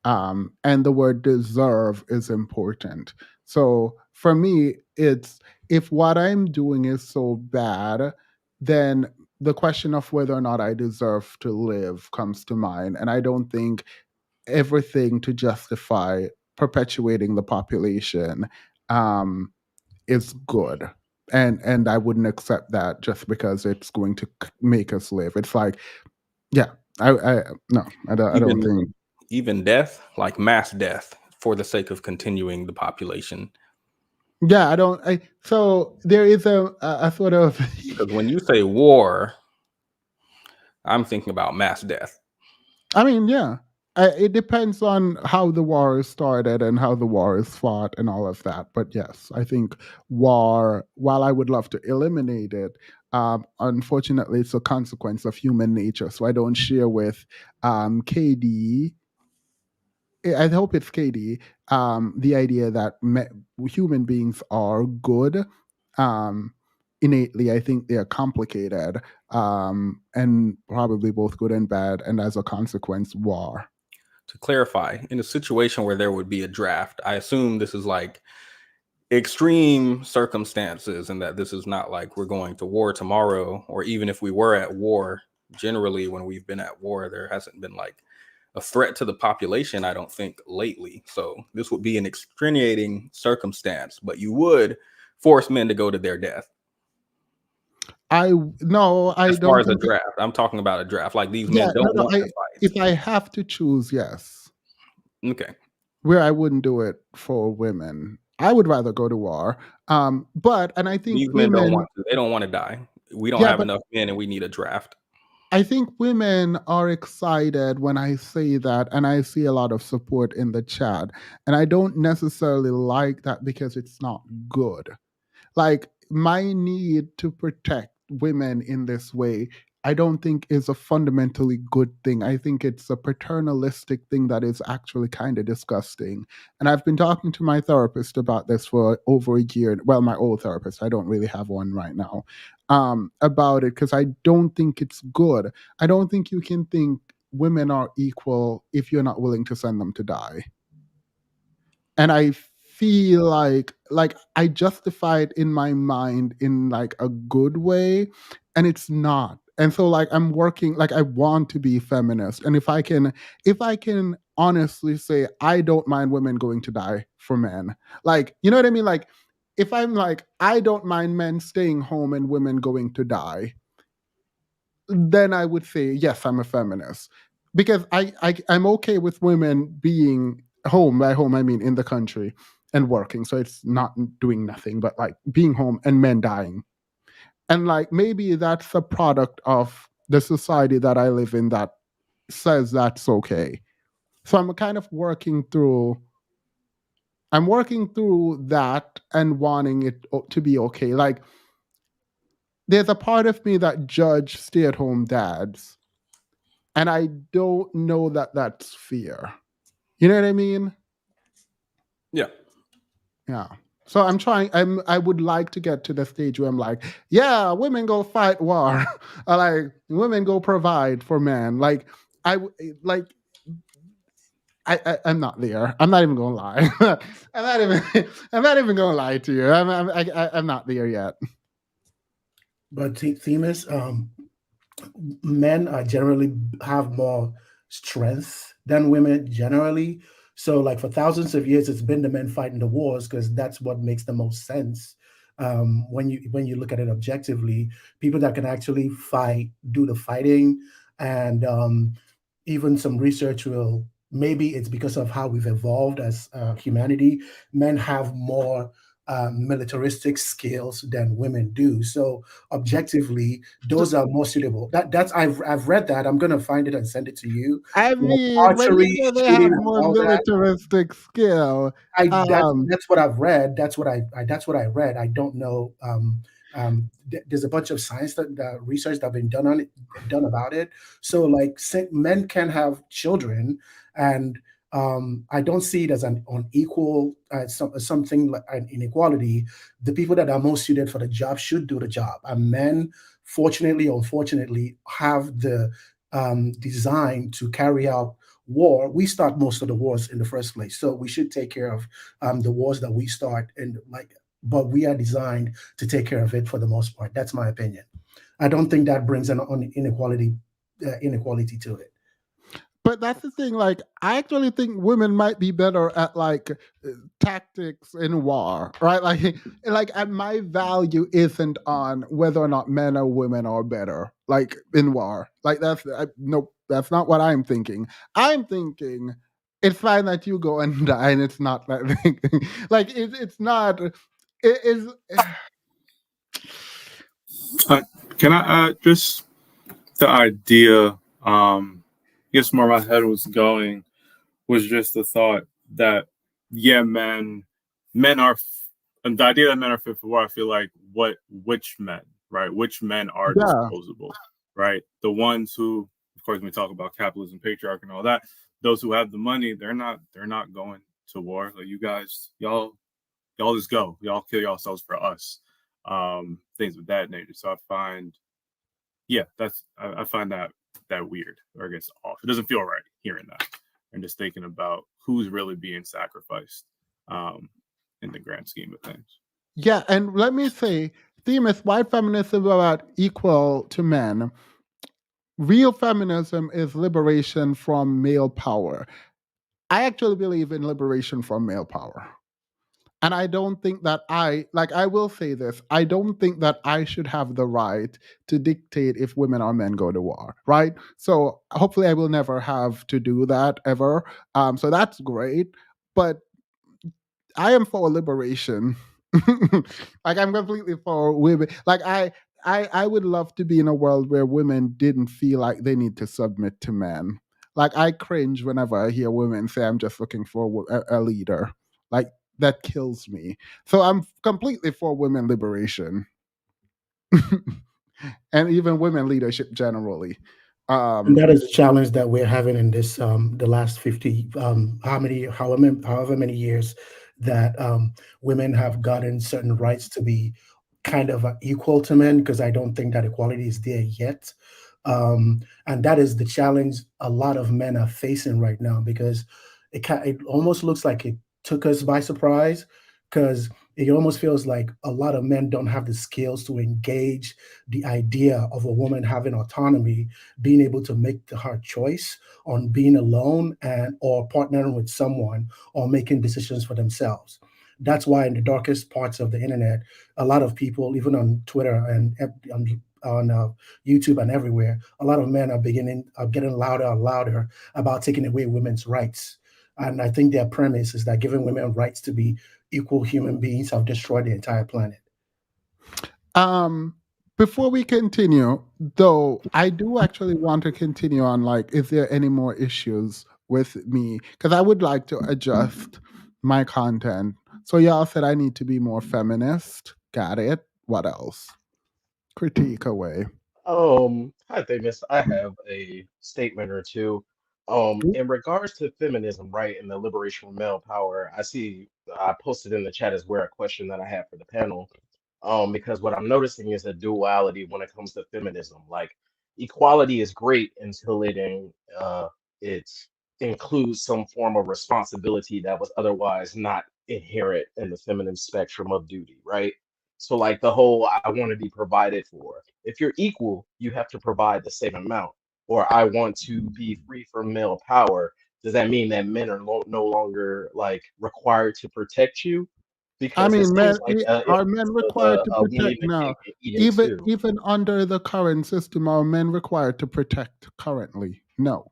And the word deserve is important. So for me, it's, if what I'm doing is so bad, then the question of whether or not I deserve to live comes to mind. And I don't think everything to justify perpetuating the population is good. And I wouldn't accept that just because it's going to make us live. It's like, yeah, I no, I don't Even think. even death, like mass death, for the sake of continuing the population. Yeah, I don't. So there is a sort of. Because when you say war, I'm thinking about mass death. I mean, yeah, it depends on how the war is started and how the war is fought and all of that. But yes, I think war, while I would love to eliminate it, unfortunately, it's a consequence of human nature. So I don't share with KD. I hope it's KD. The idea that human beings are good. Innately, I think they are complicated, and probably both good and bad, and as a consequence, war. To clarify, in a situation where there would be a draft, I assume this is like extreme circumstances, and that this is not like we're going to war tomorrow, or even if we were at war, generally when we've been at war, there hasn't been like a threat to the population, I don't think, lately. So this would be an extenuating circumstance, but you would force men to go to their death. I As far don't as a think. draft, I'm talking about a draft. Like these Yeah, men don't want to fight. if I have to choose, yes. Okay. Where I wouldn't do it for women. I would rather go to war. But and I think These men don't women. want to. They don't want to die. We don't Yeah, have but enough men, and we need a draft. I think women are excited when I say that, and I see a lot of support in the chat. And I don't necessarily like that because it's not good. Like, my need to protect women in this way, I don't think is a fundamentally good thing. I think it's a paternalistic thing that is actually kind of disgusting. And I've been talking to my therapist about this for over a year. Well, my old therapist, I don't really have one right now, about it, because I don't think it's good. I don't think you can think women are equal if you're not willing to send them to die. And I feel like I justify it in my mind in like a good way, and it's not. And so like I'm working, like I want to be feminist, and if I can honestly say I don't mind women going to die for men, like, you know what I mean, like if I'm like I don't mind men staying home and women going to die, then I would say yes, I'm a feminist, because I'm okay with women being home. By home, I mean in the country and working. So it's not doing nothing, but like being home and men dying. And like maybe that's a product of the society that I live in that says that's okay. So I'm kind of working through. I'm working through that and wanting it to be okay. Like there's a part of me that judge stay-at-home dads, and I don't know that that's fear. You know what I mean? Yeah. Yeah. So I'm trying. I would like to get to the stage where I'm like, yeah, women go fight war, or like women go provide for men. Like like I'm not there. I'm not even gonna lie. I'm not even. I'm not even gonna lie to you. I'm not there yet. But Themis, men are generally have more strength than women generally. So, like for thousands of years, it's been the men fighting the wars because that's what makes the most sense. When you look at it objectively, people that can actually fight do the fighting, and even some research will maybe it's because of how we've evolved as humanity. Men have more militaristic skills than women do. So objectively, So, those are more suitable. That's I've read that. I'm gonna find it and send it to you. I Like mean, when you archery, say they shooting, have and more all that. militaristic skill, um, That's what I've read. That's what I read. I don't know. There's a bunch of science research that been done on it, done about it. So like men can have children, and I don't see it as an unequal something like an inequality. The people that are most suited for the job should do the job, and men, fortunately or unfortunately, have the design to carry out war. We start most of the wars in the first place, so we should take care of the wars that we start, and like, but we are designed to take care of it for the most part. That's my opinion. I don't think that brings an inequality to it. but that's the thing. Like, I actually think women might be better at like tactics in war, right? Like, and my value isn't on whether or not men or women are better, like in war. Like no, that's not what I'm thinking. I'm thinking it's fine that you go and die, and it's not that like it's not. It is. Uh, can I just the idea? I guess where my head was going was just the thought that yeah, men are, and the idea that men are fit for war. I feel like which men, right? Which men are Yeah. disposable, right? The ones who, of course, when we talk about capitalism, patriarchy, and all that. Those who have the money, they're not going to war. Like you guys, y'all just go. Y'all kill yourselves for us. Things of that nature. So I find, yeah, I find that weird, or I guess off. It doesn't feel right hearing that and just thinking about who's really being sacrificed um, in the grand scheme of things. Yeah, and let me say, theme is white feminism about equal to men. Real feminism is liberation from male power. I actually believe in liberation from male power. And I don't think that I will say this, I don't think that I should have the right to dictate if women or men go to war, right? So hopefully I will never have to do that ever. So that's great. But I am for liberation. Like I'm completely for women. Like I would love to be in a world where women didn't feel like they need to submit to men. Like I cringe whenever I hear women say I'm just looking for a leader. Like that kills me. So I'm completely for women liberation. And even women leadership generally. And Um that is a challenge that we're having in this the last 50 however many years that women have gotten certain rights to be kind of equal to men, because I don't think that equality is there yet. And that is the challenge a lot of men are facing right now, because it almost looks like it took us by surprise, because it almost feels like a lot of men don't have the skills to engage the idea of a woman having autonomy, being able to make the hard choice on being alone and or partnering with someone or making decisions for themselves. That's why in the darkest parts of the internet, a lot of people, even on Twitter and on YouTube and everywhere, a lot of men are getting louder and louder about taking away women's rights. And I think their premise is that giving women rights to be equal human beings have destroyed the entire planet. Um, Before we continue, though, I do actually want to continue on, like, is there any more issues with me? Because I would like to adjust my content. So y'all said I need to be more feminist. Got it. What else? Critique away. Hi, Davis. I have a statement or two. In regards to feminism, right, and the liberation of male power, I posted in the chat as well a question that I have for the panel. Because what I'm noticing is a duality when it comes to feminism. Like equality is great until it includes some form of responsibility that was otherwise not inherent in the feminine spectrum of duty, right? So like the whole I want to be provided for. If you're equal, you have to provide the same amount. Or I want to be free from male power. Does that mean that men are no longer like required to protect you? I Because it mean, seems like are it men of required to women protect now? eating Even too. even under the current system, are men required to protect currently? No.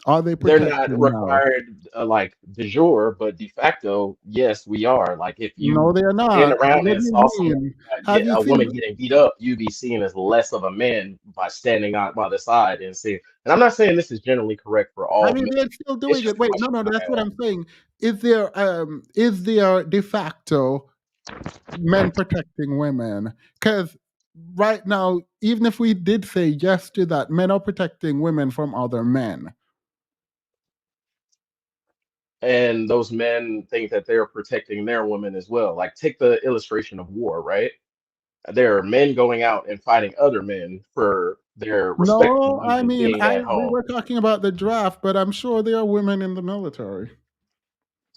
Are they They're not protecting now? required like de jure, but de facto, yes, we are. Like if No, you they're stand not. around What and do you saw someone mean? Have you a seen? woman getting beat up, you'd be seen as less of a man by standing out by the side and seeing. And I'm not saying this is generally correct for I all mean, men. they're still It's doing just it. a Wait, no, question no, I that's what have. I'm saying. Is there de facto men protecting women? Because right now, even if we did say yes to that, men are protecting women from other men. And those men think that they're protecting their women as well. Like take the illustration of war, right? There are men going out and fighting other men for their respective No, I women mean, being I at we home. were talking about the draft, but I'm sure there are women in the military.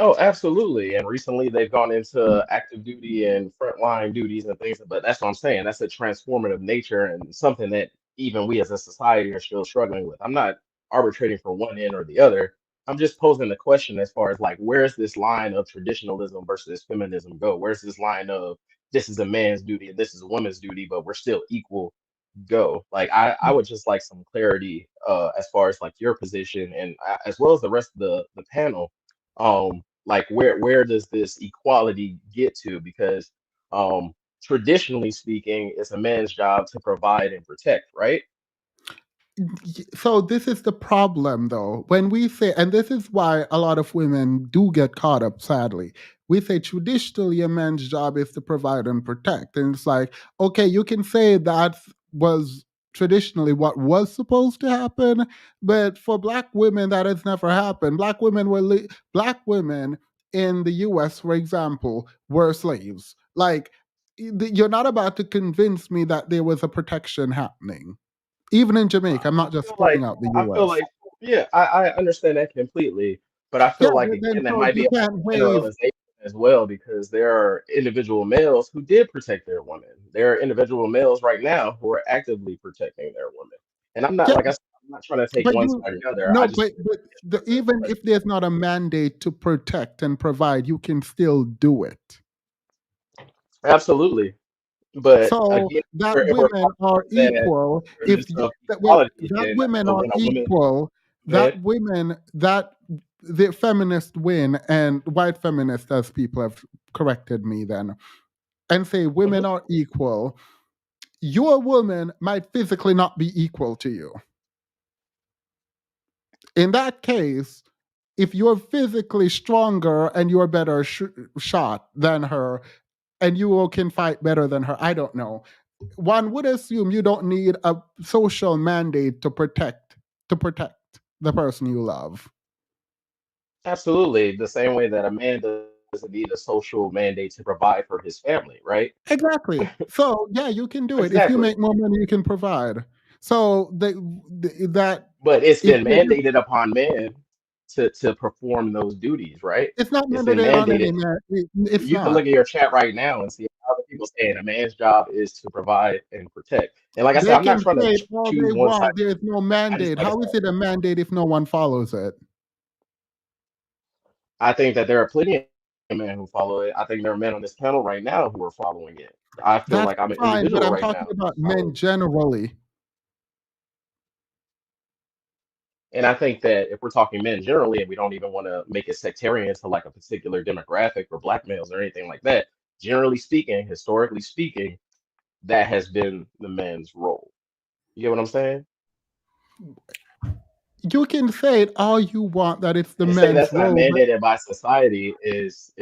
Oh, absolutely. And recently they've gone into active duty and frontline duties and things, but that's what I'm saying. That's a transformative nature and something that even we as a society are still struggling with. I'm not arbitrating for one end or the other. I'm just posing the question as far as like, where's this line of traditionalism versus feminism go? Where's this line of this is a man's duty and this is a woman's duty, but we're still equal go? Like, I would just like some clarity as far as like your position and as well as the rest of the panel. Like where does this equality get to? Because traditionally speaking, it's a man's job to provide and protect, right? So this is the problem, though, when we say, and this is why a lot of women do get caught up, sadly. We say traditionally a man's job is to provide and protect, and it's like, okay, you can say that was traditionally what was supposed to happen, but for black women that has never happened. Black women in the US, for example, were slaves. Like, you're not about to convince me that there was a protection happening, even in Jamaica. I'm I not just feel pulling like out the I feel US. like yeah, I understand that completely, but I Yeah, feel like but then again that so might you be can't a waive. generalization as well because there are individual males who did protect their women. There are individual males right now who are actively protecting their women. And I'm not Yeah, like I said, I'm not trying to take but one you side or the other. I no, just even if there's not a mandate to protect and provide, you can still do it. absolutely. But So again, that if we're women are talking that equal. If premise you, of that wait, equality, that then I women feel are when a woman equal. that That the feminists win, and white feminists, as people have corrected me then, and say women are equal. Your woman might physically not be equal to you. In that case, if you're physically stronger and you're better shot than her, and you can fight better than her, I don't know. One would assume you don't need a social mandate to protect the person you love. absolutely the same way that a man doesn't need a social mandate to provide for his family, right? Exactly. So yeah, you can do it. If you Exactly. make more money, you can provide. So that But it's if been you're just, mandated upon men to perform those duties, right? it's not It's been mandated on any mandated. man. It's You can not. look at your chat right now and see how the people saying a man's job is to provide and protect. And like I said, They I'm not can trying to say it all choose they one side. want. There is no I just mandate. like I How said, is it a mandate if no one follows it? I think that there are plenty of men who follow it. I think there are men on this panel right now who are following it. I feel That's like I'm an fine, but individual I'm right talking now who about men follows. generally. And I think that if we're talking men generally, and we don't even want to make it sectarian to like a particular demographic or black males or anything like that, generally speaking, historically speaking, that has been the man's role. You get what I'm saying? You can say it all you want that it's the To say men's that's not role, but mandated by society is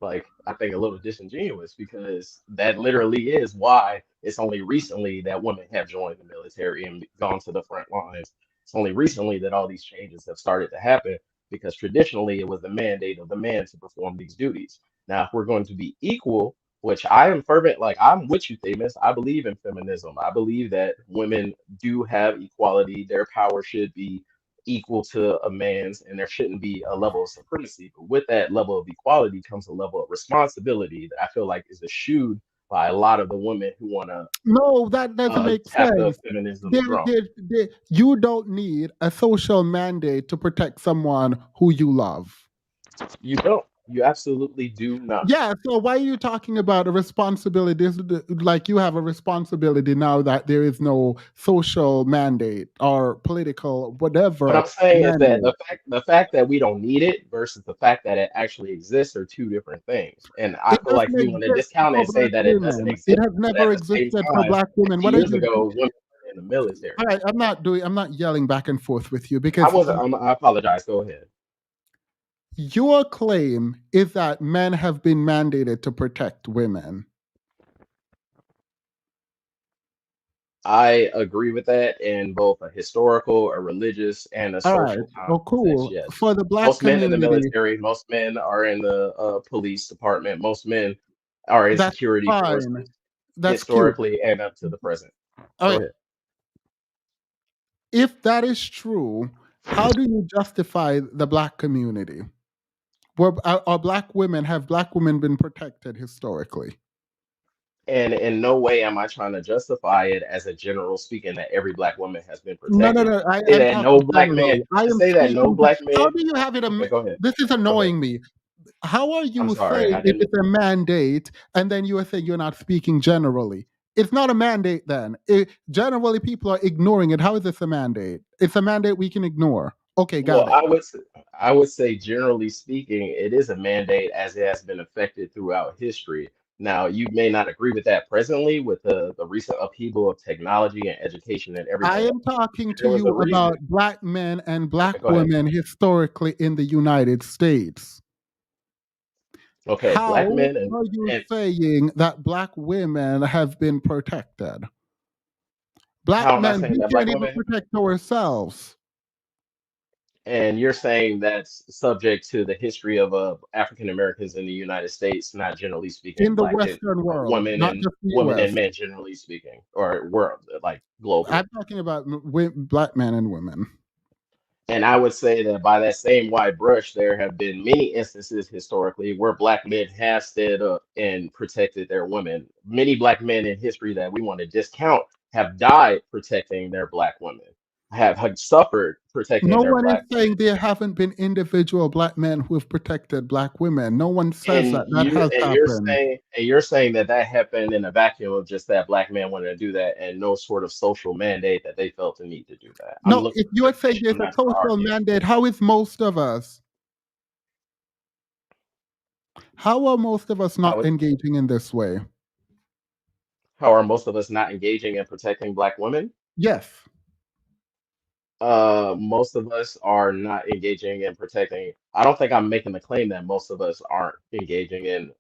like I think a little disingenuous because that literally is why it's only recently that women have joined the military and gone to the front lines. It's only recently that all these changes have started to happen because traditionally it was the mandate of the man to perform these duties. Now, if we're going to be equal, which I am fervent, like I'm with you, Themis. I believe in feminism. I believe that women do have equality. Their power should be equal to a man's, and there shouldn't be a level of supremacy. But with that level of equality comes a level of responsibility that I feel like is eschewed by a lot of the women who want to no, that doesn't make tap the sense. feminism drum. You don't need a social mandate to protect someone who you love. You don't. You absolutely do not. Yeah, so why are you talking about a responsibility? Like you have a responsibility now that there is no social mandate or political What whatever I'm saying is that mandate. the fact that we don't need it versus the fact that it actually exists are two different things. And I It feel like doesn't we want to exist discount it for and say black that it doesn't women. It exist. has But never at the same existed for time, black women. 50 What are years you? ago, women were in the military. All right, I'm not yelling back and forth with you I because wasn't. I apologize. Go ahead. your claim is that men have been mandated to protect women. I agree with that in both a historical, a religious, and a All right. social Oh, context. cool. Yes. For the black Most men in the community, military, most men are in the police department, most men are in that's security fine. forces That's cute. historically and up to the present. All Go right. ahead. If that is true, how do you justify the black community? Are black women, have black women been protected historically? And in no way am I trying to justify it as a general speaking that every black woman has been No, no, protected. no. Say I'm that no talking black man, generally. I to am say that no speaking to, black how man. do you have it? Okay, go ahead. This is Go ahead. annoying me. How are I'm you sorry. saying I if didn't. it's a mandate and then you are saying you're not speaking generally? It's not a mandate then. Generally, people are ignoring it. How is this a mandate? It's a mandate we can ignore. Okay, Well, got it. I would say generally speaking, it is a mandate as it has been affected throughout history. Now, you may not agree with that presently with the recent upheaval of technology and education and I everything else. am talking to There was a you reason. about black men and Okay, black go ahead. women historically in the United States. Okay, How black men are you and saying that black women have been protected? Black how am I men, saying we that black can't even women? protect ourselves And you're saying that's subject to the history of African Americans in the United States, not generally speaking, in the Western world, not just the women and US. men generally speaking, or world like globally. I'm talking about black men and women. And I would say that by that same wide brush, there have been many instances historically where black men have stood up and protected their women. Many black men in history that we want to discount have died protecting their black women, have suffered protecting No their one is black women. saying there haven't been individual black men who have protected black women. No one says And that. That has happened. you're saying that that happened in a vacuum of just that black man wanting to do that and no sort of social mandate that they felt the need to do that. I'm No, looking if for you're saying clarification. there's I'm a not trying to social argue. mandate, how is most of us? How are most of us How not is engaging in this way? how are most of us not engaging in protecting black women? Yes. Most of us are not engaging in protecting. I don't think I'm making the claim that most of us aren't engaging in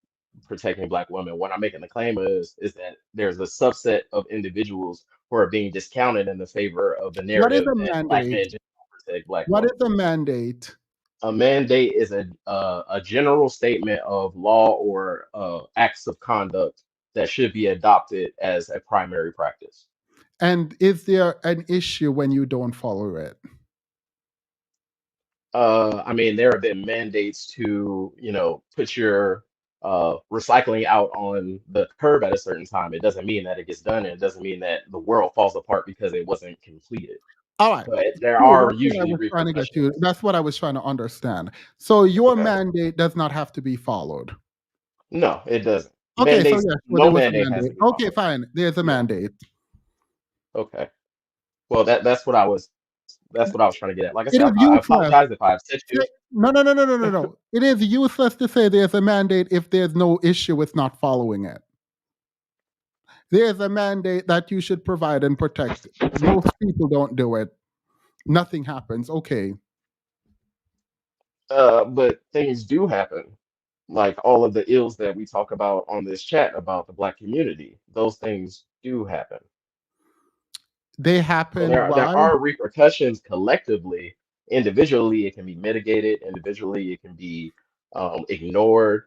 protecting black women. What I'm making the claim is that there's a subset of individuals who are being discounted in the favor of the What is narrative a that black mandate? men just don't protect black What women. is a mandate? A mandate is a general statement of law or acts of conduct that should be adopted as a primary practice. And is there an issue when you don't follow it? I mean, there have been mandates to, put your recycling out on the curb at a certain time. It doesn't mean that it gets done, and it doesn't mean that the world falls apart because it wasn't completed. All right. But there Cool. are That's what I usually was trying to get to. repercussions. That's what I was trying to understand. So your Okay. mandate does not have to be followed. No, it doesn't. Okay, so Mandates, yes, well, no there was a mandate has mandate. to be Okay, followed. fine. There's a Yeah. mandate. Okay. Well, that's what I was trying to get at. Like I It said, is I useless. apologize if I upset you. No, no, no, no, no, no, no. It is useless to say there's a mandate if there's no issue with not following it. There's a mandate that you should provide and protect. Most people don't do it. Nothing happens. Okay. But things do happen, like all of the ills that we talk about on this chat about the Black community. Those things do happen. They So happen. there Why? are repercussions collectively. Individually, it can be mitigated. Individually, it can be ignored.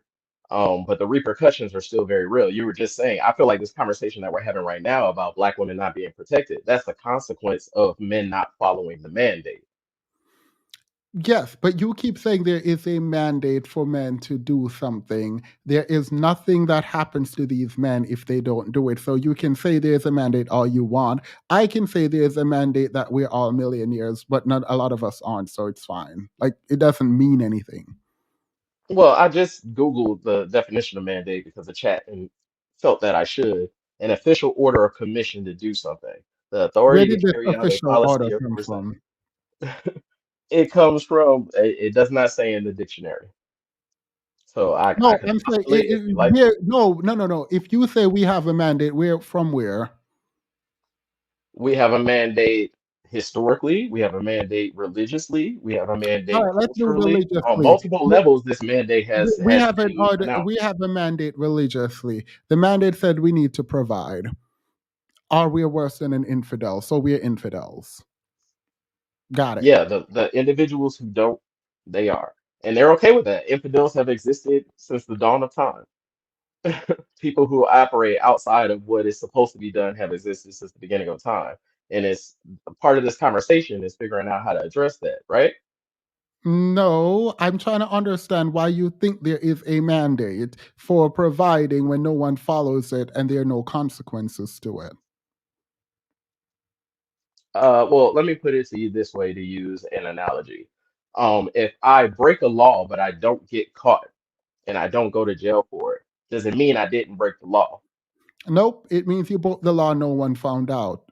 But the repercussions are still very real. You were just saying, I feel like this conversation that we're having right now about Black women not being protected, that's the consequence of men not following the mandate. Yes, but you keep saying there is a mandate for men to do something. There is nothing that happens to these men if they don't do it. So you can say there's a mandate all you want. I can say there's a mandate that we're all millionaires, but not a lot of us aren't, so it's fine. Like it doesn't mean anything. Well, I just Googled the definition of mandate because the chat and felt that I should. An official order or commission to do something. The Where authority to did this carry out a official order policy or come course of from? it comes from it does not say in the dictionary. So I No, could I'm saying postulate if you like. no, no, no, no. If you say we have a mandate, where from where? We have a mandate historically, we have a mandate religiously, we have a All mandate right, let's do culturally. On religiously. multiple levels, this mandate We has have an been order. We announced. have a mandate religiously. The mandate said we need to provide. Are we worse than an infidel? So we're infidels. Got it. Yeah, the individuals who don't, they are. And they're okay with that. Infidels have existed since the dawn of time. People who operate outside of what is supposed to be done have existed since the beginning of time. And it's part of this conversation is figuring out how to address that, right? No, I'm trying to understand why you think there is a mandate for providing when no one follows it and there are no consequences to it. Well, let me put it to you this way to use an analogy. If I break a law but I don't get caught and I don't go to jail for it, does it mean I didn't break the law? Nope, it means you broke the law, no one found out.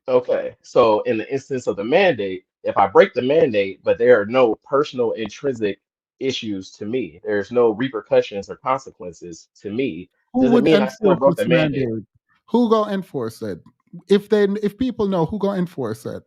Okay, so in the instance of the mandate, if I break the mandate, but there are no personal intrinsic issues to me, there's no repercussions or consequences to me, Who does it would mean I still enforce broke the this mandate? mandate? Who gonna enforce it? If people know, who gonna enforce it?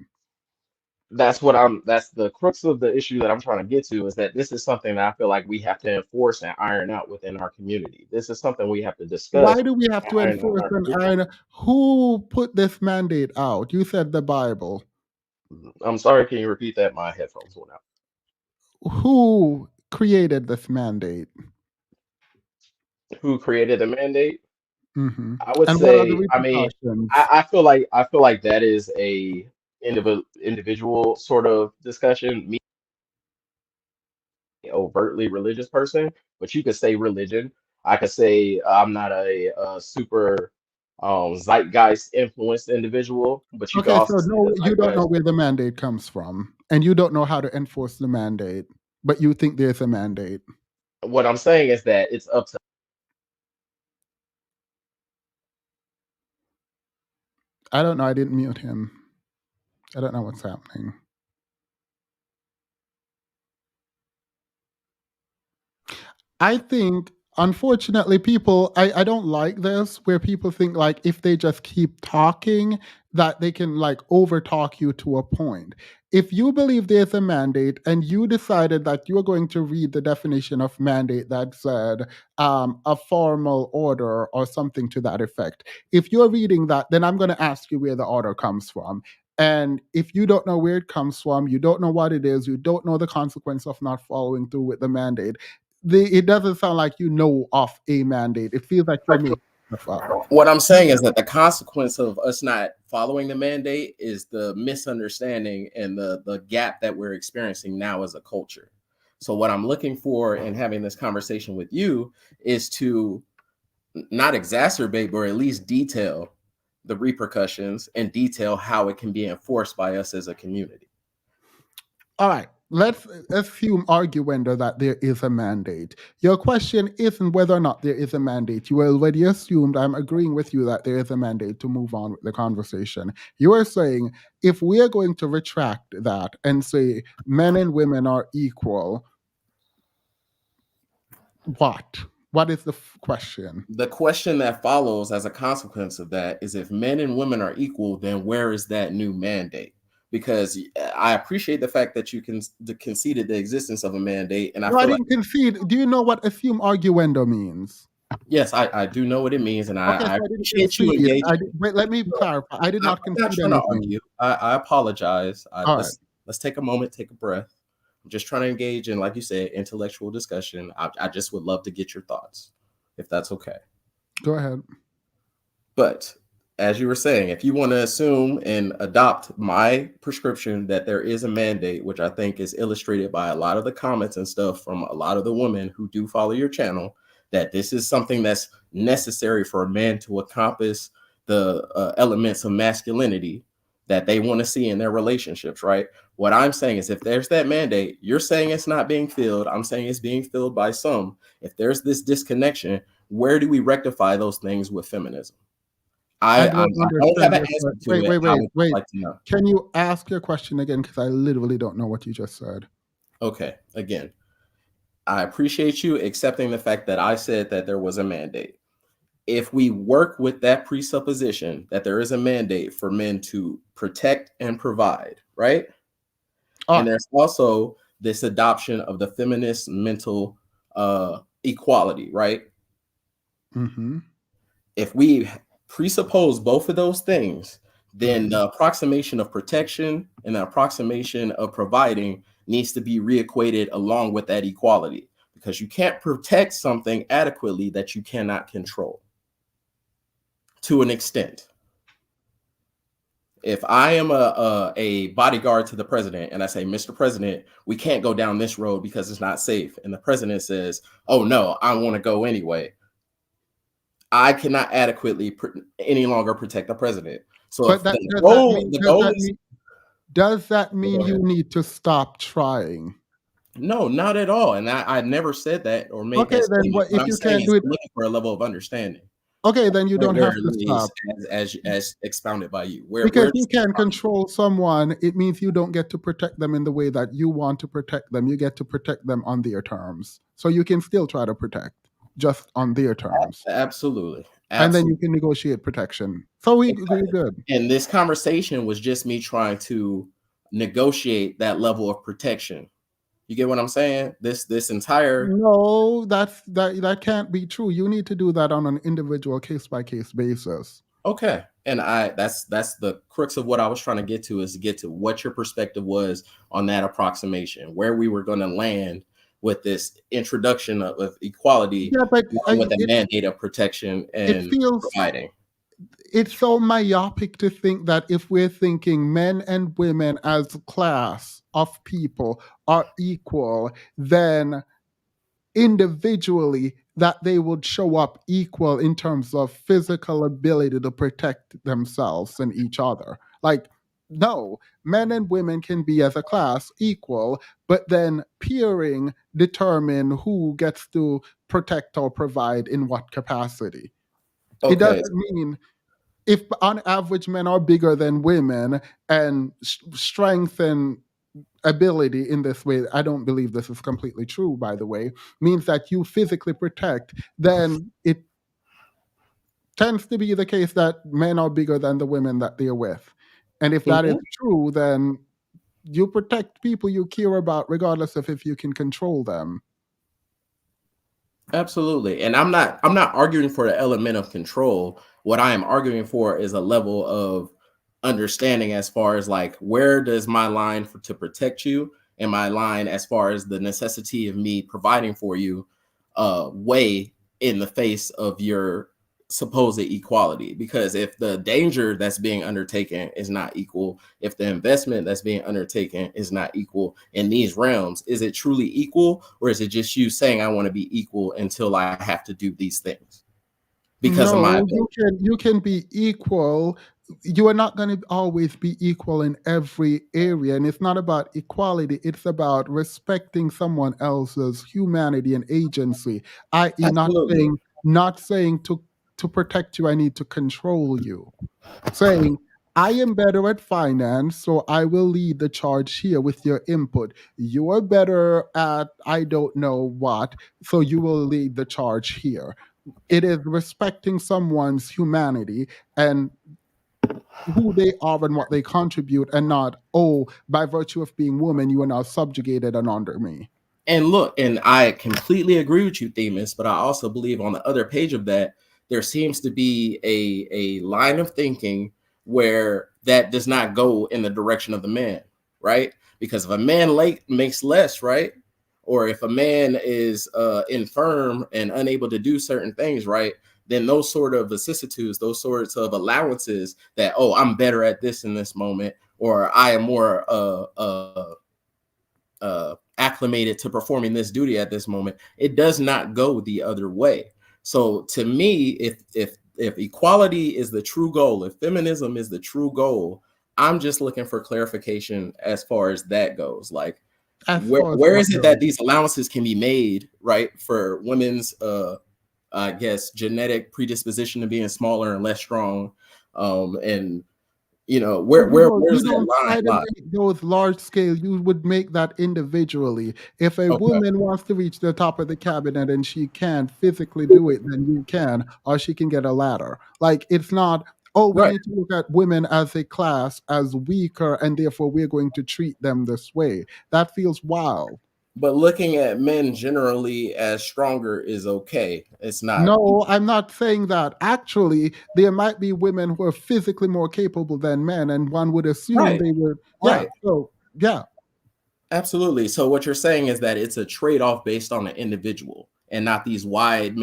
That's the crux of the issue that I'm trying to get to is that this is something that I feel like we have to enforce and iron out within our community. This is something we have to discuss Why do we have and to iron out in enforce our an community. iron? Who put this mandate out? You said the Bible. I'm sorry, can you repeat that? My headphones went out. Who created this mandate? Who created the mandate? Hmm. I would And what are the say, I mean, repercussions? I feel like that is a individual sort of discussion. Me, overtly religious person, but you could say religion. I could say I'm not a super zeitgeist influenced individual, but you could Okay, also so say the no, you don't know zeitgeist. where the mandate comes from, and you don't know how to enforce the mandate, but you think there's a mandate. What I'm saying is that it's up to I don't know. I didn't mute him. I don't know what's happening. I think, unfortunately, I don't like this where people think like if they just keep talking, that they can like overtalk you to a point. If you believe there's a mandate and you decided that you're going to read the definition of mandate that said a formal order or something to that effect, if you're reading that, then I'm going to ask you where the order comes from. And if you don't know where it comes from, you don't know what it is, you don't know the consequence of not following through with the mandate, it doesn't sound like you know of a mandate. It feels like you're making What I'm saying is that the consequence of us not following the mandate is the misunderstanding and the gap that we're experiencing now as a culture. So what I'm looking for in having this conversation with you is to not exacerbate, but at least detail the repercussions and detail how it can be enforced by us as a community. All right. Let's assume arguendo that there is a mandate. Your question isn't whether or not there is a mandate. You already assumed, I'm agreeing with you, that there is a mandate to move on with the conversation. You are saying if we are going to retract that and say men and women are equal, what? What is the question? The question that follows as a consequence of that is if men and women are equal, then where is that new mandate? Because I appreciate the fact that you conceded the existence of a mandate, and I No, I feel like didn't concede. Do you know what assume arguendo means? yes, I do know what it means, and Okay, I so I didn't appreciate you concede. engaging. Wait, let me clarify. I did I'm not not concede trying to anything. argue. I apologize. All right. Let's take a moment, take a breath. I'm just trying to engage in, like you said, intellectual discussion. I just would love to get your thoughts, if that's okay. Go ahead. But as you were saying, if you want to assume and adopt my prescription that there is a mandate, which I think is illustrated by a lot of the comments and stuff from a lot of the women who do follow your channel, that this is something that's necessary for a man to accomplish the elements of masculinity that they want to see in their relationships, right? What I'm saying is if there's that mandate, you're saying it's not being filled. I'm saying it's being filled by some. If there's this disconnection, where do we rectify those things with feminism? I I don't don't have understand an your answer question. to it. I would Wait. like to know. Can you ask your question again? Because I literally don't know what you just said. Okay, again, I appreciate you accepting the fact that I said that there was a mandate. If we work with that presupposition that there is a mandate for men to protect and provide, right? And there's also this adoption of the feminist mental equality, right? Mm-hmm. If we presuppose both of those things, then the approximation of protection and the approximation of providing needs to be reequated along with that equality, because you can't protect something adequately that you cannot control to an extent. If I am a bodyguard to the president and I say, Mr. President, we can't go down this road because it's not safe, and the president says, oh no, I want to go anyway, I cannot adequately any longer protect the president. So But if that, the goal is does that mean Go you ahead. need to stop trying? No, not at all. And I never said that or made Okay, that then statement. what What if I'm you saying can't is do it? I'm looking for a level of understanding. Okay, then you don't Where have it to lays stop. as expounded by you. Because you can control someone, it means you don't get to protect them in the way that you want to protect them. You get to protect them on their terms. So you can still try to protect, just on their terms. Absolutely. And then you can negotiate protection. So we're good. And this conversation was just me trying to negotiate that level of protection. You get what I'm saying? This entire No, that can't be true. You need to do that on an individual case by case basis. Okay. And that's the crux of what I was trying to get to, is to get to what your perspective was on that approximation, where we were going to land with this introduction of equality, with the mandate of protection and providing. It's so myopic to think that if we're thinking men and women as a class of people are equal, then individually that they would show up equal in terms of physical ability to protect themselves and each other. Like, no, men and women can be as a class equal, but then peering determine who gets to protect or provide in what capacity. Okay. It doesn't mean if on average men are bigger than women and strength and ability in this way, I don't believe this is completely true, by the way, means that you physically protect, then it tends to be the case that men are bigger than the women that they're with. And if that is true, then you protect people you care about regardless of if you can control them. Absolutely. And I'm not arguing for the element of control. What I am arguing for is a level of understanding as far as like, where does my line to protect you and my line as far as the necessity of me providing for you weigh in the face of your supposed equality, because if the danger that's being undertaken is not equal, if the investment that's being undertaken is not equal in these realms, is it truly equal, or is it just you saying I want to be equal until I have to do these things because of my No, ability? you can be equal. You are not going to always be equal in every area, and it's not about equality. It's about respecting someone else's humanity and agency, i.e., Absolutely. not saying to protect you, I need to control you. Saying I am better at finance, so I will lead the charge here with your input. You are better at I don't know what, so you will lead the charge here. It is respecting someone's humanity and who they are and what they contribute, and not, oh, by virtue of being woman, you are now subjugated and under me. And look, and I completely agree with you, Themis, but I also believe on the other page of that, there seems to be a line of thinking where that does not go in the direction of the man, right? Because if a man makes less, right? Or if a man is infirm and unable to do certain things, right? Then those sort of vicissitudes, those sorts of allowances that, oh, I'm better at this in this moment, or I am more acclimated to performing this duty at this moment, it does not go the other way. So to me, if equality is the true goal, if feminism is the true goal, I'm just looking for clarification as far as that goes. Like, As far as where what is it that goes. these allowances can be made, right, for women's I guess genetic predisposition to being smaller and less strong, and you know, You where's that don't line try to lie? make those large scale. You would make that individually. If a Okay, woman wants to reach the top of the cabinet and she can't physically do it, then you can, or she can get a ladder. Like, it's not, oh, we right. need to look at women as a class as weaker, and therefore we're going to treat them this way. That feels wild. But looking at men generally as stronger is okay. It's not. No, I'm not saying that. Actually, there might be women who are physically more capable than men, and one would assume Right, they would. Yeah. right. So, yeah. Absolutely. So what you're saying is that it's a trade-off based on an individual and not these wide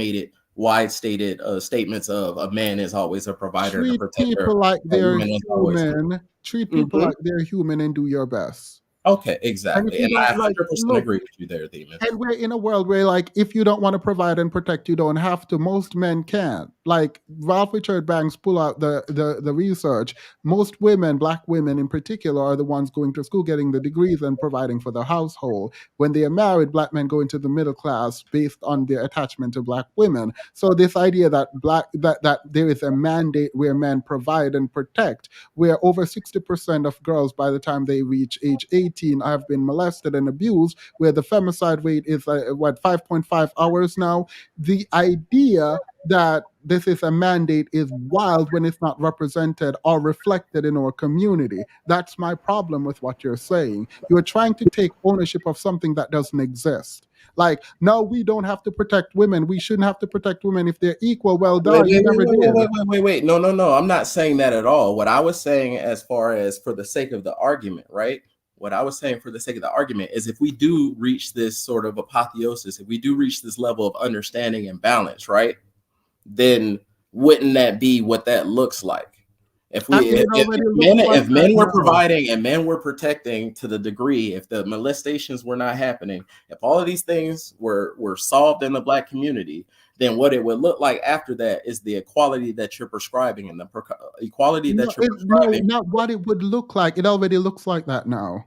stated statements of a man is always a provider and a Treat protector, people like a they're woman is always. human. Treat people Mhm. like they're human and do your best. Okay, And if exactly. you And I don't like, 100% look, agree with you there, Themis. and we're in a world where, like, if you don't want to provide and protect, you don't have to. Most men can. Like Ralph Richard Banks pull out the research. Most women, black women in particular, are the ones going to school, getting the degrees, and providing for the household. When they are married, black men go into the middle class based on their attachment to black women. So this idea that that there is a mandate where men provide and protect, where over 60% of girls by the time they reach age 18 have been molested and abused, where the femicide rate is 5.5 hours now. The idea that this is a mandate is wild when it's not represented or reflected in our community. That's my problem with what you're saying. You're trying to take ownership of something that doesn't exist. Like, no, we don't have to protect women. We shouldn't have to protect women if they're equal. Well, duh, Wait, you wait, wait, never wait, wait, did. wait, wait, wait, wait. No, no, no. I'm not saying that at all. What I was saying, as far as for the sake of the argument, right? What I was saying for the sake of the argument is if we do reach this sort of apotheosis, if we do reach this level of understanding and balance, right? Then wouldn't that be what that looks like? If I we mean, it already looks like if that men were now. providing and men were protecting to the degree, if the molestations were not happening, if all of these things were solved in the black community, then what it would look like after that is the equality that you're prescribing and the equality that you're No, prescribing. not what it would look like. It already looks like that now.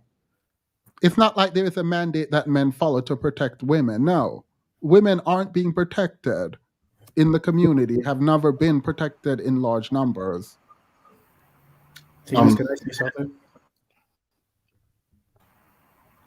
It's not like there is a mandate that men follow to protect women. No, women aren't being protected in the community, have never been protected in large numbers. Timus, can I say something?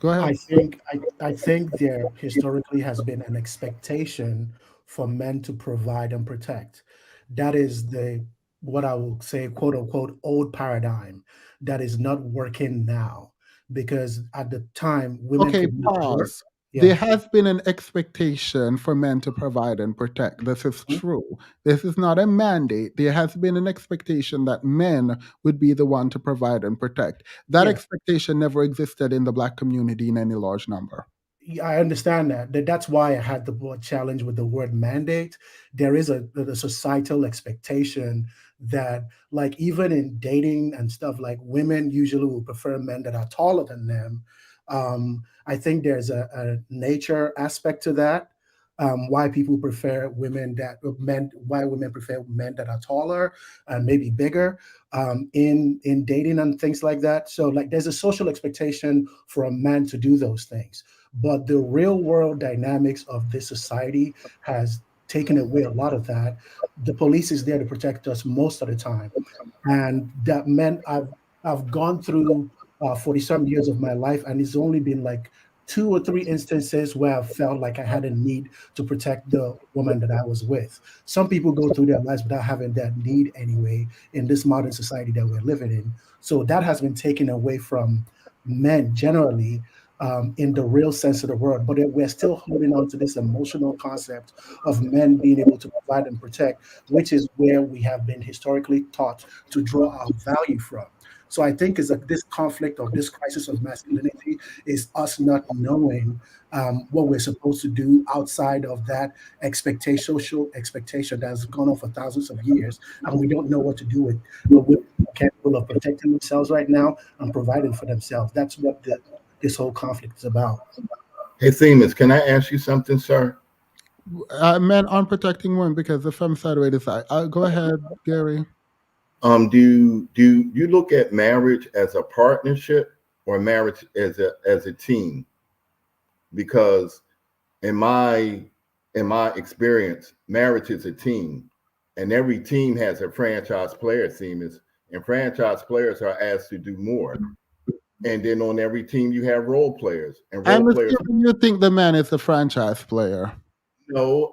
Go I ahead. think I think there historically has been an expectation for men to provide and protect. That is the what I will say, quote unquote, old paradigm that is not working now. Because at the time women Okay, could not work. pause. Yeah. There has been an expectation for men to provide and protect. This is Mhm. true. This is not a mandate. There has been an expectation that men would be the one to provide and protect. That Yeah. expectation never existed in the black community in any large number. Yeah, I understand that. That's why I had the word challenge with the word mandate. There is a societal expectation that, like, even in dating and stuff, like women usually will prefer men that are taller than them. I think there's a nature aspect to that. Why people prefer women that men, why women prefer men that are taller and maybe bigger in dating and things like that. So, like, there's a social expectation for a man to do those things, but the real world dynamics of this society has taken away a lot of that. The police is there to protect us most of the time, and that meant I've gone through 40 some years of my life, and it's only been like two or three instances where I felt like I had a need to protect the woman that I was with. Some people go through their lives without having that need anyway in this modern society that we're living in. So that has been taken away from men generally, in the real sense of the word, but we're still holding on to this emotional concept of men being able to provide and protect, which is where we have been historically taught to draw our value from. So I think is that this conflict of this crisis of masculinity is us not knowing what we're supposed to do outside of that expectation, social expectation that's gone on for thousands of years, and we don't know what to do with. We're capable of protecting themselves right now and providing for themselves. That's what this whole conflict is about. Hey, Themis, can I ask you something, sir? Men aren't protecting women because the fem side way decide. Go ahead, Gary. Do you look at marriage as a partnership or marriage as a team? Because in my experience, marriage is a team, and every team has a franchise player, Themis, and franchise players are asked to do more. And then on every team, you have role players, and role I'm players. assuming you think the man is a franchise player. No,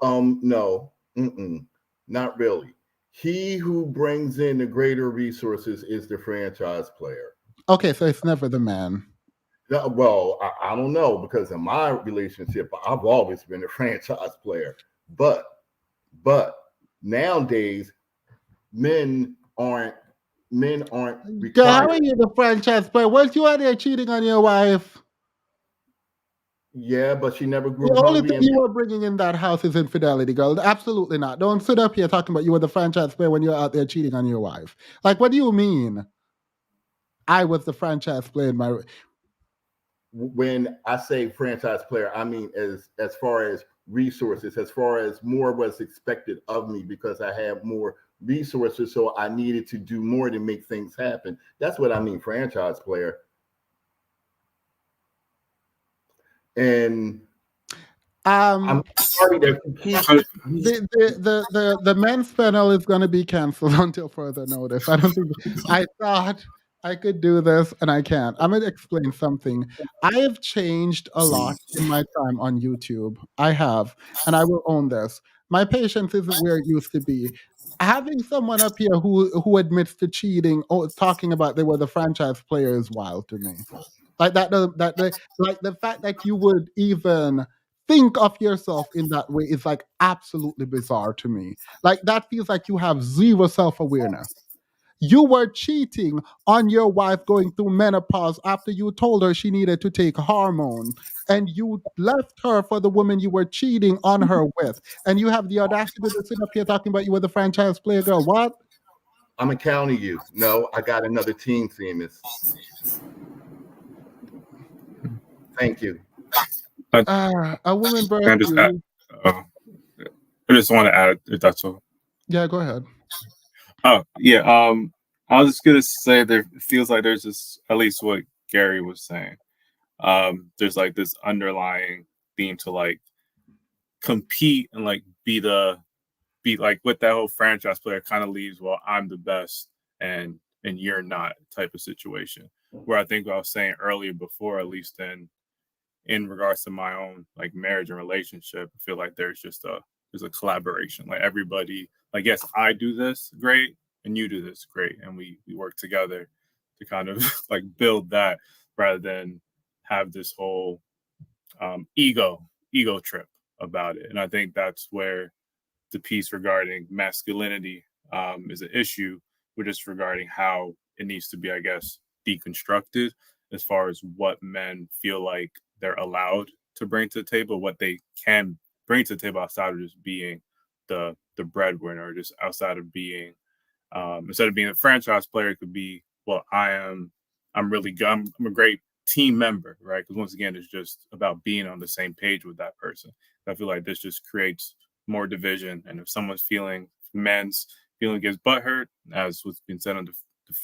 not really. He who brings in the greater resources is the franchise player. Okay, so it's never the man. Well, I don't know, because in my relationship, I've always been a franchise player. But nowadays, men aren't Girl, how are required. you the franchise player? Weren't you out there cheating on your wife? Yeah, but she never grew The only hungry thing and you were bringing in that house is infidelity, girl. Absolutely not. Don't sit up here talking about you were the franchise player when you're out there cheating on your wife. Like, what do you mean? I was the franchise player in my. when I say franchise player, I mean as far as resources, as far as more was expected of me because I had more resources, so I needed to do more to make things happen. That's what I mean, franchise player. And Um, I'm sorry that you keep. the men's panel is going to be canceled until further notice. I don't think I thought I could do this and I can't. I'm going to explain something. I have changed a lot in my time on YouTube. I have, and I will own this. My patience isn't where it used to be. Having someone up here who admits to cheating or talking about they were the franchise player is wild to me. Like like the fact that you would even think of yourself in that way is like absolutely bizarre to me. Like that feels like you have zero self-awareness. You were cheating on your wife going through menopause after you told her she needed to take hormones, and you left her for the woman you were cheating on her with. And you have the audacity to sit up here talking about you were the franchise player girl. What? I'm accounting you. No, I got another team, Themis. Thank you. A woman birth And just add, you. uh, I just want to add if that's all. Yeah, go ahead. Oh yeah. I was just gonna say there it feels like there's this, at least what Gary was saying. There's like this underlying theme to like compete and like be like with that whole franchise player kind of leaves, well, I'm the best and you're not type of situation. Where I think I was saying earlier before, at least in regards to my own like marriage and relationship, I feel like there's a collaboration. Like everybody, like yes, I do this great and you do this great, and we work together to kind of like build that rather than have this whole ego trip about it. And I think that's where the piece regarding masculinity is an issue, but just regarding how it needs to be, I guess, deconstructed as far as what men feel like they're allowed to bring to the table, what they can bring to the table outside of just being the breadwinner, or just outside of being instead of being a franchise player, it could be, well, I'm really good. I'm a great team member, right? Because once again, it's just about being on the same page with that person. I feel like this just creates more division. And if someone's men's feeling gets butthurt, as what's been said on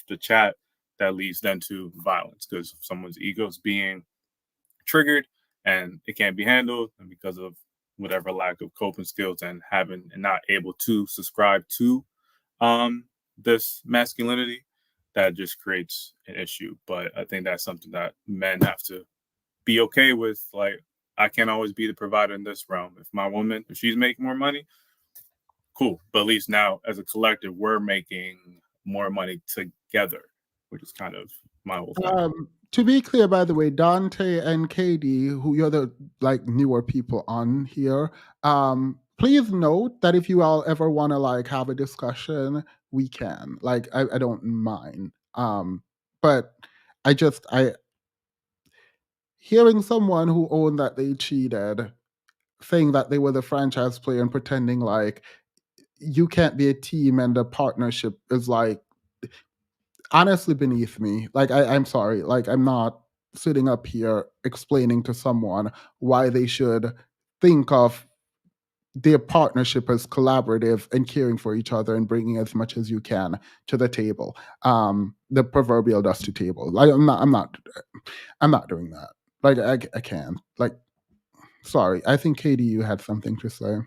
the chat, that leads then to violence, because someone's ego is being triggered and it can't be handled, and because of whatever lack of coping skills and not able to subscribe to this masculinity, that just creates an issue. But I think that's something that men have to be okay with. Like, I can't always be the provider in this realm. If she's making more money, cool. But at least now, as a collective, we're making more money together, which is kind of my whole thing. To be clear, by the way, Dante and Katie, who you're the newer people on here, please note that if you all ever want to have a discussion, we can. I don't mind. But I hearing someone who owned that they cheated, saying that they were the franchise player and pretending you can't be a team and a partnership is honestly beneath me. I'm sorry. I'm not sitting up here explaining to someone why they should think of their partnership as collaborative and caring for each other and bringing as much as you can to the table. The proverbial dusty table. I'm not doing that. I can't. Sorry. I think Katie, you had something to say.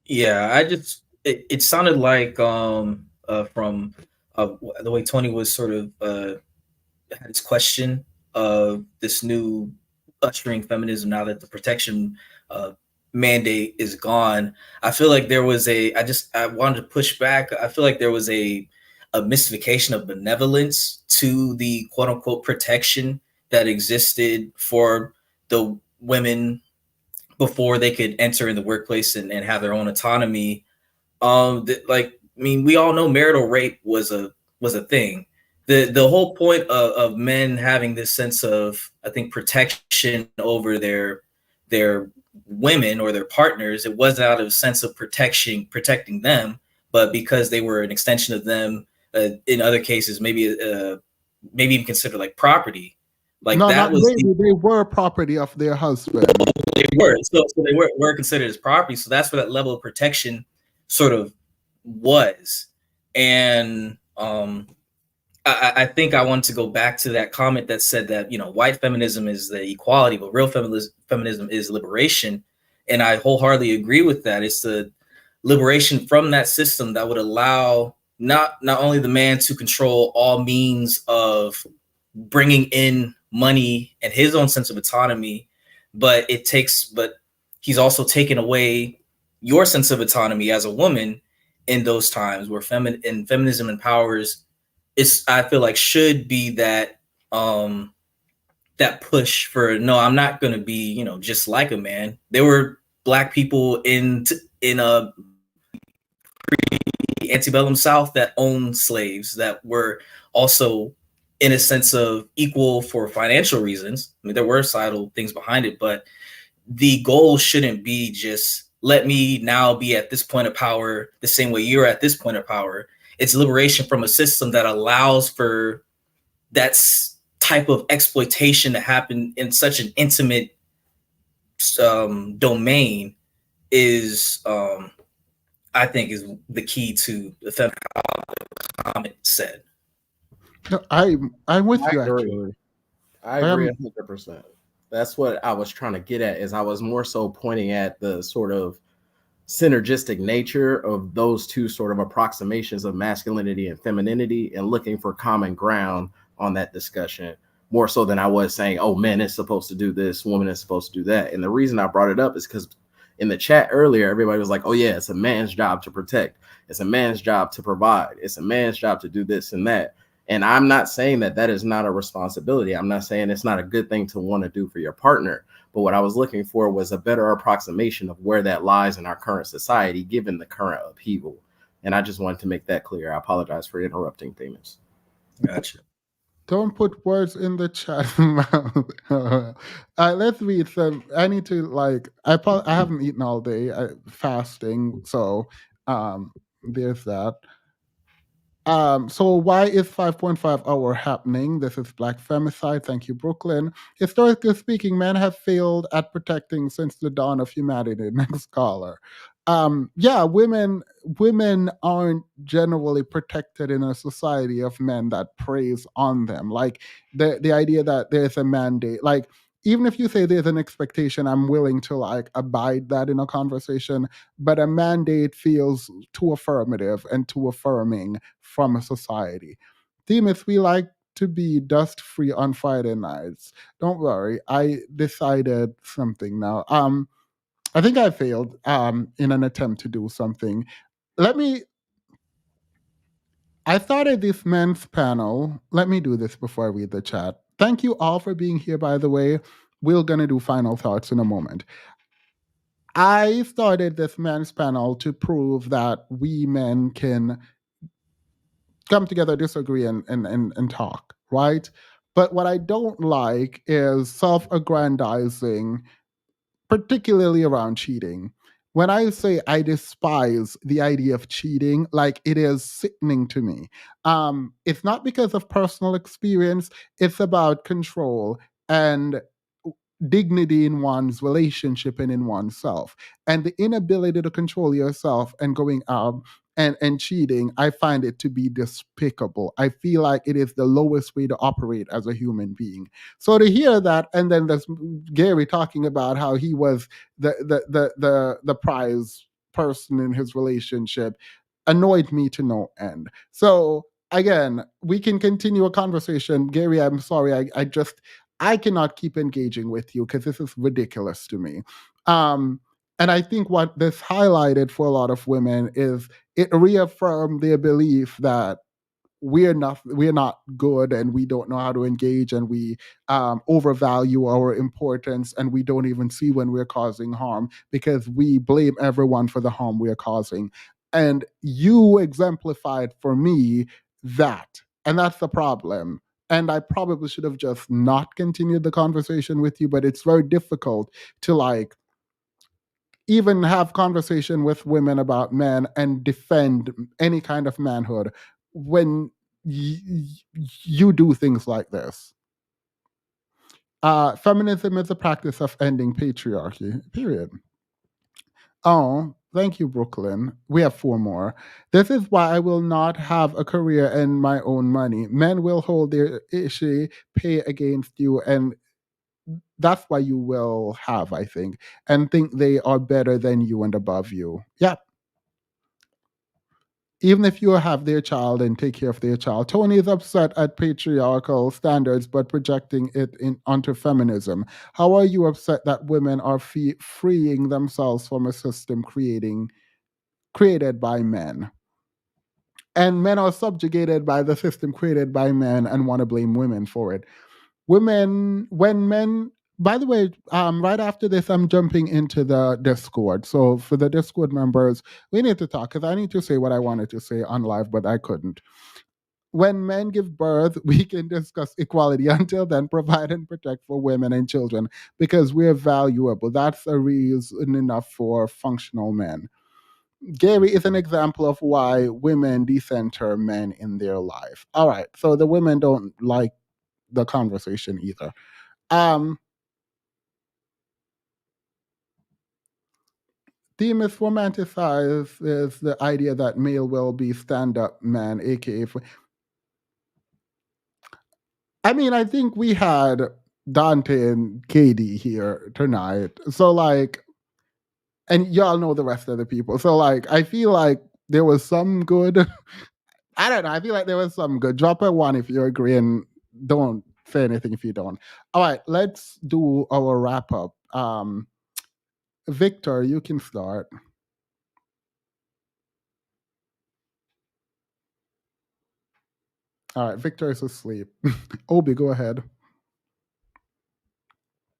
Yeah, it sounded like from the way Tony was sort of had his question of this new ushering feminism now that the protection mandate is gone. I feel like there was I wanted to push back. I feel like there was a mystification of benevolence to the quote unquote protection that existed for the women before they could enter in the workplace and have their own autonomy. We all know marital rape was a thing. The whole point of men having this sense of, I think, protection over their women or their partners, it wasn't out of a sense of protecting them, but because they were an extension of them. In other cases, maybe even considered like property. They were property of their husband. They were. So they were considered as property. So that's where that level of protection sort of was. And I think I want to go back to that comment that said that, white feminism is the equality, but real feminism is liberation. And I wholeheartedly agree with that. It's the liberation from that system that would allow not only the man to control all means of bringing in money and his own sense of autonomy, but he's also taken away your sense of autonomy as a woman in those times where feminism empowers. I feel like should be that that push for, no, I'm not going to be, just like a man. There were Black people in a antebellum South that owned slaves that were also in a sense of equal for financial reasons. I mean, there were societal things behind it, but the goal shouldn't be just let me now be at this point of power the same way you're at this point of power. It's liberation from a system that allows for that type of exploitation to happen in such an intimate domain is, I think, is the key to the comment said. No, I'm with you. Actually. I agree 100%. That's what I was trying to get at. Is I was more so pointing at the sort of synergistic nature of those two sort of approximations of masculinity and femininity, and looking for common ground on that discussion, more so than I was saying, oh, men is supposed to do this, woman is supposed to do that. And the reason I brought it up is because in the chat earlier, everybody was like, oh yeah, it's a man's job to protect. It's a man's job to provide. It's a man's job to do this and that. And I'm not saying that that is not a responsibility. I'm not saying it's not a good thing to want to do for your partner. But what I was looking for was a better approximation of where that lies in our current society, given the current upheaval. And I just wanted to make that clear. I apologize for interrupting, Themis. Gotcha. Don't put words in the chat. Let's read some. I need to like. I haven't eaten all day. Fasting, so there's that. So why is 5.5 hour happening? This is Black Femicide. Thank you, Brooklyn. Historically speaking, men have failed at protecting since the dawn of humanity. Next caller. Yeah, women aren't generally protected in a society of men that preys on them. Like the idea that there's a mandate, like even if you say there's an expectation, I'm willing to like abide that in a conversation, but a mandate feels too affirmative and too affirming from a society. Demas, we like to be dust free on Friday nights. Don't worry, I decided something now. I think I failed in an attempt to do something. Let me. I started this men's panel. Let me do this before I read the chat. Thank you all for being here, by the way. We're going to do final thoughts in a moment. I started this men's panel to prove that we men can come together, disagree, and talk, right? But what I don't like is self aggrandizing, particularly around cheating. When I say I despise the idea of cheating, like it is sickening to me. It's not because of personal experience, it's about control and dignity in one's relationship and in oneself. And the inability to control yourself and going out and cheating, I find it to be despicable. I feel like it is the lowest way to operate as a human being. So to hear that, and then there's Gary talking about how he was the prize person in his relationship, annoyed me to no end. So again, we can continue a conversation. Gary, I'm sorry, I cannot keep engaging with you because this is ridiculous to me. And I think what this highlighted for a lot of women is it reaffirmed their belief that we're not good and we don't know how to engage and we overvalue our importance and we don't even see when we're causing harm because we blame everyone for the harm we are causing. And you exemplified for me that, and that's the problem. And I probably should have just not continued the conversation with you, but it's very difficult to like even have conversation with women about men and defend any kind of manhood when you do things like this. Feminism is a practice of ending patriarchy, period. Oh, thank you, Brooklyn. We have four more. This is why I will not have a career and my own money. Men will hold their issue, pay against you, and that's why you will have, I think, and think they are better than you and above you. Yeah. Even if you have their child and take care of their child. Tony is upset at patriarchal standards, but projecting it onto feminism. How are you upset that women are freeing themselves from a system created by men? And men are subjugated by the system created by men and want to blame women for it. When men, by the way, right after this, I'm jumping into the Discord. So for the Discord members, we need to talk because I need to say what I wanted to say on live, but I couldn't. When men give birth, we can discuss equality. Until then, provide and protect for women and children because we're valuable. That's a reason enough for functional men. Gary is an example of why women decenter men in their life. All right, so the women don't like the conversation either. Um, Demas romanticizes the idea that male will be stand-up man, aka. I mean, I think we had Dante and Katie here tonight, so like, and y'all know the rest of the people. So like, I feel like there was some good. I don't know. I feel like there was some good. Drop a one if you agree, and don't say anything if you don't. All right, let's do our wrap up. Victor, you can start. All right, Victor is asleep. Obi, go ahead.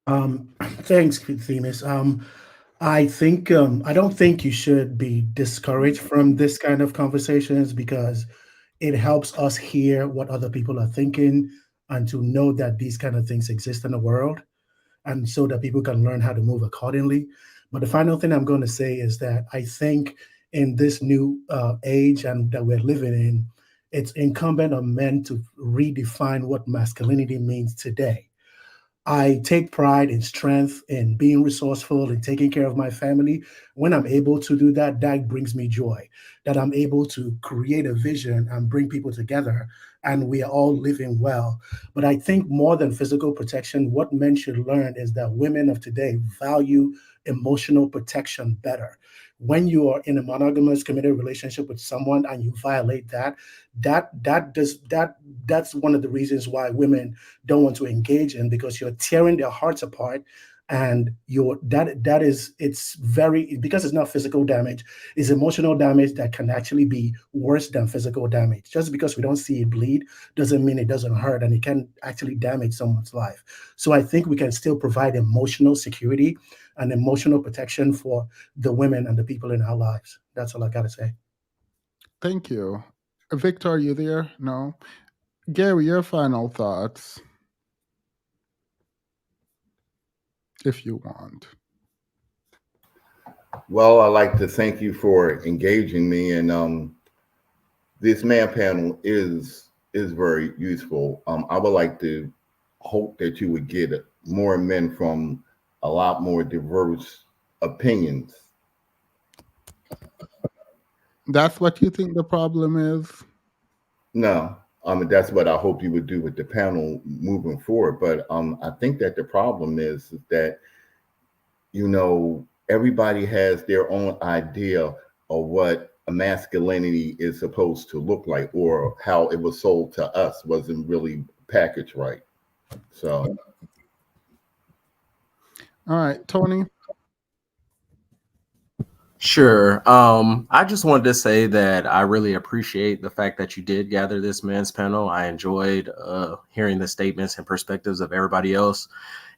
Thanks, Themis. I don't think you should be discouraged from this kind of conversations because it helps us hear what other people are thinking. and to know that these kind of things exist in the world, and so that people can learn how to move accordingly. But the final thing I'm going to say is that I think in this new age and that we're living in, it's incumbent on men to redefine what masculinity means today. I take pride in strength, in being resourceful, in taking care of my family. When I'm able to do that, that brings me joy. That I'm able to create a vision and bring people together, and we are all living well. But I think more than physical protection, what men should learn is that women of today value emotional protection better. When you are in a monogamous committed relationship with someone and you violate that, that's one of the reasons why women don't want to engage in, because you're tearing their hearts apart, and you're that is it's very, because it's not physical damage, it's emotional damage that can actually be worse than physical damage. Just because we don't see it bleed doesn't mean it doesn't hurt, and it can actually damage someone's life. So I think we can still provide emotional security and emotional protection for the women and the people in our lives. That's all I gotta say. Thank you. Victor, are you there? No. Gary, your final thoughts, if you want. Well, I'd like to thank you for engaging me, and this man panel is very useful. I would like to hope that you would get more men from a lot more diverse opinions. That's what you think the problem is? No, that's what I hope you would do with the panel moving forward. But I think that the problem is that, everybody has their own idea of what a masculinity is supposed to look like, or how it was sold to us wasn't really packaged right. So, All right, Tony. Sure. I just wanted to say that I really appreciate the fact that you did gather this men's panel. I enjoyed hearing the statements and perspectives of everybody else.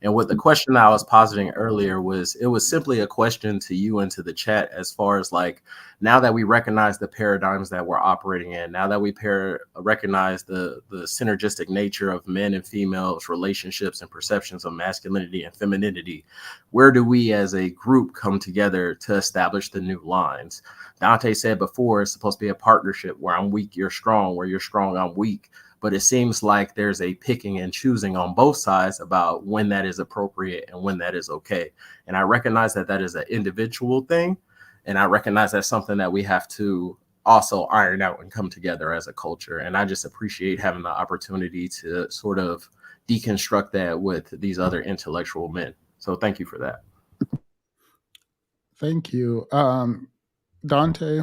And what the question I was positing earlier was, it was simply a question to you and to the chat, as far as like, now that we recognize the paradigms that we're operating in, now that we recognize the synergistic nature of men and females relationships and perceptions of masculinity and femininity, where do we as a group come together to establish the new lines? Dante said before, it's supposed to be a partnership where I'm weak, you're strong, where you're strong, I'm weak. But it seems like there's a picking and choosing on both sides about when that is appropriate and when that is okay. And I recognize that that is an individual thing. And I recognize that's something that we have to also iron out and come together as a culture. And I just appreciate having the opportunity to sort of deconstruct that with these other intellectual men. So thank you for that. Thank you. Dante.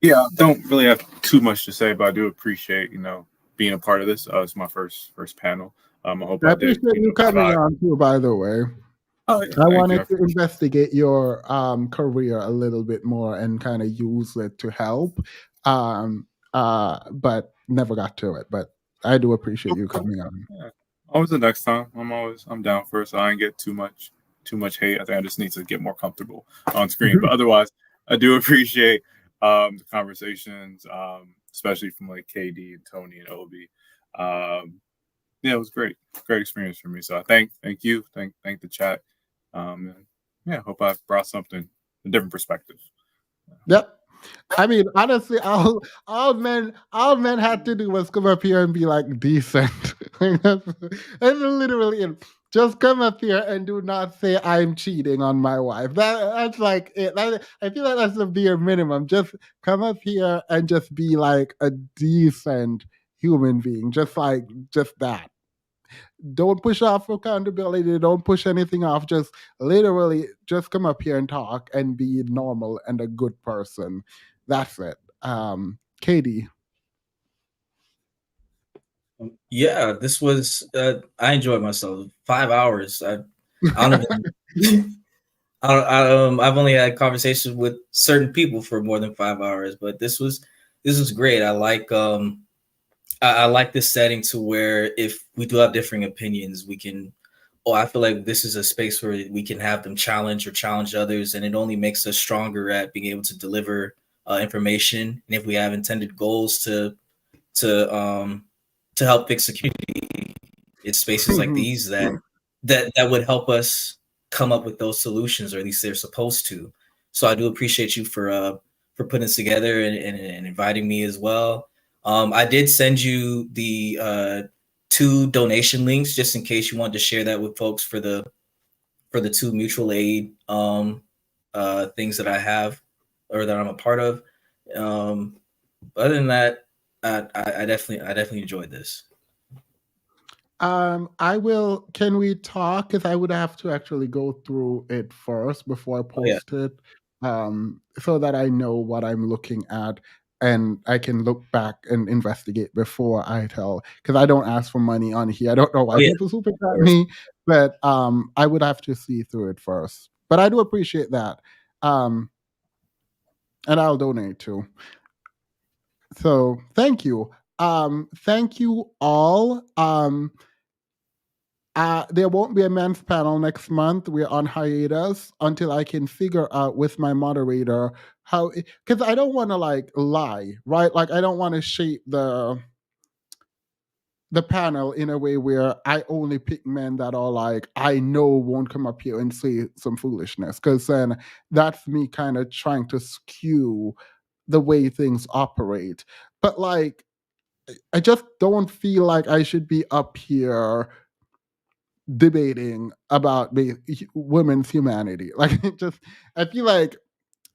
Yeah, I don't really have too much to say, but I do appreciate, being a part of this. It's my first panel. I hope I I did. appreciate you coming on too, by the way. Oh, yeah, I thank you. wanted to investigate your career a little bit more and kind of use it to help, but never got to it. But I do appreciate you coming on. Yeah. Always the next time. I'm down for it, so I didn't get too much hate. I think I just need to get more comfortable on screen. But otherwise, I do appreciate the conversations, especially from like KD and Tony and Obi. Yeah, it was great experience for me. So I thank you, thank the chat. And yeah, hope I've brought something, a different perspective. Yep. I mean, honestly, all men had to do was come up here and be like decent. And literally it. Just come up here and do not say I'm cheating on my wife. That's like it. I feel like that's the bare minimum. Just come up here and just be like a decent human being. Just that. Don't push off accountability. Don't push anything off. Just literally just come up here and talk and be normal and a good person. That's it. Katie. Yeah, this was. I enjoyed myself. 5 hours. I don't even. I've only had conversations with certain people for more than 5 hours, but this was great. I like I like this setting to where if we do have differing opinions, we can. Oh, I feel like this is a space where we can have them challenge others, and it only makes us stronger at being able to deliver information. And if we have intended goals to to help fix the community. It's spaces like these that would help us come up with those solutions, or at least they're supposed to. So I do appreciate you for putting this together and inviting me as well. I did send you the 2 donation links just in case you wanted to share that with folks for the 2 mutual aid things that I have or that I'm a part of. Other than that, I definitely enjoyed this. I will. Can we talk? Because I would have to actually go through it first before I Oh yeah, post it, so that I know what I'm looking at and I can look back and investigate before I tell. Because I don't ask for money on here. I don't know oh why yeah, people super of chat course. me, but I would have to see through it first. But I do appreciate that, um, and I'll donate too. So thank you. Thank you all. There won't be a men's panel next month. We're on hiatus until I can figure out with my moderator how, because I don't want to like lie, right? Like I don't want to shape the panel in a way where I only pick men that are like I know won't come up here and say some foolishness, because then that's me kind of trying to skew the way things operate. But like I just don't feel like I should be up here debating about women's humanity. Like it just, I feel like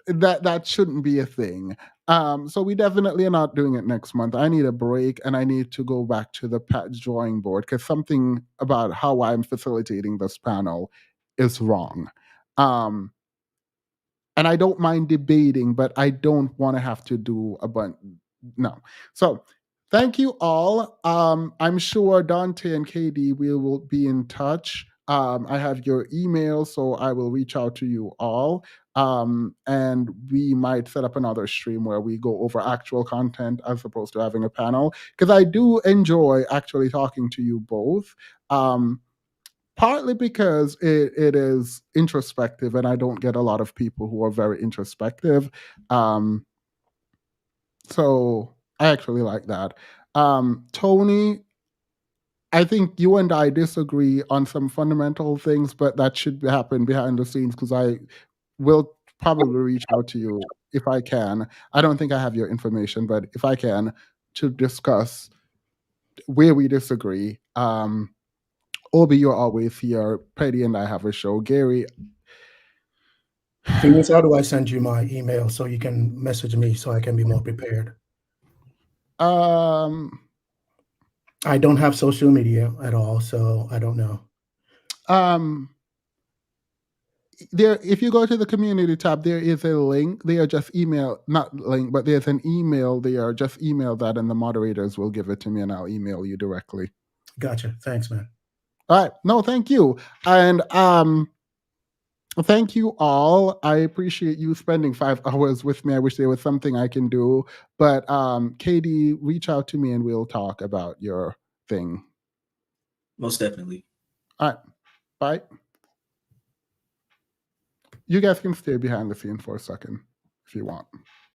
that shouldn't be a thing. So we definitely are not doing it next month. I need a break and I need to go back to the drawing board because something about how I'm facilitating this panel is wrong. Um, and I don't mind debating, but I don't want to have to do a bunch. No. So thank you all. I'm sure Dante and KD will be in touch. I have your email, so I will reach out to you all. And we might set up another stream where we go over actual content as opposed to having a panel, because I do enjoy actually talking to you both. Partly because it is introspective and I don't get a lot of people who are very introspective. Um, so I actually like that. Tony, I think you and I disagree on some fundamental things, but that should happen behind the scenes because I will probably reach out to you if I can. I don't think I have your information, but if I can, to discuss where we disagree. Obi, you're always here. Petty and I have a show. Gary, Phoenix, how do I send you my email so you can message me so I can be more prepared? um, I don't have social media at all, so I don't know. There, if you go to the community tab, there is a link. They are just email, not link, but there's an email. They are just email that, and the moderators will give it to me, and I'll email you directly. Gotcha. Thanks, man. All right. No, thank you. And thank you all. I appreciate you spending 5 hours with me. I wish there was something I can do. But Katie, reach out to me and we'll talk about your thing. Most definitely. All right. Bye. You guys can stay behind the scene for a second if you want.